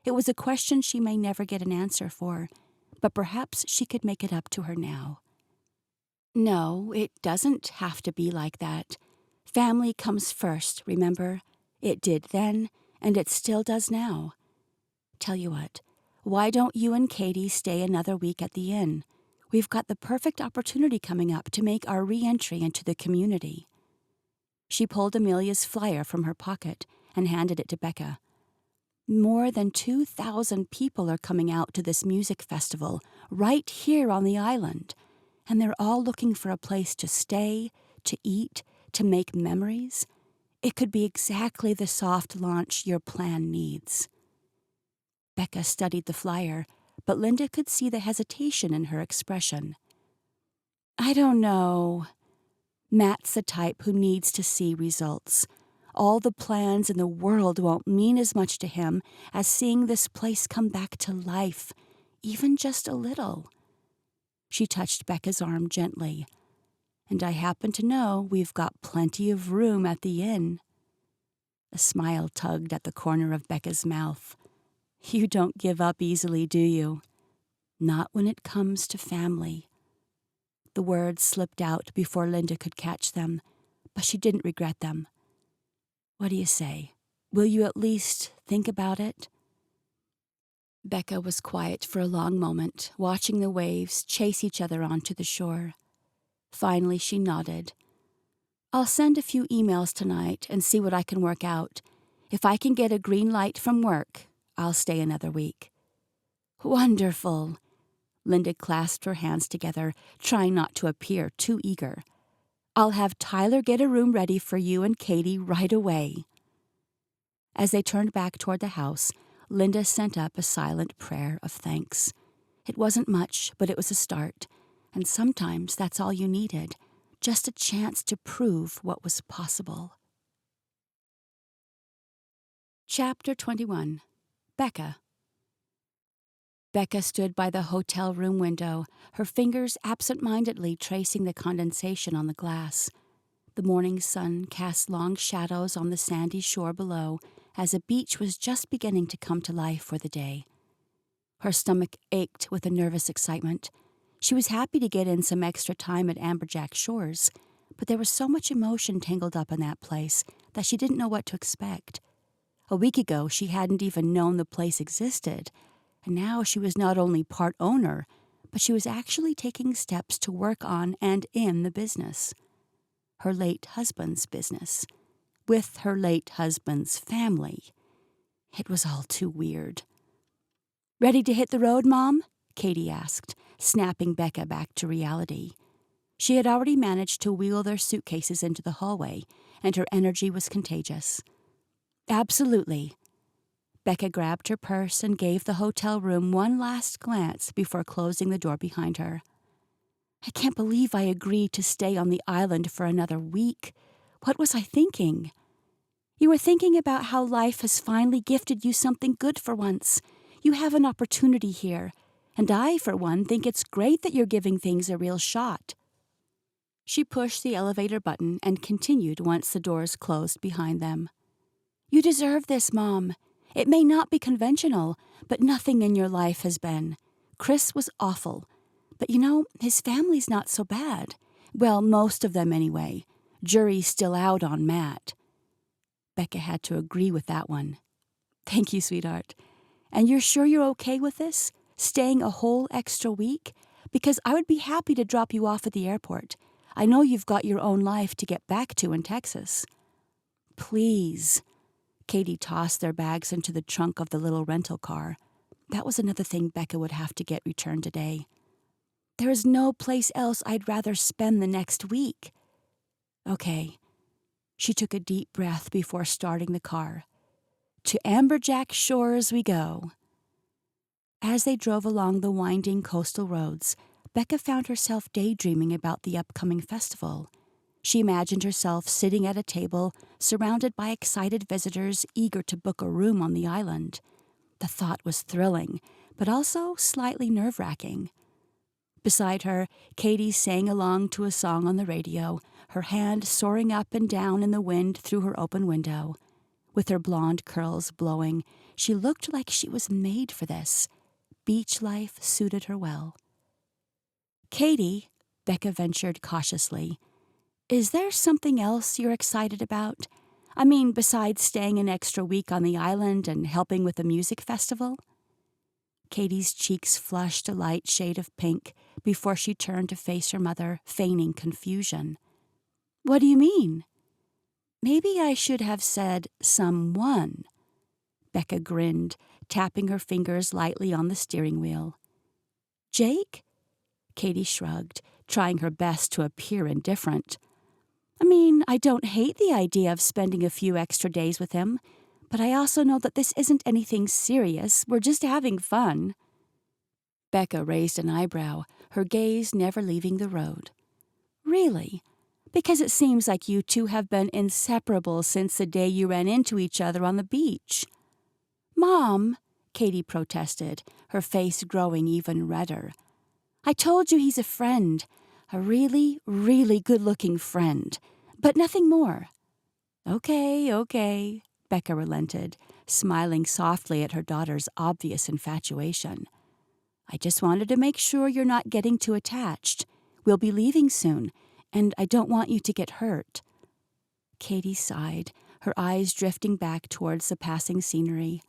It was a question she may never get an answer for, but perhaps she could make it up to her now. "No, it doesn't have to be like that. Family comes first, remember? It did then, and it still does now. Tell you what, why don't you and Katie stay another week at the inn? We've got the perfect opportunity coming up to make our re-entry into the community." She pulled Amelia's flyer from her pocket and handed it to Becca. "More than 2,000 people are coming out to this music festival right here on the island, and they're all looking for a place to stay, to eat, to make memories. It could be exactly the soft launch your plan needs." Becca studied the flyer, but Linda could see the hesitation in her expression. "I don't know. Matt's the type who needs to see results. All the plans in the world won't mean as much to him as seeing this place come back to life, even just a little." She touched Becca's arm gently. "And I happen to know we've got plenty of room at the inn." A smile tugged at the corner of Becca's mouth. "You don't give up easily, do you?" "Not when it comes to family." The words slipped out before Linda could catch them, but she didn't regret them. "What do you say? Will you at least think about it?" Becca was quiet for a long moment, watching the waves chase each other onto the shore. Finally, she nodded. "I'll send a few emails tonight and see what I can work out. If I can get a green light from work, I'll stay another week." "Wonderful!" Linda clasped her hands together, trying not to appear too eager. "I'll have Tyler get a room ready for you and Katie right away." As they turned back toward the house, Linda sent up a silent prayer of thanks. It wasn't much, but it was a start, and sometimes that's all you needed, just a chance to prove what was possible. Chapter 21. Becca. Becca stood by the hotel room window, her fingers absent-mindedly tracing the condensation on the glass. The morning sun cast long shadows on the sandy shore below as the beach was just beginning to come to life for the day. Her stomach ached with a nervous excitement. She was happy to get in some extra time at Amberjack Shores, but there was so much emotion tangled up in that place that she didn't know what to expect. A week ago, she hadn't even known the place existed, and now she was not only part owner, but she was actually taking steps to work on and in the business. Her late husband's business, with her late husband's family. It was all too weird. "Ready to hit the road, Mom?" Katie asked, snapping Becca back to reality. She had already managed to wheel their suitcases into the hallway, and her energy was contagious. "Absolutely." Becca grabbed her purse and gave the hotel room one last glance before closing the door behind her. "I can't believe I agreed to stay on the island for another week. What was I thinking?" "You were thinking about how life has finally gifted you something good for once. You have an opportunity here, and I, for one, think it's great that you're giving things a real shot." She pushed the elevator button and continued once the doors closed behind them. "You deserve this, Mom. It may not be conventional, but nothing in your life has been. Chris was awful. But his family's not so bad. Well, most of them anyway. Jury's still out on Matt." Becca had to agree with that one. "Thank you, sweetheart. And you're sure you're okay with this? Staying a whole extra week? Because I would be happy to drop you off at the airport. I know you've got your own life to get back to in Texas." "Please." Katie tossed their bags into the trunk of the little rental car. That was another thing Becca would have to get returned today. "There is no place else I'd rather spend the next week." "Okay." She took a deep breath before starting the car. "To Amberjack Shores we go." As they drove along the winding coastal roads, Becca found herself daydreaming about the upcoming festival. She imagined herself sitting at a table, surrounded by excited visitors eager to book a room on the island. The thought was thrilling, but also slightly nerve-wracking. Beside her, Katie sang along to a song on the radio, her hand soaring up and down in the wind through her open window. With her blonde curls blowing, she looked like she was made for this. Beach life suited her well. "Katie," Becca ventured cautiously, "is there something else you're excited about? I mean, besides staying an extra week on the island and helping with the music festival?" Katie's cheeks flushed a light shade of pink before she turned to face her mother, feigning confusion. "What do you mean?" "Maybe I should have said someone." Becca grinned, tapping her fingers lightly on the steering wheel. "Jake?" Katie shrugged, trying her best to appear indifferent. "I mean, I don't hate the idea of spending a few extra days with him, but I also know that this isn't anything serious. We're just having fun." Becca raised an eyebrow, her gaze never leaving the road. "Really? Because it seems like you two have been inseparable since the day you ran into each other on the beach." "Mom," Katie protested, her face growing even redder. "I told you he's a friend. A really, really good-looking friend. But nothing more." Okay, Becca relented, smiling softly at her daughter's obvious infatuation. "I just wanted to make sure you're not getting too attached. We'll be leaving soon, and I don't want you to get hurt." Katie sighed, her eyes drifting back towards the passing scenery.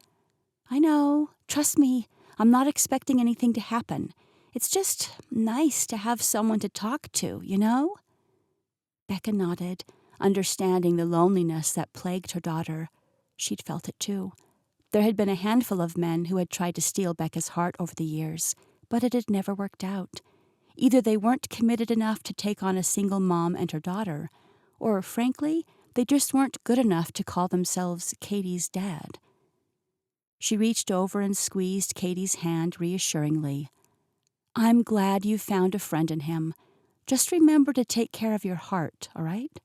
"I know. Trust me, I'm not expecting anything to happen. It's just nice to have someone to talk to, you know?" Becca nodded, understanding the loneliness that plagued her daughter. She'd felt it too. There had been a handful of men who had tried to steal Becca's heart over the years, but it had never worked out. Either they weren't committed enough to take on a single mom and her daughter, or, frankly, they just weren't good enough to call themselves Katie's dad. She reached over and squeezed Katie's hand reassuringly. "I'm glad you found a friend in him. Just remember to take care of your heart, all right?"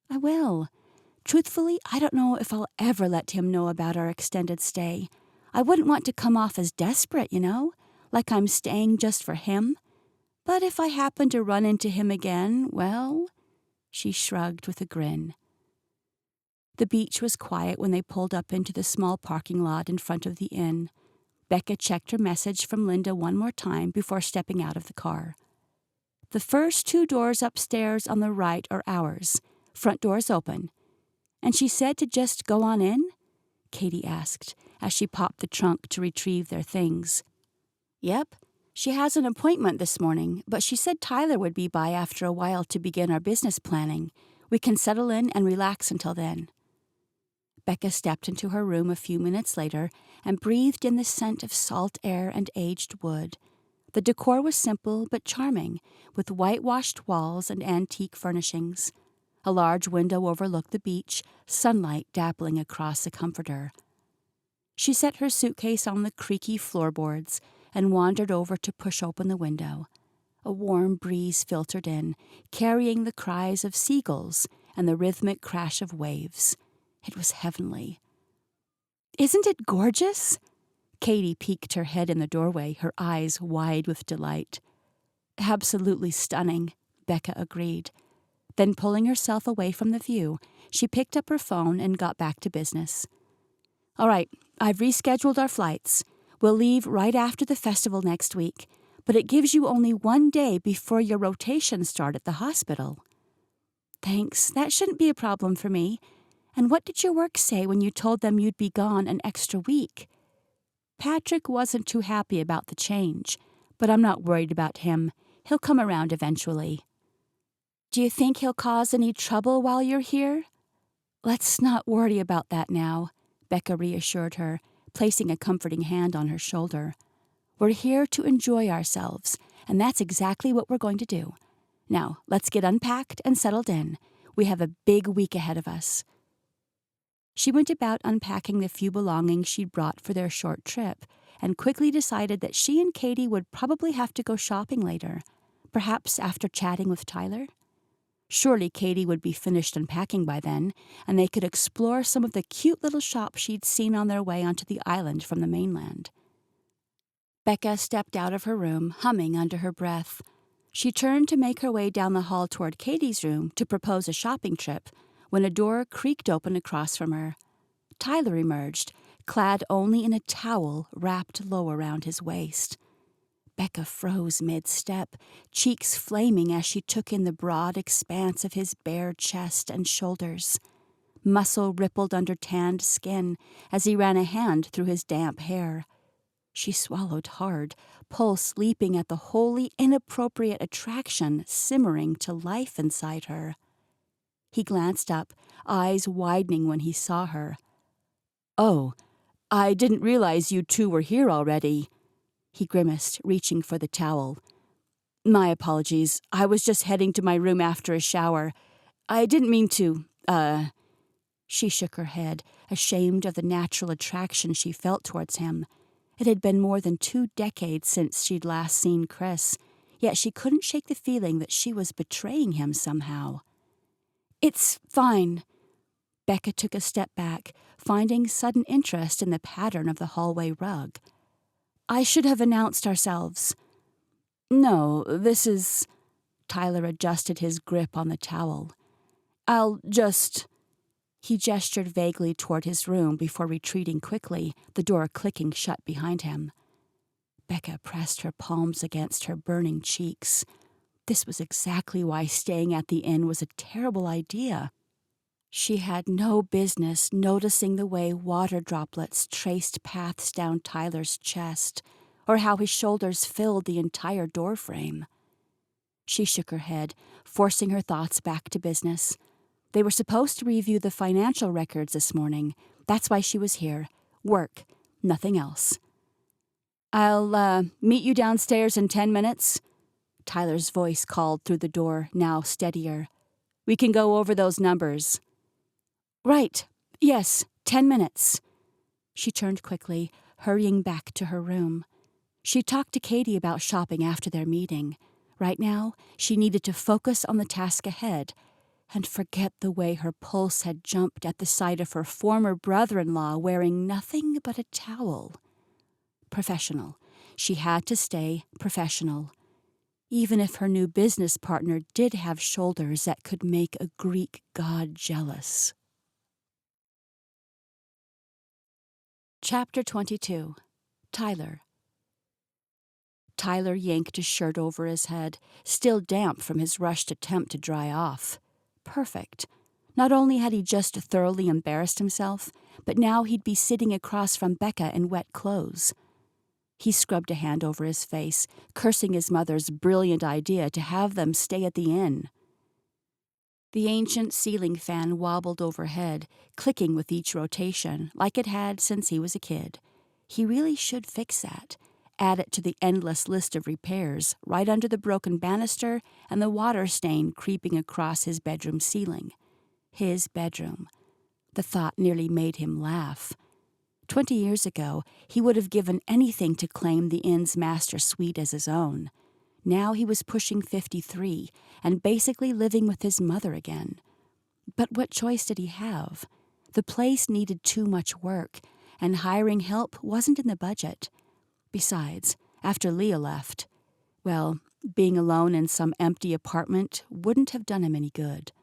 "I will. Truthfully, I don't know if I'll ever let him know about our extended stay. I wouldn't want to come off as desperate, you know? like I'm staying just for him. But if I happen to run into him again, well," she shrugged with a grin. The beach was quiet when they pulled up into the small parking lot in front of the inn. Becca checked her message from Linda one more time before stepping out of the car. "The first 2 doors upstairs on the right are ours. Front door's open." "And she said to just go on in?" Katie asked, as she popped the trunk to retrieve their things. "Yep. She has an appointment this morning, but she said Tyler would be by after a while to begin our business planning. We can settle in and relax until then." Becca stepped into her room a few minutes later and breathed in the scent of salt air and aged wood. The decor was simple but charming, with whitewashed walls and antique furnishings. A large window overlooked the beach, sunlight dappling across a comforter. She set her suitcase on the creaky floorboards and wandered over to push open the window. A warm breeze filtered in, carrying the cries of seagulls and the rhythmic crash of waves. It was heavenly. "Isn't it gorgeous?" Katie peeked her head in the doorway, her eyes wide with delight. "Absolutely stunning," Becca agreed. Then, pulling herself away from the view, she picked up her phone and got back to business. "All right, I've rescheduled our flights. We'll leave right after the festival next week, but it gives you only 1 day before your rotations start at the hospital." "Thanks, that shouldn't be a problem for me. And what did your work say when you told them you'd be gone an extra week?" "Patrick wasn't too happy about the change, but I'm not worried about him. He'll come around eventually." "Do you think he'll cause any trouble while you're here?" "Let's not worry about that now," Becca reassured her, placing a comforting hand on her shoulder. "We're here to enjoy ourselves, and that's exactly what we're going to do. Now, let's get unpacked and settled in. We have a big week ahead of us." She went about unpacking the few belongings she'd brought for their short trip, and quickly decided that she and Katie would probably have to go shopping later, perhaps after chatting with Tyler. Surely Katie would be finished unpacking by then, and they could explore some of the cute little shops she'd seen on their way onto the island from the mainland. Becca stepped out of her room, humming under her breath. She turned to make her way down the hall toward Katie's room to propose a shopping trip, when a door creaked open across from her. Tyler emerged, clad only in a towel wrapped low around his waist. Becca froze mid-step, cheeks flaming as she took in the broad expanse of his bare chest and shoulders. Muscle rippled under tanned skin as he ran a hand through his damp hair. She swallowed hard, pulse leaping at the wholly inappropriate attraction simmering to life inside her. He glanced up, eyes widening when he saw her. "Oh, I didn't realize you two were here already," he grimaced, reaching for the towel. "My apologies. I was just heading to my room after a shower. I didn't mean to, She shook her head, ashamed of the natural attraction she felt towards him. It had been more than 2 decades since she'd last seen Chris, yet she couldn't shake the feeling that she was betraying him somehow. "It's fine." Becca took a step back, finding sudden interest in the pattern of the hallway rug. "I should have announced ourselves." "No, this is—" Tyler adjusted his grip on the towel. "I'll just—" He gestured vaguely toward his room before retreating quickly, the door clicking shut behind him. Becca pressed her palms against her burning cheeks. This was exactly why staying at the inn was a terrible idea. She had no business noticing the way water droplets traced paths down Tyler's chest, or how his shoulders filled the entire doorframe. She shook her head, forcing her thoughts back to business. They were supposed to review the financial records this morning. That's why she was here. Work, nothing else. "I'll meet you downstairs in 10 minutes. Tyler's voice called through the door, now steadier. "We can go over those numbers." "Right. Yes, 10 minutes. She turned quickly, hurrying back to her room. She talked to Katie about shopping after their meeting. Right now, she needed to focus on the task ahead and forget the way her pulse had jumped at the sight of her former brother-in-law wearing nothing but a towel. Professional. She had to stay professional, even if her new business partner did have shoulders that could make a Greek god jealous. Chapter 22. Tyler. Tyler yanked his shirt over his head, still damp from his rushed attempt to dry off. Perfect. Not only had he just thoroughly embarrassed himself, but now he'd be sitting across from Becca in wet clothes. He scrubbed a hand over his face, cursing his mother's brilliant idea to have them stay at the inn. The ancient ceiling fan wobbled overhead, clicking with each rotation, like it had since he was a kid. He really should fix that. Add it to the endless list of repairs, right under the broken banister and the water stain creeping across his bedroom ceiling. His bedroom. The thought nearly made him laugh. 20 years ago, he would have given anything to claim the inn's master suite as his own. Now he was pushing 53 and basically living with his mother again. But what choice did he have? The place needed too much work, and hiring help wasn't in the budget. Besides, after Leah left, well, being alone in some empty apartment wouldn't have done him any good.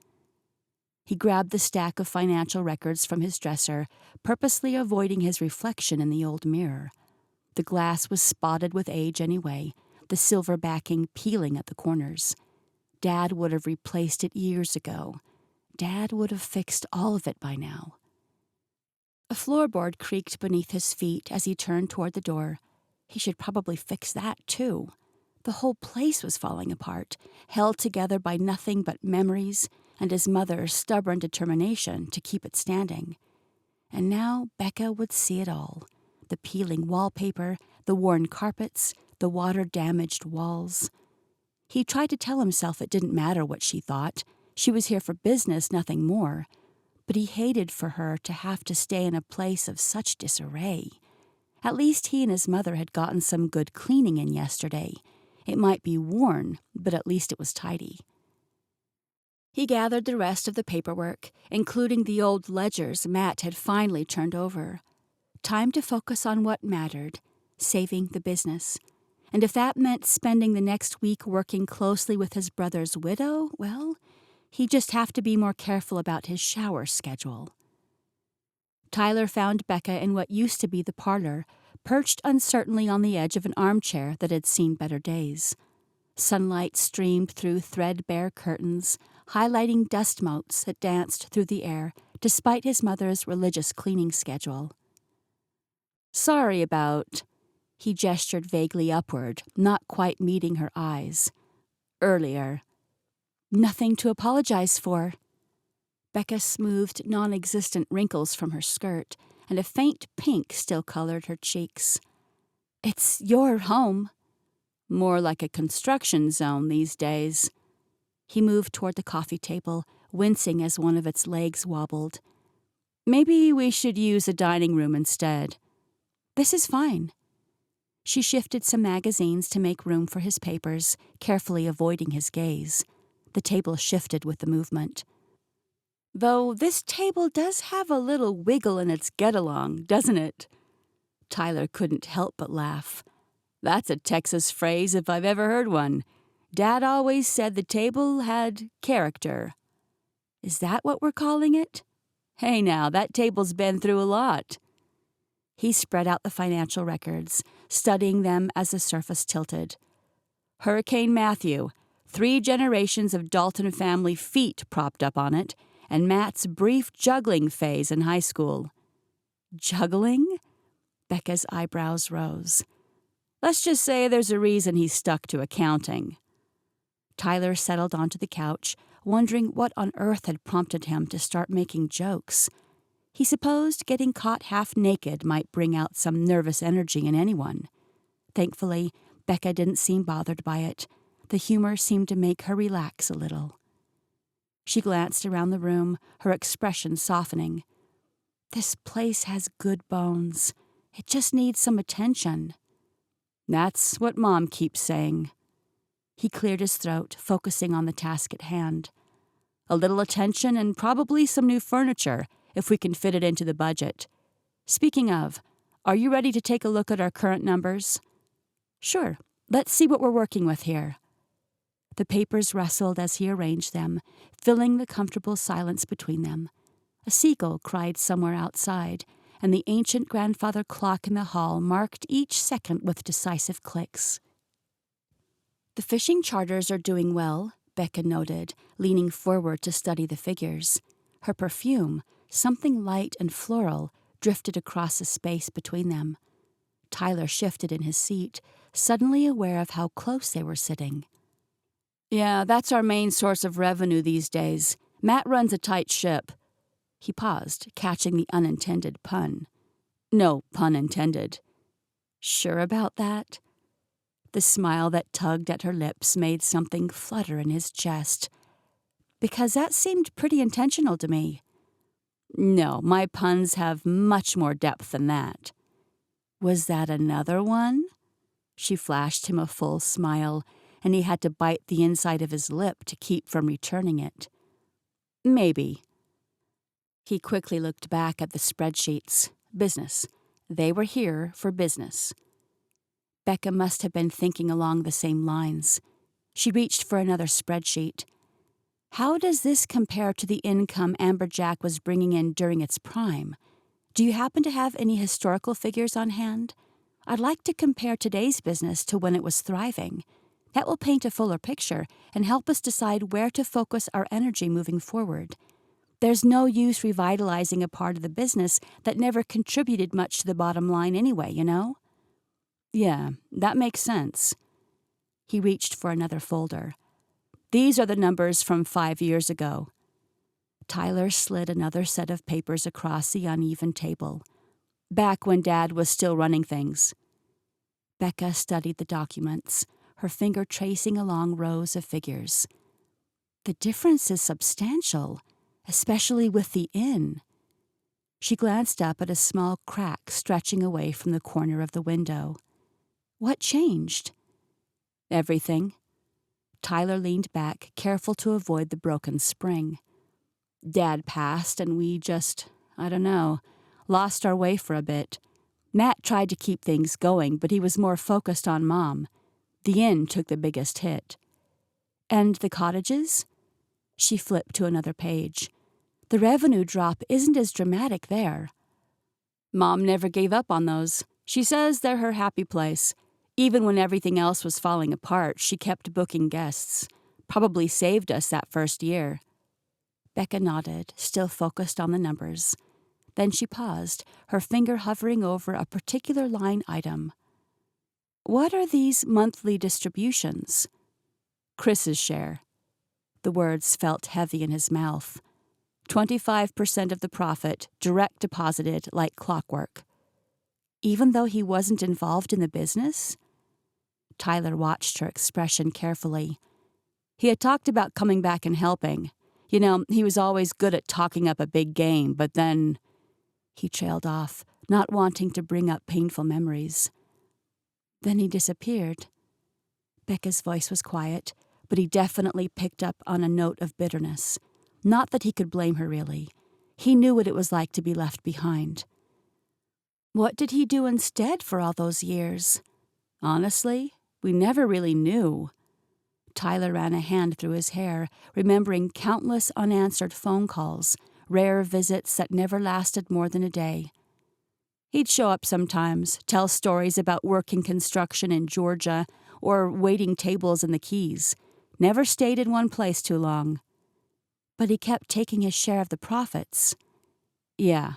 He grabbed the stack of financial records from his dresser, purposely avoiding his reflection in the old mirror. The glass was spotted with age anyway, the silver backing peeling at the corners. Dad would have replaced it years ago. Dad would have fixed all of it by now. A floorboard creaked beneath his feet as he turned toward the door. He should probably fix that, too. The whole place was falling apart, held together by nothing but memories and his mother's stubborn determination to keep it standing. And now Becca would see it all. The peeling wallpaper, the worn carpets, the water-damaged walls. He tried to tell himself it didn't matter what she thought. She was here for business, nothing more. But he hated for her to have to stay in a place of such disarray. At least he and his mother had gotten some good cleaning in yesterday. It might be worn, but at least it was tidy. He gathered the rest of the paperwork, including the old ledgers Matt had finally turned over. Time to focus on what mattered, saving the business. And if that meant spending the next week working closely with his brother's widow, well, he'd just have to be more careful about his shower schedule. Tyler found Becca in what used to be the parlor, perched uncertainly on the edge of an armchair that had seen better days. Sunlight streamed through threadbare curtains, highlighting dust motes that danced through the air despite his mother's religious cleaning schedule. "Sorry about," he gestured vaguely upward, not quite meeting her eyes. "Earlier." "Nothing to apologize for." Becca smoothed non-existent wrinkles from her skirt, and a faint pink still colored her cheeks. "It's your home." "More like a construction zone these days." He moved toward the coffee table, wincing as one of its legs wobbled. "Maybe we should use a dining room instead." "This is fine." She shifted some magazines to make room for his papers, carefully avoiding his gaze. The table shifted with the movement. "Though this table does have a little wiggle in its get-along, doesn't it?" Tyler couldn't help but laugh. "That's a Texas phrase if I've ever heard one. Dad always said the table had character." "Is that what we're calling it?" "Hey now, that table's been through a lot." He spread out the financial records, studying them as the surface tilted. Hurricane Matthew, 3 generations of Dalton family feet propped up on it, and Matt's brief juggling phase in high school. "Juggling?" Becca's eyebrows rose. "Let's just say there's a reason he stuck to accounting." Tyler settled onto the couch, wondering what on earth had prompted him to start making jokes. He supposed getting caught half naked might bring out some nervous energy in anyone. Thankfully, Becca didn't seem bothered by it. The humor seemed to make her relax a little. She glanced around the room, her expression softening. "This place has good bones. It just needs some attention." "That's what Mom keeps saying." He cleared his throat, focusing on the task at hand. "A little attention and probably some new furniture, if we can fit it into the budget. Speaking of, are you ready to take a look at our current numbers?" Sure, let's see what we're working with here. The papers rustled as he arranged them, filling the comfortable silence between them. A seagull cried somewhere outside, and the ancient grandfather clock in the hall marked each second with decisive clicks. The fishing charters are doing well, Becca noted, leaning forward to study the figures. Her perfume, something light and floral, drifted across the space between them. Tyler shifted in his seat, suddenly aware of how close they were sitting. Yeah, that's our main source of revenue these days. Matt runs a tight ship. He paused, catching the unintended pun. No pun intended. Sure about that? The smile that tugged at her lips made something flutter in his chest. Because that seemed pretty intentional to me. No, my puns have much more depth than that. Was that another one? She flashed him a full smile, and he had to bite the inside of his lip to keep from returning it. Maybe. He quickly looked back at the spreadsheets. Business. They were here for business. Becca must have been thinking along the same lines. She reached for another spreadsheet. How does this compare to the income Amberjack was bringing in during its prime? Do you happen to have any historical figures on hand? I'd like to compare today's business to when it was thriving. That will paint a fuller picture and help us decide where to focus our energy moving forward. There's no use revitalizing a part of the business that never contributed much to the bottom line anyway, you know? Yeah, that makes sense. He reached for another folder. These are the numbers from 5 years ago. Tyler slid another set of papers across the uneven table. Back when Dad was still running things. Becca studied the documents, her finger tracing along rows of figures. The difference is substantial, especially with the inn. She glanced up at a small crack stretching away from the corner of the window. What changed? Everything. Tyler leaned back, careful to avoid the broken spring. Dad passed, and we just, lost our way for a bit. Matt tried to keep things going, but he was more focused on Mom. The inn took the biggest hit. And the cottages? She flipped to another page. The revenue drop isn't as dramatic there. Mom never gave up on those. She says they're her happy place. Even when everything else was falling apart, she kept booking guests. Probably saved us that first year. Becca nodded, still focused on the numbers. Then she paused, her finger hovering over a particular line item. What are these monthly distributions? Chris's share. The words felt heavy in his mouth. 25% of the profit, direct deposited like clockwork. Even though he wasn't involved in the business? Tyler watched her expression carefully. He had talked about coming back and helping. You know, he was always good at talking up a big game, but then... He trailed off, not wanting to bring up painful memories. Then he disappeared. Becca's voice was quiet, but he definitely picked up on a note of bitterness. Not that he could blame her, really. He knew what it was like to be left behind. What did he do instead for all those years? Honestly, we never really knew. Tyler ran a hand through his hair, remembering countless unanswered phone calls, rare visits that never lasted more than a day. He'd show up sometimes, tell stories about working construction in Georgia or waiting tables in the Keys. Never stayed in one place too long. But he kept taking his share of the profits. Yeah,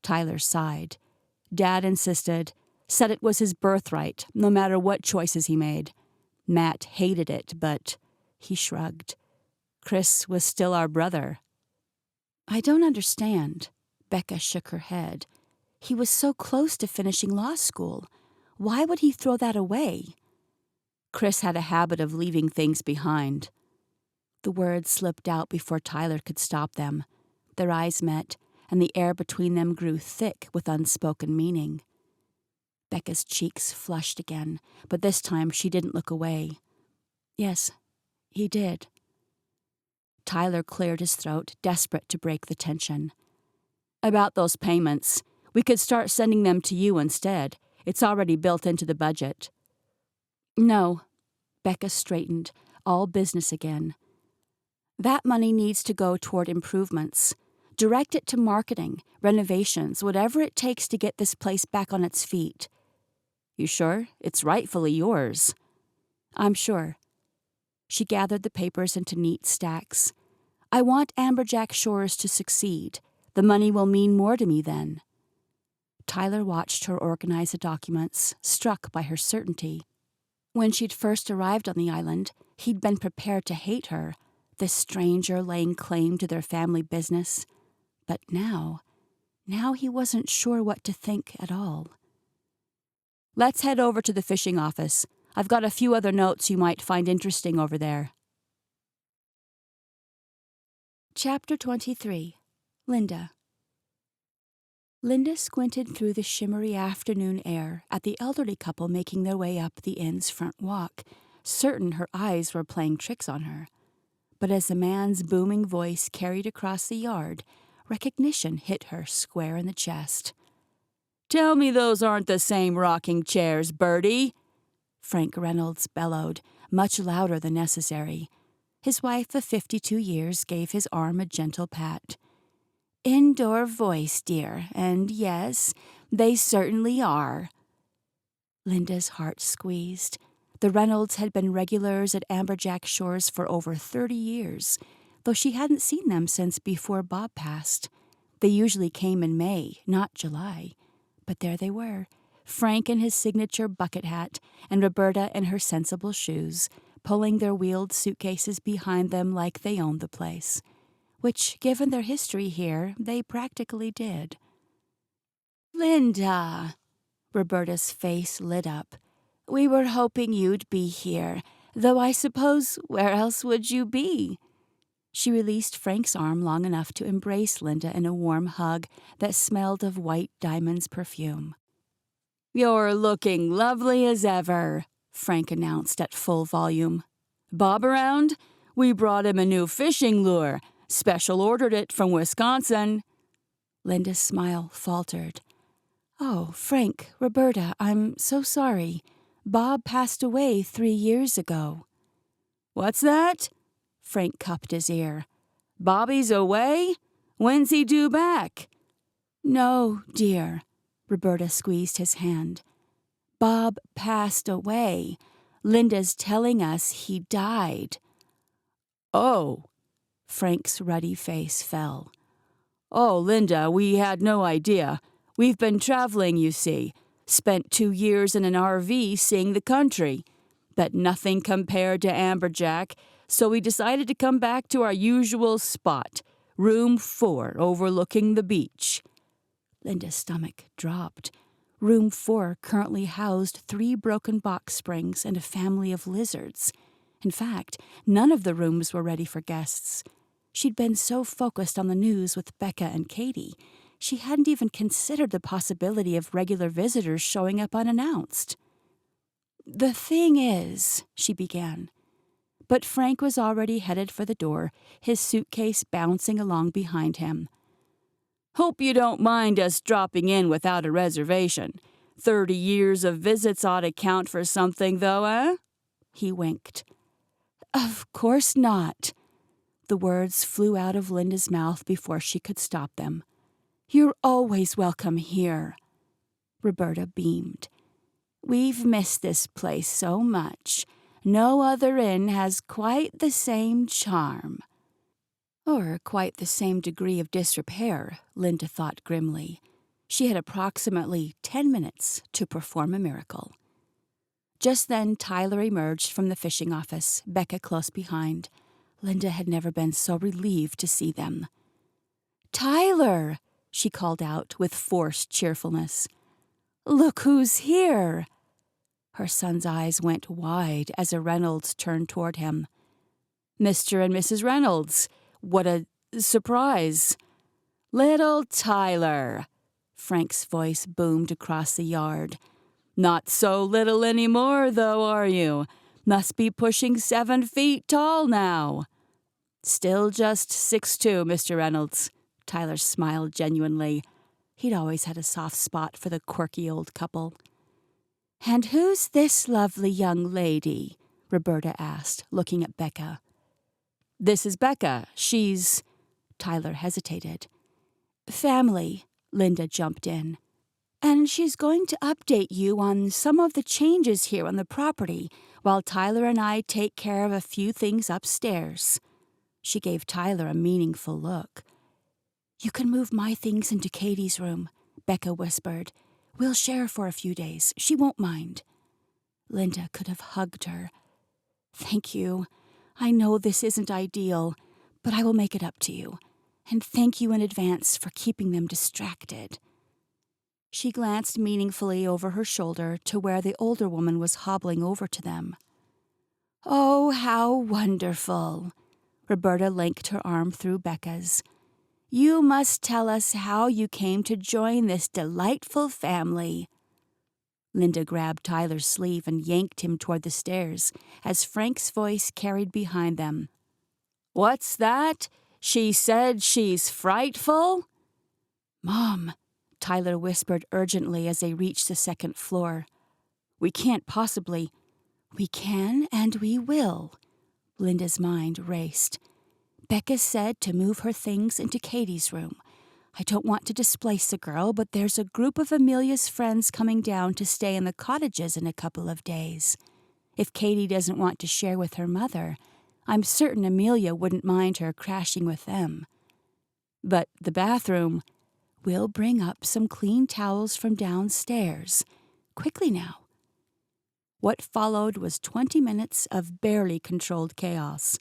Tyler sighed. Dad insisted, said it was his birthright, no matter what choices he made. Matt hated it, but he shrugged. Chris was still our brother. I don't understand. Becca shook her head. He was so close to finishing law school. Why would he throw that away? Chris had a habit of leaving things behind. The words slipped out before Tyler could stop them. Their eyes met, and the air between them grew thick with unspoken meaning. Becca's cheeks flushed again, but this time she didn't look away. Yes, he did. Tyler cleared his throat, desperate to break the tension. About those payments, we could start sending them to you instead. It's already built into the budget. No. Becca straightened, all business again. That money needs to go toward improvements. Direct it to marketing, renovations, whatever it takes to get this place back on its feet. You sure? It's rightfully yours. I'm sure. She gathered the papers into neat stacks. I want Amberjack Shores to succeed. The money will mean more to me then. Tyler watched her organize the documents, struck by her certainty. When she'd first arrived on the island, he'd been prepared to hate her, this stranger laying claim to their family business. But now he wasn't sure what to think at all. Let's head over to the fishing office. I've got a few other notes you might find interesting over there. Chapter 23. Linda. Linda squinted through the shimmery afternoon air at the elderly couple making their way up the inn's front walk, certain her eyes were playing tricks on her. But as the man's booming voice carried across the yard, recognition hit her square in the chest. "Tell me those aren't the same rocking chairs, Bertie," Frank Reynolds bellowed, much louder than necessary. His wife of 52 years gave his arm a gentle pat. "Indoor voice, dear, and yes, they certainly are." Linda's heart squeezed. The Reynolds had been regulars at Amberjack Shores for over 30 years, though she hadn't seen them since before Bob passed. They usually came in May, not July. But there they were, Frank in his signature bucket hat and Roberta in her sensible shoes, pulling their wheeled suitcases behind them like they owned the place, which, given their history here, they practically did. "Linda," Roberta's face lit up. "We were hoping you'd be here, though I suppose where else would you be?" She released Frank's arm long enough to embrace Linda in a warm hug that smelled of white diamonds perfume. "You're looking lovely as ever," Frank announced at full volume. "Bob around? We brought him a new fishing lure. Special ordered it from Wisconsin." Linda's smile faltered. "Oh, Frank, Roberta, I'm so sorry. Bob passed away 3 years ago." "What's that?" Frank cupped his ear. "Bobby's away? When's he due back?" "No, dear." Roberta squeezed his hand. "Bob passed away. Linda's telling us he died." "Oh." Frank's ruddy face fell. "Oh, Linda, we had no idea. We've been traveling, you see. Spent 2 years in an RV seeing the country. But nothing compared to Amberjack, so we decided to come back to our usual spot, room 4 overlooking the beach." Linda's stomach dropped. Room 4 currently housed 3 broken box springs and a family of lizards. In fact, none of the rooms were ready for guests. She'd been so focused on the news with Becca and Katie, she hadn't even considered the possibility of regular visitors showing up unannounced. "The thing is," she began. But Frank was already headed for the door, his suitcase bouncing along behind him. "Hope you don't mind us dropping in without a reservation. 30 years of visits ought to count for something, though, eh?" He winked. "Of course not." The words flew out of Linda's mouth before she could stop them. "You're always welcome here." Roberta beamed. "We've missed this place so much. No other inn has quite the same charm." Or quite the same degree of disrepair, Linda thought grimly. She had approximately 10 minutes to perform a miracle. Just then Tyler emerged from the fishing office, Becca close behind. Linda had never been so relieved to see them. "Tyler!" she called out with forced cheerfulness. "Look who's here!" Her son's eyes went wide as a Reynolds turned toward him. "Mr. and Mrs. Reynolds, what a surprise." "Little Tyler," Frank's voice boomed across the yard. "Not so little anymore, though, are you? Must be pushing 7 feet tall now." "Still just 6'2", Mr. Reynolds." Tyler smiled genuinely. He'd always had a soft spot for the quirky old couple. "And who's this lovely young lady?" Roberta asked, looking at Becca. "This is Becca. She's—" Tyler hesitated. "Family," Linda jumped in. "And she's going to update you on some of the changes here on the property while Tyler and I take care of a few things upstairs." She gave Tyler a meaningful look. "You can move my things into Katie's room," Becca whispered. "We'll share for a few days. She won't mind." Linda could have hugged her. "Thank you. I know this isn't ideal, but I will make it up to you. And thank you in advance for keeping them distracted." She glanced meaningfully over her shoulder to where the older woman was hobbling over to them. "Oh, how wonderful!" Roberta linked her arm through Becca's. "You must tell us how you came to join this delightful family." Linda grabbed Tyler's sleeve and yanked him toward the stairs as Frank's voice carried behind them. "What's that? She said she's frightful?" "Mom," Tyler whispered urgently as they reached the second floor. "We can't possibly—" "We can and we will." Linda's mind raced. "Becca said to move her things into Katie's room. I don't want to displace the girl, but there's a group of Amelia's friends coming down to stay in the cottages in a couple of days. If Katie doesn't want to share with her mother, I'm certain Amelia wouldn't mind her crashing with them. But the bathroom, we'll bring up some clean towels from downstairs. Quickly now." What followed was 20 minutes of barely controlled chaos.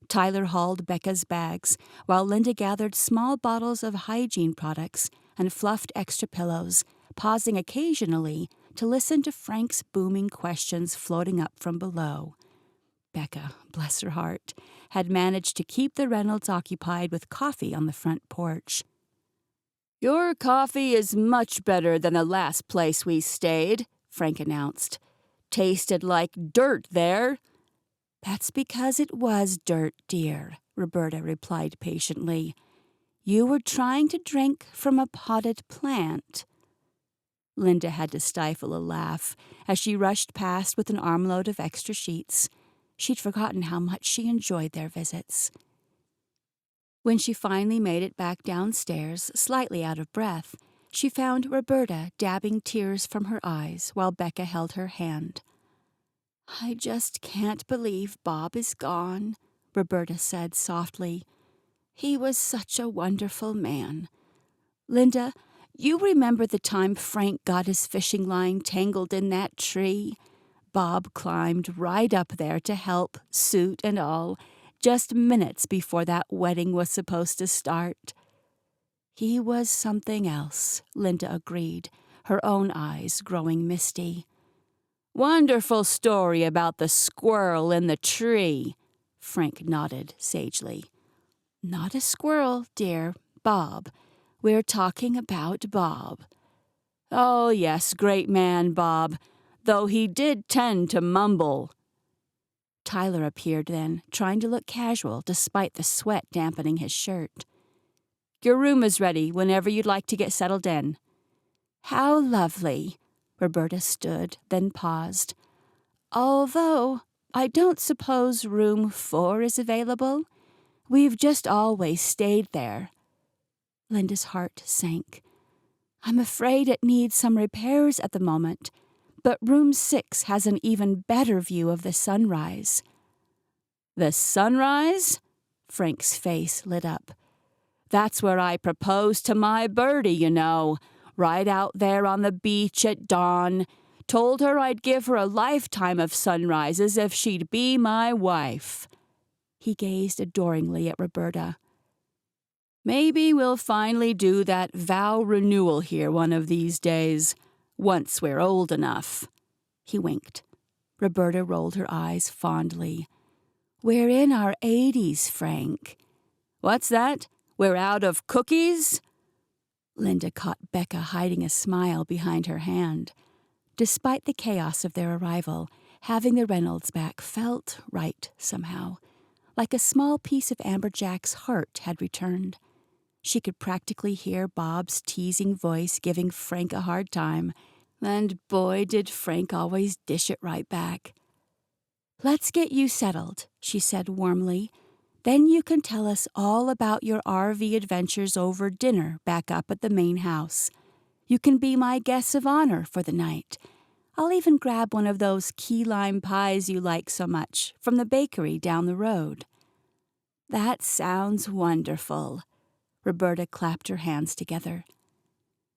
Tyler hauled Becca's bags, while Linda gathered small bottles of hygiene products and fluffed extra pillows, pausing occasionally to listen to Frank's booming questions floating up from below. Becca, bless her heart, had managed to keep the Reynolds occupied with coffee on the front porch. "Your coffee is much better than the last place we stayed," Frank announced. "Tasted like dirt there." "That's because it was dirt, dear," Roberta replied patiently. "You were trying to drink from a potted plant." Linda had to stifle a laugh as she rushed past with an armload of extra sheets. She'd forgotten how much she enjoyed their visits. When she finally made it back downstairs, slightly out of breath, she found Roberta dabbing tears from her eyes while Becca held her hand. "I just can't believe Bob is gone," Roberta said softly. "He was such a wonderful man. Linda, you remember the time Frank got his fishing line tangled in that tree? Bob climbed right up there to help, suit and all, just minutes before that wedding was supposed to start." "He was something else," Linda agreed, her own eyes growing misty. "Wonderful story about the squirrel in the tree," Frank nodded sagely. "Not a squirrel, dear. Bob. We're talking about Bob." "Oh, yes, great man, Bob, though he did tend to mumble." Tyler appeared then, trying to look casual despite the sweat dampening his shirt. "Your room is ready whenever you'd like to get settled in." "How lovely." Roberta stood, then paused. "Although I don't suppose room 4 is available. We've just always stayed there." Linda's heart sank. "I'm afraid it needs some repairs at the moment, but room 6 has an even better view of the sunrise." "The sunrise?" Frank's face lit up. "That's where I proposed to my birdie, you know. Right out there on the beach at dawn. Told her I'd give her a lifetime of sunrises if she'd be my wife." He gazed adoringly at Roberta. "Maybe we'll finally do that vow renewal here one of these days, once we're old enough." He winked. Roberta rolled her eyes fondly. "We're in our 80s, Frank." "What's that? We're out of cookies?" Linda caught Becca hiding a smile behind her hand. Despite the chaos of their arrival, having the Reynolds back felt right somehow, like a small piece of Amberjack's heart had returned. She could practically hear Bob's teasing voice giving Frank a hard time. And boy, did Frank always dish it right back. "Let's get you settled," she said warmly. "Then you can tell us all about your RV adventures over dinner back up at the main house. You can be my guest of honor for the night. I'll even grab one of those key lime pies you like so much from the bakery down the road." "That sounds wonderful." Roberta clapped her hands together.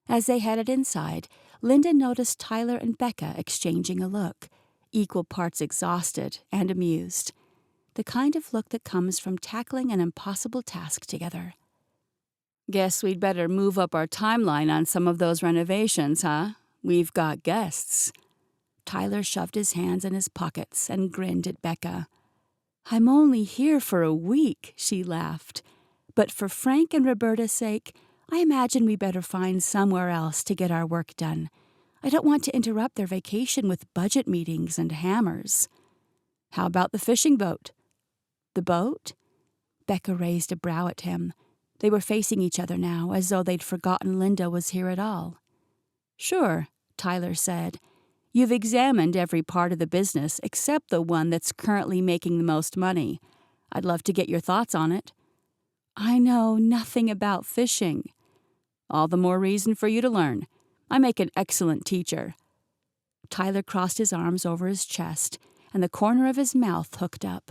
As they headed inside, Linda noticed Tyler and Becca exchanging a look, equal parts exhausted and amused. The kind of look that comes from tackling an impossible task together. "Guess we'd better move up our timeline on some of those renovations, huh? We've got guests." Tyler shoved his hands in his pockets and grinned at Becca. "I'm only here for a week," she laughed. "But for Frank and Roberta's sake, I imagine we better find somewhere else to get our work done. I don't want to interrupt their vacation with budget meetings and hammers." "How about the fishing boat?" "The boat?" Becca raised a brow at him. They were facing each other now, as though they'd forgotten Linda was here at all. "Sure," Tyler said. "You've examined every part of the business except the one that's currently making the most money. I'd love to get your thoughts on it." "I know nothing about fishing." "All the more reason for you to learn. I make an excellent teacher." Tyler crossed his arms over his chest, and the corner of his mouth hooked up.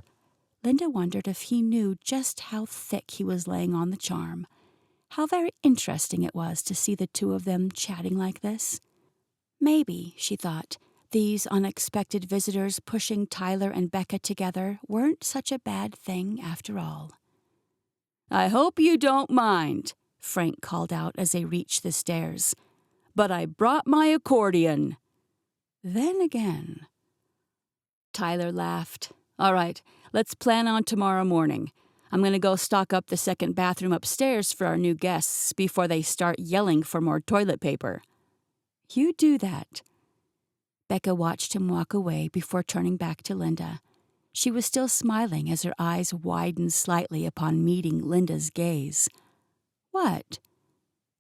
Linda wondered if he knew just how thick he was laying on the charm. How very interesting it was to see the two of them chatting like this. Maybe, she thought, these unexpected visitors pushing Tyler and Becca together weren't such a bad thing after all. "I hope you don't mind," Frank called out as they reached the stairs. "But I brought my accordion." Then again. Tyler laughed. "All right, let's plan on tomorrow morning. I'm going to go stock up the second bathroom upstairs for our new guests before they start yelling for more toilet paper." "You do that." Becca watched him walk away before turning back to Linda. She was still smiling as her eyes widened slightly upon meeting Linda's gaze. "What?"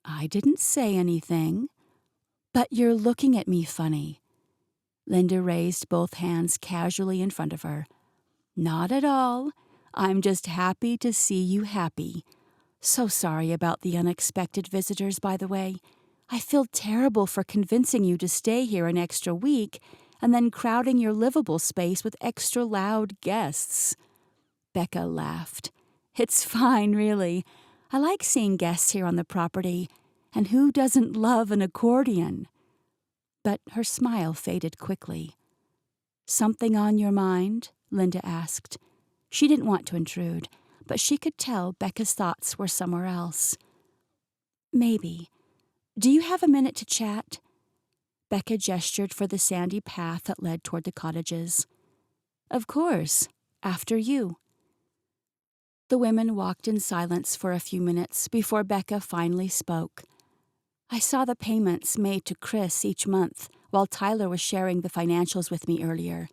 "I didn't say anything." "But you're looking at me funny." Linda raised both hands casually in front of her. "Not at all. I'm just happy to see you happy. So sorry about the unexpected visitors, by the way. I feel terrible for convincing you to stay here an extra week and then crowding your livable space with extra loud guests." Becca laughed. "It's fine, really. I like seeing guests here on the property, and who doesn't love an accordion?" But her smile faded quickly. "Something on your mind?" Linda asked. She didn't want to intrude, but she could tell Becca's thoughts were somewhere else. "Maybe. Do you have a minute to chat?" Becca gestured for the sandy path that led toward the cottages. "Of course. After you." The women walked in silence for a few minutes before Becca finally spoke. "I saw the payments made to Chris each month while Tyler was sharing the financials with me earlier.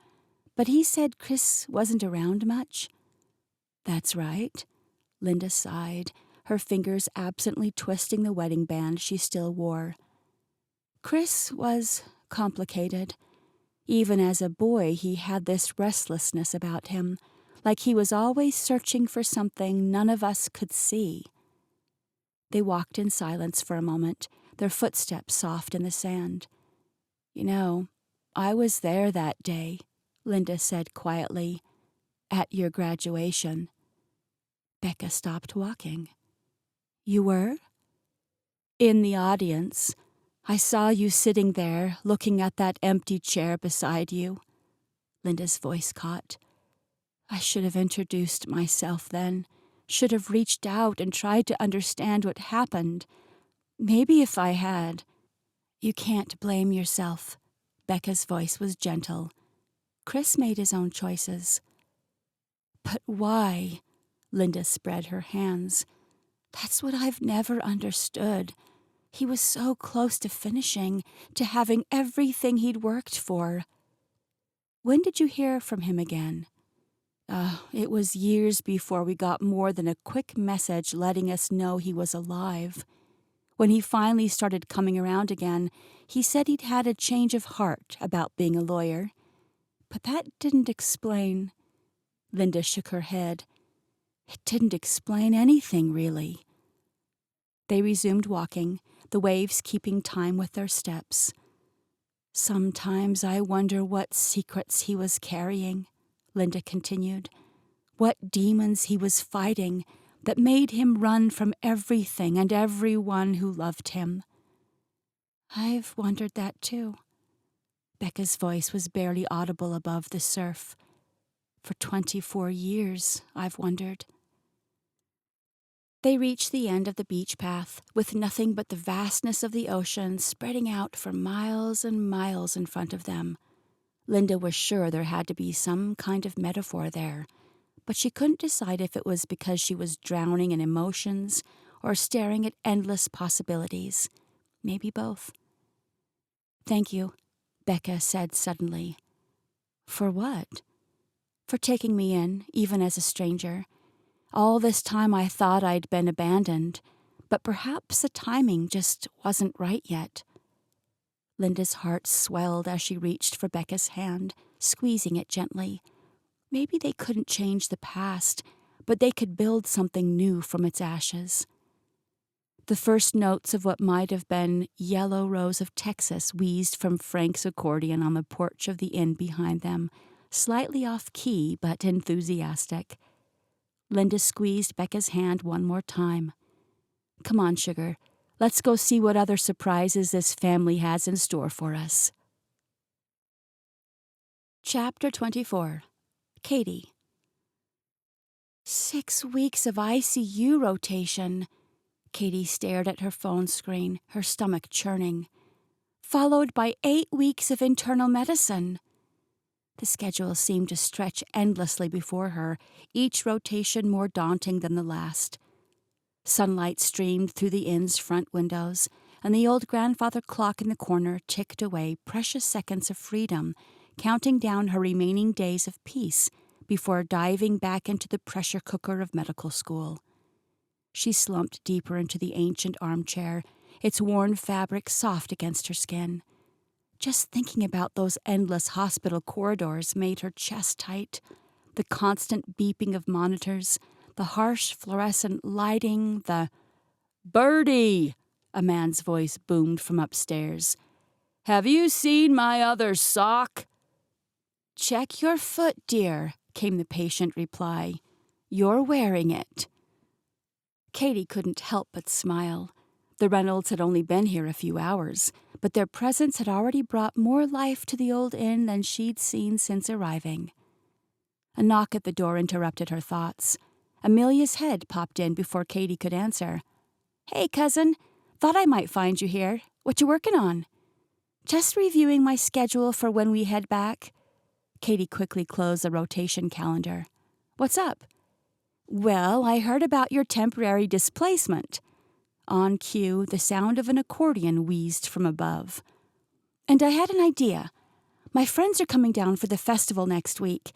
But he said Chris wasn't around much." "That's right." Linda sighed, her fingers absently twisting the wedding band she still wore. "Chris was complicated. Even as a boy, he had this restlessness about him, like he was always searching for something none of us could see." They walked in silence for a moment, their footsteps soft in the sand. "You know, I was there that day," Linda said quietly, "at your graduation." Becca stopped walking. "You were?" "In the audience. I saw you sitting there, looking at that empty chair beside you." Linda's voice caught. "I should have introduced myself then, should have reached out and tried to understand what happened. Maybe if I had—" "You can't blame yourself." Becca's voice was gentle. "Chris made his own choices." "But why?" Linda spread her hands. "That's what I've never understood. He was so close to finishing, to having everything he'd worked for." "When did you hear from him again?" It was years before we got more than a quick message letting us know he was alive. When he finally started coming around again, he said he'd had a change of heart about being a lawyer. But that didn't explain. Linda shook her head. It didn't explain anything, really. They resumed walking, the waves keeping time with their steps. Sometimes I wonder what secrets he was carrying, Linda continued. What demons he was fighting that made him run from everything and everyone who loved him. I've wondered that too. Becca's voice was barely audible above the surf. For 24 years, I've wondered. They reached the end of the beach path, with nothing but the vastness of the ocean spreading out for miles and miles in front of them. Linda was sure there had to be some kind of metaphor there, but she couldn't decide if it was because she was drowning in emotions or staring at endless possibilities. Maybe both. "Thank you," Becca said suddenly. "For what?" "For taking me in, even as a stranger. All this time I thought I'd been abandoned, but perhaps the timing just wasn't right yet." Linda's heart swelled as she reached for Becca's hand, squeezing it gently. Maybe they couldn't change the past, but they could build something new from its ashes. The first notes of what might have been Yellow Rose of Texas wheezed from Frank's accordion on the porch of the inn behind them, slightly off-key but enthusiastic. Linda squeezed Becca's hand one more time. "Come on, sugar. Let's go see what other surprises this family has in store for us." Chapter 24. Katie. 6 weeks of ICU rotation. Katie stared at her phone screen, her stomach churning. Followed by 8 weeks of internal medicine. The schedule seemed to stretch endlessly before her, each rotation more daunting than the last. Sunlight streamed through the inn's front windows, and the old grandfather clock in the corner ticked away precious seconds of freedom, counting down her remaining days of peace before diving back into the pressure cooker of medical school. She slumped deeper into the ancient armchair, its worn fabric soft against her skin. Just thinking about those endless hospital corridors made her chest tight. The constant beeping of monitors, the harsh fluorescent lighting, the "Birdie!" a man's voice boomed from upstairs. "Have you seen my other sock?" "Check your foot, dear," came the patient reply. "You're wearing it." Katie couldn't help but smile. The Reynolds had only been here a few hours, but their presence had already brought more life to the old inn than she'd seen since arriving. A knock at the door interrupted her thoughts. Amelia's head popped in before Katie could answer. "Hey, cousin. Thought I might find you here. What you working on?" "Just reviewing my schedule for when we head back." Katie quickly closed the rotation calendar. "What's up?" "Well, I heard about your temporary displacement." On cue, the sound of an accordion wheezed from above. "And I had an idea. My friends are coming down for the festival next week.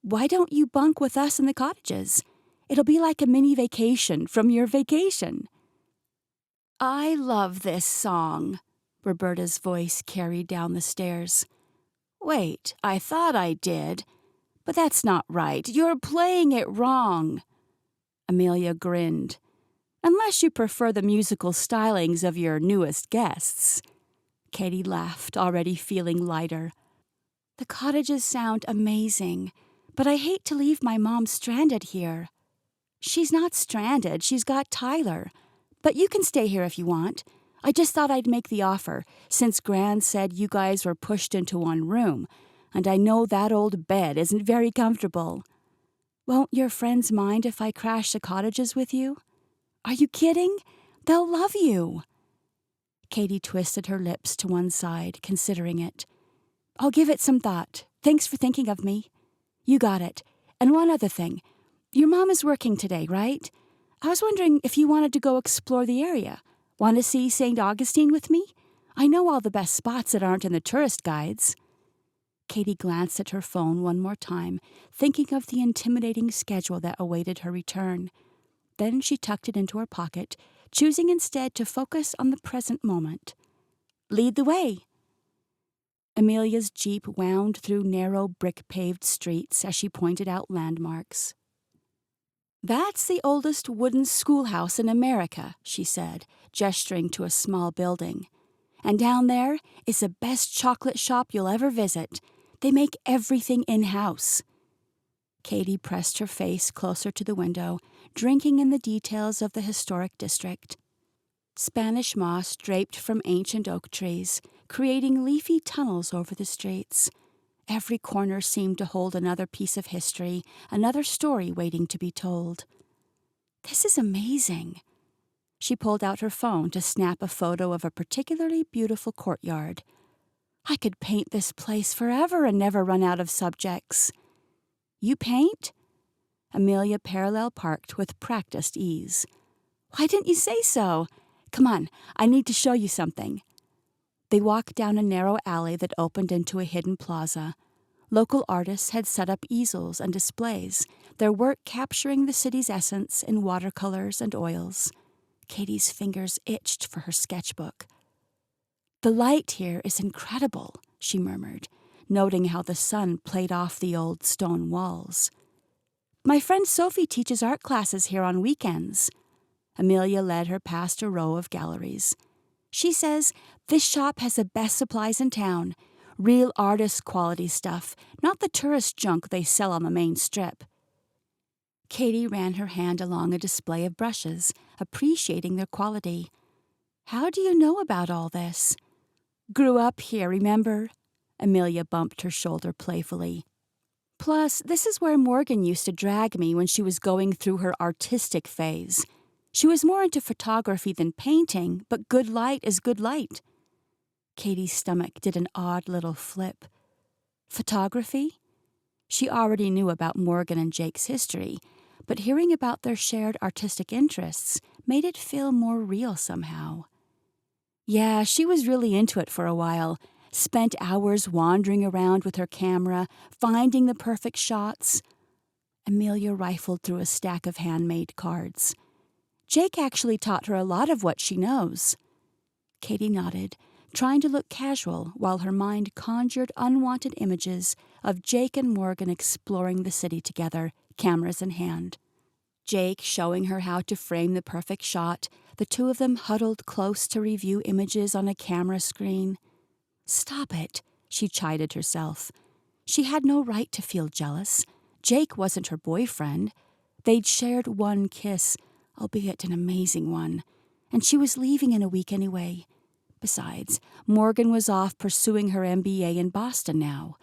Why don't you bunk with us in the cottages? It'll be like a mini vacation from your vacation." "I love this song," Roberta's voice carried down the stairs. "Wait, I thought I did. But that's not right. You're playing it wrong." Amelia grinned. "Unless you prefer the musical stylings of your newest guests." Katie laughed, already feeling lighter. "The cottages sound amazing, but I hate to leave my mom stranded here." "She's not stranded. She's got Tyler. But you can stay here if you want. I just thought I'd make the offer, since Gran said you guys were pushed into one room, and I know that old bed isn't very comfortable." "Won't your friends mind if I crash the cottages with you?" "Are you kidding? They'll love you." Katie twisted her lips to one side, considering it. "I'll give it some thought. Thanks for thinking of me." "You got it. And one other thing. Your mom is working today, right? I was wondering if you wanted to go explore the area. Want to see St. Augustine with me? I know all the best spots that aren't in the tourist guides." Katie glanced at her phone one more time, thinking of the intimidating schedule that awaited her return. Then she tucked it into her pocket, choosing instead to focus on the present moment. "Lead the way." Amelia's jeep wound through narrow brick-paved streets as she pointed out landmarks. "That's the oldest wooden schoolhouse in America," she said, gesturing to a small building. "And down there is the best chocolate shop you'll ever visit. They make everything in-house." Katie pressed her face closer to the window, drinking in the details of the historic district. Spanish moss draped from ancient oak trees, creating leafy tunnels over the streets. Every corner seemed to hold another piece of history, another story waiting to be told. "This is amazing." She pulled out her phone to snap a photo of a particularly beautiful courtyard. "I could paint this place forever and never run out of subjects." "You paint?" Amelia parallel parked with practiced ease. "Why didn't you say so? Come on, I need to show you something." They walked down a narrow alley that opened into a hidden plaza. Local artists had set up easels and displays, their work capturing the city's essence in watercolors and oils. Katie's fingers itched for her sketchbook. "The light here is incredible," she murmured, noting how the sun played off the old stone walls. "My friend Sophie teaches art classes here on weekends." Amelia led her past a row of galleries. "She says this shop has the best supplies in town, real artist quality stuff, not the tourist junk they sell on the main strip." Katie ran her hand along a display of brushes, appreciating their quality. "How do you know about all this?" "Grew up here, remember?" Amelia bumped her shoulder playfully. "Plus, this is where Morgan used to drag me when she was going through her artistic phase. She was more into photography than painting, but good light is good light." Katie's stomach did an odd little flip. Photography? She already knew about Morgan and Jake's history, but hearing about their shared artistic interests made it feel more real somehow. "Yeah, she was really into it for a while. Spent hours wandering around with her camera, finding the perfect shots." Amelia rifled through a stack of handmade cards. "Jake actually taught her a lot of what she knows." Katie nodded, trying to look casual while her mind conjured unwanted images of Jake and Morgan exploring the city together, cameras in hand. Jake showing her how to frame the perfect shot, the two of them huddled close to review images on a camera screen. "Stop it," she chided herself. She had no right to feel jealous. Jake wasn't her boyfriend. They'd shared one kiss, albeit an amazing one, and she was leaving in a week anyway. Besides, Morgan was off pursuing her MBA in Boston now.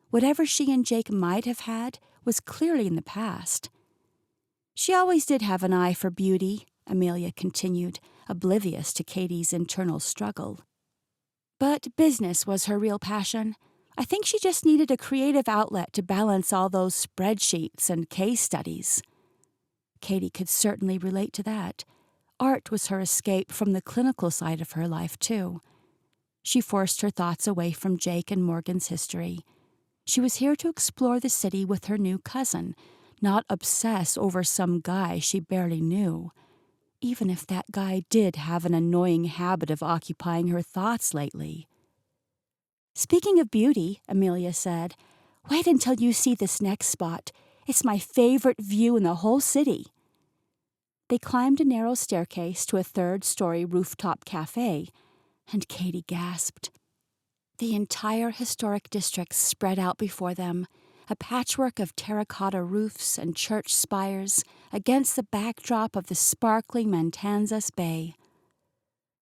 Whatever she and Jake might have had was clearly in the past. "She always did have an eye for beauty," Amelia continued, oblivious to Katie's internal struggle. "But business was her real passion. I think she just needed a creative outlet to balance all those spreadsheets and case studies." Katie could certainly relate to that. Art was her escape from the clinical side of her life, too. She forced her thoughts away from Jake and Morgan's history. She was here to explore the city with her new cousin, not obsess over some guy she barely knew. Even if that guy did have an annoying habit of occupying her thoughts lately. "Speaking of beauty," Amelia said, "wait until you see this next spot. It's my favorite view in the whole city." They climbed a narrow staircase to a third-story rooftop cafe, and Katie gasped. The entire historic district spread out before them, a patchwork of terracotta roofs and church spires against the backdrop of the sparkling Matanzas Bay.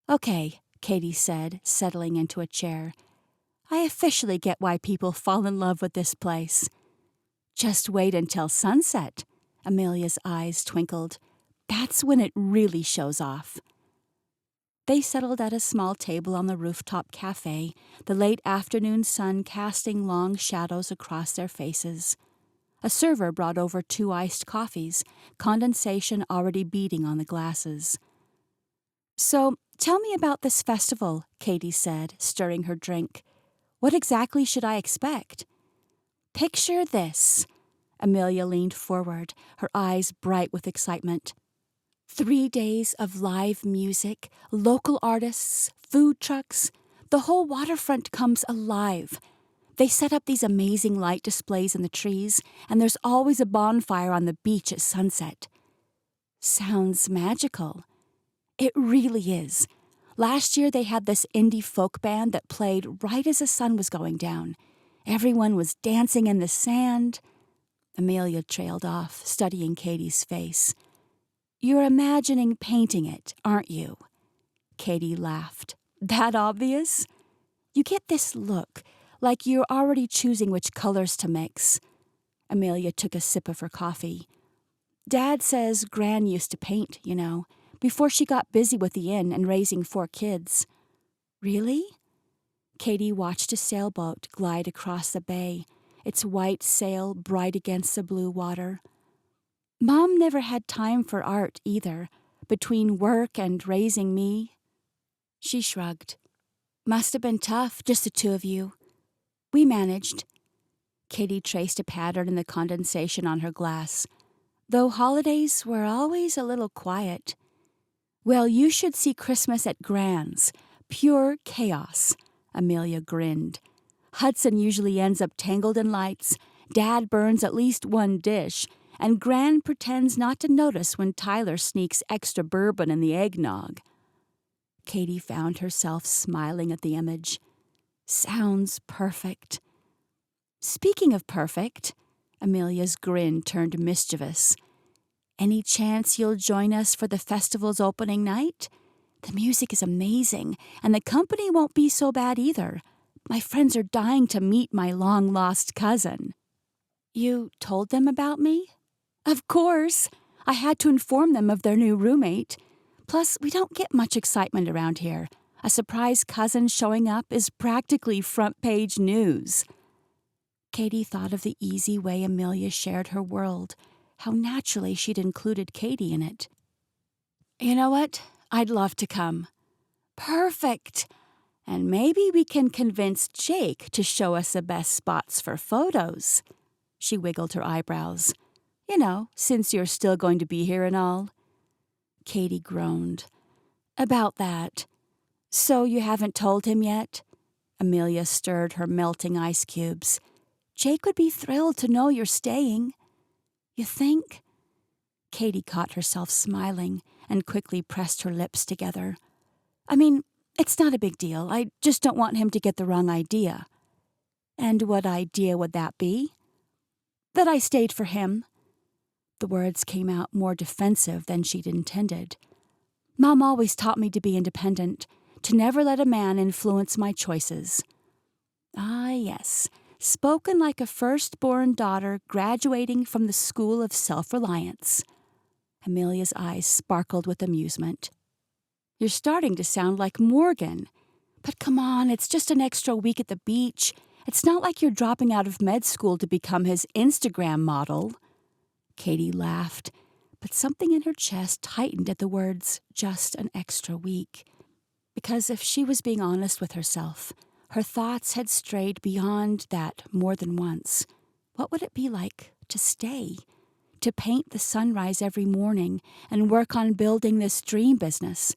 "Okay," Katie said, settling into a chair. "I officially get why people fall in love with this place." "Just wait until sunset," Amelia's eyes twinkled. "That's when it really shows off." They settled at a small table on the rooftop cafe, the late afternoon sun casting long shadows across their faces. A server brought over 2 iced coffees, condensation already beating on the glasses. "So, tell me about this festival," Katie said, stirring her drink. "What exactly should I expect?" "Picture this." Amelia leaned forward, her eyes bright with excitement. 3 days of live music, local artists, food trucks. The whole waterfront comes alive. They set up these amazing light displays in the trees, and there's always a bonfire on the beach at sunset. Sounds magical. It really is. Last year they had this indie folk band that played right as the sun was going down. Everyone was dancing in the sand. Amelia trailed off, studying Katie's face. You're imagining painting it, aren't you? Katie laughed. That obvious? You get this look, like you're already choosing which colors to mix. Amelia took a sip of her coffee. Dad says Gran used to paint, before she got busy with the inn and raising 4 kids. Really? Katie watched a sailboat glide across the bay, its white sail bright against the blue water. Mom never had time for art either, between work and raising me. She shrugged. Must have been tough, just the 2 of you. We managed. Katie traced a pattern in the condensation on her glass, though holidays were always a little quiet. Well, you should see Christmas at Gran's. Pure chaos. Amelia grinned. Hudson usually ends up tangled in lights. Dad burns at least 1 dish, and Gran pretends not to notice when Tyler sneaks extra bourbon in the eggnog. Katie found herself smiling at the image. Sounds perfect. Speaking of perfect, Amelia's grin turned mischievous. Any chance you'll join us for the festival's opening night? The music is amazing, and the company won't be so bad either. My friends are dying to meet my long-lost cousin. You told them about me? Of course. I had to inform them of their new roommate. Plus, we don't get much excitement around here. A surprise cousin showing up is practically front-page news. Katie thought of the easy way Amelia shared her world, how naturally she'd included Katie in it. You know what? I'd love to come. Perfect! And maybe we can convince Jake to show us the best spots for photos. She wiggled her eyebrows. Since you're still going to be here and all. Katie groaned. About that. So you haven't told him yet? Amelia stirred her melting ice cubes. Jake would be thrilled to know you're staying. You think? Katie caught herself smiling and quickly pressed her lips together. It's not a big deal. I just don't want him to get the wrong idea. And what idea would that be? That I stayed for him. The words came out more defensive than she'd intended. Mom always taught me to be independent, to never let a man influence my choices. Ah, yes, spoken like a firstborn daughter graduating from the school of self-reliance. Amelia's eyes sparkled with amusement. You're starting to sound like Morgan. But come on, it's just an extra week at the beach. It's not like you're dropping out of med school to become his Instagram model. Katie laughed, but something in her chest tightened at the words, just an extra week. Because if she was being honest with herself, her thoughts had strayed beyond that more than once. What would it be like to stay? To paint the sunrise every morning and work on building this dream business?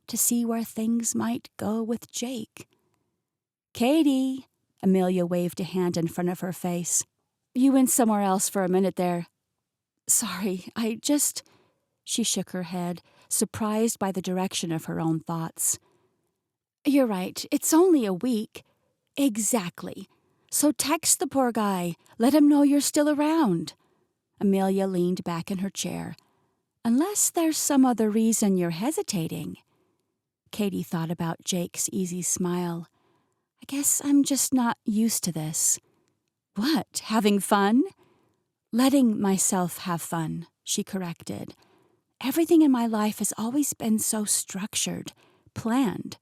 To see where things might go with Jake? Katie! Amelia waved a hand in front of her face. You went somewhere else for a minute there. Sorry, She shook her head, surprised by the direction of her own thoughts. You're right, it's only a week. Exactly. So text the poor guy. Let him know you're still around. Amelia leaned back in her chair. Unless there's some other reason you're hesitating. Katie thought about Jake's easy smile. I guess I'm just not used to this. What, having fun? Letting myself have fun, she corrected. Everything in my life has always been so structured, planned.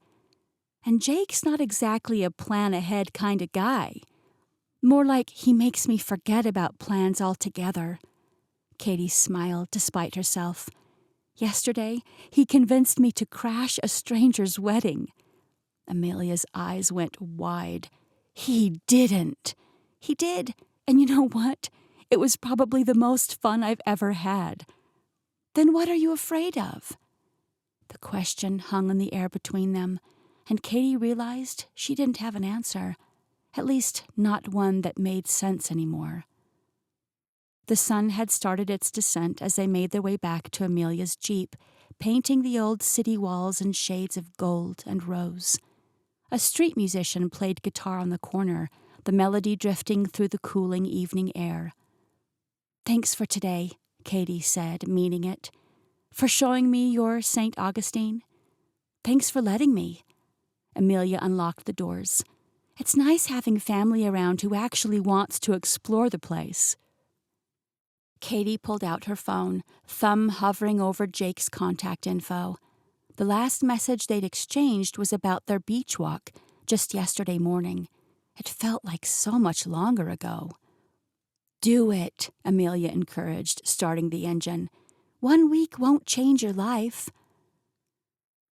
And Jake's not exactly a plan-ahead kind of guy. More like he makes me forget about plans altogether. Katie smiled despite herself. Yesterday, he convinced me to crash a stranger's wedding. Amelia's eyes went wide. He didn't. He did, and you know what? It was probably the most fun I've ever had. Then what are you afraid of? The question hung in the air between them, and Katie realized she didn't have an answer, at least not one that made sense anymore. The sun had started its descent as they made their way back to Amelia's Jeep, painting the old city walls in shades of gold and rose. A street musician played guitar on the corner, the melody drifting through the cooling evening air. "Thanks for today," Katie said, meaning it. "For showing me your St. Augustine. Thanks for letting me." Amelia unlocked the doors. "It's nice having family around who actually wants to explore the place." Katie pulled out her phone, thumb hovering over Jake's contact info. The last message they'd exchanged was about their beach walk, just yesterday morning. It felt like so much longer ago. "Do it," Amelia encouraged, starting the engine. "1 week won't change your life."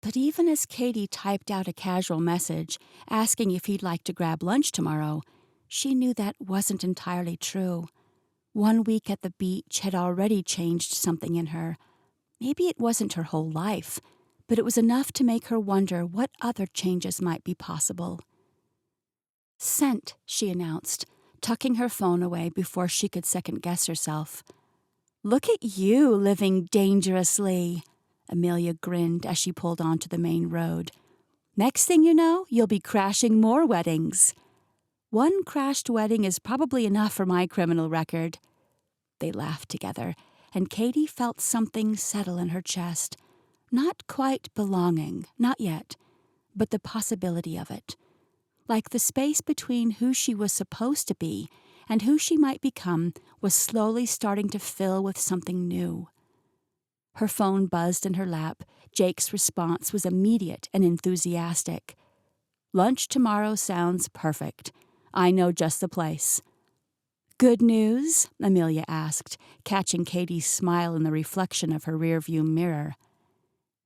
But even as Katie typed out a casual message, asking if he'd like to grab lunch tomorrow, she knew that wasn't entirely true. 1 week at the beach had already changed something in her. Maybe it wasn't her whole life, but it was enough to make her wonder what other changes might be possible. "Sent," she announced, tucking her phone away before she could second-guess herself. "Look at you living dangerously," Amelia grinned as she pulled onto the main road. "Next thing you know, you'll be crashing more weddings." "1 crashed wedding is probably enough for my criminal record." They laughed together, and Katie felt something settle in her chest. Not quite belonging, not yet, but the possibility of it. Like the space between who she was supposed to be and who she might become was slowly starting to fill with something new. Her phone buzzed in her lap. Jake's response was immediate and enthusiastic. "Lunch tomorrow sounds perfect. I know just the place." "Good news?" Amelia asked, catching Katie's smile in the reflection of her rearview mirror.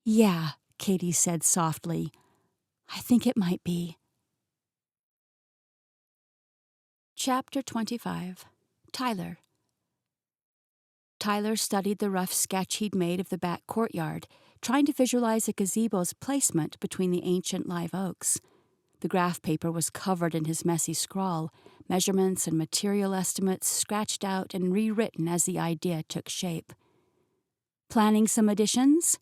"Yeah," Katie said softly. "I think it might be." Chapter 25. Tyler. Tyler studied the rough sketch he'd made of the back courtyard, trying to visualize a gazebo's placement between the ancient live oaks. The graph paper was covered in his messy scrawl, measurements and material estimates scratched out and rewritten as the idea took shape. "Planning some additions?"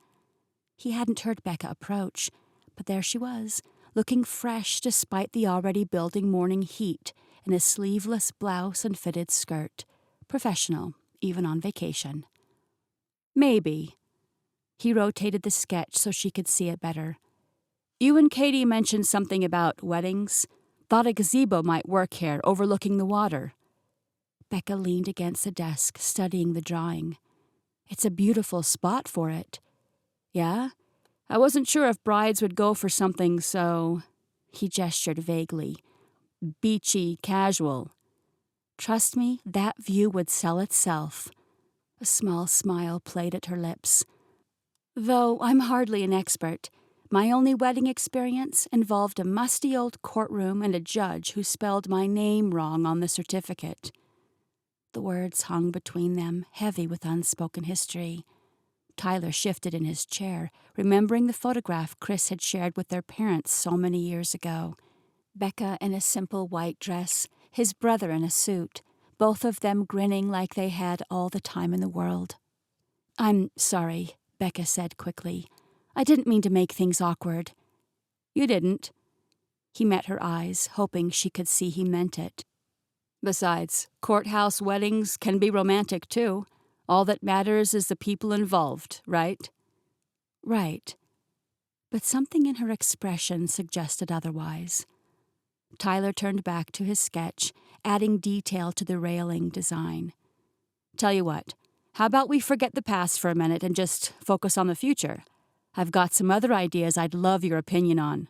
He hadn't heard Becca approach, but there she was, looking fresh despite the already building morning heat, in a sleeveless blouse and fitted skirt. Professional, even on vacation. "Maybe." He rotated the sketch so she could see it better. "You and Katie mentioned something about weddings. Thought a gazebo might work here, overlooking the water." Becca leaned against the desk, studying the drawing. "It's a beautiful spot for it." "Yeah? I wasn't sure if brides would go for something so," he gestured vaguely, "beachy, casual." "Trust me, that view would sell itself." A small smile played at her lips. "Though I'm hardly an expert. My only wedding experience involved a musty old courtroom and a judge who spelled my name wrong on the certificate." The words hung between them, heavy with unspoken history. Tyler shifted in his chair, remembering the photograph Chris had shared with their parents so many years ago. Becca in a simple white dress, his brother in a suit, both of them grinning like they had all the time in the world. "I'm sorry," Becca said quickly. "I didn't mean to make things awkward." "You didn't." He met her eyes, hoping she could see he meant it. "Besides, courthouse weddings can be romantic, too. All that matters is the people involved, right?" "Right." But something in her expression suggested otherwise. Tyler turned back to his sketch, adding detail to the railing design. "Tell you what, how about we forget the past for a minute and just focus on the future? I've got some other ideas I'd love your opinion on."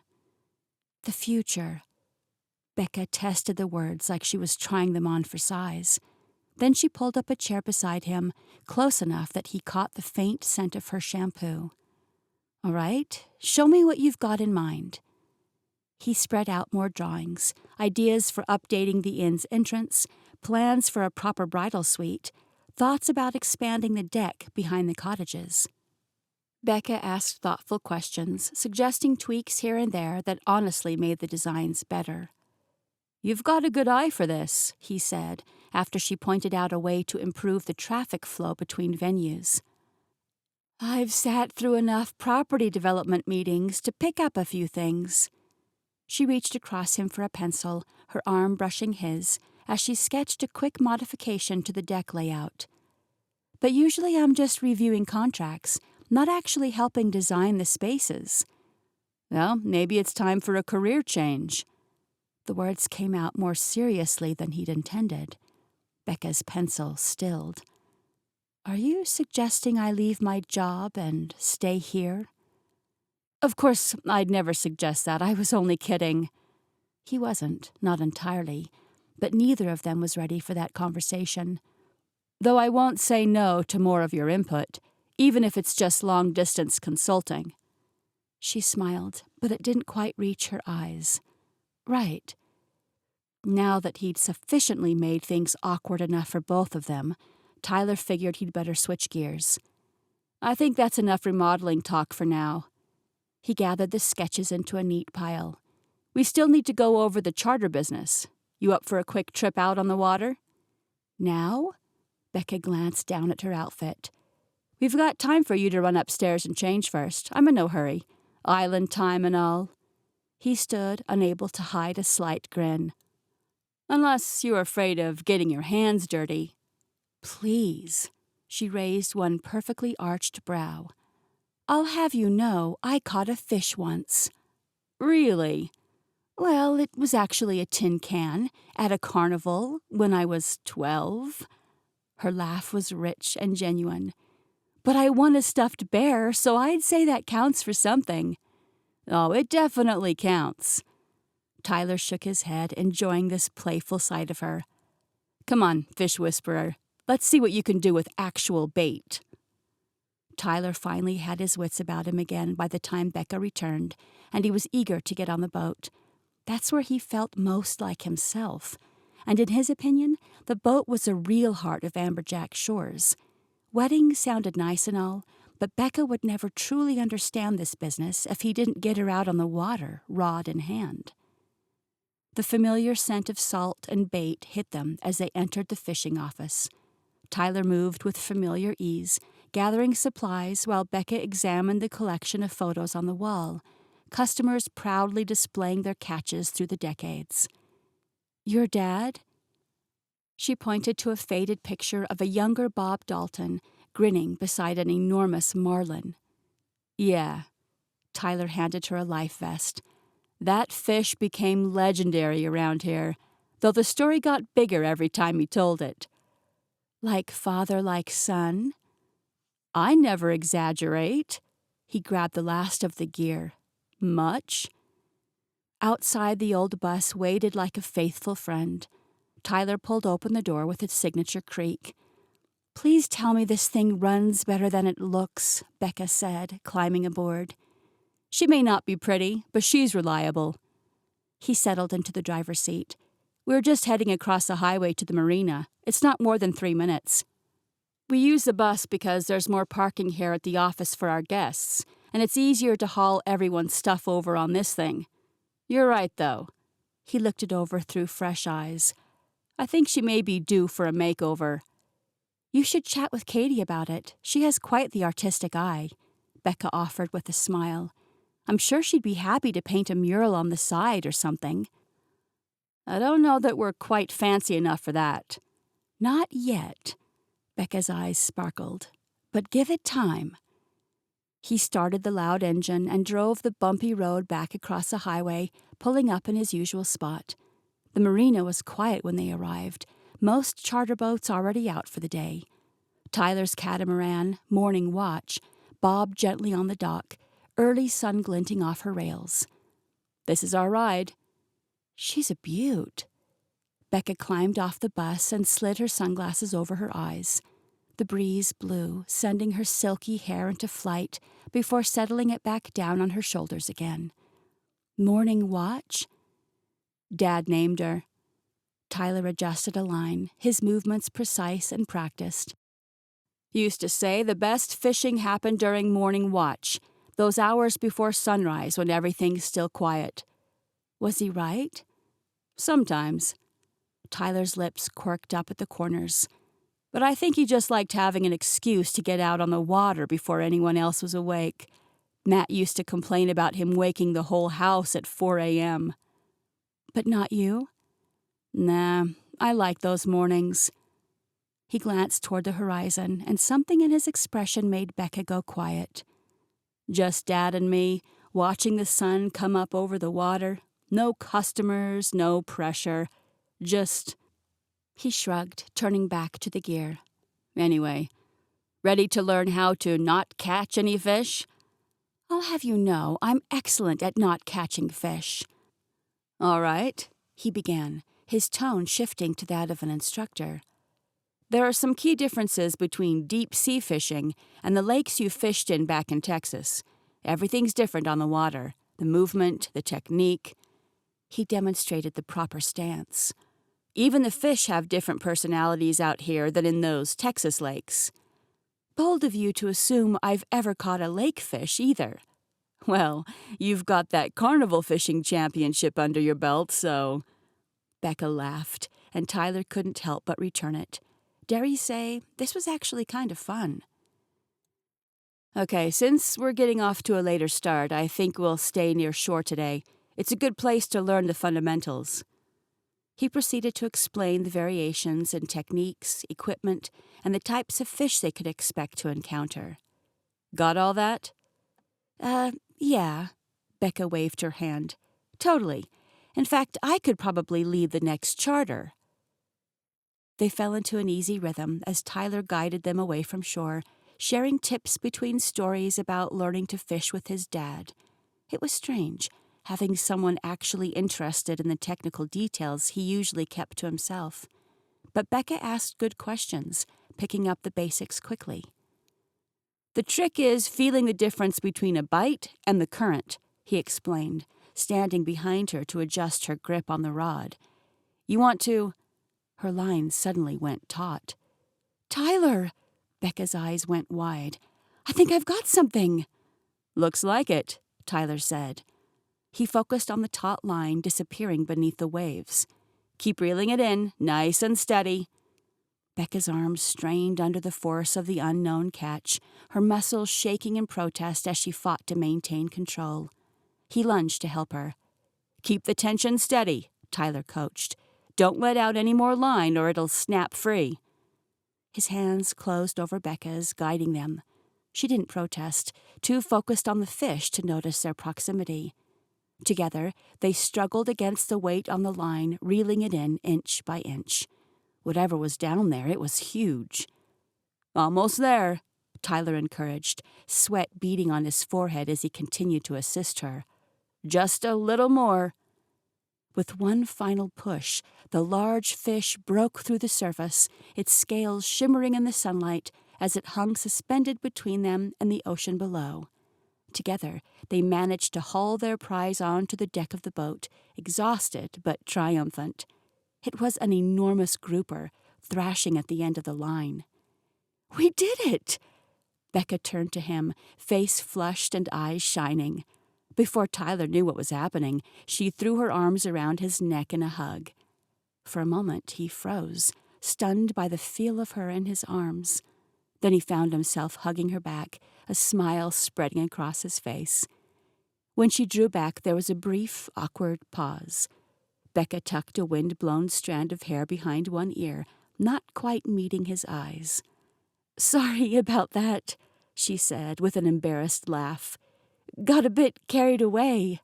"The future." Becca tested the words like she was trying them on for size. Then she pulled up a chair beside him, close enough that he caught the faint scent of her shampoo. "All right, show me what you've got in mind." He spread out more drawings, ideas for updating the inn's entrance, plans for a proper bridal suite, thoughts about expanding the deck behind the cottages. Becca asked thoughtful questions, suggesting tweaks here and there that honestly made the designs better. "You've got a good eye for this," he said, after she pointed out a way to improve the traffic flow between venues. "I've sat through enough property development meetings to pick up a few things." She reached across him for a pencil, her arm brushing his, as she sketched a quick modification to the deck layout. "But usually I'm just reviewing contracts, not actually helping design the spaces." "Well, maybe it's time for a career change." The words came out more seriously than he'd intended. Becca's pencil stilled. "Are you suggesting I leave my job and stay here?" "Of course, I'd never suggest that. I was only kidding." He wasn't, not entirely, but neither of them was ready for that conversation. "Though I won't say no to more of your input, even if it's just long-distance consulting." She smiled, but it didn't quite reach her eyes. Right. Now that he'd sufficiently made things awkward enough for both of them, Tyler figured he'd better switch gears. "I think that's enough remodeling talk for now." He gathered the sketches into a neat pile. "We still need to go over the charter business. You up for a quick trip out on the water?" "Now?" Becca glanced down at her outfit. "We've got time for you to run upstairs and change first. I'm in no hurry. Island time and all." He stood, unable to hide a slight grin. "Unless you're afraid of getting your hands dirty." "Please." She raised one perfectly arched brow. "I'll have you know I caught a fish once." "Really?" "Well, it was actually a tin can at a carnival when I was 12. Her laugh was rich and genuine. "But I won a stuffed bear, so I'd say that counts for something." "Oh, it definitely counts." Tyler shook his head, enjoying this playful side of her. "Come on, fish whisperer. Let's see what you can do with actual bait." Tyler finally had his wits about him again by the time Becca returned, and he was eager to get on the boat. That's where he felt most like himself, and in his opinion, the boat was the real heart of Amberjack Shores. Weddings sounded nice and all, but Becca would never truly understand this business if he didn't get her out on the water, rod in hand. The familiar scent of salt and bait hit them as they entered the fishing office. Tyler moved with familiar ease, gathering supplies while Becca examined the collection of photos on the wall, customers proudly displaying their catches through the decades. "Your dad?" She pointed to a faded picture of a younger Bob Dalton, grinning beside an enormous marlin. "Yeah." Tyler handed her a life vest. "That fish became legendary around here, though the story got bigger every time he told it." "Like father, like son?" "I never exaggerate." He grabbed the last of the gear. "Much?" Outside, the old bus waited like a faithful friend. Tyler pulled open the door with its signature creak. "Please tell me this thing runs better than it looks," Becca said, climbing aboard. "She may not be pretty, but she's reliable." He settled into the driver's seat. "We're just heading across the highway to the marina. It's not more than 3 minutes. We use the bus because there's more parking here at the office for our guests, and it's easier to haul everyone's stuff over on this thing. You're right, though." He looked it over through fresh eyes. "I think she may be due for a makeover." "You should chat with Katie about it. She has quite the artistic eye," Becca offered with a smile. "I'm sure she'd be happy to paint a mural on the side or something." "I don't know that we're quite fancy enough for that." "Not yet." Becca's eyes sparkled. "But give it time." He started the loud engine and drove the bumpy road back across the highway, pulling up in his usual spot. The marina was quiet when they arrived, most charter boats already out for the day. Tyler's catamaran, morning watch, bobbed gently on the dock, early sun glinting off her rails. "This is our ride." "She's a beaut." Becca climbed off the bus and slid her sunglasses over her eyes. The breeze blew, sending her silky hair into flight before settling it back down on her shoulders again. "Morning watch?" Dad named her. Tyler adjusted a line, his movements precise and practiced, Used to say the best fishing happened during morning watch, those hours before sunrise when everything's still quiet. Was he right? Sometimes. Tyler's lips quirked up at the corners. But I think he just liked having an excuse to get out on the water before anyone else was awake. Matt used to complain about him waking the whole house at 4 a.m. But not you? Nah, I like those mornings. He glanced toward the horizon, and something in his expression made Becca go quiet. Just Dad and me, watching the sun come up over the water. No customers, no pressure. Just... He shrugged, turning back to the gear. Anyway, ready to learn how to not catch any fish? I'll have you know, I'm excellent at not catching fish. All right, he began, his tone shifting to that of an instructor. There are some key differences between deep-sea fishing and the lakes you fished in back in Texas. Everything's different on the water. The movement, the technique. He demonstrated the proper stance. Even the fish have different personalities out here than in those Texas lakes. Bold of you to assume I've ever caught a lake fish either. Well, you've got that carnival fishing championship under your belt, so... Becca laughed, and Tyler couldn't help but return it. Dare you say, this was actually kind of fun. Okay, since we're getting off to a later start, I think we'll stay near shore today. It's a good place to learn the fundamentals. He proceeded to explain the variations in techniques, equipment, and the types of fish they could expect to encounter. Got all that? Yeah. Becca waved her hand. Totally. In fact, I could probably lead the next charter. They fell into an easy rhythm as Tyler guided them away from shore, sharing tips between stories about learning to fish with his dad. It was strange, having someone actually interested in the technical details he usually kept to himself. But Becca asked good questions, picking up the basics quickly. The trick is feeling the difference between a bite and the current, he explained, standing behind her to adjust her grip on the rod. You want to... Her line suddenly went taut. Tyler! Becca's eyes went wide. I think I've got something. Looks like it, Tyler said. He focused on the taut line disappearing beneath the waves. Keep reeling it in, nice and steady. Becca's arms strained under the force of the unknown catch, her muscles shaking in protest as she fought to maintain control. He lunged to help her. Keep the tension steady, Tyler coached. Don't let out any more line or it'll snap free. His hands closed over Becca's, guiding them. She didn't protest, too focused on the fish to notice their proximity. Together, they struggled against the weight on the line, reeling it in inch by inch. Whatever was down there, it was huge. Almost there, Tyler encouraged, sweat beading on his forehead as he continued to assist her. Just a little more. With one final push, the large fish broke through the surface, its scales shimmering in the sunlight as it hung suspended between them and the ocean below. Together, they managed to haul their prize onto the deck of the boat, exhausted but triumphant. It was an enormous grouper, thrashing at the end of the line. We did it! Becca turned to him, face flushed and eyes shining. Before Tyler knew what was happening, she threw her arms around his neck in a hug. For a moment, he froze, stunned by the feel of her in his arms. Then he found himself hugging her back, a smile spreading across his face. When she drew back, there was a brief, awkward pause. Becca tucked a wind-blown strand of hair behind one ear, not quite meeting his eyes. Sorry about that, she said with an embarrassed laugh. Got a bit carried away.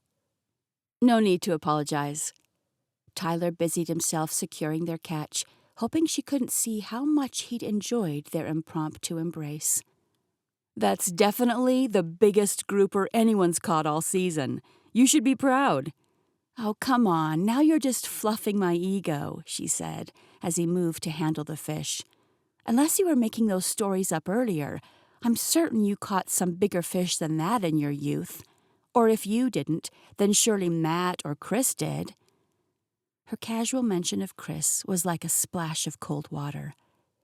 No need to apologize. Tyler busied himself securing their catch, hoping she couldn't see how much he'd enjoyed their impromptu embrace. That's definitely the biggest grouper anyone's caught all season. You should be proud. Oh, come on, now you're just fluffing my ego, she said, as he moved to handle the fish. Unless you were making those stories up earlier, I'm certain you caught some bigger fish than that in your youth. Or if you didn't, then surely Matt or Chris did. Her casual mention of Chris was like a splash of cold water.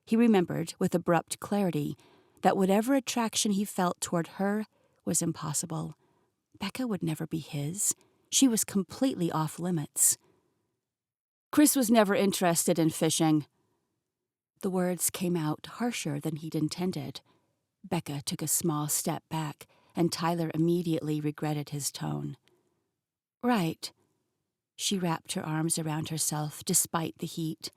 He remembered, with abrupt clarity, that whatever attraction he felt toward her was impossible. Becca would never be his. She was completely off limits. Chris was never interested in fishing. The words came out harsher than he'd intended. Becca took a small step back, and Tyler immediately regretted his tone. Right. She wrapped her arms around herself despite the heat.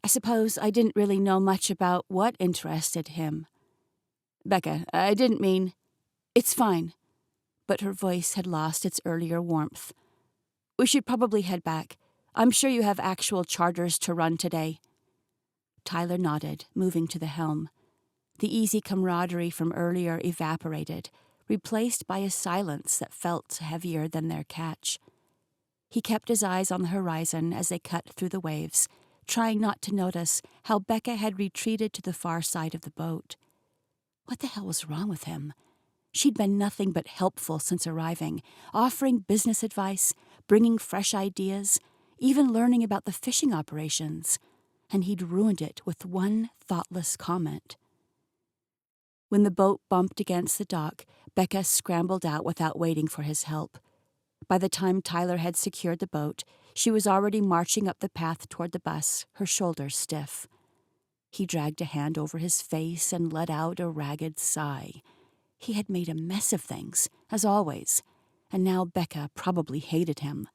I suppose I didn't really know much about what interested him. Becca, I didn't mean... It's fine. But her voice had lost its earlier warmth. We should probably head back. I'm sure you have actual charters to run today. Tyler nodded, moving to the helm. The easy camaraderie from earlier evaporated, replaced by a silence that felt heavier than their catch. He kept his eyes on the horizon as they cut through the waves, trying not to notice how Becca had retreated to the far side of the boat. What the hell was wrong with him? She'd been nothing but helpful since arriving, offering business advice, bringing fresh ideas, even learning about the fishing operations, and he'd ruined it with one thoughtless comment. When the boat bumped against the dock, Becca scrambled out without waiting for his help. By the time Tyler had secured the boat, she was already marching up the path toward the bus, her shoulders stiff. He dragged a hand over his face and let out a ragged sigh. He had made a mess of things, as always, and now Becca probably hated him.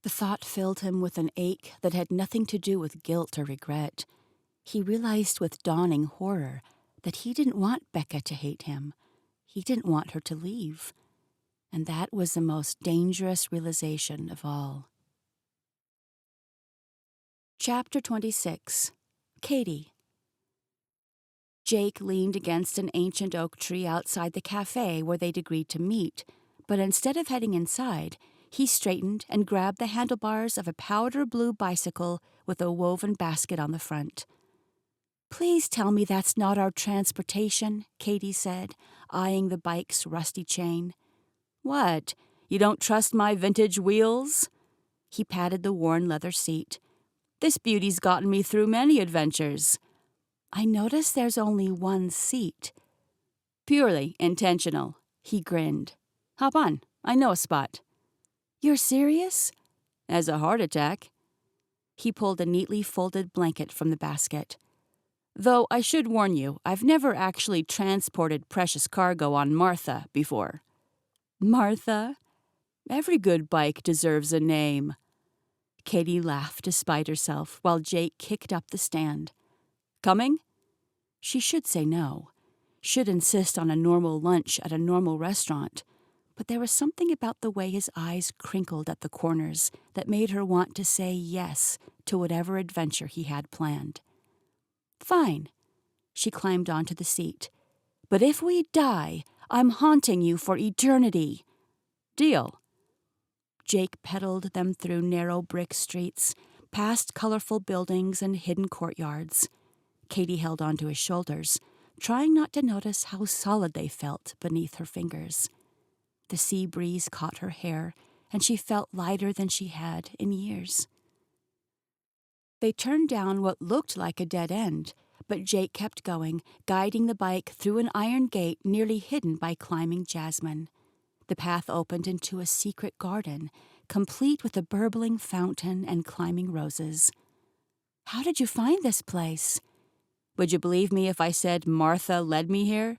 The thought filled him with an ache that had nothing to do with guilt or regret. He realized with dawning horror that he didn't want Becca to hate him. He didn't want her to leave. And that was the most dangerous realization of all. Chapter 26. Katie. Jake leaned against an ancient oak tree outside the cafe where they'd agreed to meet, but instead of heading inside, he straightened and grabbed the handlebars of a powder blue bicycle with a woven basket on the front. Please tell me that's not our transportation, Katie said, eyeing the bike's rusty chain. What? You don't trust my vintage wheels? He patted the worn leather seat. This beauty's gotten me through many adventures. I notice there's only one seat. Purely intentional, he grinned. Hop on, I know a spot. You're serious? As a heart attack. He pulled a neatly folded blanket from the basket. Though I should warn you, I've never actually transported precious cargo on Martha before. Martha? Every good bike deserves a name. Katie laughed despite herself while Jake kicked up the stand. Coming? She should say no. Should insist on a normal lunch at a normal restaurant. But there was something about the way his eyes crinkled at the corners that made her want to say yes to whatever adventure he had planned. Fine. She climbed onto the seat. But if we die, I'm haunting you for eternity. Deal. Jake pedaled them through narrow brick streets, past colorful buildings and hidden courtyards. Katie held onto his shoulders, trying not to notice how solid they felt beneath her fingers. The sea breeze caught her hair, and she felt lighter than she had in years. They turned down what looked like a dead end, but Jake kept going, guiding the bike through an iron gate nearly hidden by climbing jasmine. The path opened into a secret garden, complete with a burbling fountain and climbing roses. How did you find this place? Would you believe me if I said Martha led me here?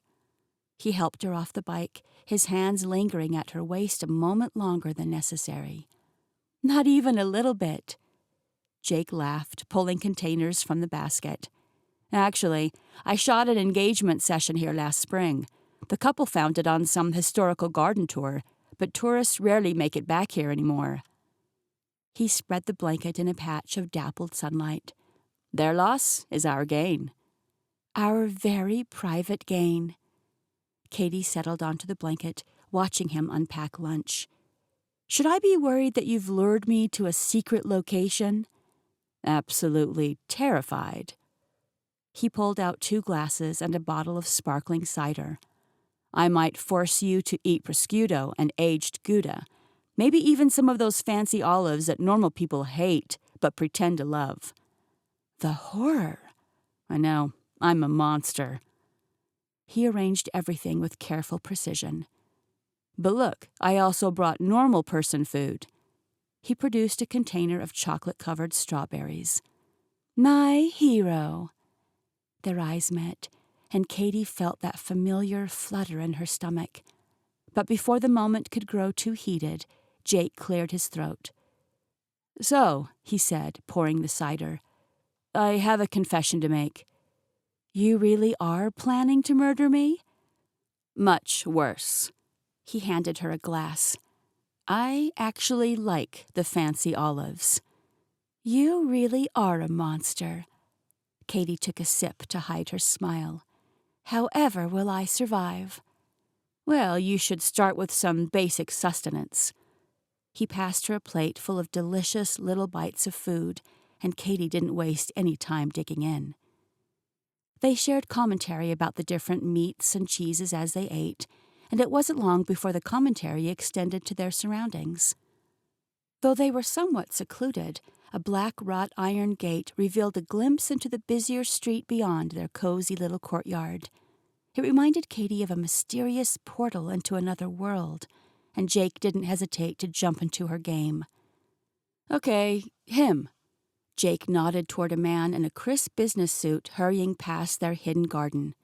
He helped her off the bike, his hands lingering at her waist a moment longer than necessary. Not even a little bit. Jake laughed, pulling containers from the basket. Actually, I shot an engagement session here last spring. The couple found it on some historical garden tour, but tourists rarely make it back here anymore. He spread the blanket in a patch of dappled sunlight. Their loss is our gain. Our very private gain. Katie settled onto the blanket, watching him unpack lunch. Should I be worried that you've lured me to a secret location? Absolutely terrified. He pulled out 2 glasses and a bottle of sparkling cider. I might force you to eat prosciutto and aged Gouda, maybe even some of those fancy olives that normal people hate but pretend to love. The horror. I know, I'm a monster. He arranged everything with careful precision. "But look, I also brought normal person food." He produced a container of chocolate-covered strawberries. "My hero." Their eyes met, and Katie felt that familiar flutter in her stomach. But before the moment could grow too heated, Jake cleared his throat. "So," he said, pouring the cider, "I have a confession to make." "You really are planning to murder me?" "Much worse." He handed her a glass. "I actually like the fancy olives." "You really are a monster." Katie took a sip to hide her smile. "However will I survive?" "Well, you should start with some basic sustenance." He passed her a plate full of delicious little bites of food, and Katie didn't waste any time digging in. They shared commentary about the different meats and cheeses as they ate, and it wasn't long before the commentary extended to their surroundings. Though they were somewhat secluded, a black wrought iron gate revealed a glimpse into the busier street beyond their cozy little courtyard. It reminded Katie of a mysterious portal into another world, and Jake didn't hesitate to jump into her game. "Okay, him." Jake nodded toward a man in a crisp business suit hurrying past their hidden garden.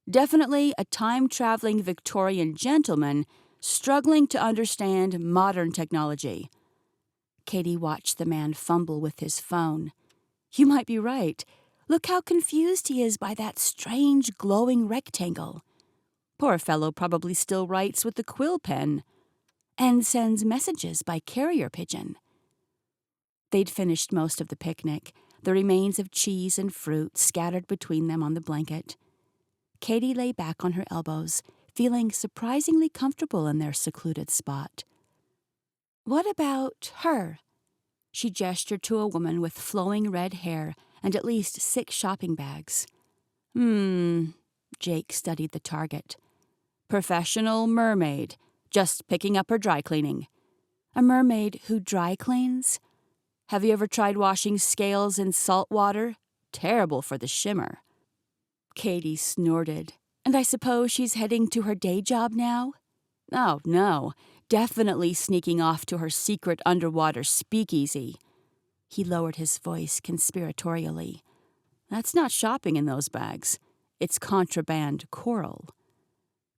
"Definitely a time-traveling Victorian gentleman struggling to understand modern technology." Katie watched the man fumble with his phone. "You might be right. Look how confused he is by that strange glowing rectangle. Poor fellow probably still writes with the quill pen and sends messages by carrier pigeon." They'd finished most of the picnic, the remains of cheese and fruit scattered between them on the blanket. Katie lay back on her elbows, feeling surprisingly comfortable in their secluded spot. "What about her?" She gestured to a woman with flowing red hair and at least 6 shopping bags. Jake studied the target. "Professional mermaid, just picking up her dry cleaning." "A mermaid who dry cleans?" "Have you ever tried washing scales in salt water? Terrible for the shimmer." Katie snorted. "And I suppose she's heading to her day job now?" "Oh, no. Definitely sneaking off to her secret underwater speakeasy." He lowered his voice conspiratorially. "That's not shopping in those bags. It's contraband coral."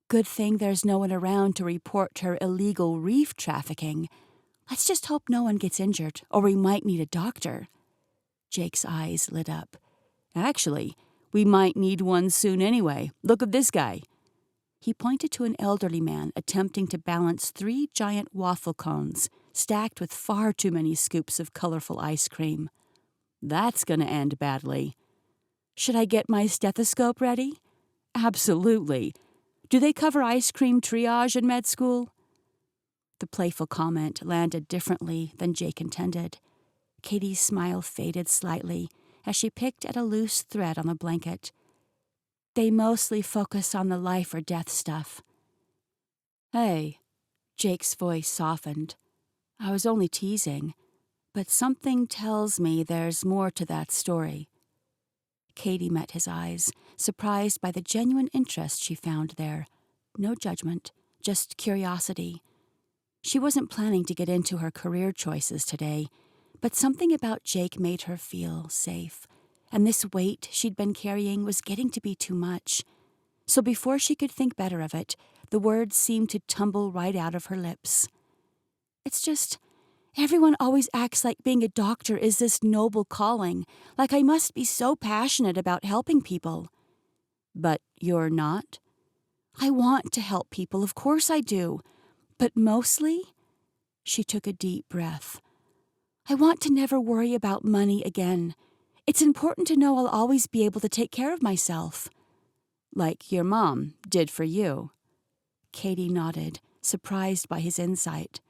"Good thing there's no one around to report her illegal reef trafficking. Let's just hope no one gets injured, or we might need a doctor." Jake's eyes lit up. "Actually, we might need one soon anyway. Look at this guy." He pointed to an elderly man attempting to balance 3 giant waffle cones stacked with far too many scoops of colorful ice cream. "That's going to end badly." "Should I get my stethoscope ready?" "Absolutely. Do they cover ice cream triage in med school?" The playful comment landed differently than Jake intended. Katie's smile faded slightly as she picked at a loose thread on the blanket. "They mostly focus on the life or death stuff." "Hey," Jake's voice softened. "I was only teasing, but something tells me there's more to that story." Katie met his eyes, surprised by the genuine interest she found there. No judgment, just curiosity. She wasn't planning to get into her career choices today, but something about Jake made her feel safe, and this weight she'd been carrying was getting to be too much. So before she could think better of it, the words seemed to tumble right out of her lips. "It's just, everyone always acts like being a doctor is this noble calling, like I must be so passionate about helping people." "But you're not?" "I want to help people, of course I do. But mostly," she took a deep breath, "I want to never worry about money again. It's important to know I'll always be able to take care of myself." "Like your mom did for you." Katie nodded, surprised by his insight.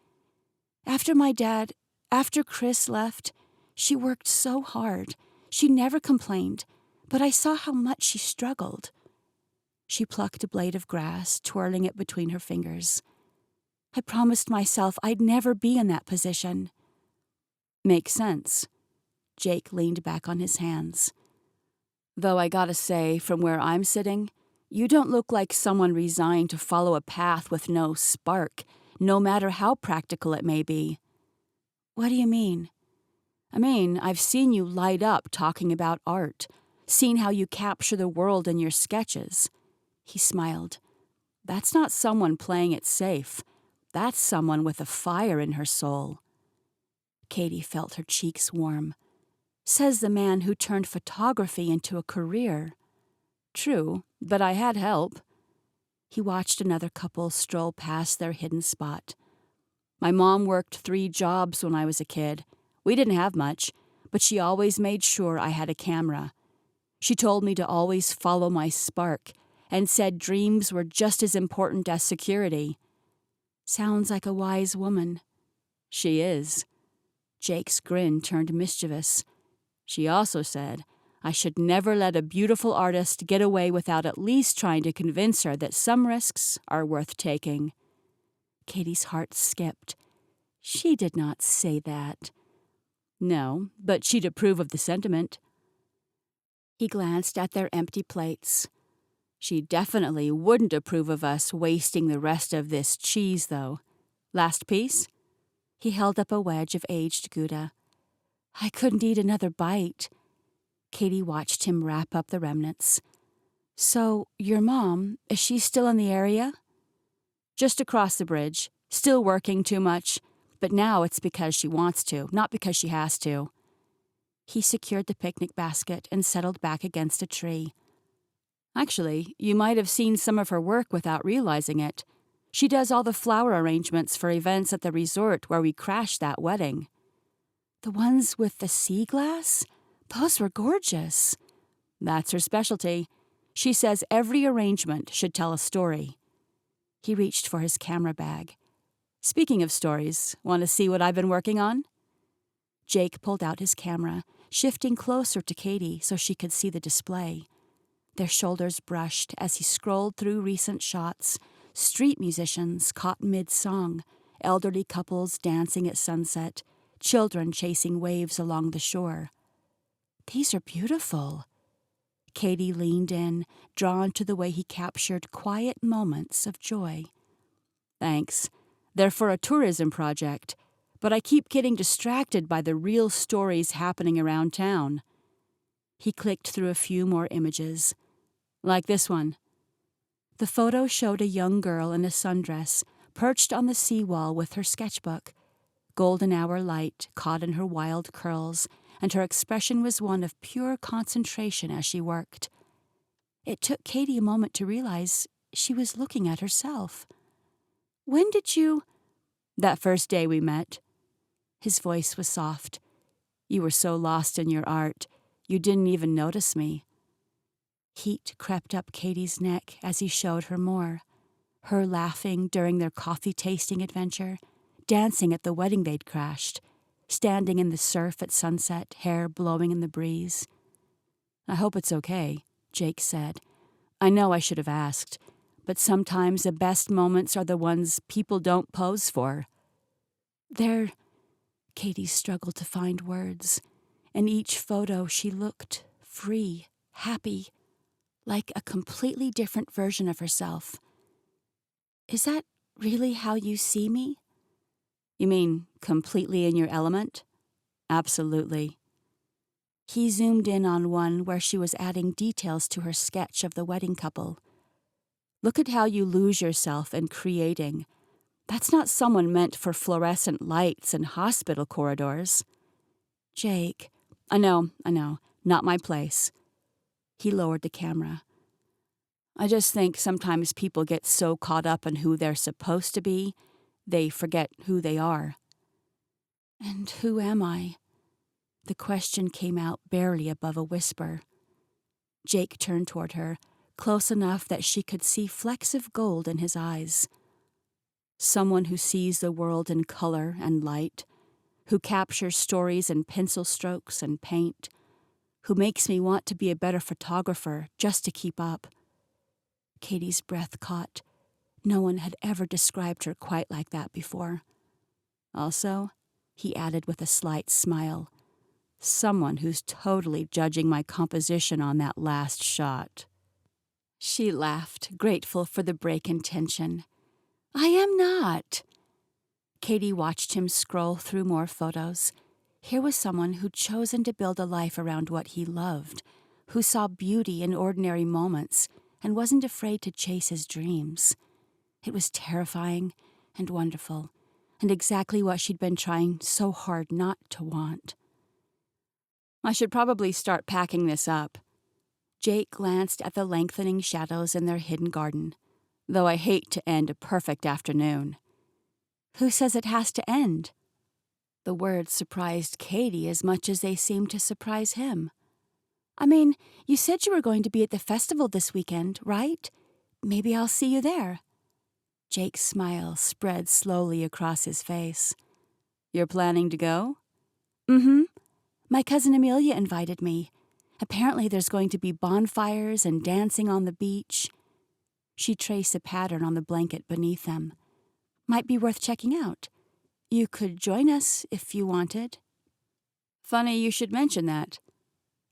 After Chris left, she worked so hard. She never complained, but I saw how much she struggled." She plucked a blade of grass, twirling it between her fingers. "I promised myself I'd never be in that position." "Makes sense." Jake leaned back on his hands. "Though I gotta say, from where I'm sitting, You don't look like someone resigned to follow a path with no spark, no matter how practical it may be." "What do you mean?" "I mean, I've seen you light up talking about art, seen how you capture the world in your sketches." He smiled. "That's not someone playing it safe. That's someone with a fire in her soul." Katie felt her cheeks warm. Says the man who turned photography into a career. True, but I had help. He watched another couple stroll past their hidden spot. "My mom worked 3 jobs when I was a kid. We didn't have much, but she always made sure I had a camera. She told me to always follow my spark and said dreams were just as important as security." "Sounds like a wise woman." "She is." Jake's grin turned mischievous. "She also said I should never let a beautiful artist get away without at least trying to convince her that some risks are worth taking." Katie's heart skipped. She did not say that. "No, but she'd approve of the sentiment." He glanced at their empty plates. "She definitely wouldn't approve of us wasting the rest of this cheese, though. Last piece?" He held up a wedge of aged Gouda. "I couldn't eat another bite." Katie watched him wrap up the remnants. "So, your mom, is she still in the area?" "Just across the bridge. Still working too much. But now it's because she wants to, not because she has to." He secured the picnic basket and settled back against a tree. "Actually, you might have seen some of her work without realizing it. She does all the flower arrangements for events at the resort where we crashed that wedding." "The ones with the sea glass? Those were gorgeous." "That's her specialty. She says every arrangement should tell a story." He reached for his camera bag. "Speaking of stories, want to see what I've been working on?" Jake pulled out his camera, shifting closer to Katie so she could see the display. Their shoulders brushed as he scrolled through recent shots, street musicians caught mid-song, elderly couples dancing at sunset, children chasing waves along the shore. "These are beautiful." Katie leaned in, drawn to the way he captured quiet moments of joy. "Thanks. They're for a tourism project, but I keep getting distracted by the real stories happening around town." He clicked through a few more images. "Like this one." The photo showed a young girl in a sundress, perched on the seawall with her sketchbook. Golden hour light caught in her wild curls, and her expression was one of pure concentration as she worked. It took Katie a moment to realize she was looking at herself. "When did you—" "That first day we met." His voice was soft. "You were so lost in your art, you didn't even notice me." Heat crept up Katie's neck as he showed her more. Her laughing during their coffee-tasting adventure, dancing at the wedding they'd crashed, standing in the surf at sunset, hair blowing in the breeze. "I hope it's okay," Jake said. "I know I should have asked, but sometimes the best moments are the ones people don't pose for." "They're—" Katie struggled to find words. In each photo she looked free, happy, like a completely different version of herself. "Is that really how you see me?" "You mean completely in your element?" "Absolutely." He zoomed in on one where she was adding details to her sketch of the wedding couple. "Look at how you lose yourself in creating. That's not someone meant for fluorescent lights and hospital corridors." "Jake." I know. Not my place." He lowered the camera. "I just think sometimes people get so caught up in who they're supposed to be, they forget who they are." "And who am I?" The question came out barely above a whisper. Jake turned toward her, close enough that she could see flecks of gold in his eyes. "Someone who sees the world in color and light, who captures stories in pencil strokes and paint, who makes me want to be a better photographer just to keep up." Katie's breath caught. No one had ever described her quite like that before. "Also," he added with a slight smile, "someone who's totally judging my composition on that last shot." She laughed, grateful for the break in tension. I am not. Katie watched him scroll through more photos. Here was someone who'd chosen to build a life around what he loved, who saw beauty in ordinary moments and wasn't afraid to chase his dreams. It was terrifying and wonderful, and exactly what she'd been trying so hard not to want. I should probably start packing this up. Jake glanced at the lengthening shadows in their hidden garden, though I hate to end a perfect afternoon. Who says it has to end? The words surprised Katie as much as they seemed to surprise him. I mean, you said you were going to be at the festival this weekend, right? Maybe I'll see you there. Jake's smile spread slowly across his face. You're planning to go? Mm-hmm. My cousin Amelia invited me. Apparently there's going to be bonfires and dancing on the beach. She traced a pattern on the blanket beneath them. Might be worth checking out. You could join us if you wanted. Funny you should mention that.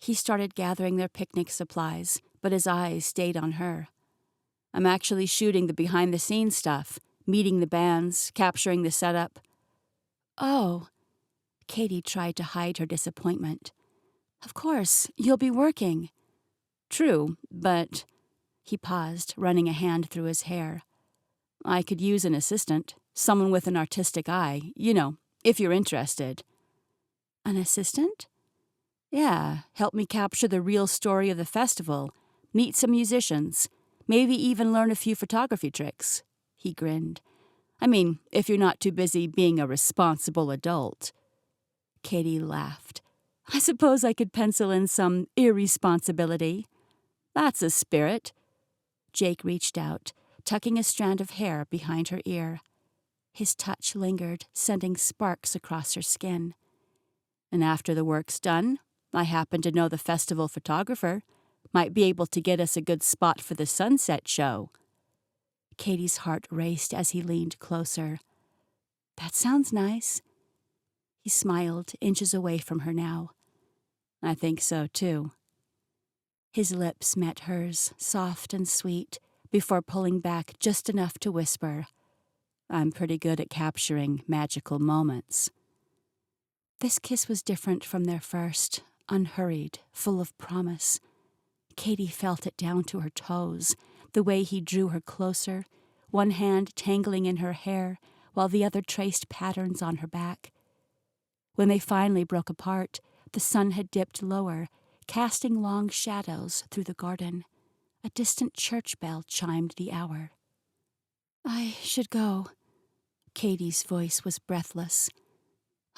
He started gathering their picnic supplies, but his eyes stayed on her. I'm actually shooting the behind-the-scenes stuff, meeting the bands, capturing the setup. Oh. Katie tried to hide her disappointment. Of course, you'll be working. True, but... He paused, running a hand through his hair. I could use an assistant, someone with an artistic eye, if you're interested. An assistant? Yeah, help me capture the real story of the festival, meet some musicians, maybe even learn a few photography tricks. He grinned. I mean, if you're not too busy being a responsible adult. Katie laughed. I suppose I could pencil in some irresponsibility. That's a spirit. Jake reached out, tucking a strand of hair behind her ear. His touch lingered, sending sparks across her skin. And after the work's done, I happen to know the festival photographer. Might be able to get us a good spot for the sunset show. Katie's heart raced as he leaned closer. That sounds nice. He smiled, inches away from her now. I think so, too. His lips met hers, soft and sweet, before pulling back just enough to whisper, I'm pretty good at capturing magical moments. This kiss was different from their first, unhurried, full of promise. Katie felt it down to her toes, the way he drew her closer, one hand tangling in her hair while the other traced patterns on her back. When they finally broke apart, the sun had dipped lower, casting long shadows through the garden. A distant church bell chimed the hour. I should go. Katie's voice was breathless.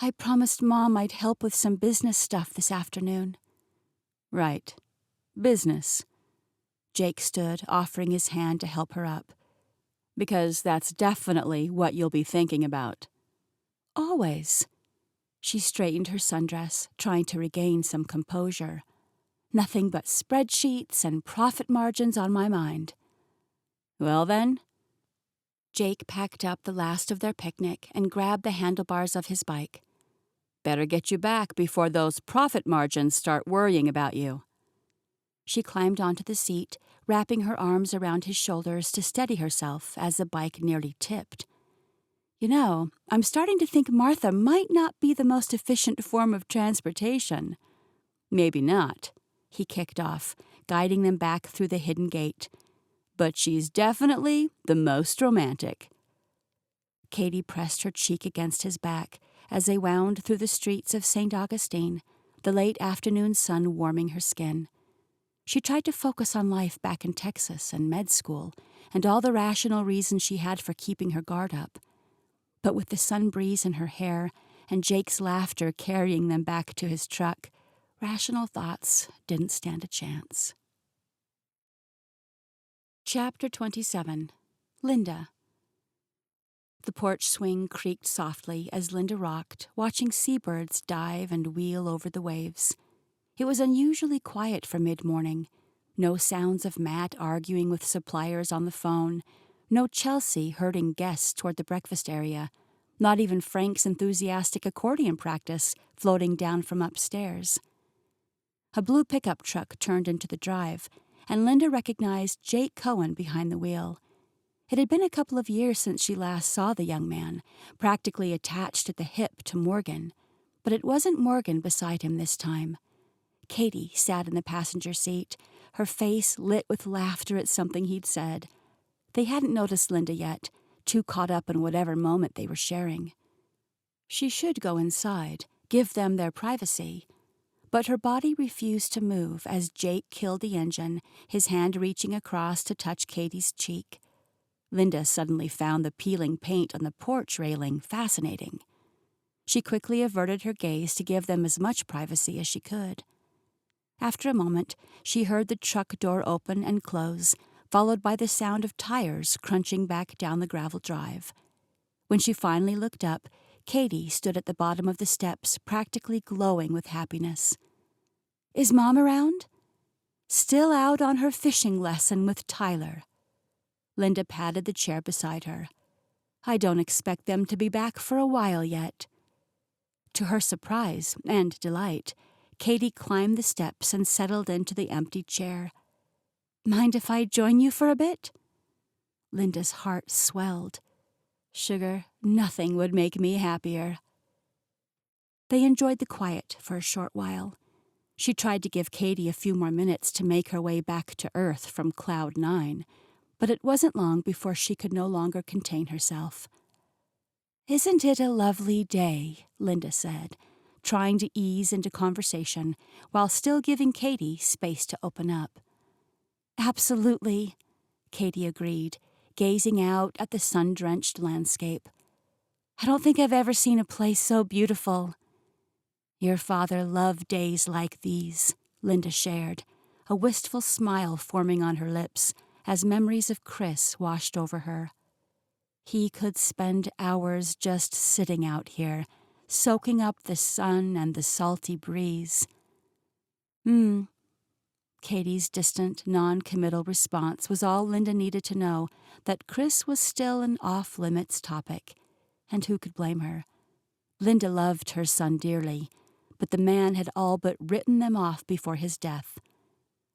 I promised Mom I'd help with some business stuff this afternoon. Right. Business. Jake stood, offering his hand to help her up. Because that's definitely what you'll be thinking about. Always. She straightened her sundress, trying to regain some composure. Nothing but spreadsheets and profit margins on my mind. Well then? Jake packed up the last of their picnic and grabbed the handlebars of his bike. Better get you back before those profit margins start worrying about you. She climbed onto the seat, wrapping her arms around his shoulders to steady herself as the bike nearly tipped. I'm starting to think Martha might not be the most efficient form of transportation. Maybe not, he kicked off, guiding them back through the hidden gate. But she's definitely the most romantic. Katie pressed her cheek against his back as they wound through the streets of St. Augustine, the late afternoon sun warming her skin. She tried to focus on life back in Texas and med school and all the rational reasons she had for keeping her guard up. But with the sun breeze in her hair and Jake's laughter carrying them back to his truck, rational thoughts didn't stand a chance. Chapter 27. Linda. The porch swing creaked softly as Linda rocked, watching seabirds dive and wheel over the waves. It was unusually quiet for mid-morning. No sounds of Matt arguing with suppliers on the phone, no Chelsea herding guests toward the breakfast area, not even Frank's enthusiastic accordion practice floating down from upstairs. A blue pickup truck turned into the drive, and Linda recognized Jake Cohen behind the wheel. It had been a couple of years since she last saw the young man, practically attached at the hip to Morgan. But it wasn't Morgan beside him this time. Katie sat in the passenger seat, her face lit with laughter at something he'd said. They hadn't noticed Linda yet, too caught up in whatever moment they were sharing. She should go inside, give them their privacy. But her body refused to move as Jake killed the engine, his hand reaching across to touch Katie's cheek. Linda suddenly found the peeling paint on the porch railing fascinating. She quickly averted her gaze to give them as much privacy as she could. After a moment, she heard the truck door open and close, followed by the sound of tires crunching back down the gravel drive. When she finally looked up, Katie stood at the bottom of the steps, practically glowing with happiness. "Is Mom around?" "Still out on her fishing lesson with Tyler." Linda patted the chair beside her. "I don't expect them to be back for a while yet." To her surprise and delight, Katie climbed the steps and settled into the empty chair. "Mind if I join you for a bit?" Linda's heart swelled. "Sugar, nothing would make me happier." They enjoyed the quiet for a short while. She tried to give Katie a few more minutes to make her way back to Earth from Cloud 9, but it wasn't long before she could no longer contain herself. "Isn't it a lovely day?" Linda said, trying to ease into conversation while still giving Katie space to open up. "Absolutely," Katie agreed, gazing out at the sun-drenched landscape. "I don't think I've ever seen a place so beautiful." "Your father loved days like these," Linda shared, a wistful smile forming on her lips as memories of Chris washed over her. He could spend hours just sitting out here, soaking up the sun and the salty breeze. Katie's distant, non-committal response was all Linda needed to know that Chris was still an off-limits topic. And who could blame her? Linda loved her son dearly, but the man had all but written them off before his death.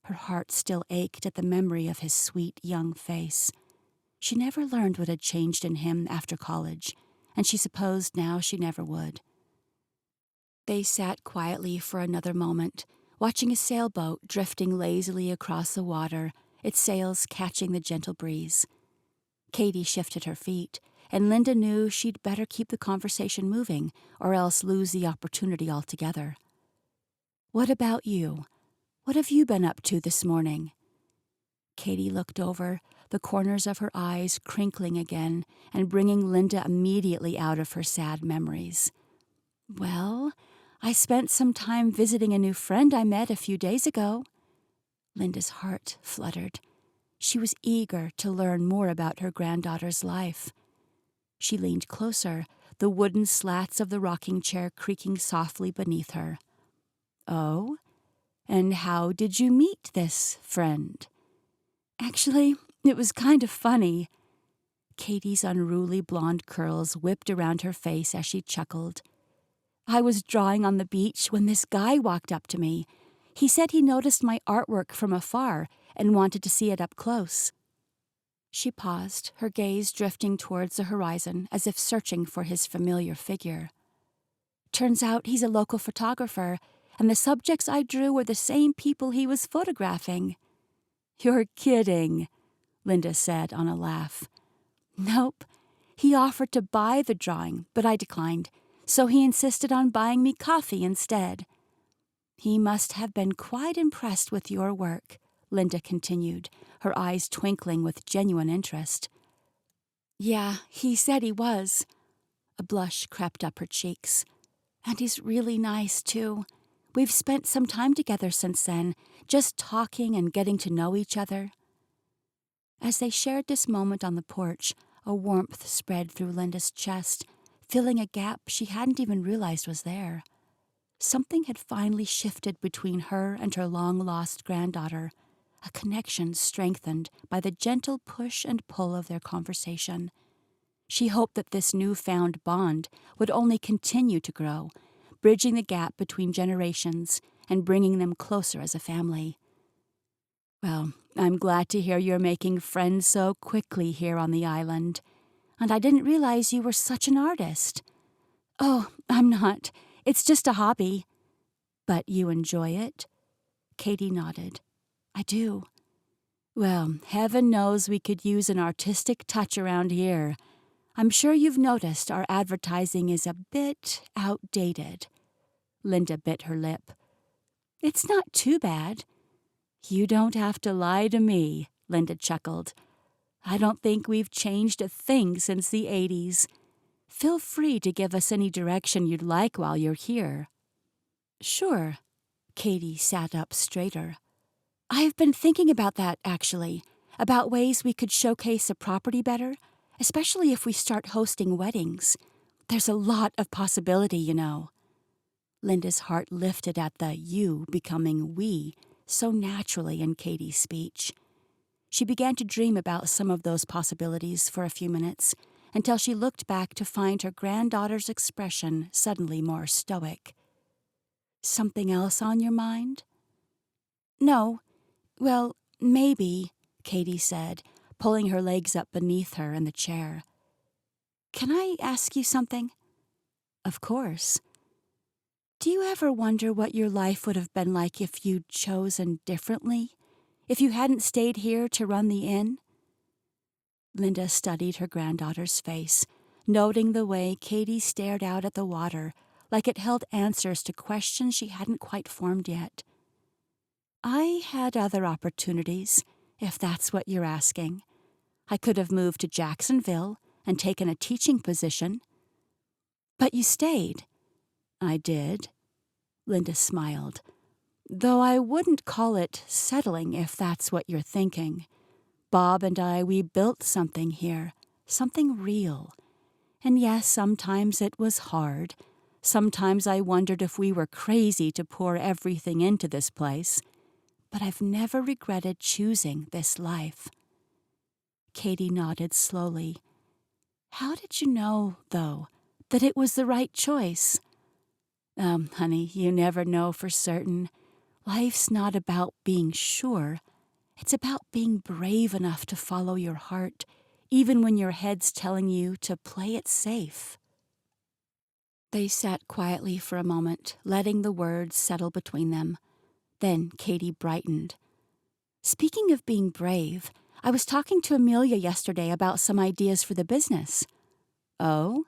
Her heart still ached at the memory of his sweet young face. She never learned what had changed in him after college, and she supposed now she never would. They sat quietly for another moment, watching a sailboat drifting lazily across the water, its sails catching the gentle breeze. Katie shifted her feet, and Linda knew she'd better keep the conversation moving or else lose the opportunity altogether. "What about you? What have you been up to this morning?" Katie looked over, the corners of her eyes crinkling again and bringing Linda immediately out of her sad memories. "Well, I spent some time visiting a new friend I met a few days ago." Linda's heart fluttered. She was eager to learn more about her granddaughter's life. She leaned closer, the wooden slats of the rocking chair creaking softly beneath her. "Oh? And how did you meet this friend?" "Actually, it was kind of funny." Katie's unruly blonde curls whipped around her face as she chuckled. "I was drawing on the beach when this guy walked up to me. He said he noticed my artwork from afar and wanted to see it up close." She paused, her gaze drifting towards the horizon as if searching for his familiar figure. "Turns out he's a local photographer, and the subjects I drew were the same people he was photographing." "You're kidding," Linda said on a laugh. "Nope. He offered to buy the drawing, but I declined, so he insisted on buying me coffee instead." "He must have been quite impressed with your work," Linda continued, her eyes twinkling with genuine interest. "Yeah, he said he was." A blush crept up her cheeks. "And he's really nice, too. We've spent some time together since then, just talking and getting to know each other." As they shared this moment on the porch, a warmth spread through Linda's chest, filling a gap she hadn't even realized was there. Something had finally shifted between her and her long-lost granddaughter, a connection strengthened by the gentle push and pull of their conversation. She hoped that this newfound bond would only continue to grow, bridging the gap between generations and bringing them closer as a family. Well, I'm glad to hear you're making friends so quickly here on the island. And I didn't realize you were such an artist. Oh, I'm not. It's just a hobby. But you enjoy it? Katie nodded. I do. Well, heaven knows we could use an artistic touch around here. I'm sure you've noticed our advertising is a bit outdated. Linda bit her lip. It's not too bad. You don't have to lie to me, Linda chuckled. I don't think we've changed a thing since the 80s. Feel free to give us any direction you'd like while you're here. Sure. Katie sat up straighter. I've been thinking about that, actually, about ways we could showcase a property better, especially if we start hosting weddings. There's a lot of possibility, you know. Linda's heart lifted at the you becoming we so naturally in Katie's speech. She began to dream about some of those possibilities for a few minutes, until she looked back to find her granddaughter's expression suddenly more stoic. Something else on your mind? No. Well, maybe, Katie said, pulling her legs up beneath her in the chair. Can I ask you something? Of course. Do you ever wonder what your life would have been like if you'd chosen differently? If you hadn't stayed here to run the inn? Linda studied her granddaughter's face, noting the way Katie stared out at the water like it held answers to questions she hadn't quite formed yet. I had other opportunities, if that's what you're asking. I could have moved to Jacksonville and taken a teaching position. But you stayed. I did. Linda smiled. Though I wouldn't call it settling if that's what you're thinking. Bob and I, we built something here, something real. And yes, sometimes it was hard. Sometimes I wondered if we were crazy to pour everything into this place. But I've never regretted choosing this life. Katie nodded slowly. How did you know, though, that it was the right choice? Honey, you never know for certain. Life's not about being sure. It's about being brave enough to follow your heart, even when your head's telling you to play it safe. They sat quietly for a moment, letting the words settle between them. Then Katie brightened. Speaking of being brave, I was talking to Amelia yesterday about some ideas for the business. Oh?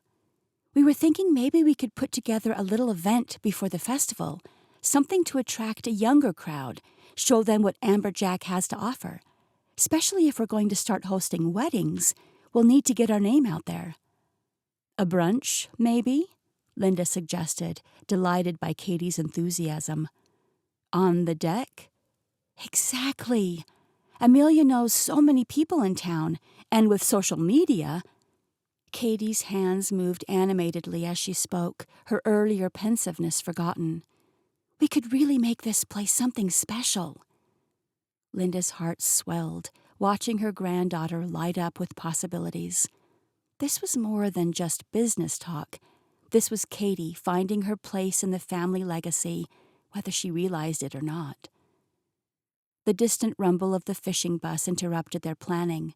We were thinking maybe we could put together a little event before the festival, something to attract a younger crowd, show them what Amberjack has to offer. Especially if we're going to start hosting weddings, we'll need to get our name out there. A brunch, maybe? Linda suggested, delighted by Katie's enthusiasm. On the deck? Exactly. Amelia knows so many people in town, and with social media... Katie's hands moved animatedly as she spoke, her earlier pensiveness forgotten. We could really make this place something special. Linda's heart swelled, watching her granddaughter light up with possibilities. This was more than just business talk. This was Katie finding her place in the family legacy, whether she realized it or not. The distant rumble of the fishing bus interrupted their planning.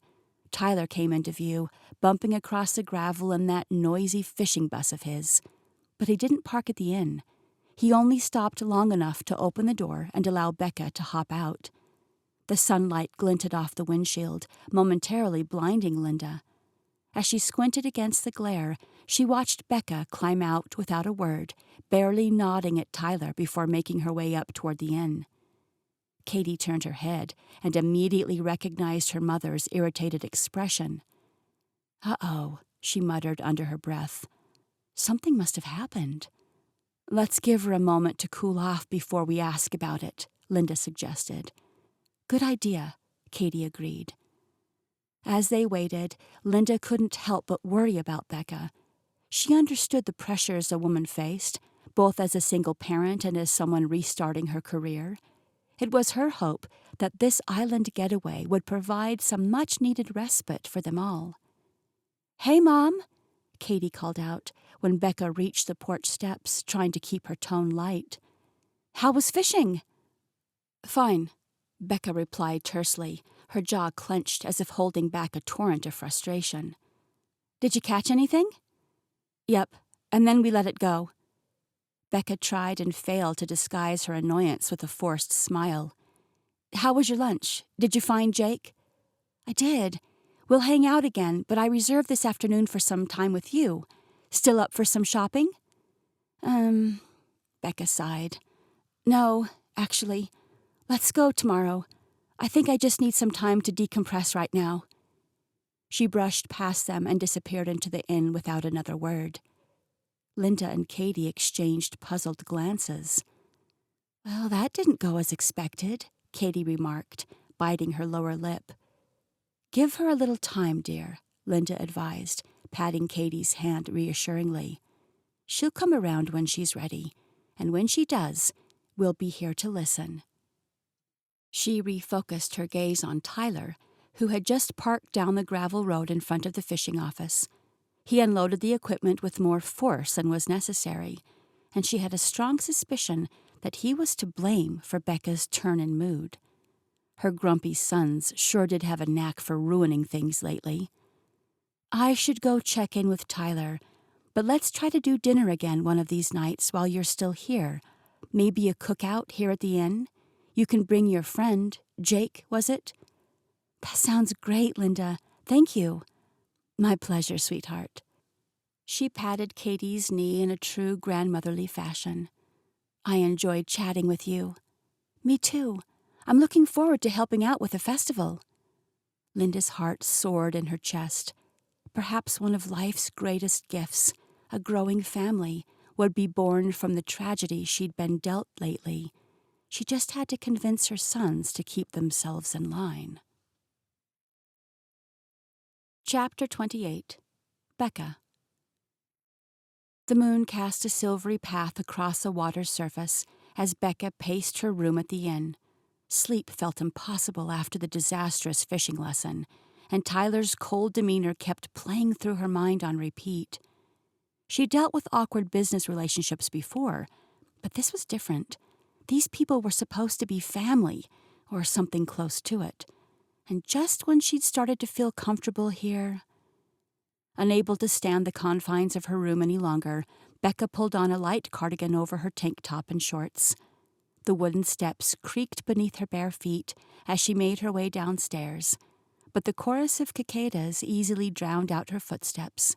Tyler came into view, bumping across the gravel in that noisy fishing bus of his. But he didn't park at the inn. He only stopped long enough to open the door and allow Becca to hop out. The sunlight glinted off the windshield, momentarily blinding Linda. As she squinted against the glare, she watched Becca climb out without a word, barely nodding at Tyler before making her way up toward the inn. Katie turned her head and immediately recognized her mother's irritated expression. Uh-oh, she muttered under her breath. Something must have happened. Let's give her a moment to cool off before we ask about it, Linda suggested. Good idea, Katie agreed. As they waited, Linda couldn't help but worry about Becca. She understood the pressures a woman faced, both as a single parent and as someone restarting her career. It was her hope that this island getaway would provide some much-needed respite for them all. Hey, Mom, Katie called out when Becca reached the porch steps, trying to keep her tone light. How was fishing? Fine, Becca replied tersely, her jaw clenched as if holding back a torrent of frustration. "Did you catch anything?" "Yep, and then we let it go." Becca tried and failed to disguise her annoyance with a forced smile. "How was your lunch? Did you find Jake?" "I did. We'll hang out again, but I reserved this afternoon for some time with you. Still up for some shopping?" Becca sighed. "No, actually. Let's go tomorrow. I think I just need some time to decompress right now." She brushed past them and disappeared into the inn without another word. Linda and Katie exchanged puzzled glances. "Well, that didn't go as expected," Katie remarked, biting her lower lip. "Give her a little time, dear," Linda advised, patting Katie's hand reassuringly. "She'll come around when she's ready, and when she does, we'll be here to listen." She refocused her gaze on Tyler, who had just parked down the gravel road in front of the fishing office. He unloaded the equipment with more force than was necessary, and she had a strong suspicion that he was to blame for Becca's turn in mood. Her grumpy sons sure did have a knack for ruining things lately. "I should go check in with Tyler, but let's try to do dinner again one of these nights while you're still here. Maybe a cookout here at the inn? You can bring your friend, Jake, was it?" "That sounds great, Linda. Thank you." "My pleasure, sweetheart." She patted Katie's knee in a true grandmotherly fashion. "I enjoyed chatting with you." "Me too. I'm looking forward to helping out with the festival." Linda's heart soared in her chest. Perhaps one of life's greatest gifts, a growing family, would be born from the tragedy she'd been dealt lately. She just had to convince her sons to keep themselves in line. Chapter 28. Becca. The moon cast a silvery path across the water's surface as Becca paced her room at the inn. Sleep felt impossible after the disastrous fishing lesson, and Tyler's cold demeanor kept playing through her mind on repeat. She dealt with awkward business relationships before, but this was different. These people were supposed to be family, or something close to it. And just when she'd started to feel comfortable here... Unable to stand the confines of her room any longer, Becca pulled on a light cardigan over her tank top and shorts. The wooden steps creaked beneath her bare feet as she made her way downstairs, but the chorus of cicadas easily drowned out her footsteps.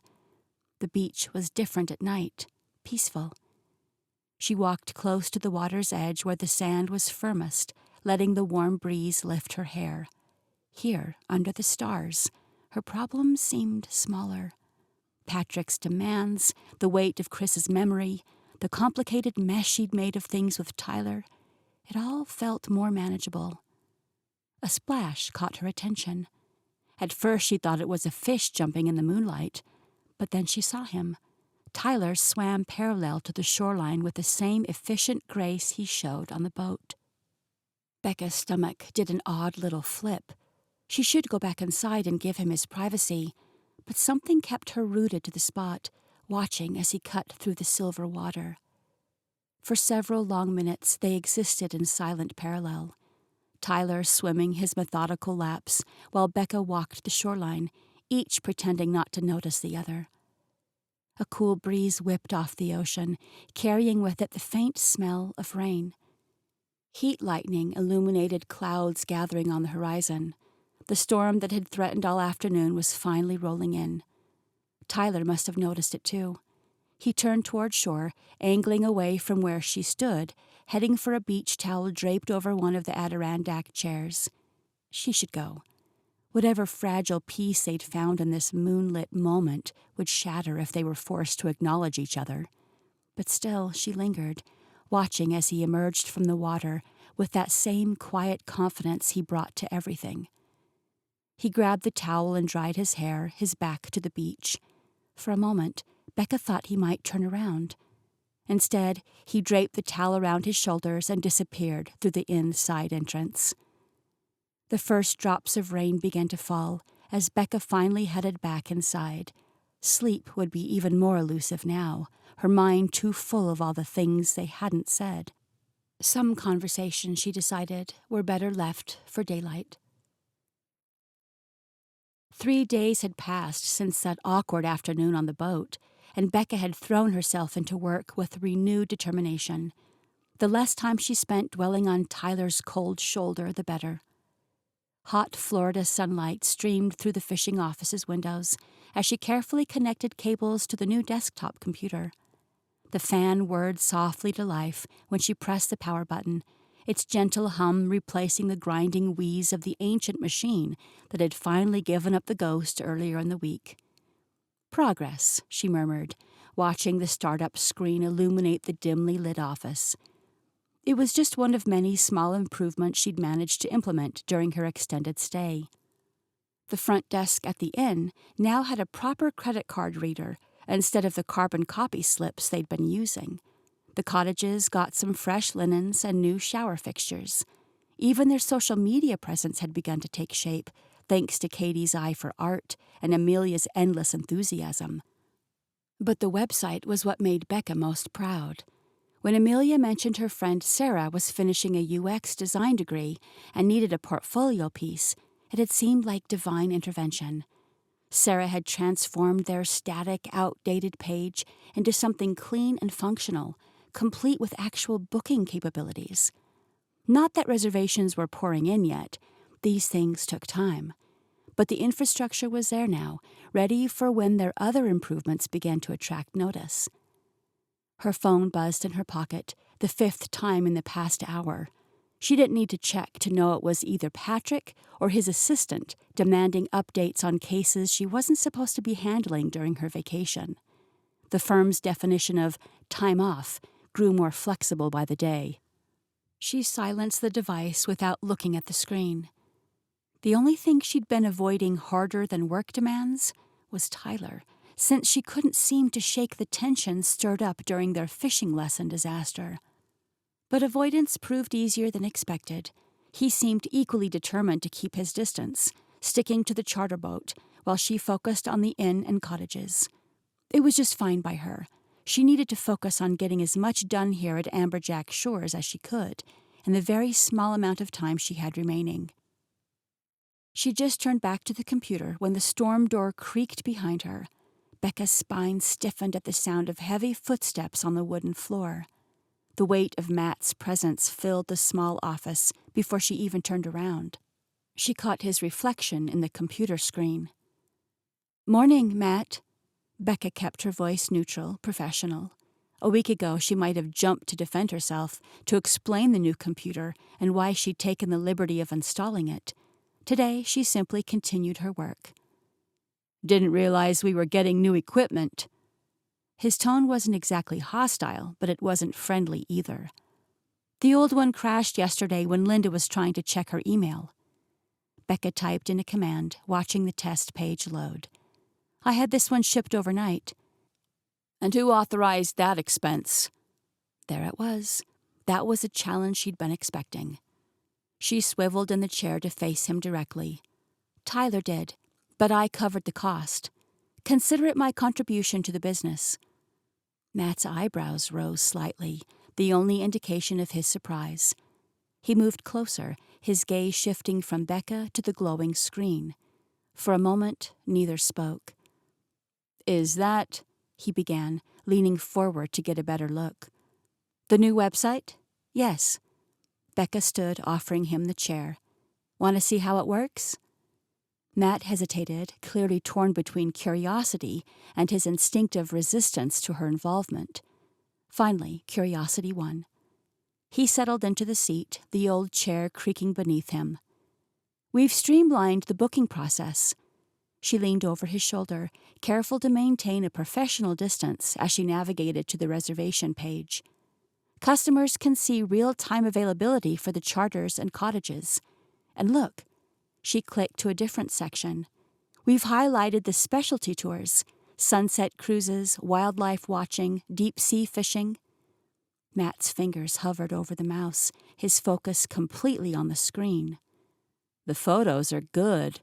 The beach was different at night, peaceful. She walked close to the water's edge where the sand was firmest, letting the warm breeze lift her hair. Here, under the stars, her problems seemed smaller. Patrick's demands, the weight of Chris's memory, the complicated mess she'd made of things with Tyler, it all felt more manageable. A splash caught her attention. At first she thought it was a fish jumping in the moonlight, but then she saw him. Tyler swam parallel to the shoreline with the same efficient grace he showed on the boat. Becca's stomach did an odd little flip. She should go back inside and give him his privacy, but something kept her rooted to the spot, watching as he cut through the silver water. For several long minutes they existed in silent parallel, Tyler swimming his methodical laps while Becca walked the shoreline, each pretending not to notice the other. A cool breeze whipped off the ocean, carrying with it the faint smell of rain. Heat lightning illuminated clouds gathering on the horizon. The storm that had threatened all afternoon was finally rolling in. Tyler must have noticed it too. He turned toward shore, angling away from where she stood, heading for a beach towel draped over one of the Adirondack chairs. She should go. Whatever fragile peace they'd found in this moonlit moment would shatter if they were forced to acknowledge each other. But still, she lingered, watching as he emerged from the water with that same quiet confidence he brought to everything. He grabbed the towel and dried his hair, his back to the beach. For a moment, Becca thought he might turn around. Instead, he draped the towel around his shoulders and disappeared through the inn side entrance. The first drops of rain began to fall as Becca finally headed back inside. Sleep would be even more elusive now, her mind too full of all the things they hadn't said. Some conversations, she decided, were better left for daylight. 3 days had passed since that awkward afternoon on the boat, and Becca had thrown herself into work with renewed determination. The less time she spent dwelling on Tyler's cold shoulder, the better. Hot Florida sunlight streamed through the fishing office's windows as she carefully connected cables to the new desktop computer. The fan whirred softly to life when she pressed the power button, its gentle hum replacing the grinding wheeze of the ancient machine that had finally given up the ghost earlier in the week. "Progress," she murmured, watching the startup screen illuminate the dimly lit office. It was just one of many small improvements she'd managed to implement during her extended stay. The front desk at the inn now had a proper credit card reader instead of the carbon copy slips they'd been using. The cottages got some fresh linens and new shower fixtures. Even their social media presence had begun to take shape, thanks to Katie's eye for art and Amelia's endless enthusiasm. But the website was what made Becca most proud. When Amelia mentioned her friend Sarah was finishing a UX design degree and needed a portfolio piece, it had seemed like divine intervention. Sarah had transformed their static, outdated page into something clean and functional, complete with actual booking capabilities. Not that reservations were pouring in yet. These things took time. But the infrastructure was there now, ready for when their other improvements began to attract notice. Her phone buzzed in her pocket, the 5th time in the past hour. She didn't need to check to know it was either Patrick or his assistant demanding updates on cases she wasn't supposed to be handling during her vacation. The firm's definition of time off grew more flexible by the day. She silenced the device without looking at the screen. The only thing she'd been avoiding harder than work demands was Tyler, since she couldn't seem to shake the tension stirred up during their fishing lesson disaster. But avoidance proved easier than expected. He seemed equally determined to keep his distance, sticking to the charter boat, while she focused on the inn and cottages. It was just fine by her. She needed to focus on getting as much done here at Amberjack Shores as she could, in the very small amount of time she had remaining. She just turned back to the computer when the storm door creaked behind her. Becca's spine stiffened at the sound of heavy footsteps on the wooden floor. The weight of Matt's presence filled the small office before she even turned around. She caught his reflection in the computer screen. "Morning, Matt." Becca kept her voice neutral, professional. A week ago, she might have jumped to defend herself, to explain the new computer and why she'd taken the liberty of installing it. Today, she simply continued her work. "Didn't realize we were getting new equipment." His tone wasn't exactly hostile, but it wasn't friendly either. "The old one crashed yesterday when Linda was trying to check her email." Becca typed in a command, watching the test page load. "I had this one shipped overnight." "And who authorized that expense?" There it was. That was a challenge she'd been expecting. She swiveled in the chair to face him directly. "Tyler did, but I covered the cost. Consider it my contribution to the business." Matt's eyebrows rose slightly, the only indication of his surprise. He moved closer, his gaze shifting from Becca to the glowing screen. For a moment, neither spoke. "Is that—" he began, leaning forward to get a better look. "The new website?" "Yes." Becca stood, offering him the chair. "Want to see how it works?" Matt hesitated, clearly torn between curiosity and his instinctive resistance to her involvement. Finally, curiosity won. He settled into the seat, the old chair creaking beneath him. "We've streamlined the booking process." She leaned over his shoulder, careful to maintain a professional distance as she navigated to the reservation page. "Customers can see real-time availability for the charters and cottages. And look," she clicked to a different section. "We've highlighted the specialty tours, sunset cruises, wildlife watching, deep-sea fishing." Matt's fingers hovered over the mouse, his focus completely on the screen. "The photos are good."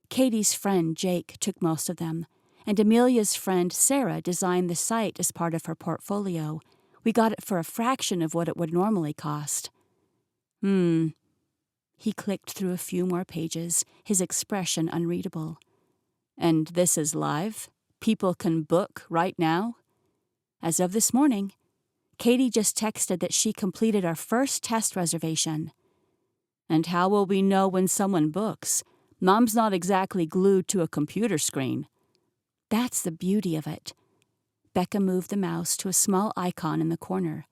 Katie's friend Jake took most of them, and Amelia's friend Sarah designed the site as part of her portfolio, We got it for a fraction of what it would normally cost." He clicked through a few more pages, his expression unreadable. "And this is live? People can book right now?" "As of this morning. Katie just texted that she completed our first test reservation." "And how will we know when someone books? Mom's not exactly glued to a computer screen." "That's the beauty of it." Becca moved the mouse to a small icon in the corner.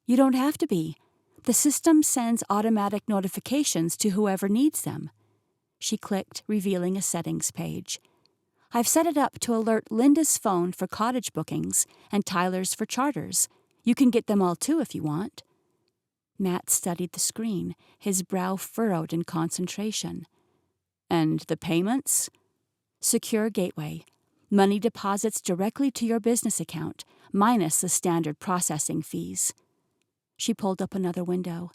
"You don't have to be. The system sends automatic notifications to whoever needs them." She clicked, revealing a settings page. "I've set it up to alert Linda's phone for cottage bookings and Tyler's for charters. You can get them all too if you want." Matt studied the screen, his brow furrowed in concentration. "And the payments?" "Secure gateway. Money deposits directly to your business account, minus the standard processing fees." She pulled up another window.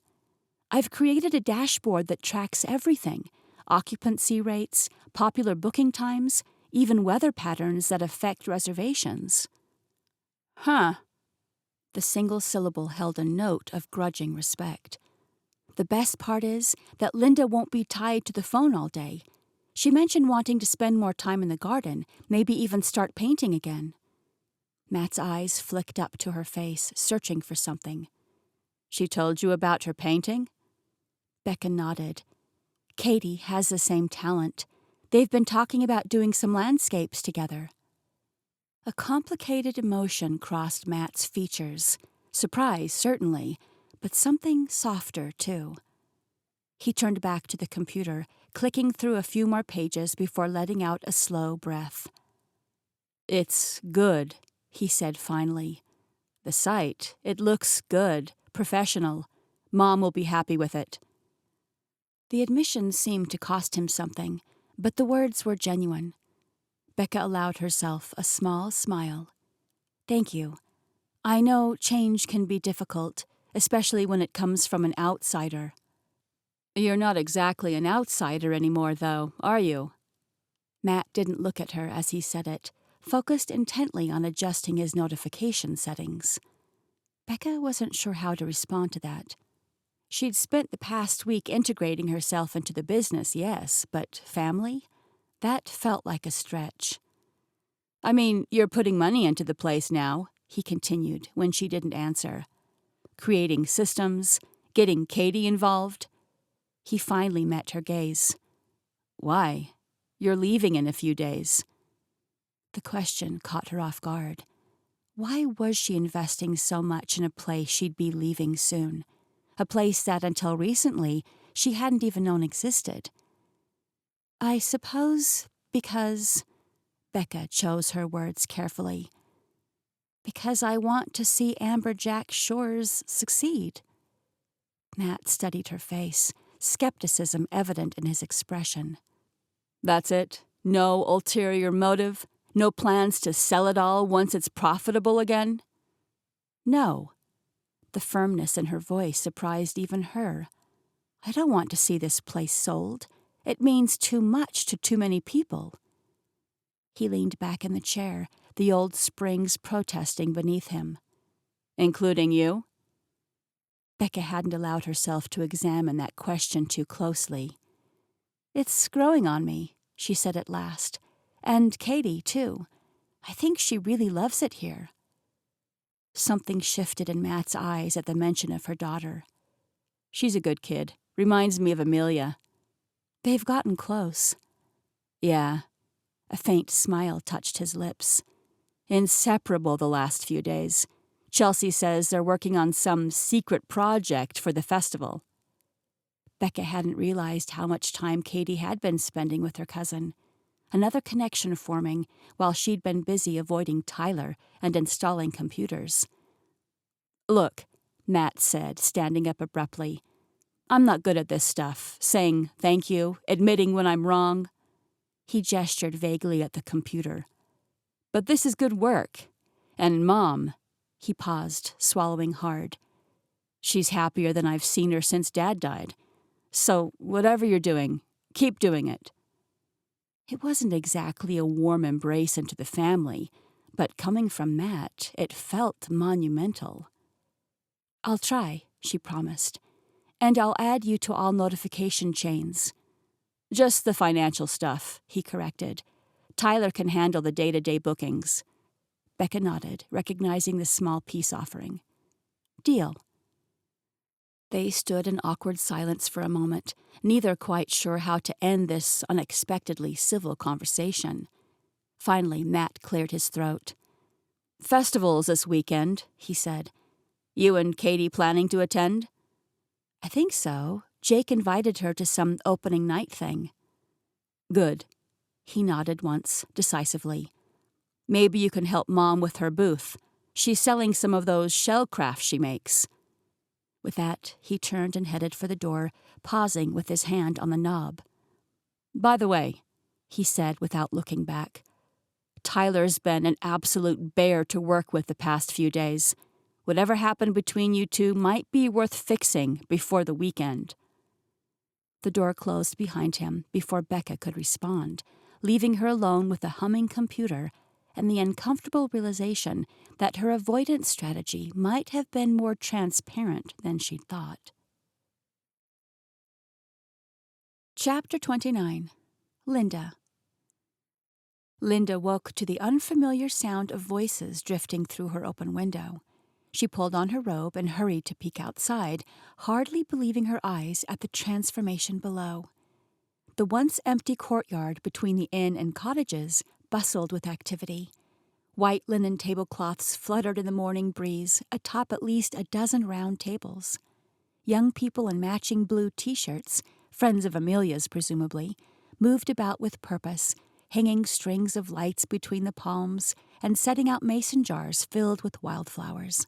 "I've created a dashboard that tracks everything: occupancy rates, popular booking times, even weather patterns that affect reservations." "Huh." The single syllable held a note of grudging respect. "The best part is that Linda won't be tied to the phone all day. She mentioned wanting to spend more time in the garden, maybe even start painting again." Matt's eyes flicked up to her face, searching for something. "She told you about her painting?" Becca nodded. "Katie has the same talent. They've been talking about doing some landscapes together." A complicated emotion crossed Matt's features. Surprise, certainly, but something softer, too. He turned back to the computer, clicking through a few more pages before letting out a slow breath. "It's good," he said finally. "The site, it looks good, professional. Mom will be happy with it." The admission seemed to cost him something, but the words were genuine. Becca allowed herself a small smile. "Thank you. I know change can be difficult, especially when it comes from an outsider." "You're not exactly an outsider anymore, though, are you?" Matt didn't look at her as he said it, focused intently on adjusting his notification settings. Becca wasn't sure how to respond to that. She'd spent the past week integrating herself into the business, yes, but family? That felt like a stretch. "I mean, you're putting money into the place now," he continued when she didn't answer. "Creating systems, getting Katie involved." He finally met her gaze. "Why? You're leaving in a few days." The question caught her off guard. Why was she investing so much in a place she'd be leaving soon? A place that, until recently, she hadn't even known existed. "I suppose because," Becca chose her words carefully, "because I want to see Amberjack Shores succeed." Matt studied her face, skepticism evident in his expression. "That's it? No ulterior motive? No plans to sell it all once it's profitable again?" "No." The firmness in her voice surprised even her. "I don't want to see this place sold. It means too much to too many people." He leaned back in the chair, the old springs protesting beneath him. "Including you?" Becca hadn't allowed herself to examine that question too closely. "It's growing on me," she said at last. "And Katie, too. I think she really loves it here." Something shifted in Matt's eyes at the mention of her daughter. "She's a good kid. Reminds me of Amelia." "They've gotten close." "Yeah." A faint smile touched his lips. "Inseparable the last few days. Chelsea says they're working on some secret project for the festival." Becca hadn't realized how much time Katie had been spending with her cousin. Another connection forming while she'd been busy avoiding Tyler and installing computers. "Look," Matt said, standing up abruptly. "I'm not good at this stuff, saying thank you, admitting when I'm wrong." He gestured vaguely at the computer. "But this is good work. And Mom," he paused, swallowing hard. "She's happier than I've seen her since Dad died. So whatever you're doing, keep doing it." It wasn't exactly a warm embrace into the family, but coming from Matt, it felt monumental. I'll try, she promised. And I'll add you to all notification chains. Just the financial stuff, he corrected. Tyler can handle the day-to-day bookings. Becca nodded, recognizing the small peace offering. Deal. They stood in awkward silence for a moment, neither quite sure how to end this unexpectedly civil conversation. Finally, Matt cleared his throat. Festivals this weekend, he said. You and Katie planning to attend? I think so. Jake invited her to some opening night thing. Good. He nodded once, decisively. Maybe you can help Mom with her booth. She's selling some of those shell crafts she makes. With that, he turned and headed for the door, pausing with his hand on the knob. By the way, he said without looking back, Tyler's been an absolute bear to work with the past few days. Whatever happened between you two might be worth fixing before the weekend. The door closed behind him before Becca could respond, leaving her alone with the humming computer and the uncomfortable realization that her avoidance strategy might have been more transparent than she'd thought. Chapter 29. Linda. Linda woke to the unfamiliar sound of voices drifting through her open window. She pulled on her robe and hurried to peek outside, hardly believing her eyes at the transformation below. The once empty courtyard between the inn and cottages bustled with activity. White linen tablecloths fluttered in the morning breeze atop at least a dozen round tables. Young people in matching blue T-shirts, friends of Amelia's presumably, moved about with purpose, hanging strings of lights between the palms and setting out mason jars filled with wildflowers.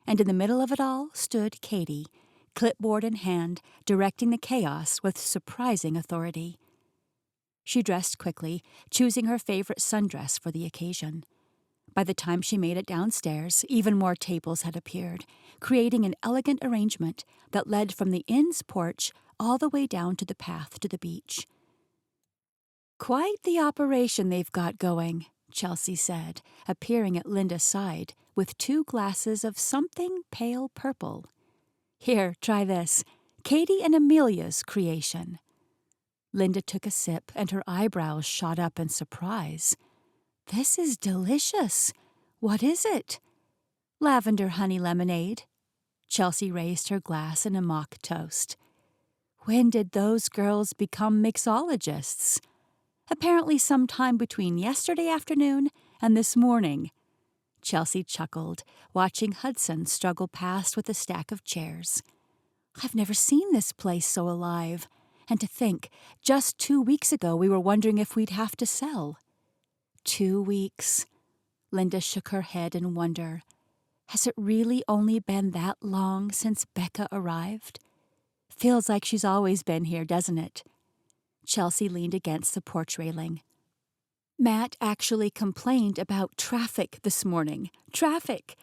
And in the middle of it all stood Katie, clipboard in hand, directing the chaos with surprising authority. She dressed quickly, choosing her favorite sundress for the occasion. By the time she made it downstairs, even more tables had appeared, creating an elegant arrangement that led from the inn's porch all the way down to the path to the beach. Quite the operation they've got going, Chelsea said, appearing at Linda's side with 2 glasses of something pale purple. Here, try this. Katie and Amelia's creation. Linda took a sip, and her eyebrows shot up in surprise. This is delicious. What is it? Lavender honey lemonade. Chelsea raised her glass in a mock toast. When did those girls become mixologists? Apparently sometime between yesterday afternoon and this morning. Chelsea chuckled, watching Hudson struggle past with a stack of chairs. I've never seen this place so alive. And to think, just 2 weeks ago we were wondering if we'd have to sell. 2 weeks. Linda shook her head in wonder. Has it really only been that long since Becca arrived? Feels like she's always been here, doesn't it? Chelsea leaned against the porch railing. Matt actually complained about traffic this morning. Traffic!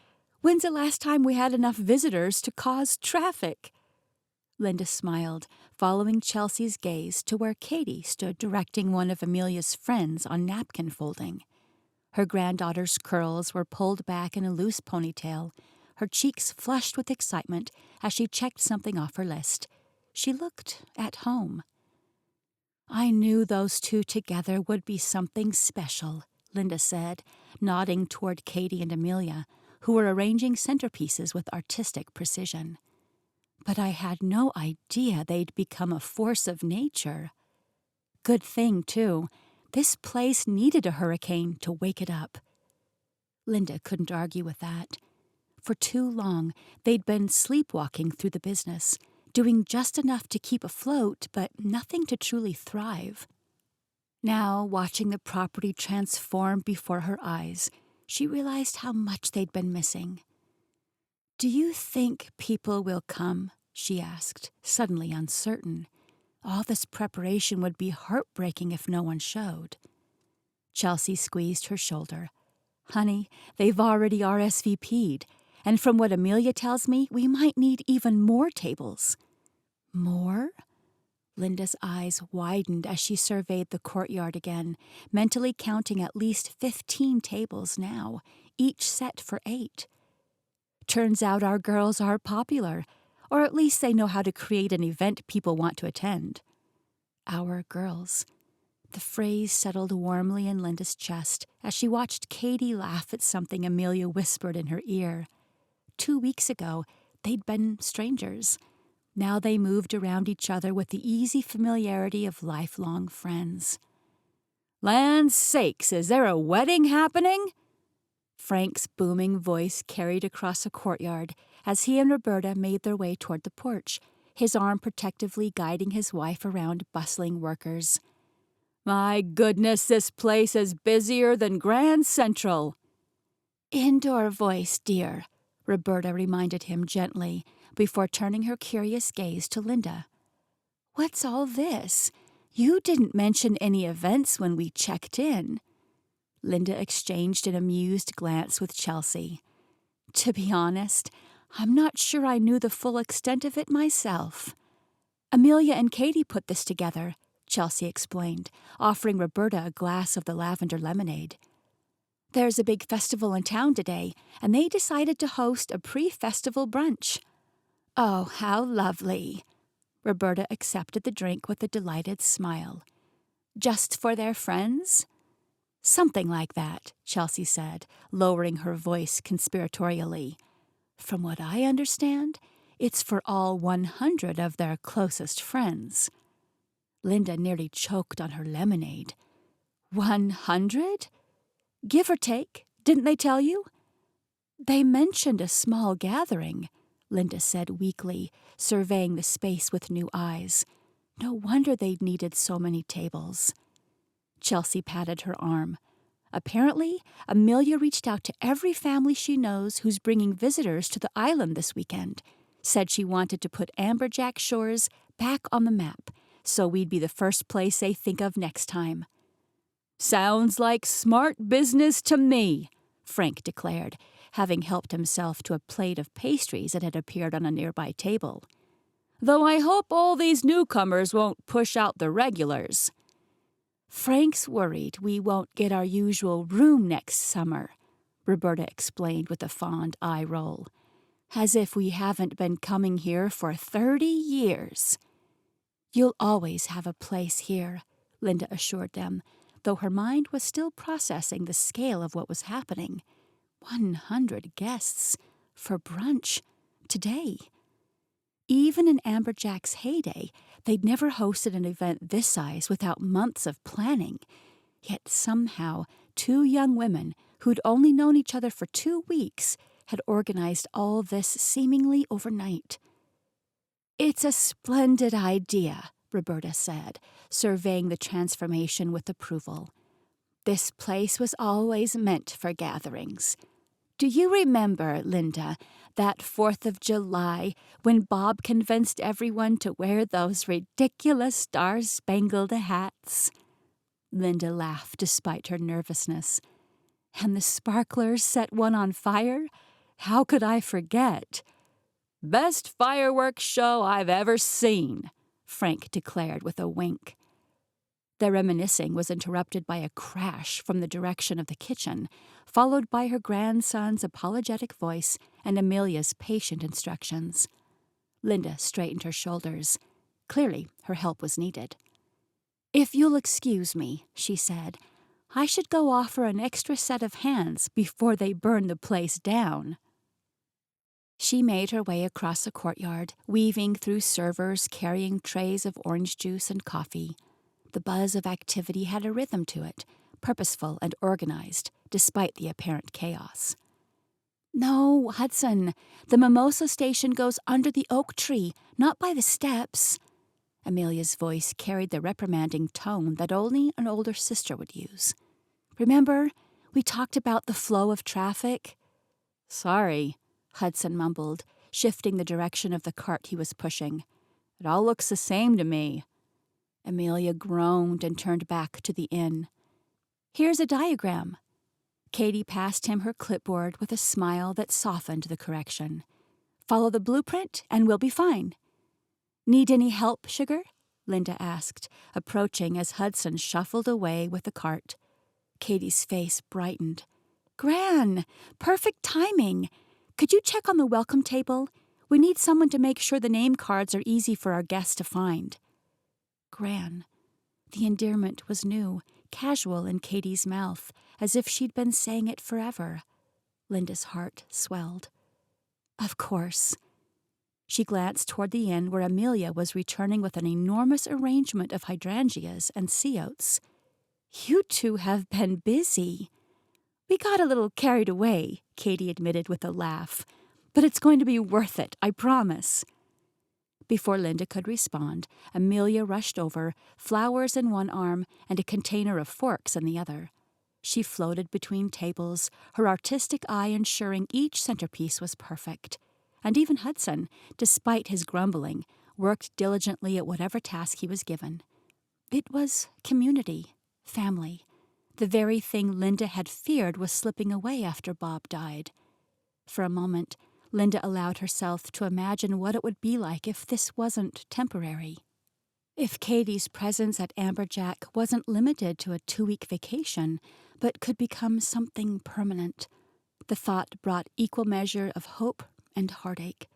When's the last time we had enough visitors to cause traffic? Linda smiled, following Chelsea's gaze to where Katie stood directing one of Amelia's friends on napkin folding. Her granddaughter's curls were pulled back in a loose ponytail, her cheeks flushed with excitement as she checked something off her list. She looked at home. I knew those two together would be something special, Linda said, nodding toward Katie and Amelia, who were arranging centerpieces with artistic precision. But I had no idea they'd become a force of nature. Good thing, too. This place needed a hurricane to wake it up. Linda couldn't argue with that. For too long, they'd been sleepwalking through the business, doing just enough to keep afloat, but nothing to truly thrive. Now, watching the property transform before her eyes, she realized how much they'd been missing. Do you think people will come? She asked, suddenly uncertain. All this preparation would be heartbreaking if no one showed. Chelsea squeezed her shoulder. Honey, they've already RSVP'd, and from what Amelia tells me, we might need even more tables. More? Linda's eyes widened as she surveyed the courtyard again, mentally counting at least 15 tables now, each set for 8. Turns out our girls are popular, or at least they know how to create an event people want to attend. Our girls. The phrase settled warmly in Linda's chest as she watched Katie laugh at something Amelia whispered in her ear. 2 weeks ago, they'd been strangers. Now they moved around each other with the easy familiarity of lifelong friends. "Land's sakes, is there a wedding happening?" Frank's booming voice carried across a courtyard as he and Roberta made their way toward the porch, his arm protectively guiding his wife around bustling workers. "My goodness, this place is busier than Grand Central." "Indoor voice, dear," Roberta reminded him gently before turning her curious gaze to Linda. "What's all this? You didn't mention any events when we checked in." Linda exchanged an amused glance with Chelsea. "To be honest, I'm not sure I knew the full extent of it myself." "Amelia and Katie put this together," Chelsea explained, offering Roberta a glass of the lavender lemonade. "There's a big festival in town today, and they decided to host a pre-festival brunch." "Oh, how lovely." Roberta accepted the drink with a delighted smile. "Just for their friends?" "Something like that," Chelsea said, lowering her voice conspiratorially. "From what I understand, it's for all 100 of their closest friends." Linda nearly choked on her lemonade. 100? Give or take, didn't they tell you? "They mentioned a small gathering," Linda said weakly, surveying the space with new eyes. "No wonder they needed so many tables." Chelsea patted her arm. "Apparently, Amelia reached out to every family she knows who's bringing visitors to the island this weekend. Said she wanted to put Amberjack Shores back on the map, so we'd be the first place they think of next time." "Sounds like smart business to me," Frank declared, having helped himself to a plate of pastries that had appeared on a nearby table. "Though I hope all these newcomers won't push out the regulars." "Frank's worried we won't get our usual room next summer," Roberta explained with a fond eye roll. "As if we haven't been coming here for 30 years. "You'll always have a place here," Linda assured them, though her mind was still processing the scale of what was happening. 100 guests for brunch today. Even in Amberjack's heyday, they'd never hosted an event this size without months of planning. Yet somehow, 2 young women who'd only known each other for 2 weeks had organized all this seemingly overnight. "It's a splendid idea," Roberta said, surveying the transformation with approval. "This place was always meant for gatherings. Do you remember, Linda, that 4th of July when Bob convinced everyone to wear those ridiculous star-spangled hats?" Linda laughed despite her nervousness. "And the sparklers set one on fire? How could I forget?" "Best fireworks show I've ever seen," Frank declared with a wink. Their reminiscing was interrupted by a crash from the direction of the kitchen, followed by her grandson's apologetic voice and Amelia's patient instructions. Linda straightened her shoulders. Clearly, her help was needed. "If you'll excuse me," she said, "I should go offer an extra set of hands before they burn the place down." She made her way across the courtyard, weaving through servers carrying trays of orange juice and coffee. The buzz of activity had a rhythm to it, purposeful and organized, despite the apparent chaos. "No, Hudson, the mimosa station goes under the oak tree, not by the steps." Amelia's voice carried the reprimanding tone that only an older sister would use. "Remember, we talked about the flow of traffic?" "Sorry," Hudson mumbled, shifting the direction of the cart he was pushing. "It all looks the same to me." Amelia groaned and turned back to the inn. "Here's a diagram." Katie passed him her clipboard with a smile that softened the correction. "Follow the blueprint and we'll be fine." "Need any help, sugar?" Linda asked, approaching as Hudson shuffled away with the cart. Katie's face brightened. "Gran! Perfect timing! Could you check on the welcome table? We need someone to make sure the name cards are easy for our guests to find." Gran. The endearment was new, casual in Katie's mouth, as if she'd been saying it forever. Linda's heart swelled. "Of course." She glanced toward the inn where Amelia was returning with an enormous arrangement of hydrangeas and sea oats. "You two have been busy." "We got a little carried away," Katie admitted with a laugh. "But it's going to be worth it, I promise." Before Linda could respond, Amelia rushed over, flowers in one arm and a container of forks in the other. She floated between tables, her artistic eye ensuring each centerpiece was perfect. And even Hudson, despite his grumbling, worked diligently at whatever task he was given. It was community, family, the very thing Linda had feared was slipping away after Bob died. For a moment, Linda allowed herself to imagine what it would be like if this wasn't temporary. If Katie's presence at Amberjack wasn't limited to a 2-week vacation, but could become something permanent. The thought brought equal measure of hope and heartache.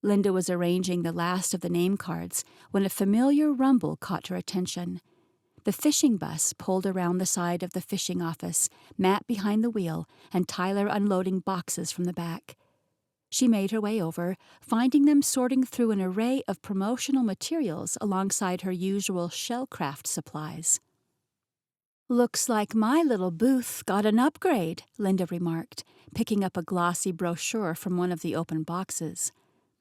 Linda was arranging the last of the name cards when a familiar rumble caught her attention. The fishing bus pulled around the side of the fishing office, Matt behind the wheel, and Tyler unloading boxes from the back. She made her way over, finding them sorting through an array of promotional materials alongside her usual shellcraft supplies. "Looks like my little booth got an upgrade," Linda remarked, picking up a glossy brochure from one of the open boxes.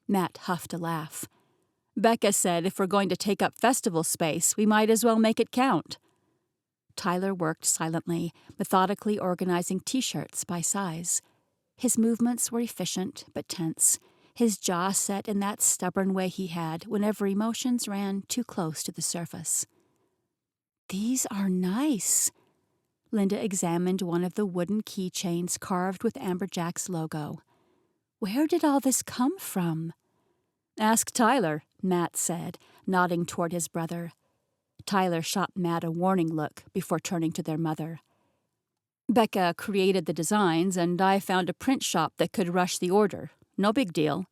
Matt huffed a laugh. "Becca said if we're going to take up festival space, we might as well make it count." Tyler worked silently, methodically organizing T-shirts by size. His movements were efficient but tense, his jaw set in that stubborn way he had whenever emotions ran too close to the surface. "These are nice." Linda examined one of the wooden keychains carved with Amberjack's logo. "Where did all this come from?" "Ask Tyler," Matt said, nodding toward his brother. Tyler shot Matt a warning look before turning to their mother. "Becca created the designs, and I found a print shop that could rush the order. No big deal."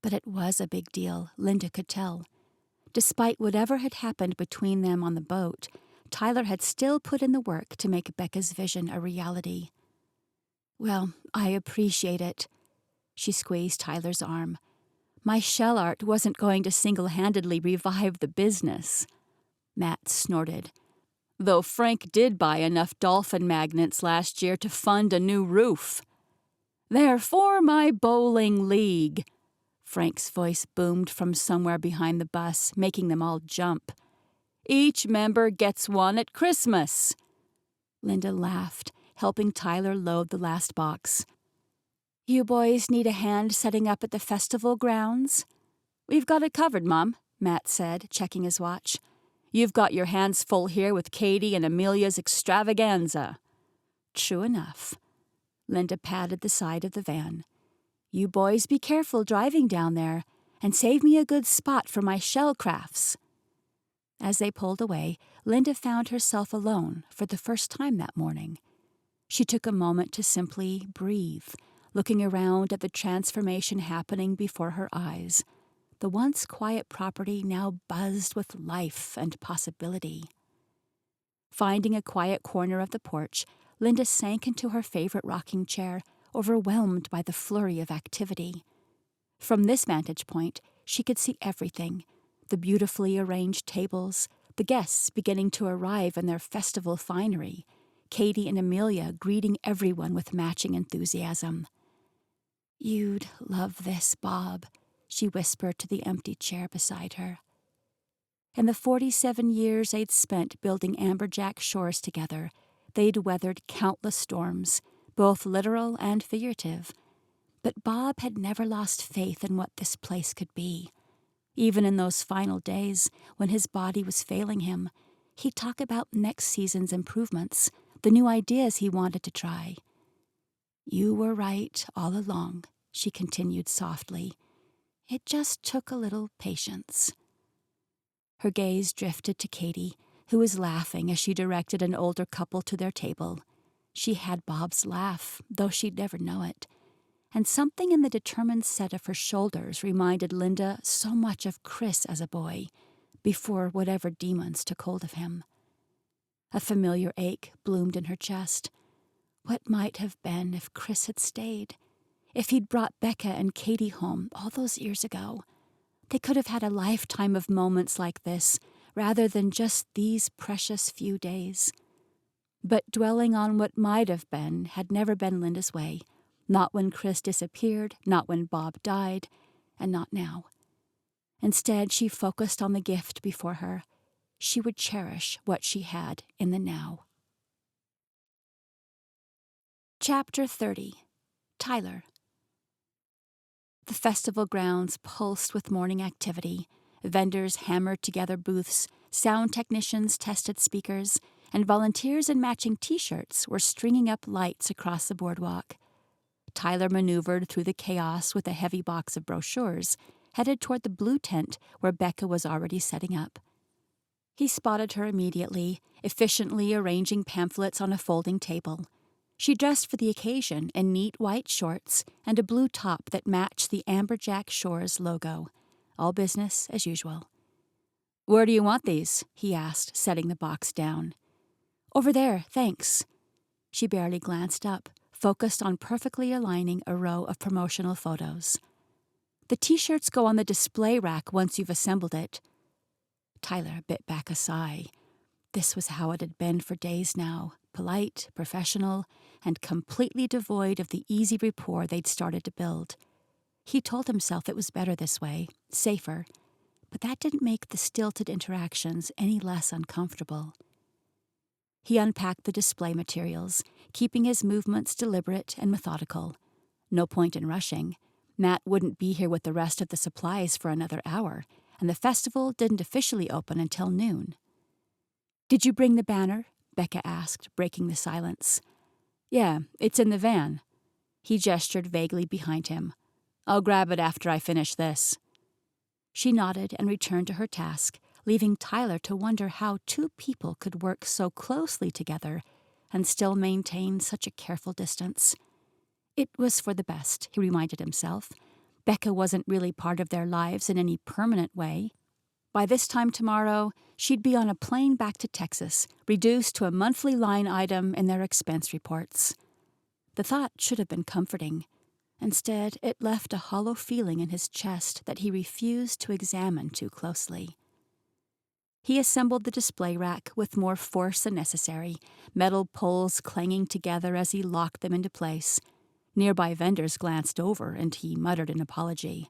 But it was a big deal, Linda could tell. Despite whatever had happened between them on the boat, Tyler had still put in the work to make Becca's vision a reality. "Well, I appreciate it." She squeezed Tyler's arm. "My shell art wasn't going to single-handedly revive the business." Matt snorted. "Though Frank did buy enough dolphin magnets last year to fund a new roof." "They're for my bowling league." Frank's voice boomed from somewhere behind the bus, making them all jump. "Each member gets one at Christmas." Linda laughed, helping Tyler load the last box. "You boys need a hand setting up at the festival grounds?" "We've got it covered, Mom," Matt said, checking his watch. "You've got your hands full here with Katie and Amelia's extravaganza." "True enough." Linda patted the side of the van. "You boys be careful driving down there, and save me a good spot for my shell crafts." As they pulled away, Linda found herself alone for the first time that morning. She took a moment to simply breathe, looking around at the transformation happening before her eyes. The once quiet property now buzzed with life and possibility. Finding a quiet corner of the porch, Linda sank into her favorite rocking chair, overwhelmed by the flurry of activity. From this vantage point, she could see everything: the beautifully arranged tables, the guests beginning to arrive in their festival finery, Katie and Amelia greeting everyone with matching enthusiasm. "You'd love this, Bob," she whispered to the empty chair beside her. In the 47 years they'd spent building Amberjack Shores together, they'd weathered countless storms, both literal and figurative. But Bob had never lost faith in what this place could be. Even in those final days, when his body was failing him, he'd talk about next season's improvements, the new ideas he wanted to try. "You were right all along," she continued softly. "It just took a little patience." Her gaze drifted to Katie, who was laughing as she directed an older couple to their table. She had Bob's laugh, though she'd never know it. and something in the determined set of her shoulders reminded Linda so much of Chris as a boy, before whatever demons took hold of him. A familiar ache bloomed in her chest. What might have been if Chris had stayed? If he'd brought Becca and Katie home all those years ago? They could have had a lifetime of moments like this, rather than just these precious few days. But dwelling on what might have been had never been Linda's way. Not when Chris disappeared, not when Bob died, and not now. Instead, she focused on the gift before her. She would cherish what she had in the now. Chapter 30. Tyler. The festival grounds pulsed with morning activity. Vendors hammered together booths, sound technicians tested speakers, and volunteers in matching T-shirts were stringing up lights across the boardwalk. Tyler maneuvered through the chaos with a heavy box of brochures, headed toward the blue tent where Becca was already setting up. He spotted her immediately, efficiently arranging pamphlets on a folding table. She dressed for the occasion in neat white shorts and a blue top that matched the Amberjack Shores logo. All business as usual. "Where do you want these?" he asked, setting the box down. "Over there, thanks." She barely glanced up, focused on perfectly aligning a row of promotional photos. "The T-shirts go on the display rack once you've assembled it." Tyler bit back a sigh. This was how it had been for days now, polite, professional, and completely devoid of the easy rapport they'd started to build. He told himself it was better this way, safer, but that didn't make the stilted interactions any less uncomfortable. He unpacked the display materials, keeping his movements deliberate and methodical. No point in rushing. Matt wouldn't be here with the rest of the supplies for another hour, and the festival didn't officially open until noon. "Did you bring the banner?" Becca asked, breaking the silence. "Yeah, it's in the van." He gestured vaguely behind him. "I'll grab it after I finish this." She nodded and returned to her task, leaving Tyler to wonder how two people could work so closely together and still maintain such a careful distance. It was for the best, he reminded himself. Becca wasn't really part of their lives in any permanent way. By this time tomorrow, she'd be on a plane back to Texas, reduced to a monthly line item in their expense reports. The thought should have been comforting. Instead, it left a hollow feeling in his chest that he refused to examine too closely. He assembled the display rack with more force than necessary, metal poles clanging together as he locked them into place. Nearby vendors glanced over, and he muttered an apology.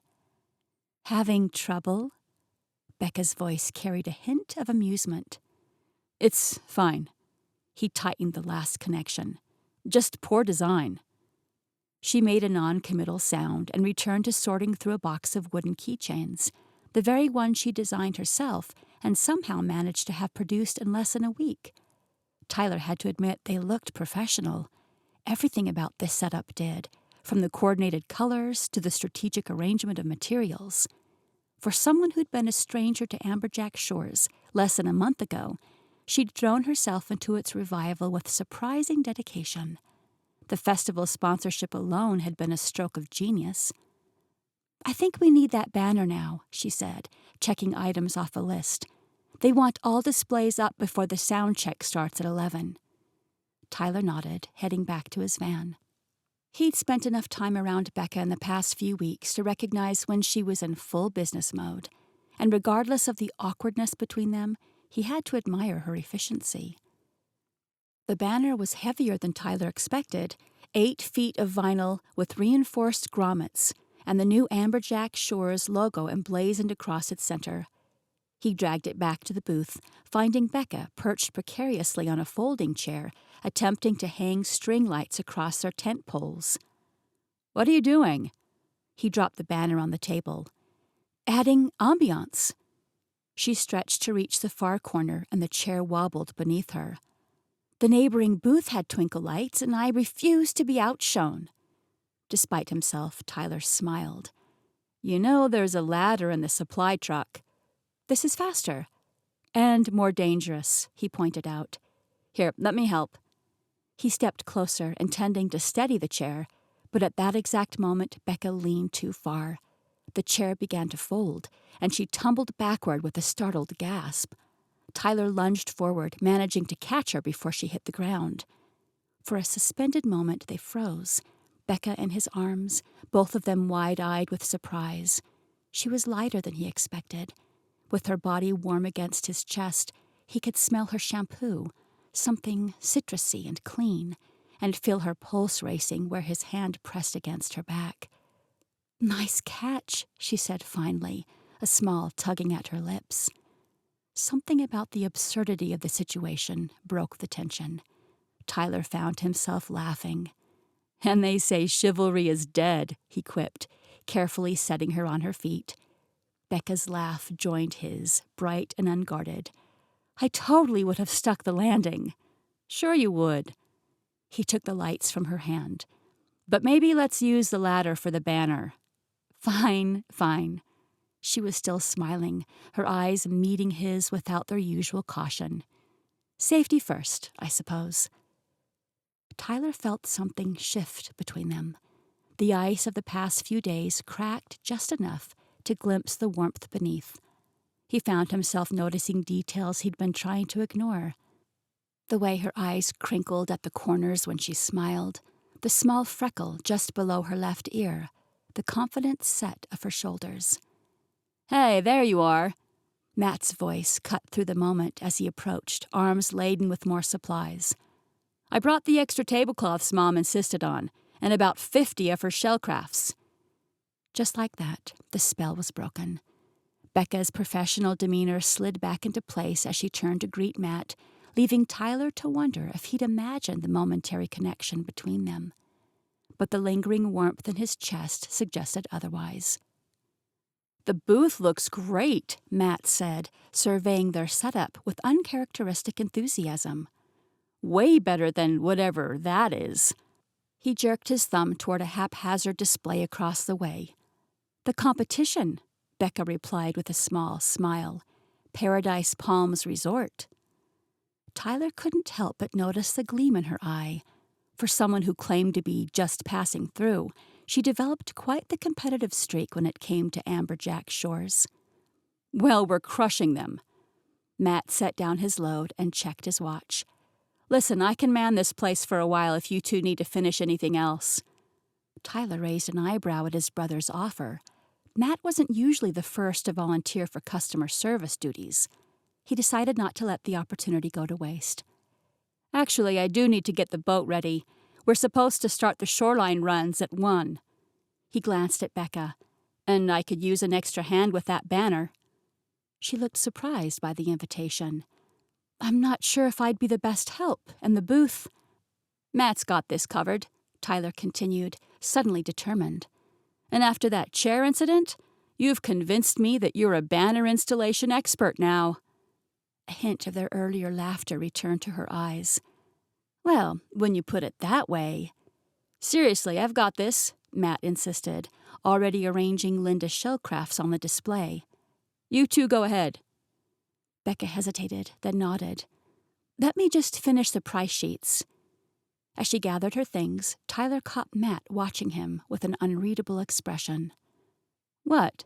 "Having trouble?" Becca's voice carried a hint of amusement. "It's fine." He tightened the last connection. "Just poor design." She made a non-committal sound and returned to sorting through a box of wooden keychains, the very one she designed herself and somehow managed to have produced in less than a week. Tyler had to admit they looked professional. Everything about this setup did, from the coordinated colors to the strategic arrangement of materials. For someone who'd been a stranger to Amberjack Shores less than a month ago, she'd thrown herself into its revival with surprising dedication. The festival sponsorship alone had been a stroke of genius. "I think we need that banner now," she said, checking items off a list. "They want all displays up before the sound check starts at 11. Tyler nodded, heading back to his van. He'd spent enough time around Becca in the past few weeks to recognize when she was in full business mode, and regardless of the awkwardness between them, he had to admire her efficiency. The banner was heavier than Tyler expected, 8 feet of vinyl with reinforced grommets, and the new Amberjack Shores logo emblazoned across its center. He dragged it back to the booth, finding Becca perched precariously on a folding chair, attempting to hang string lights across their tent poles. "What are you doing?" He dropped the banner on the table. "Adding ambiance." She stretched to reach the far corner, and the chair wobbled beneath her. "The neighboring booth had twinkle lights, and I refused to be outshone." Despite himself, Tyler smiled. "You know there's a ladder in the supply truck." "This is faster." "And more dangerous," he pointed out. "Here, let me help." He stepped closer, intending to steady the chair, But at that exact moment, Becca leaned too far. The chair began to fold, and she tumbled backward with a startled gasp. Tyler lunged forward, managing to catch her before she hit the ground. For a suspended moment, they froze, Becca in his arms, both of them wide-eyed with surprise. She was lighter than he expected. With her body warm against his chest, he could smell her shampoo, something citrusy and clean, and feel her pulse racing where his hand pressed against her back. "Nice catch," she said finally, a smile tugging at her lips. Something about the absurdity of the situation broke the tension. Tyler found himself laughing. "And they say chivalry is dead," he quipped, carefully setting her on her feet. Becca's laugh joined his, bright and unguarded. "I totally would have stuck the landing." "Sure you would." He took the lights from her hand. "But maybe let's use the ladder for the banner." "Fine, fine." She was still smiling, her eyes meeting his without their usual caution. "Safety first, I suppose." Tyler felt something shift between them. The ice of the past few days cracked just enough to glimpse the warmth beneath. He found himself noticing details he'd been trying to ignore. The way her eyes crinkled at the corners when she smiled, the small freckle just below her left ear, the confident set of her shoulders. "Hey, there you are." Matt's voice cut through the moment as he approached, arms laden with more supplies. "I brought the extra tablecloths Mom insisted on, and about 50 of her shellcrafts." Just like that, the spell was broken. Becca's professional demeanor slid back into place as she turned to greet Matt, leaving Tyler to wonder if he'd imagined the momentary connection between them. But the lingering warmth in his chest suggested otherwise. "The booth looks great," Matt said, surveying their setup with uncharacteristic enthusiasm. "Way better than whatever that is." He jerked his thumb toward a haphazard display across the way. "The competition," Becca replied with a small smile. "Paradise Palms Resort." Tyler couldn't help but notice the gleam in her eye. For someone who claimed to be just passing through, she developed quite the competitive streak when it came to Amberjack Shores. "Well, we're crushing them." Matt set down his load and checked his watch. "Listen, I can man this place for a while if you two need to finish anything else." Tyler raised an eyebrow at his brother's offer. Matt wasn't usually the first to volunteer for customer service duties. He decided not to let the opportunity go to waste. "Actually, I do need to get the boat ready. We're supposed to start the shoreline runs at 1. He glanced at Becca. "And I could use an extra hand with that banner." She looked surprised by the invitation. "I'm not sure if I'd be the best help, and the booth—" "Matt's got this covered," Tyler continued, suddenly determined. "And after that chair incident, you've convinced me that you're a banner installation expert now." A hint of their earlier laughter returned to her eyes. "Well, when you put it that way—" "Seriously, I've got this," Matt insisted, already arranging Linda's shellcrafts on the display. "You two go ahead." Becca hesitated, then nodded. "Let me just finish the price sheets." As she gathered her things, Tyler caught Matt watching him with an unreadable expression. "What?"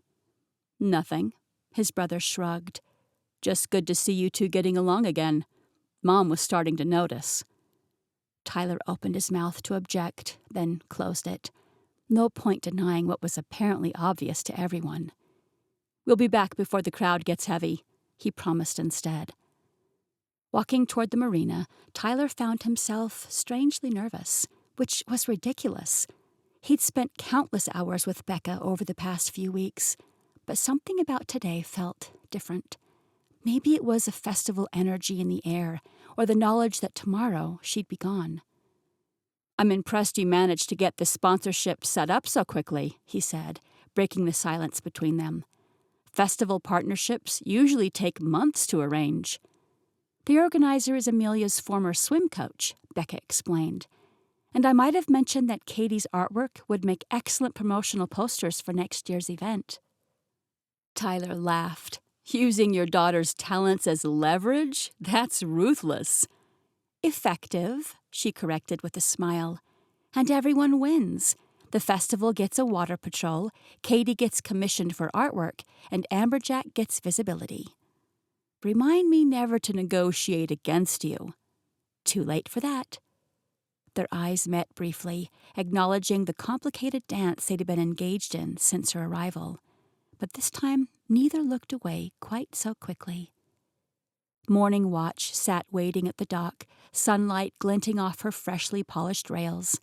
"Nothing," his brother shrugged. "Just good to see you two getting along again. Mom was starting to notice." Tyler opened his mouth to object, then closed it. No point denying what was apparently obvious to everyone. "We'll be back before the crowd gets heavy," he promised instead. Walking toward the marina, Tyler found himself strangely nervous, which was ridiculous. He'd spent countless hours with Becca over the past few weeks, but something about today felt different. Maybe it was a festival energy in the air, or the knowledge that tomorrow she'd be gone. "I'm impressed you managed to get the sponsorship set up so quickly," he said, breaking the silence between them. "Festival partnerships usually take months to arrange." "The organizer is Amelia's former swim coach," Becca explained. "And I might have mentioned that Katie's artwork would make excellent promotional posters for next year's event." Tyler laughed. "Using your daughter's talents as leverage? That's ruthless." "Effective," she corrected with a smile. "And everyone wins. The festival gets a water patrol, Katie gets commissioned for artwork, and Amberjack gets visibility. Remind me never to negotiate against you. Too late for that. Their eyes met briefly, acknowledging the complicated dance they'd been engaged in since her arrival. But this time, neither looked away quite so quickly. Morning Watch sat waiting at the dock, sunlight glinting off her freshly polished rails.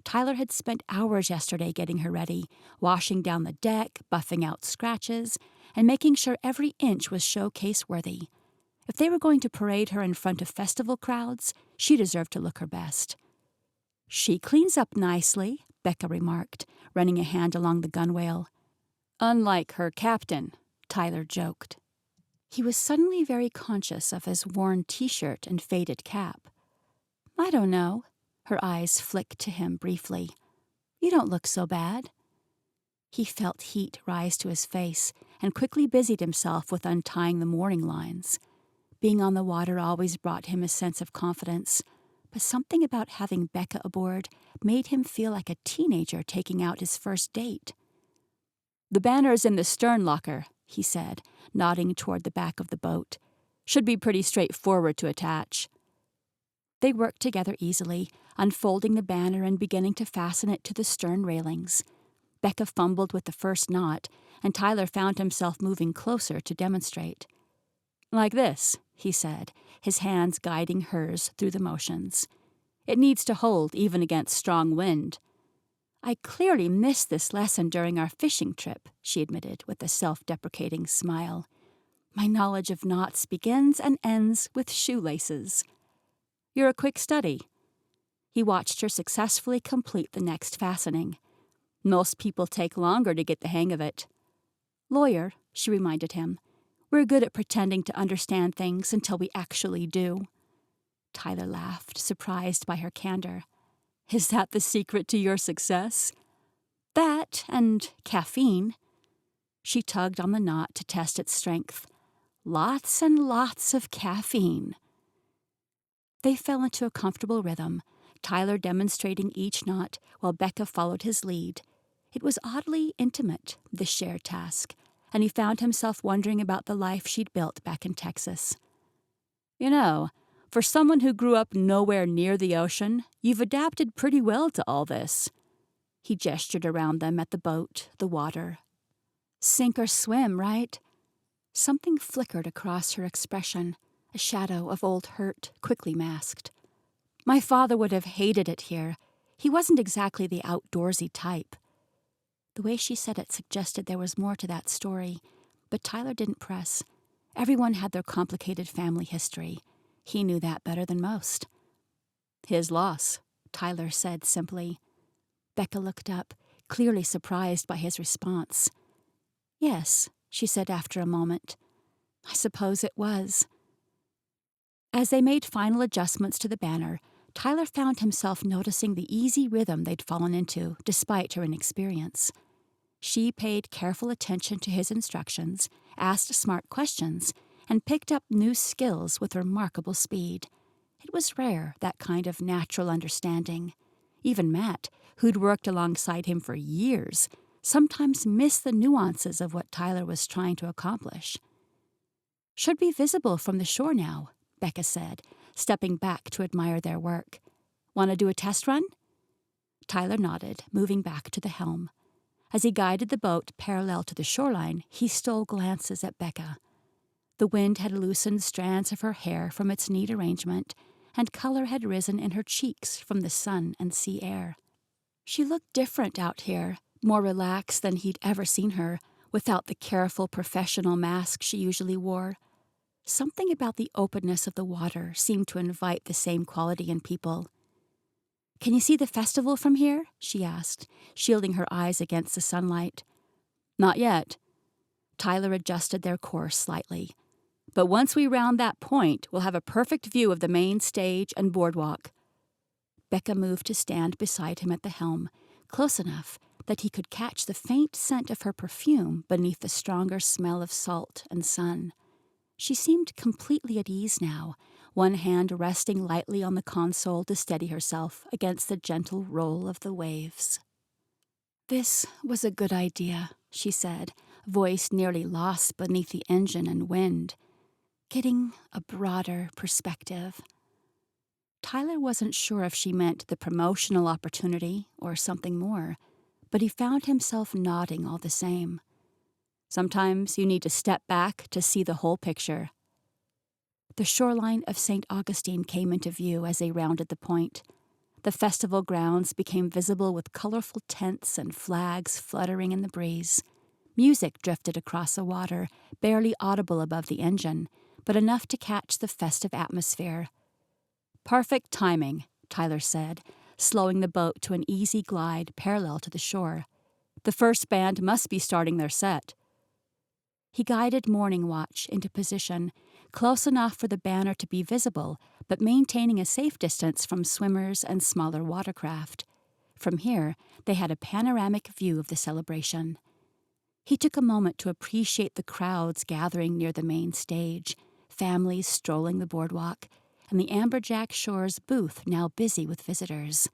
Tyler had spent hours yesterday getting her ready, washing down the deck, buffing out scratches, and making sure every inch was showcase-worthy. If they were going to parade her in front of festival crowds, she deserved to look her best. "She cleans up nicely," Becca remarked, running a hand along the gunwale. "Unlike her captain," Tyler joked. He was suddenly very conscious of his worn t-shirt and faded cap. "I don't know." Her eyes flicked to him briefly. "You don't look so bad." He felt heat rise to his face and quickly busied himself with untying the mooring lines. Being on the water always brought him a sense of confidence, but something about having Becca aboard made him feel like a teenager taking out his first date. "The banner's in the stern locker," he said, nodding toward the back of the boat. "Should be pretty straightforward to attach." They worked together easily, unfolding the banner and beginning to fasten it to the stern railings. Becca fumbled with the first knot, and Tyler found himself moving closer to demonstrate. "Like this," he said, his hands guiding hers through the motions. "It needs to hold even against strong wind." "I clearly missed this lesson during our fishing trip," she admitted with a self-deprecating smile. "My knowledge of knots begins and ends with shoelaces." "You're a quick study." He watched her successfully complete the next fastening. "Most people take longer to get the hang of it." "Lawyer," she reminded him, "we're good at pretending to understand things until we actually do." Tyler laughed, surprised by her candor. "Is that the secret to your success?" "That and caffeine." She tugged on the knot to test its strength. "Lots and lots of caffeine." They fell into a comfortable rhythm, Tyler demonstrating each knot while Becca followed his lead. It was oddly intimate, this shared task, and he found himself wondering about the life she'd built back in Texas. "You know, for someone who grew up nowhere near the ocean, you've adapted pretty well to all this." He gestured around them at the boat, the water. "Sink or swim, right?" Something flickered across her expression, a shadow of old hurt quickly masked. "My father would have hated it here. He wasn't exactly the outdoorsy type." The way she said it suggested there was more to that story, but Tyler didn't press. Everyone had their complicated family history. He knew that better than most. "His loss," Tyler said simply. Becca looked up, clearly surprised by his response. "Yes," she said after a moment. "I suppose it was." As they made final adjustments to the banner, Tyler found himself noticing the easy rhythm they'd fallen into, despite her inexperience. She paid careful attention to his instructions, asked smart questions, and picked up new skills with remarkable speed. It was rare, that kind of natural understanding. Even Matt, who'd worked alongside him for years, sometimes missed the nuances of what Tyler was trying to accomplish. "Should be visible from the shore now," Becca said, stepping back to admire their work. "Want to do a test run?" Tyler nodded, moving back to the helm. As he guided the boat parallel to the shoreline, he stole glances at Becca. The wind had loosened strands of her hair from its neat arrangement, and color had risen in her cheeks from the sun and sea air. She looked different out here, more relaxed than he'd ever seen her, without the careful professional mask she usually wore. Something about the openness of the water seemed to invite the same quality in people. "Can you see the festival from here?" she asked, shielding her eyes against the sunlight. "Not yet." Tyler adjusted their course slightly. "But once we round that point, we'll have a perfect view of the main stage and boardwalk." Becca moved to stand beside him at the helm, close enough that he could catch the faint scent of her perfume beneath the stronger smell of salt and sun. She seemed completely at ease now, one hand resting lightly on the console to steady herself against the gentle roll of the waves. This was a good idea, she said, voice nearly lost beneath the engine and wind. Getting a broader perspective. Tyler wasn't sure if she meant the promotional opportunity or something more, but he found himself nodding all the same. Sometimes you need to step back to see the whole picture. The shoreline of St. Augustine came into view as they rounded the point. The festival grounds became visible with colorful tents and flags fluttering in the breeze. Music drifted across the water, barely audible above the engine, but enough to catch the festive atmosphere. "Perfect timing," Tyler said, slowing the boat to an easy glide parallel to the shore. "The first band must be starting their set." He guided Morning Watch into position, close enough for the banner to be visible, but maintaining a safe distance from swimmers and smaller watercraft. From here, they had a panoramic view of the celebration. He took a moment to appreciate the crowds gathering near the main stage, families strolling the boardwalk, and the Amberjack Shores booth now busy with visitors.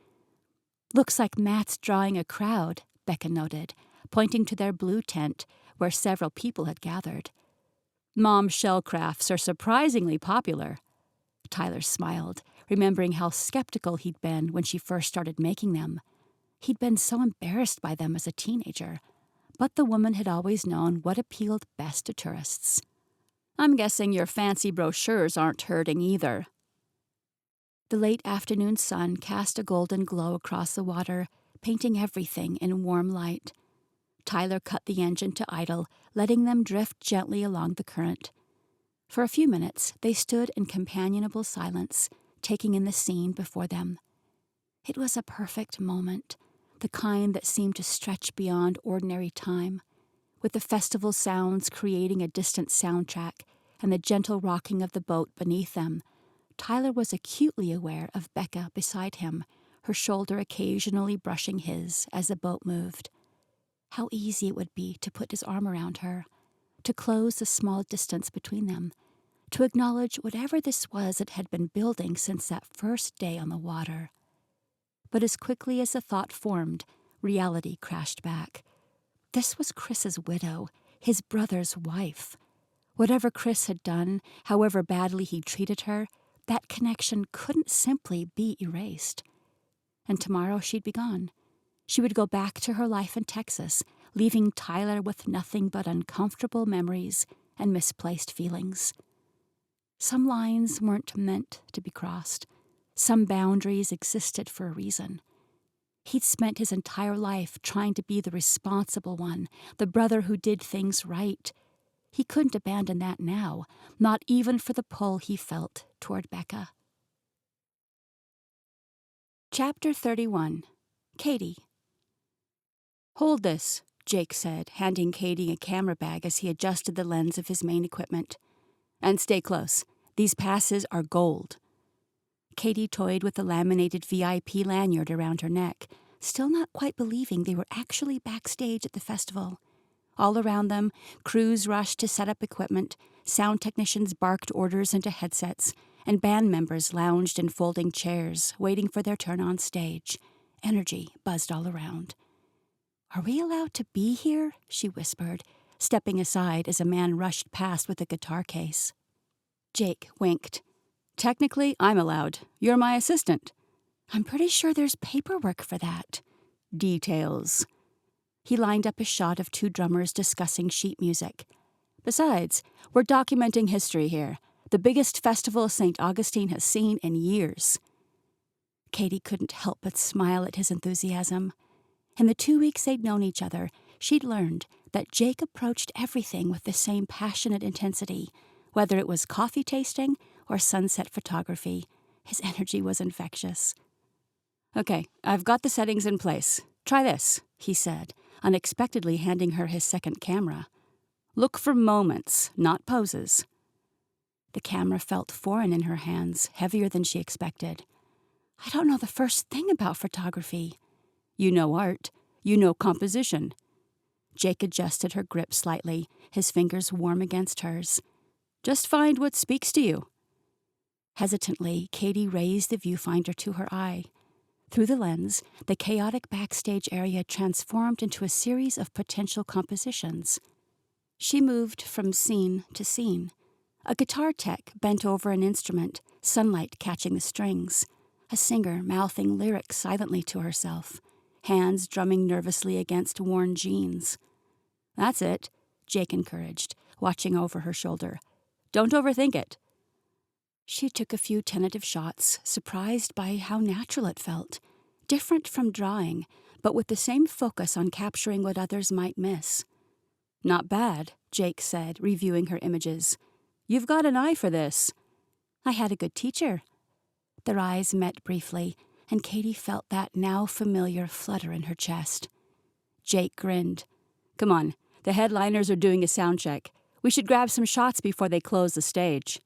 "Looks like Matt's drawing a crowd," Becca noted, pointing to their blue tent, where several people had gathered. "Mom's shell crafts are surprisingly popular." Tyler smiled, remembering how skeptical he'd been when she first started making them. He'd been so embarrassed by them as a teenager, but the woman had always known what appealed best to tourists. "I'm guessing your fancy brochures aren't hurting either." The late afternoon sun cast a golden glow across the water, painting everything in warm light. Tyler cut the engine to idle, letting them drift gently along the current. For a few minutes, they stood in companionable silence, taking in the scene before them. It was a perfect moment, the kind that seemed to stretch beyond ordinary time, with the festival sounds creating a distant soundtrack and the gentle rocking of the boat beneath them. Tyler was acutely aware of Becca beside him, her shoulder occasionally brushing his as the boat moved. How easy it would be to put his arm around her, to close the small distance between them, to acknowledge whatever this was that had been building since that first day on the water. But as quickly as the thought formed, reality crashed back. This was Chris's widow, his brother's wife. Whatever Chris had done, however badly he treated her, that connection couldn't simply be erased. And tomorrow she'd be gone. She would go back to her life in Texas, leaving Tyler with nothing but uncomfortable memories and misplaced feelings. Some lines weren't meant to be crossed. Some boundaries existed for a reason. He'd spent his entire life trying to be the responsible one, the brother who did things right. He couldn't abandon that now, not even for the pull he felt toward Becca. Chapter 31. Katie. "Hold this," Jake said, handing Katie a camera bag as he adjusted the lens of his main equipment. "And stay close. These passes are gold." Katie toyed with the laminated VIP lanyard around her neck, still not quite believing they were actually backstage at the festival. All around them, crews rushed to set up equipment, sound technicians barked orders into headsets, and band members lounged in folding chairs, waiting for their turn on stage. Energy buzzed all around. "Are we allowed to be here?" she whispered, stepping aside as a man rushed past with a guitar case. Jake winked. "Technically, I'm allowed. You're my assistant." "I'm pretty sure there's paperwork for that." "Details." He lined up a shot of two drummers discussing sheet music. "Besides, we're documenting history here. The biggest festival St. Augustine has seen in years." Katie couldn't help but smile at his enthusiasm. In the 2 weeks they'd known each other, she'd learned that Jake approached everything with the same passionate intensity. Whether it was coffee tasting or sunset photography, his energy was infectious. "Okay, I've got the settings in place. Try this," he said, unexpectedly handing her his second camera. "Look for moments, not poses." The camera felt foreign in her hands, heavier than she expected. "I don't know the first thing about photography." "You know art. You know composition." Jake adjusted her grip slightly, his fingers warm against hers. "Just find what speaks to you." Hesitantly, Katie raised the viewfinder to her eye. Through the lens, the chaotic backstage area transformed into a series of potential compositions. She moved from scene to scene. A guitar tech bent over an instrument, sunlight catching the strings. A singer mouthing lyrics silently to herself, hands drumming nervously against worn jeans. "That's it," Jake encouraged, watching over her shoulder. "Don't overthink it." She took a few tentative shots, surprised by how natural it felt. Different from drawing, but with the same focus on capturing what others might miss. "Not bad," Jake said, reviewing her images. "You've got an eye for this." "I had a good teacher." Their eyes met briefly, and Katie felt that now familiar flutter in her chest. Jake grinned. "Come on, the headliners are doing a sound check. We should grab some shots before they close the stage."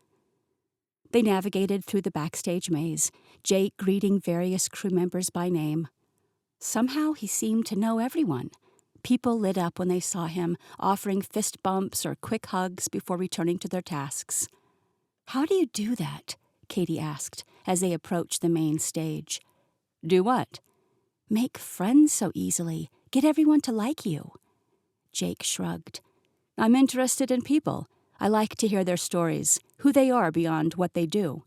They navigated through the backstage maze, Jake greeting various crew members by name. Somehow he seemed to know everyone. People lit up when they saw him, offering fist bumps or quick hugs before returning to their tasks. "How do you do that?" Katie asked as they approached the main stage. "Do what?" "Make friends so easily. Get everyone to like you." Jake shrugged. "I'm interested in people. I like to hear their stories, who they are beyond what they do."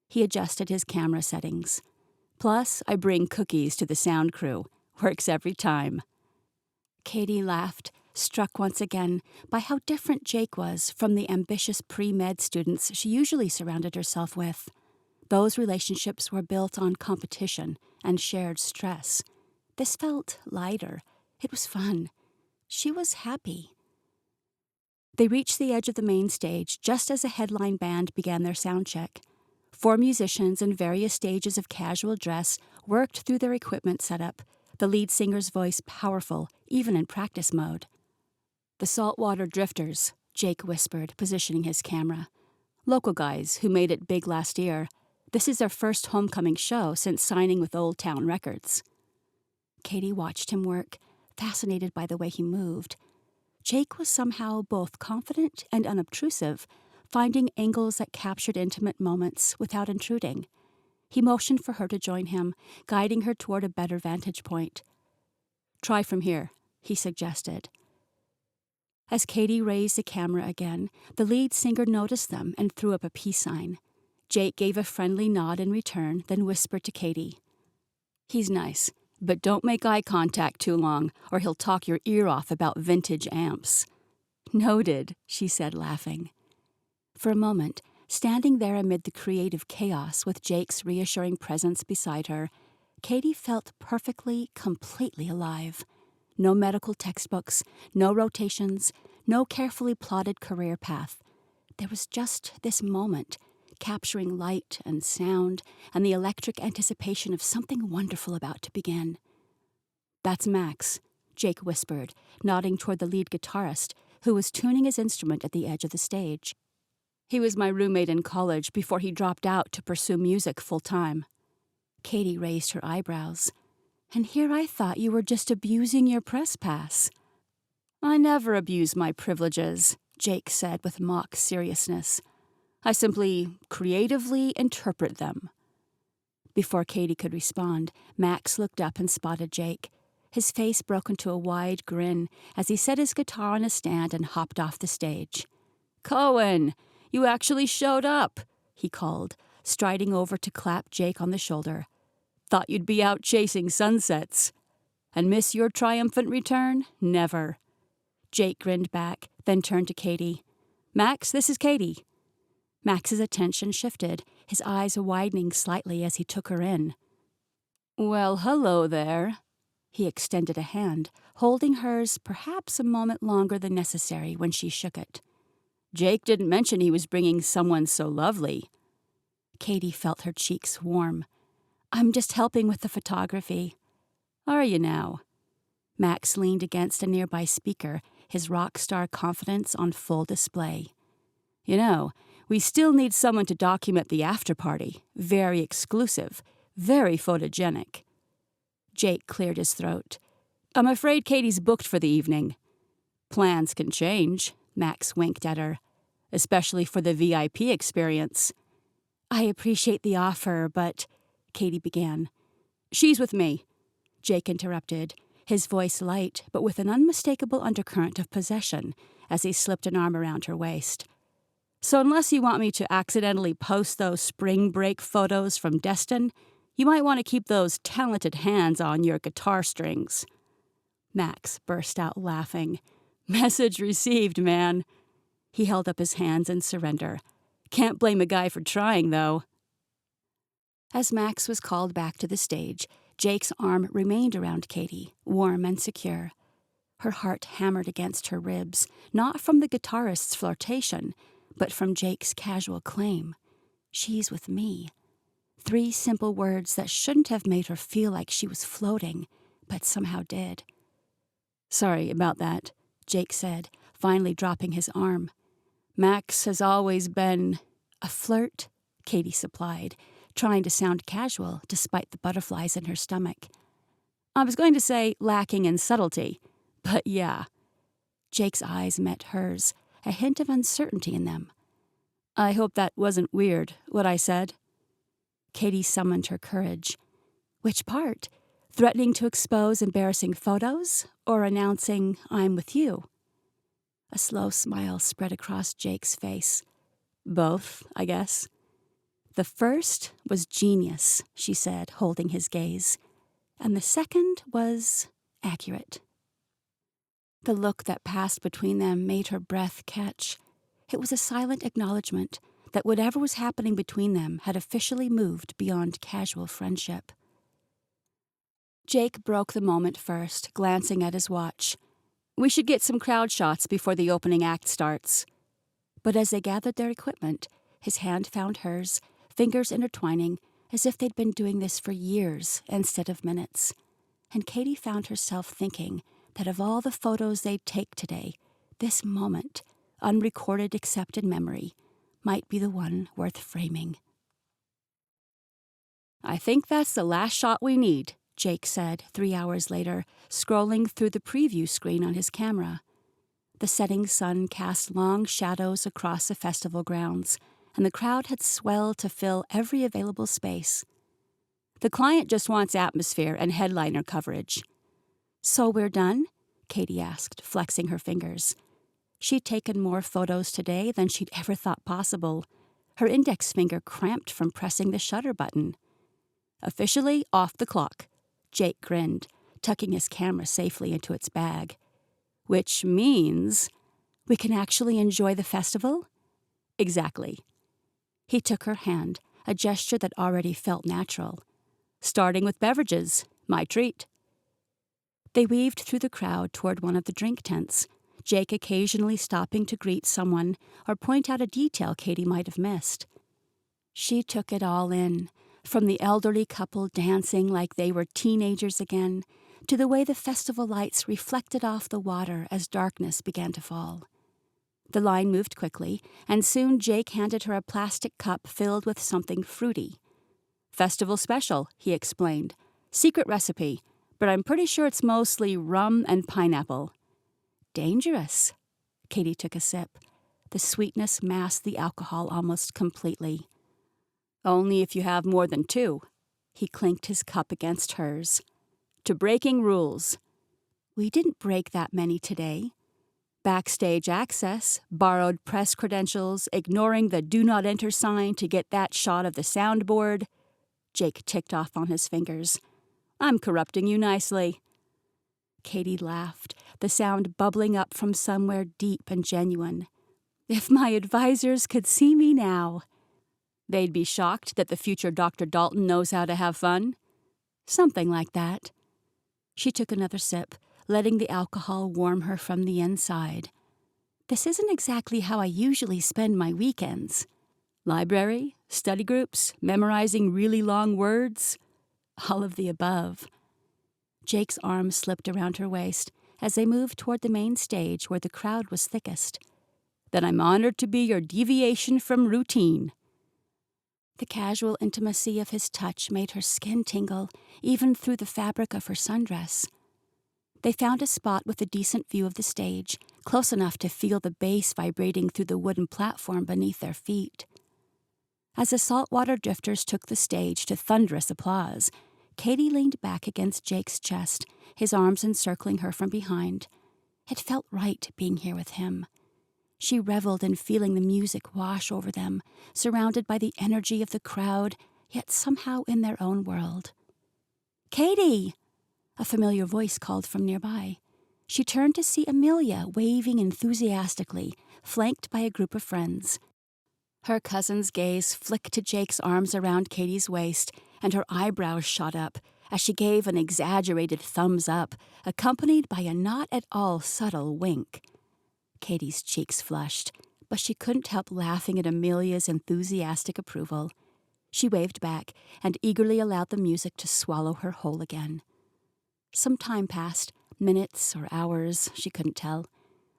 He adjusted his camera settings. "Plus, I bring cookies to the sound crew. Works every time." Katie laughed, struck once again by how different Jake was from the ambitious pre-med students she usually surrounded herself with. Those relationships were built on competition and shared stress. This felt lighter. It was fun. She was happy. They reached the edge of the main stage just as a headline band began their sound check. 4 musicians in various stages of casual dress worked through their equipment setup, the lead singer's voice powerful, even in practice mode. "The Saltwater Drifters," Jake whispered, positioning his camera. "Local guys who made it big last year. This is their first homecoming show since signing with Old Town Records." Katie watched him work, fascinated by the way he moved. Jake was somehow both confident and unobtrusive, finding angles that captured intimate moments without intruding. He motioned for her to join him, guiding her toward a better vantage point. "Try from here," he suggested. As Katie raised the camera again, the lead singer noticed them and threw up a peace sign. Jake gave a friendly nod in return, then whispered to Katie, "He's nice, but don't make eye contact too long, or he'll talk your ear off about vintage amps." "Noted," she said, laughing. For a moment, standing there amid the creative chaos with Jake's reassuring presence beside her, Katie felt perfectly, completely alive. No medical textbooks, no rotations, no carefully plotted career path. There was just this moment, capturing light and sound and the electric anticipation of something wonderful about to begin. "That's Max," Jake whispered, nodding toward the lead guitarist, who was tuning his instrument at the edge of the stage. "He was my roommate in college before he dropped out to pursue music full-time." Katie raised her eyebrows. "And here I thought you were just abusing your press pass." "I never abuse my privileges," Jake said with mock seriousness. "I simply creatively interpret them." Before Katie could respond, Max looked up and spotted Jake. His face broke into a wide grin as he set his guitar on a stand and hopped off the stage. "Cohen, you actually showed up," he called, striding over to clap Jake on the shoulder. "Thought you'd be out chasing sunsets. And miss your triumphant return? Never." Jake grinned back, then turned to Katie. "Max, this is Katie." Max's attention shifted, his eyes widening slightly as he took her in. "Well, hello there." He extended a hand, holding hers perhaps a moment longer than necessary when she shook it. "Jake didn't mention he was bringing someone so lovely." Katie felt her cheeks warm. "I'm just helping with the photography." "Are you now?" Max leaned against a nearby speaker, his rock star confidence on full display. "You know, we still need someone to document the after-party. Very exclusive, very photogenic." Jake cleared his throat. "I'm afraid Katie's booked for the evening." "Plans can change," Max winked at her. "Especially for the VIP experience." "I appreciate the offer, but..." Katie began. "She's with me," Jake interrupted, his voice light but with an unmistakable undercurrent of possession as he slipped an arm around her waist. "So unless you want me to accidentally post those spring break photos from Destin, you might want to keep those talented hands on your guitar strings." Max burst out laughing. "Message received, man." He held up his hands in surrender. "Can't blame a guy for trying, though." As Max was called back to the stage, Jake's arm remained around Katie, warm and secure. Her heart hammered against her ribs, not from the guitarist's flirtation, but from Jake's casual claim. "She's with me." 3 simple words that shouldn't have made her feel like she was floating, but somehow did. "Sorry about that," Jake said, finally dropping his arm. "Max has always been—" "A flirt," Katie supplied, trying to sound casual despite the butterflies in her stomach. "I was going to say lacking in subtlety, but yeah." Jake's eyes met hers, a hint of uncertainty in them. "I hope that wasn't weird, what I said." Katie summoned her courage. "Which part? Threatening to expose embarrassing photos, or announcing I'm with you?" A slow smile spread across Jake's face. "Both, I guess." "The first was genius," she said, holding his gaze. "And the second was accurate." The look that passed between them made her breath catch. It was a silent acknowledgement that whatever was happening between them had officially moved beyond casual friendship. Jake broke the moment first, glancing at his watch. "We should get some crowd shots before the opening act starts." But as they gathered their equipment, his hand found hers, fingers intertwining, as if they'd been doing this for years instead of minutes. And Katie found herself thinking that of all the photos they'd take today, this moment, unrecorded accepted memory, might be the one worth framing. "I think that's the last shot we need," Jake said 3 hours later, scrolling through the preview screen on his camera. The setting sun cast long shadows across the festival grounds, and the crowd had swelled to fill every available space. "The client just wants atmosphere and headliner coverage." "So we're done?" Katie asked, flexing her fingers. She'd taken more photos today than she'd ever thought possible. Her index finger cramped from pressing the shutter button. "Officially off the clock," Jake grinned, tucking his camera safely into its bag. "Which means we can actually enjoy the festival?" "Exactly." He took her hand, a gesture that already felt natural. "Starting with beverages, my treat." They weaved through the crowd toward one of the drink tents, Jake occasionally stopping to greet someone or point out a detail Katie might have missed. She took it all in, from the elderly couple dancing like they were teenagers again, to the way the festival lights reflected off the water as darkness began to fall. The line moved quickly, and soon Jake handed her a plastic cup filled with something fruity. "Festival special," he explained. "Secret recipe, but I'm pretty sure it's mostly rum and pineapple." "Dangerous." Katie took a sip. The sweetness masked the alcohol almost completely. "Only if you have more than 2. He clinked his cup against hers. "To breaking rules." "We didn't break that many today." "Backstage access, borrowed press credentials, ignoring the do not enter sign to get that shot of the soundboard." Jake ticked off on his fingers. "I'm corrupting you nicely." Katie laughed, the sound bubbling up from somewhere deep and genuine. "If my advisors could see me now." "They'd be shocked that the future Dr. Dalton knows how to have fun." "Something like that." She took another sip, letting the alcohol warm her from the inside. "This isn't exactly how I usually spend my weekends." "Library? Study groups? Memorizing really long words?" "All of the above." Jake's arm slipped around her waist as they moved toward the main stage where the crowd was thickest. "Then I'm honored to be your deviation from routine." The casual intimacy of his touch made her skin tingle, even through the fabric of her sundress. They found a spot with a decent view of the stage, close enough to feel the bass vibrating through the wooden platform beneath their feet. As the saltwater drifters took the stage to thunderous applause, Katie leaned back against Jake's chest, his arms encircling her from behind. It felt right being here with him. She reveled in feeling the music wash over them, surrounded by the energy of the crowd, yet somehow in their own world. "Katie!" A familiar voice called from nearby. She turned to see Amelia waving enthusiastically, flanked by a group of friends. Her cousin's gaze flicked to Jake's arms around Katie's waist, and her eyebrows shot up as she gave an exaggerated thumbs up, accompanied by a not at all subtle wink. Katie's cheeks flushed, but she couldn't help laughing at Amelia's enthusiastic approval. She waved back and eagerly allowed the music to swallow her whole again. Some time passed, minutes or hours, she couldn't tell,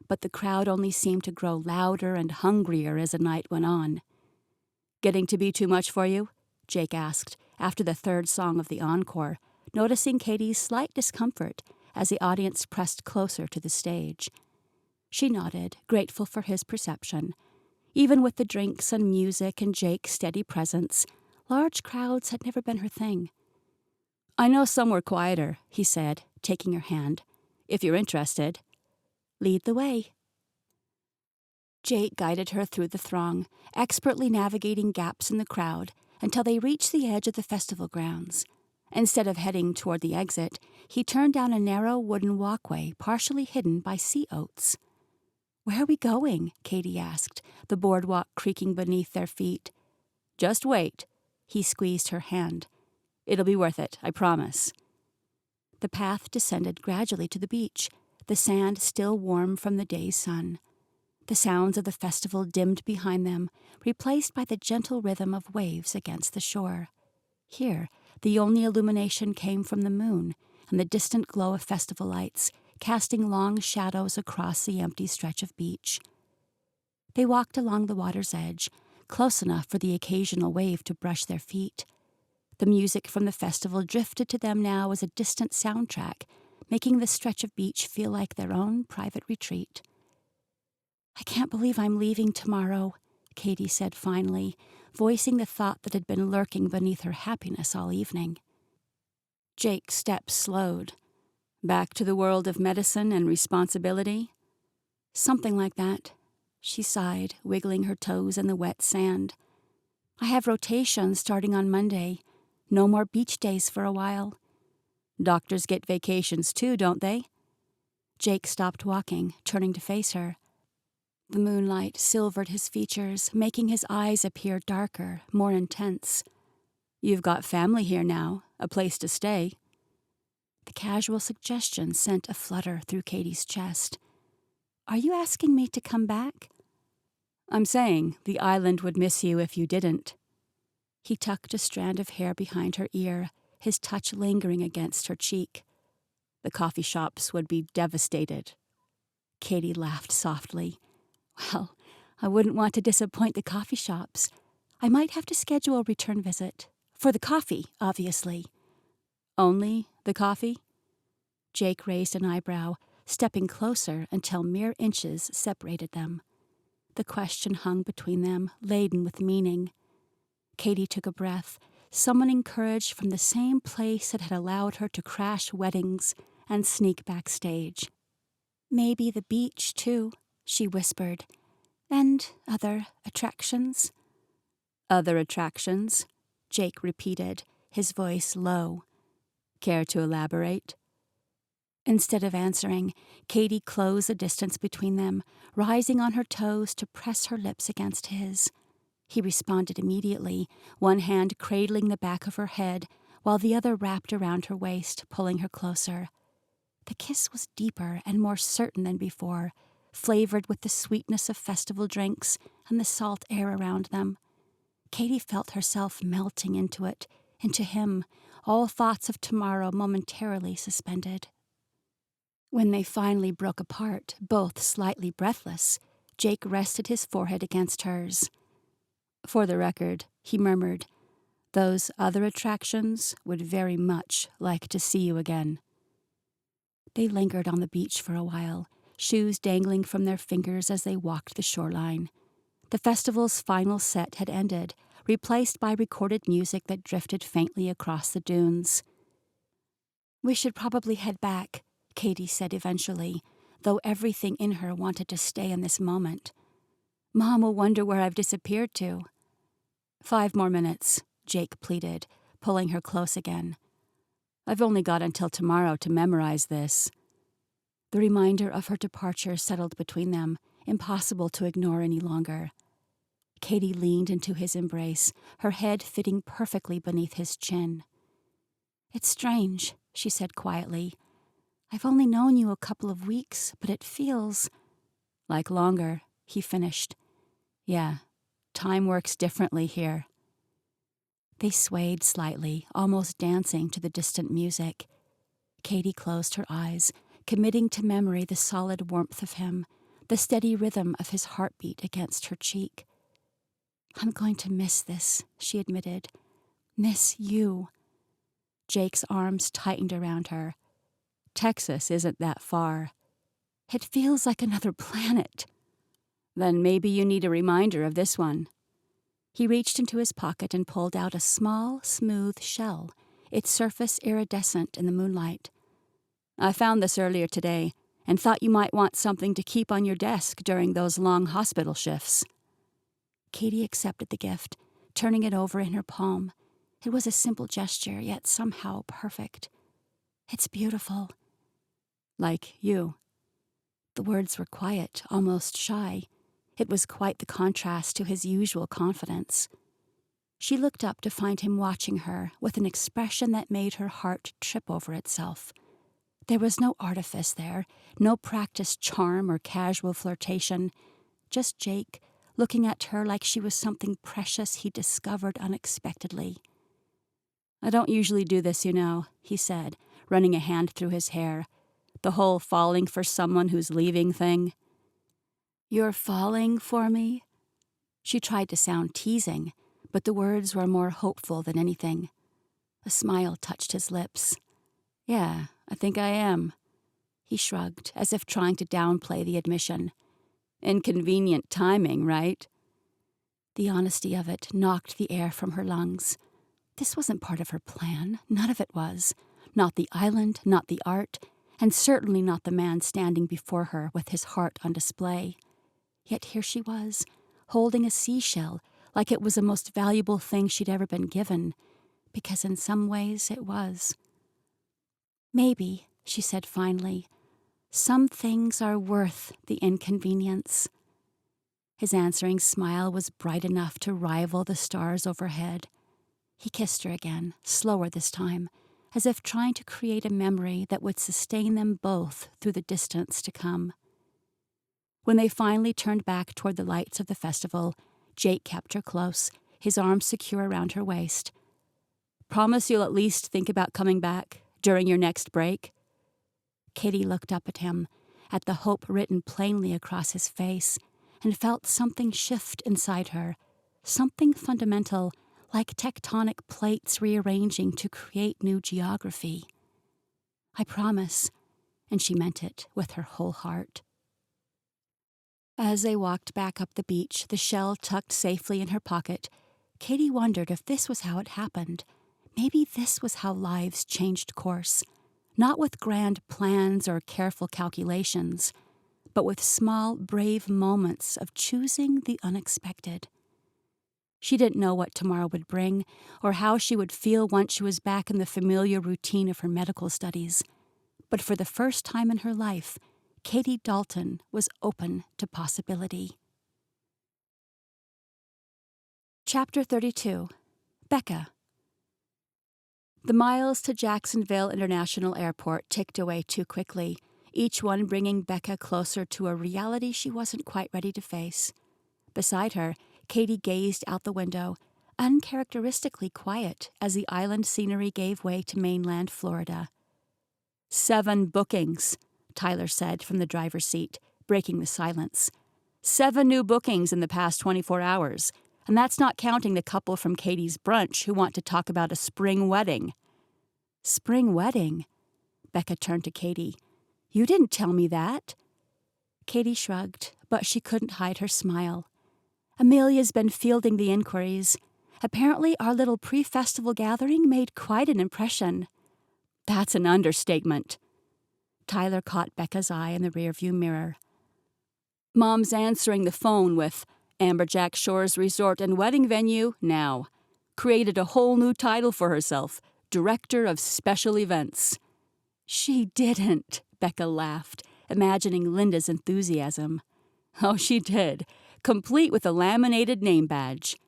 but the crowd only seemed to grow louder and hungrier as the night went on. "Getting to be too much for you?" Jake asked, after the third song of the encore, noticing Katie's slight discomfort as the audience pressed closer to the stage. She nodded, grateful for his perception. Even with the drinks and music and Jake's steady presence, large crowds had never been her thing. "I know somewhere quieter," he said, taking her hand. "If you're interested." "Lead the way." Jake guided her through the throng, expertly navigating gaps in the crowd until they reached the edge of the festival grounds. Instead of heading toward the exit, he turned down a narrow wooden walkway partially hidden by sea oats. "Where are we going?" Katie asked, the boardwalk creaking beneath their feet. "Just wait." He squeezed her hand. "It'll be worth it, I promise." The path descended gradually to the beach, the sand still warm from the day's sun. The sounds of the festival dimmed behind them, replaced by the gentle rhythm of waves against the shore. Here, the only illumination came from the moon and the distant glow of festival lights, casting long shadows across the empty stretch of beach. They walked along the water's edge, close enough for the occasional wave to brush their feet. The music from the festival drifted to them now as a distant soundtrack, making the stretch of beach feel like their own private retreat. "I can't believe I'm leaving tomorrow," Katie said finally, voicing the thought that had been lurking beneath her happiness all evening. Jake's steps slowed. "Back to the world of medicine and responsibility?" "Something like that." She sighed, wiggling her toes in the wet sand. "I have rotations starting on Monday. No more beach days for a while." "Doctors get vacations too, don't they?" Jake stopped walking, turning to face her. The moonlight silvered his features, making his eyes appear darker, more intense. "You've got family here now, a place to stay." The casual suggestion sent a flutter through Katie's chest. "Are you asking me to come back?" "I'm saying the island would miss you if you didn't." He tucked a strand of hair behind her ear, his touch lingering against her cheek. "The coffee shops would be devastated." Katie laughed softly. "Well, I wouldn't want to disappoint the coffee shops. I might have to schedule a return visit. For the coffee, obviously." "Only the coffee?" Jake raised an eyebrow, stepping closer until mere inches separated them. The question hung between them, laden with meaning. Katie took a breath, summoning courage from the same place that had allowed her to crash weddings and sneak backstage. "Maybe the beach, too," she whispered. "And other attractions." "Other attractions?" Jake repeated, his voice low. "Care to elaborate?" Instead of answering, Katie closed the distance between them, rising on her toes to press her lips against his. He responded immediately, one hand cradling the back of her head, while the other wrapped around her waist, pulling her closer. The kiss was deeper and more certain than before, flavored with the sweetness of festival drinks and the salt air around them. Katie felt herself melting into it, into him, all thoughts of tomorrow momentarily suspended. When they finally broke apart, both slightly breathless, Jake rested his forehead against hers. "For the record," he murmured, "those other attractions would very much like to see you again." They lingered on the beach for a while, shoes dangling from their fingers as they walked the shoreline. The festival's final set had ended, replaced by recorded music that drifted faintly across the dunes. We should probably head back, Katie said eventually, though everything in her wanted to stay in this moment. Mom will wonder where I've disappeared to. 5 more minutes, Jake pleaded, pulling her close again. I've only got until tomorrow to memorize this. The reminder of her departure settled between them, impossible to ignore any longer. Katie leaned into his embrace, her head fitting perfectly beneath his chin. It's strange, she said quietly. I've only known you a couple of weeks, but it feels... Like longer, he finished. Yeah, time works differently here. They swayed slightly, almost dancing to the distant music. Katie closed her eyes, committing to memory the solid warmth of him, the steady rhythm of his heartbeat against her cheek. I'm going to miss this, she admitted. Miss you. Jake's arms tightened around her. Texas isn't that far. It feels like another planet. Then maybe you need a reminder of this one. He reached into his pocket and pulled out a small, smooth shell, its surface iridescent in the moonlight. I found this earlier today and thought you might want something to keep on your desk during those long hospital shifts. Katie accepted the gift, turning it over in her palm. It was a simple gesture, yet somehow perfect. It's beautiful. Like you. The words were quiet, almost shy. It was quite the contrast to his usual confidence. She looked up to find him watching her with an expression that made her heart trip over itself. There was no artifice there, no practiced charm or casual flirtation, just Jake looking at her like she was something precious he discovered unexpectedly. I don't usually do this, you know, he said, running a hand through his hair. The whole falling for someone who's leaving thing. You're falling for me? She tried to sound teasing, but the words were more hopeful than anything. A smile touched his lips. Yeah, I think I am. He shrugged, as if trying to downplay the admission. Inconvenient timing, right? The honesty of it knocked the air from her lungs. This wasn't part of her plan. None of it was. Not the island, not the art, and certainly not the man standing before her with his heart on display. Yet here she was, holding a seashell like it was the most valuable thing she'd ever been given, because in some ways it was. Maybe, she said finally, some things are worth the inconvenience. His answering smile was bright enough to rival the stars overhead. He kissed her again, slower this time, as if trying to create a memory that would sustain them both through the distance to come. When they finally turned back toward the lights of the festival, Jake kept her close, his arms secure around her waist. Promise you'll at least think about coming back during your next break? Katie looked up at him, at the hope written plainly across his face, and felt something shift inside her, something fundamental, like tectonic plates rearranging to create new geography. I promise, and she meant it with her whole heart. As they walked back up the beach, the shell tucked safely in her pocket, Katie wondered if this was how it happened. Maybe this was how lives changed course, not with grand plans or careful calculations, but with small, brave moments of choosing the unexpected. She didn't know what tomorrow would bring, or how she would feel once she was back in the familiar routine of her medical studies. But for the first time in her life, Katie Dalton was open to possibility. Chapter 32. Becca. The miles to Jacksonville International Airport ticked away too quickly, each one bringing Becca closer to a reality she wasn't quite ready to face. Beside her, Katie gazed out the window, uncharacteristically quiet as the island scenery gave way to mainland Florida. 7 bookings, Tyler said from the driver's seat, breaking the silence. 7 new bookings in the past 24 hours, and that's not counting the couple from Katie's brunch who want to talk about a spring wedding. Spring wedding? Becca turned to Katie. You didn't tell me that. Katie shrugged, but she couldn't hide her smile. Amelia's been fielding the inquiries. Apparently our little pre-festival gathering made quite an impression. That's an understatement. Tyler caught Becca's eye in the rearview mirror. Mom's answering the phone with Amberjack Shores Resort and Wedding Venue now. Created a whole new title for herself, Director of Special Events. She didn't, Becca laughed, imagining Linda's enthusiasm. Oh, she did, complete with a laminated name badge.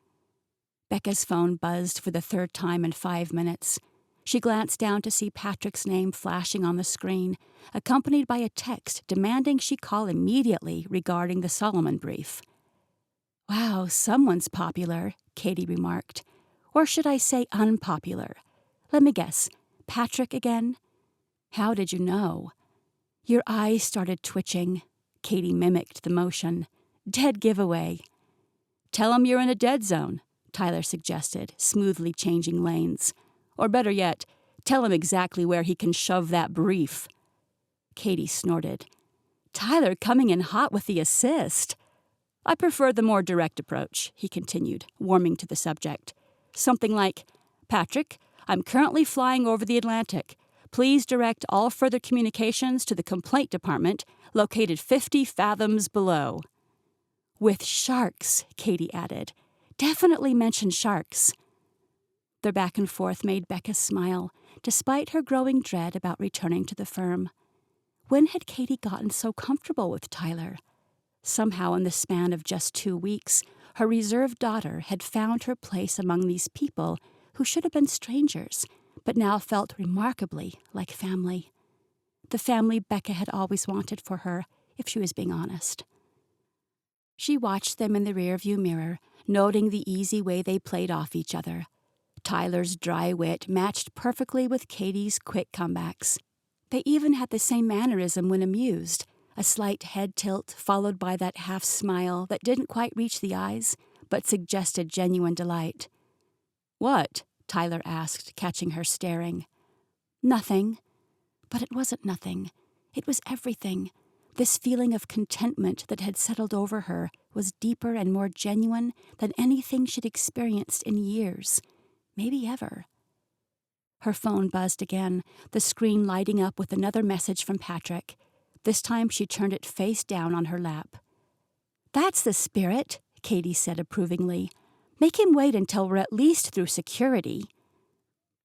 Becca's phone buzzed for the third time in 5 minutes. She glanced down to see Patrick's name flashing on the screen, accompanied by a text demanding she call immediately regarding the Solomon brief. Wow, someone's popular, Katie remarked. Or should I say unpopular? Let me guess, Patrick again? How did you know? Your eyes started twitching. Katie mimicked the motion. Dead giveaway. Tell him you're in a dead zone, Tyler suggested, smoothly changing lanes. Or better yet, tell him exactly where he can shove that brief. Katie snorted. Tyler coming in hot with the assist. I prefer the more direct approach, he continued, warming to the subject. Something like, Patrick, I'm currently flying over the Atlantic. Please direct all further communications to the complaint department, located 50 fathoms below. With sharks, Katie added. Definitely mention sharks. Their back and forth made Becca smile, despite her growing dread about returning to the firm. When had Katie gotten so comfortable with Tyler? Somehow, in the span of just 2 weeks, her reserved daughter had found her place among these people who should have been strangers, but now felt remarkably like family. The family Becca had always wanted for her, if she was being honest. She watched them in the rearview mirror, noting the easy way they played off each other. Tyler's dry wit matched perfectly with Katie's quick comebacks. They even had the same mannerism when amused, a slight head tilt followed by that half smile that didn't quite reach the eyes, but suggested genuine delight. What? Tyler asked, catching her staring. Nothing. But it wasn't nothing. It was everything. This feeling of contentment that had settled over her was deeper and more genuine than anything she'd experienced in years, maybe ever. Her phone buzzed again, the screen lighting up with another message from Patrick. This time she turned it face down on her lap. That's the spirit, Katie said approvingly. Make him wait until we're at least through security.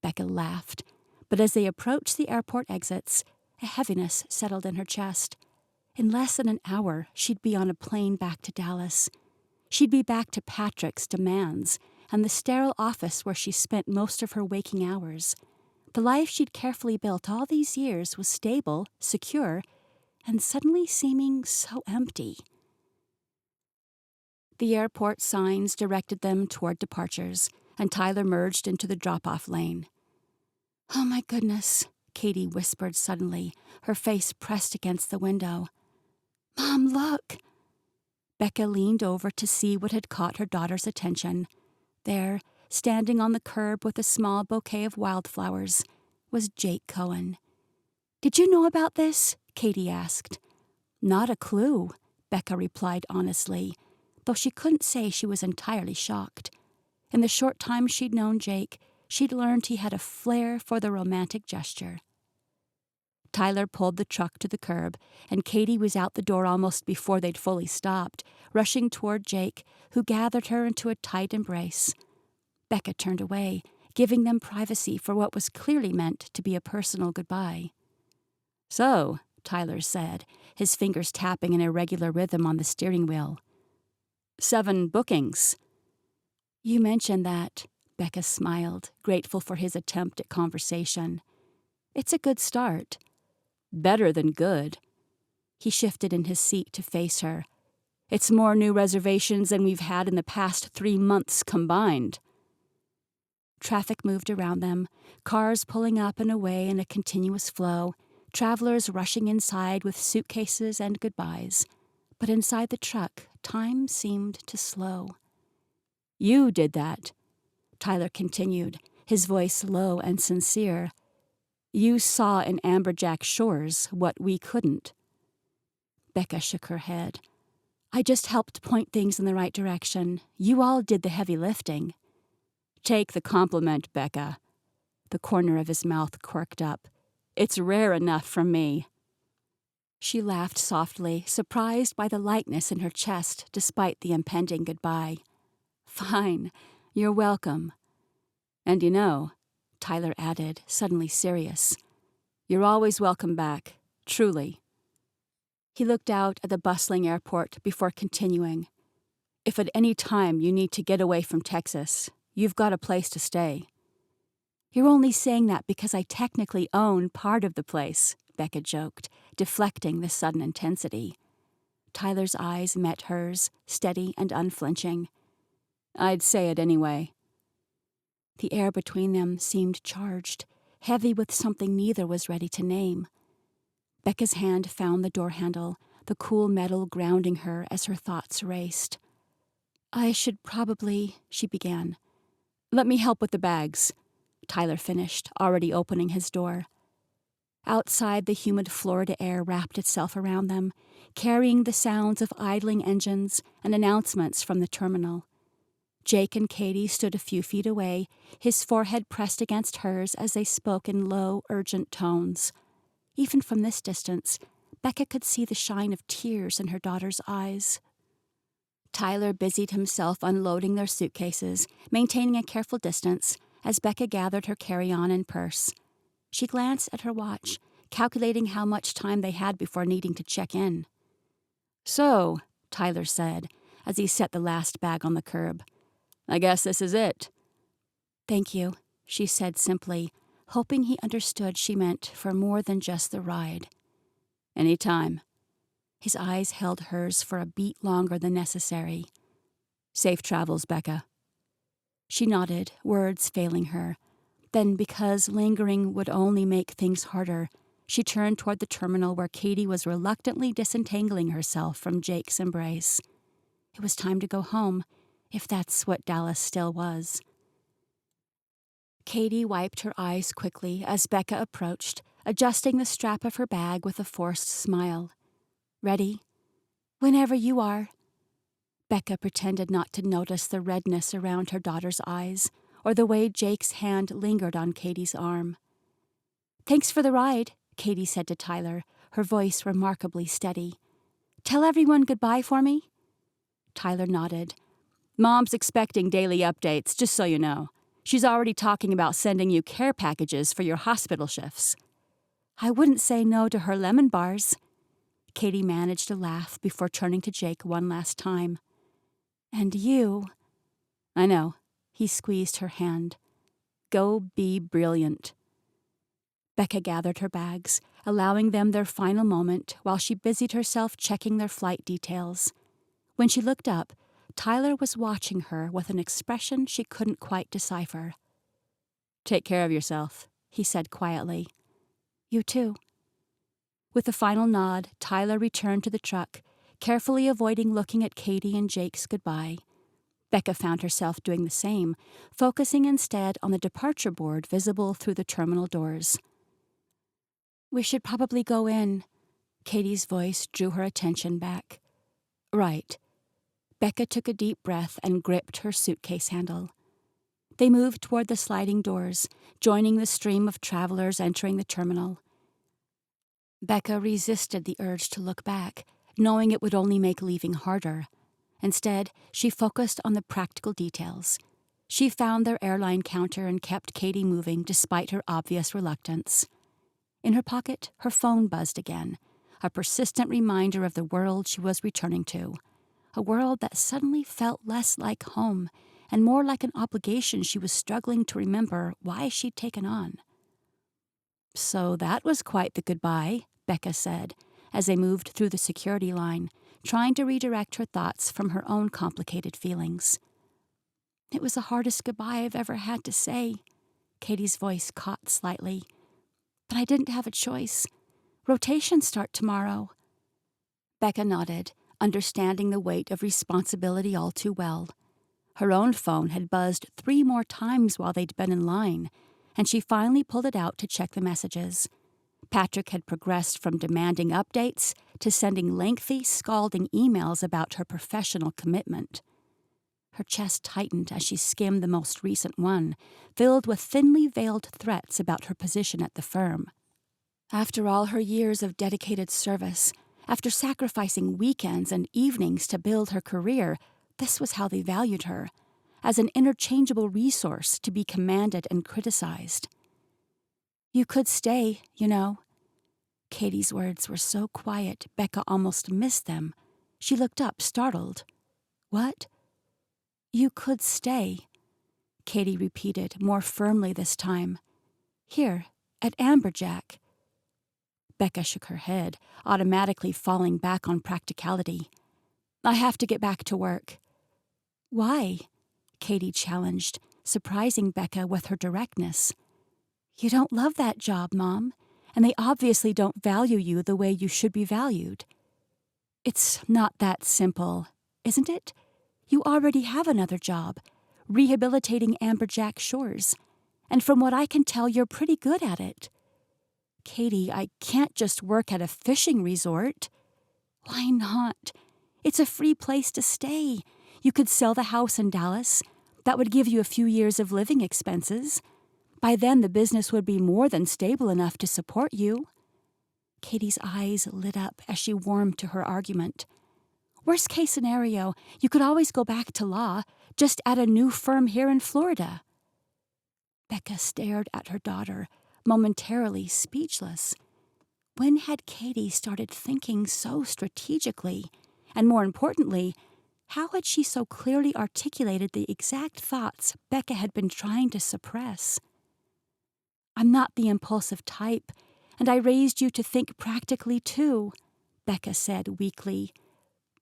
Becca laughed, but as they approached the airport exits, a heaviness settled in her chest. In less than an hour, she'd be on a plane back to Dallas. She'd be back to Patrick's demands and the sterile office where she spent most of her waking hours. The life she'd carefully built all these years was stable, secure, and suddenly seeming so empty. The airport signs directed them toward departures, and Tyler merged into the drop-off lane. Oh my goodness, Katie whispered suddenly, her face pressed against the window. Mom, look! Becca leaned over to see what had caught her daughter's attention. There, standing on the curb with a small bouquet of wildflowers, was Jake Cohen. Did you know about this? Katie asked. Not a clue, Becca replied honestly, though she couldn't say she was entirely shocked. In the short time she'd known Jake, she'd learned he had a flair for the romantic gesture. Tyler pulled the truck to the curb, and Katie was out the door almost before they'd fully stopped, rushing toward Jake, who gathered her into a tight embrace. Becca turned away, giving them privacy for what was clearly meant to be a personal goodbye. So, Tyler said, his fingers tapping an irregular rhythm on the steering wheel. 7 bookings. You mentioned that, Becca smiled, grateful for his attempt at conversation. It's a good start. Better than good. He shifted in his seat to face her. It's more new reservations than we've had in the past 3 months combined. Traffic moved around them, cars pulling up and away in a continuous flow, travelers rushing inside with suitcases and goodbyes. But inside the truck, time seemed to slow. You did that, Tyler continued, his voice low and sincere. You saw in Amberjack Shores what we couldn't. Becca shook her head. I just helped point things in the right direction. You all did the heavy lifting. Take the compliment, Becca. The corner of his mouth quirked up. It's rare enough from me." She laughed softly, surprised by the lightness in her chest despite the impending goodbye. "Fine. You're welcome. And you know," Tyler added, suddenly serious, "you're always welcome back, truly." He looked out at the bustling airport before continuing. "If at any time you need to get away from Texas, you've got a place to stay." "You're only saying that because I technically own part of the place," Becca joked, deflecting the sudden intensity. Tyler's eyes met hers, steady and unflinching. "I'd say it anyway." The air between them seemed charged, heavy with something neither was ready to name. Becca's hand found the door handle, the cool metal grounding her as her thoughts raced. "I should probably," she began. "Let me help with the bags," Tyler finished, already opening his door. Outside, the humid Florida air wrapped itself around them, carrying the sounds of idling engines and announcements from the terminal. Jake and Katie stood a few feet away, his forehead pressed against hers as they spoke in low, urgent tones. Even from this distance, Becca could see the shine of tears in her daughter's eyes. Tyler busied himself unloading their suitcases, maintaining a careful distance, as Becca gathered her carry-on and purse. She glanced at her watch, calculating how much time they had before needing to check in. "So," Tyler said, as he set the last bag on the curb, "I guess this is it." "Thank you," she said simply, hoping he understood she meant for more than just the ride. "Any time." His eyes held hers for a beat longer than necessary. "Safe travels, Becca." She nodded, words failing her. Then, because lingering would only make things harder, she turned toward the terminal where Katie was reluctantly disentangling herself from Jake's embrace. It was time to go home, if that's what Dallas still was. Katie wiped her eyes quickly as Becca approached, adjusting the strap of her bag with a forced smile. "Ready?" "Whenever you are." Becca pretended not to notice the redness around her daughter's eyes, or the way Jake's hand lingered on Katie's arm. "Thanks for the ride," Katie said to Tyler, her voice remarkably steady. "Tell everyone goodbye for me?" Tyler nodded. "Mom's expecting daily updates, just so you know. She's already talking about sending you care packages for your hospital shifts." "I wouldn't say no to her lemon bars." Katie managed a laugh before turning to Jake one last time. "And you." "I know." He squeezed her hand. "Go be brilliant." Becca gathered her bags, allowing them their final moment while she busied herself checking their flight details. When she looked up, Tyler was watching her with an expression she couldn't quite decipher. "Take care of yourself," he said quietly. "You too." With a final nod, Tyler returned to the truck, carefully avoiding looking at Katie and Jake's goodbye. Becca found herself doing the same, focusing instead on the departure board visible through the terminal doors. "We should probably go in." Katie's voice drew her attention back. "Right." Becca took a deep breath and gripped her suitcase handle. They moved toward the sliding doors, joining the stream of travelers entering the terminal. Becca resisted the urge to look back, knowing it would only make leaving harder. Instead, she focused on the practical details. She found their airline counter and kept Katie moving despite her obvious reluctance. In her pocket, her phone buzzed again, a persistent reminder of the world she was returning to, a world that suddenly felt less like home and more like an obligation she was struggling to remember why she'd taken on. "So that was quite the goodbye," Becca said, as they moved through the security line, trying to redirect her thoughts from her own complicated feelings. "It was the hardest goodbye I've ever had to say." Katie's voice caught slightly. "But I didn't have a choice. Rotations start tomorrow." Becca nodded, understanding the weight of responsibility all too well. Her own phone had buzzed 3 more times while they'd been in line, and she finally pulled it out to check the messages. Patrick had progressed from demanding updates to sending lengthy, scalding emails about her professional commitment. Her chest tightened as she skimmed the most recent one, filled with thinly veiled threats about her position at the firm. After all her years of dedicated service, after sacrificing weekends and evenings to build her career, this was how they valued her, as an interchangeable resource to be commanded and criticized. "You could stay, you know." Katie's words were so quiet, Becca almost missed them. She looked up, startled. "What?" "You could stay," Katie repeated, more firmly this time. "Here, at Amberjack." Becca shook her head, automatically falling back on practicality. "I have to get back to work." "Why?" Katie challenged, surprising Becca with her directness. "You don't love that job, Mom, and they obviously don't value you the way you should be valued." "It's not that simple, isn't it? You already have another job, rehabilitating Amberjack Shores, and from what I can tell, you're pretty good at it." "Katie, I can't just work at a fishing resort." "Why not? It's a free place to stay. You could sell the house in Dallas. That would give you a few years of living expenses. By then, the business would be more than stable enough to support you." Katie's eyes lit up as she warmed to her argument. "Worst case scenario, you could always go back to law, just at a new firm here in Florida." Becca stared at her daughter, momentarily speechless. When had Katie started thinking so strategically? And more importantly, how had she so clearly articulated the exact thoughts Becca had been trying to suppress? "I'm not the impulsive type, and I raised you to think practically too," Becca said weakly.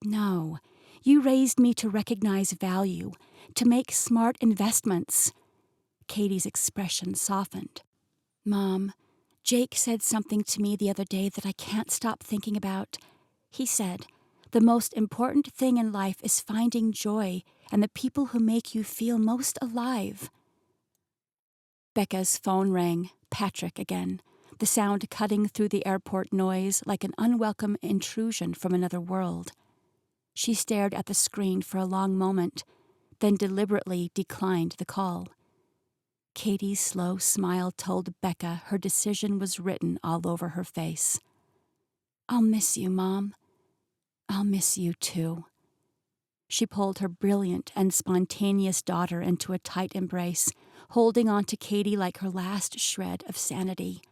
"No, you raised me to recognize value, to make smart investments." Katie's expression softened. "Mom, Jake said something to me the other day that I can't stop thinking about. He said, the most important thing in life is finding joy and the people who make you feel most alive." Becca's phone rang, Patrick again, the sound cutting through the airport noise like an unwelcome intrusion from another world. She stared at the screen for a long moment, then deliberately declined the call. Katie's slow smile told Becca her decision was written all over her face. "I'll miss you, Mom. I'll miss you, too." She pulled her brilliant and spontaneous daughter into a tight embrace, holding on to Katie like her last shred of sanity.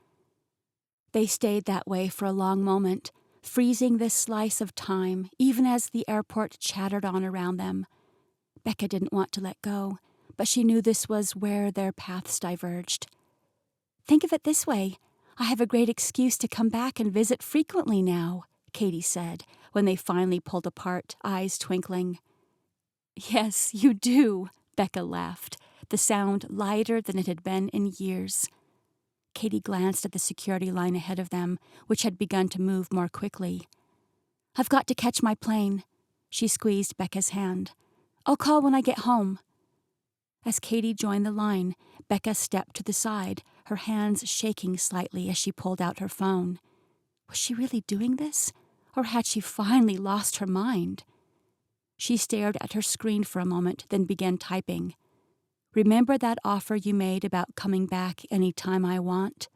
They stayed that way for a long moment, freezing this slice of time, even as the airport chattered on around them. Becca didn't want to let go, but she knew this was where their paths diverged. "Think of it this way. I have a great excuse to come back and visit frequently now," Katie said, when they finally pulled apart, eyes twinkling. "Yes, you do," Becca laughed, the sound lighter than it had been in years. Katie glanced at the security line ahead of them, which had begun to move more quickly. "I've got to catch my plane." She squeezed Becca's hand. "I'll call when I get home." As Katie joined the line, Becca stepped to the side, her hands shaking slightly as she pulled out her phone. Was she really doing this? Or had she finally lost her mind? She stared at her screen for a moment, then began typing. "Remember that offer you made about coming back any time I want?"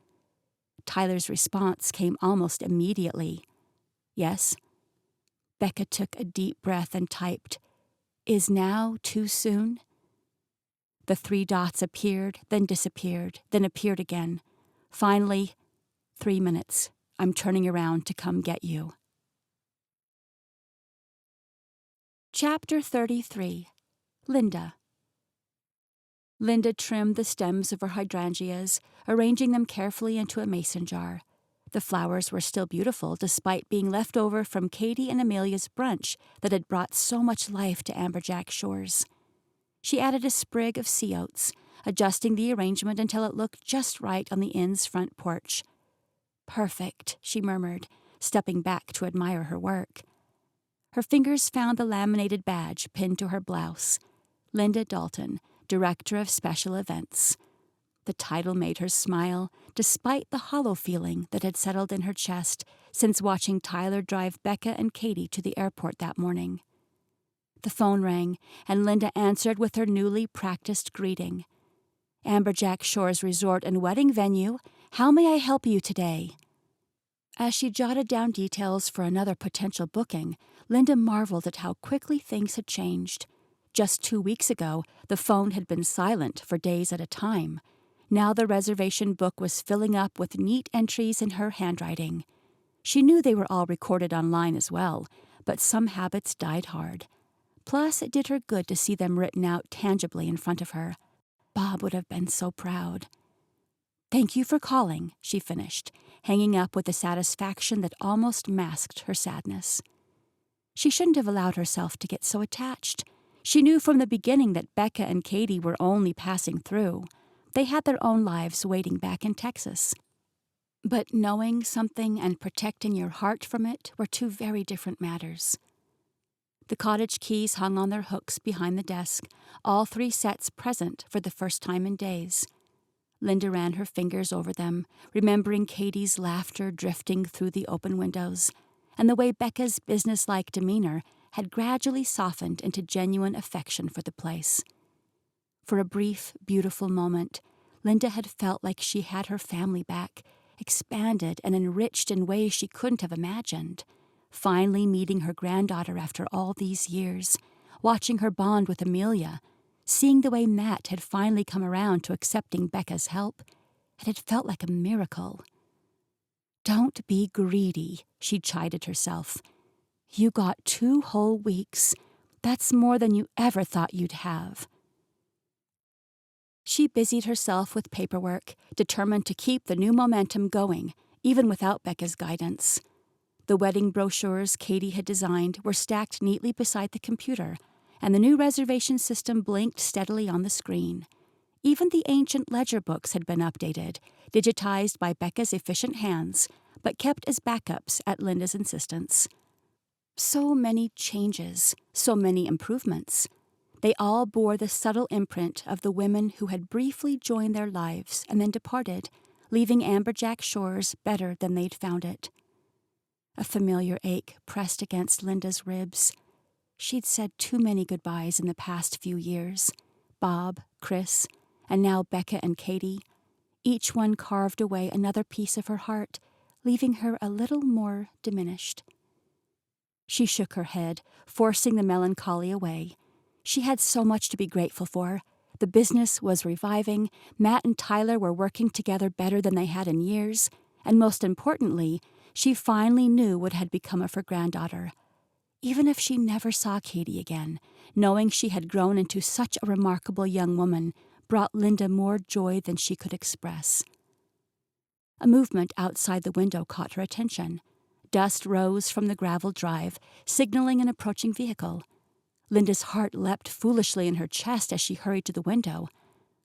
Tyler's response came almost immediately. "Yes." Becca took a deep breath and typed, "Is now too soon?" The 3 dots appeared, then disappeared, then appeared again. Finally, 3 minutes. I'm turning around to come get you. Chapter 33. Linda. Linda trimmed the stems of her hydrangeas, arranging them carefully into a mason jar. The flowers were still beautiful despite being left over from Katie and Amelia's brunch that had brought so much life to Amberjack Shores. She added a sprig of sea oats, adjusting the arrangement until it looked just right on the inn's front porch. "Perfect," she murmured, stepping back to admire her work. Her fingers found the laminated badge pinned to her blouse. Linda Dalton, Director of Special Events. The title made her smile, despite the hollow feeling that had settled in her chest since watching Tyler drive Becca and Katie to the airport that morning. The phone rang, and Linda answered with her newly practiced greeting. "Amberjack Shores Resort and Wedding Venue. How may I help you today?" As she jotted down details for another potential booking, Linda marveled at how quickly things had changed. Just 2 weeks ago, the phone had been silent for days at a time. Now the reservation book was filling up with neat entries in her handwriting. She knew they were all recorded online as well, but some habits died hard. Plus, it did her good to see them written out tangibly in front of her. Bob would have been so proud. "Thank you for calling," she finished, hanging up with a satisfaction that almost masked her sadness. She shouldn't have allowed herself to get so attached. She knew from the beginning that Becca and Katie were only passing through. They had their own lives waiting back in Texas. But knowing something and protecting your heart from it were two very different matters. The cottage keys hung on their hooks behind the desk, all 3 sets present for the first time in days. Linda ran her fingers over them, remembering Katie's laughter drifting through the open windows, and the way Becca's businesslike demeanor had gradually softened into genuine affection for the place. For a brief, beautiful moment, Linda had felt like she had her family back, expanded and enriched in ways she couldn't have imagined. Finally meeting her granddaughter after all these years, watching her bond with Amelia, seeing the way Matt had finally come around to accepting Becca's help, it had felt like a miracle. "Don't be greedy," she chided herself. "You got 2 whole weeks. That's more than you ever thought you'd have." She busied herself with paperwork, determined to keep the new momentum going, even without Becca's guidance. The wedding brochures Katie had designed were stacked neatly beside the computer, and the new reservation system blinked steadily on the screen. Even the ancient ledger books had been updated, digitized by Becca's efficient hands, but kept as backups at Linda's insistence. So many changes, so many improvements. They all bore the subtle imprint of the women who had briefly joined their lives and then departed, leaving Amberjack Shores better than they'd found it. A familiar ache pressed against Linda's ribs. She'd said too many goodbyes in the past few years. Bob, Chris, and now Becca and Katie. Each one carved away another piece of her heart, leaving her a little more diminished. She shook her head, forcing the melancholy away. She had so much to be grateful for. The business was reviving, Matt and Tyler were working together better than they had in years, and most importantly, she finally knew what had become of her granddaughter. Even if she never saw Katie again, knowing she had grown into such a remarkable young woman brought Linda more joy than she could express. A movement outside the window caught her attention. Dust rose from the gravel drive, signaling an approaching vehicle. Linda's heart leapt foolishly in her chest as she hurried to the window.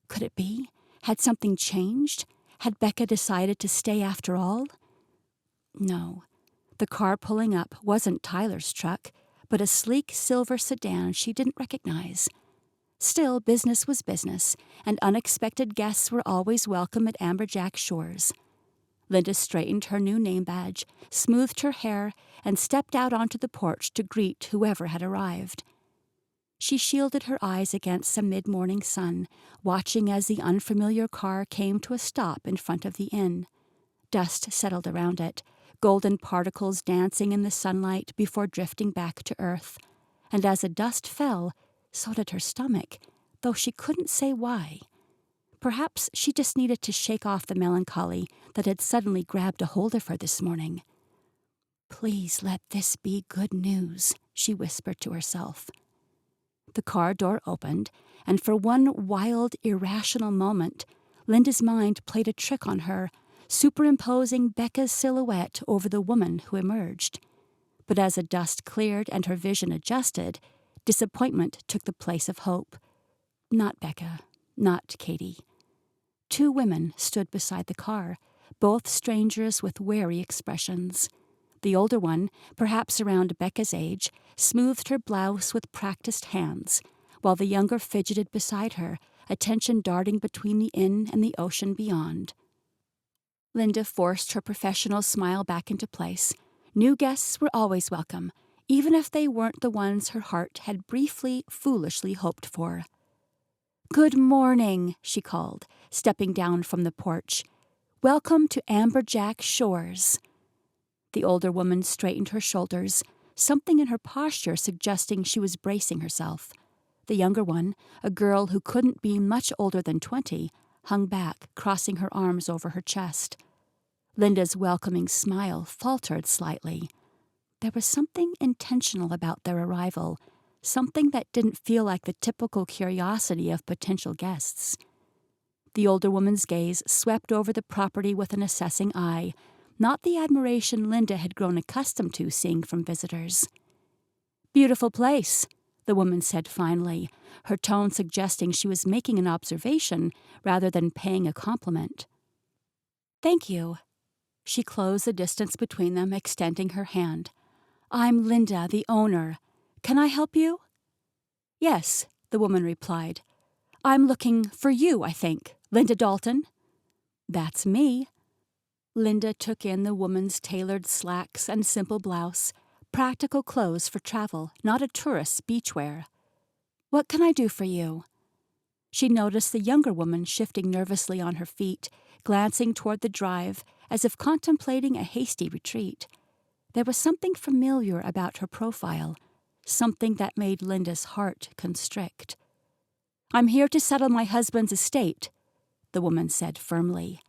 Could it be? Had something changed? Had Becca decided to stay after all? No. The car pulling up wasn't Tyler's truck, but a sleek silver sedan she didn't recognize. Still, business was business, and unexpected guests were always welcome at Amberjack Shores. Linda straightened her new name badge, smoothed her hair, and stepped out onto the porch to greet whoever had arrived. She shielded her eyes against the mid-morning sun, watching as the unfamiliar car came to a stop in front of the inn. Dust settled around it, golden particles dancing in the sunlight before drifting back to earth. And as the dust fell, so did her stomach, though she couldn't say why. Perhaps she just needed to shake off the melancholy that had suddenly grabbed a hold of her this morning. "Please let this be good news," she whispered to herself. The car door opened, and for one wild, irrational moment, Linda's mind played a trick on her, superimposing Becca's silhouette over the woman who emerged. But as the dust cleared and her vision adjusted, disappointment took the place of hope. Not Becca, not Katie. 2 women stood beside the car, both strangers with wary expressions. The older one, perhaps around Becca's age, smoothed her blouse with practiced hands, while the younger fidgeted beside her, attention darting between the inn and the ocean beyond. Linda forced her professional smile back into place. New guests were always welcome, even if they weren't the ones her heart had briefly, foolishly hoped for. "Good morning," she called, stepping down from the porch. "Welcome to Amberjack Shores." The older woman straightened her shoulders, something in her posture suggesting she was bracing herself. The younger one, a girl who couldn't be much older than 20, hung back, crossing her arms over her chest. Linda's welcoming smile faltered slightly. There was something intentional about their arrival, something that didn't feel like the typical curiosity of potential guests. The older woman's gaze swept over the property with an assessing eye, not the admiration Linda had grown accustomed to seeing from visitors. "Beautiful place," the woman said finally, her tone suggesting she was making an observation rather than paying a compliment. "Thank you." She closed the distance between them, extending her hand. "I'm Linda, the owner. Can I help you?" "Yes," the woman replied. "I'm looking for you, I think. Linda Dalton?" "That's me." Linda took in the woman's tailored slacks and simple blouse, practical clothes for travel, not a tourist's beachwear. "What can I do for you?" She noticed the younger woman shifting nervously on her feet, glancing toward the drive, as if contemplating a hasty retreat. There was something familiar about her profile, something that made Linda's heart constrict. "I'm here to settle my husband's estate," the woman said firmly.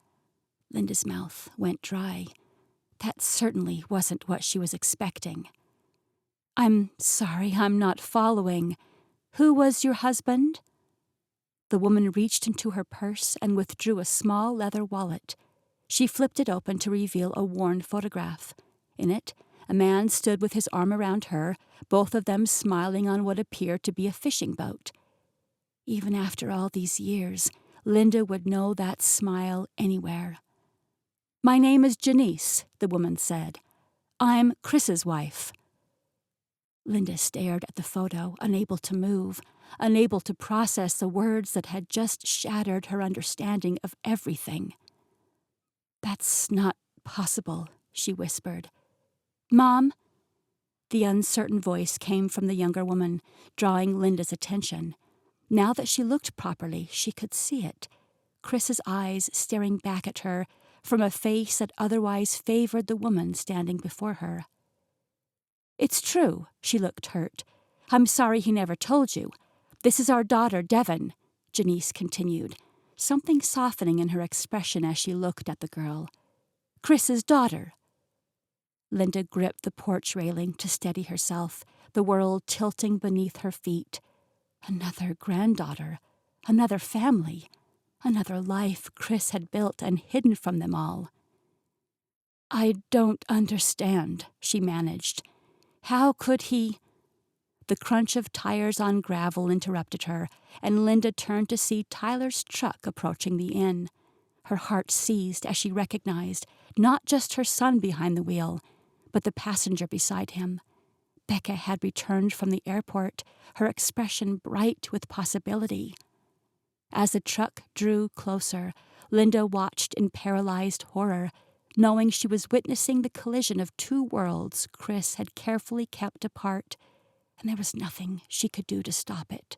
Linda's mouth went dry. That certainly wasn't what she was expecting. "I'm sorry, I'm not following. Who was your husband?" The woman reached into her purse and withdrew a small leather wallet. She flipped it open to reveal a worn photograph. In it, a man stood with his arm around her, both of them smiling on what appeared to be a fishing boat. Even after all these years, Linda would know that smile anywhere. "My name is Janice," the woman said. "I'm Chris's wife." Linda stared at the photo, unable to move, unable to process the words that had just shattered her understanding of everything. "That's not possible," she whispered. "Mom?" The uncertain voice came from the younger woman, drawing Linda's attention. Now that she looked properly, she could see it. Chris's eyes staring back at her from a face that otherwise favored the woman standing before her. "It's true," she looked hurt. "I'm sorry he never told you. This is our daughter, Devon," Janice continued, something softening in her expression as she looked at the girl. "Chris's daughter." Linda gripped the porch railing to steady herself, the world tilting beneath her feet. Another granddaughter, another family, another life Chris had built and hidden from them all. "I don't understand," she managed. "How could he—" The crunch of tires on gravel interrupted her, and Linda turned to see Tyler's truck approaching the inn. Her heart seized as she recognized not just her son behind the wheel, but the passenger beside him. Becca had returned from the airport, her expression bright with possibility. As the truck drew closer, Linda watched in paralyzed horror, knowing she was witnessing the collision of two worlds Chris had carefully kept apart, and there was nothing she could do to stop it.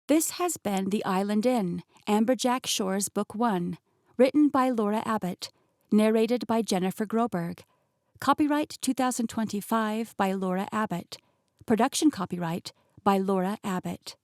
This has been The Island Inn, Amberjack Shores Book 1, written by Laura Abbott, narrated by Jennifer Groberg. Copyright 2025 by Laura Abbott. Production copyright by Laura Abbott.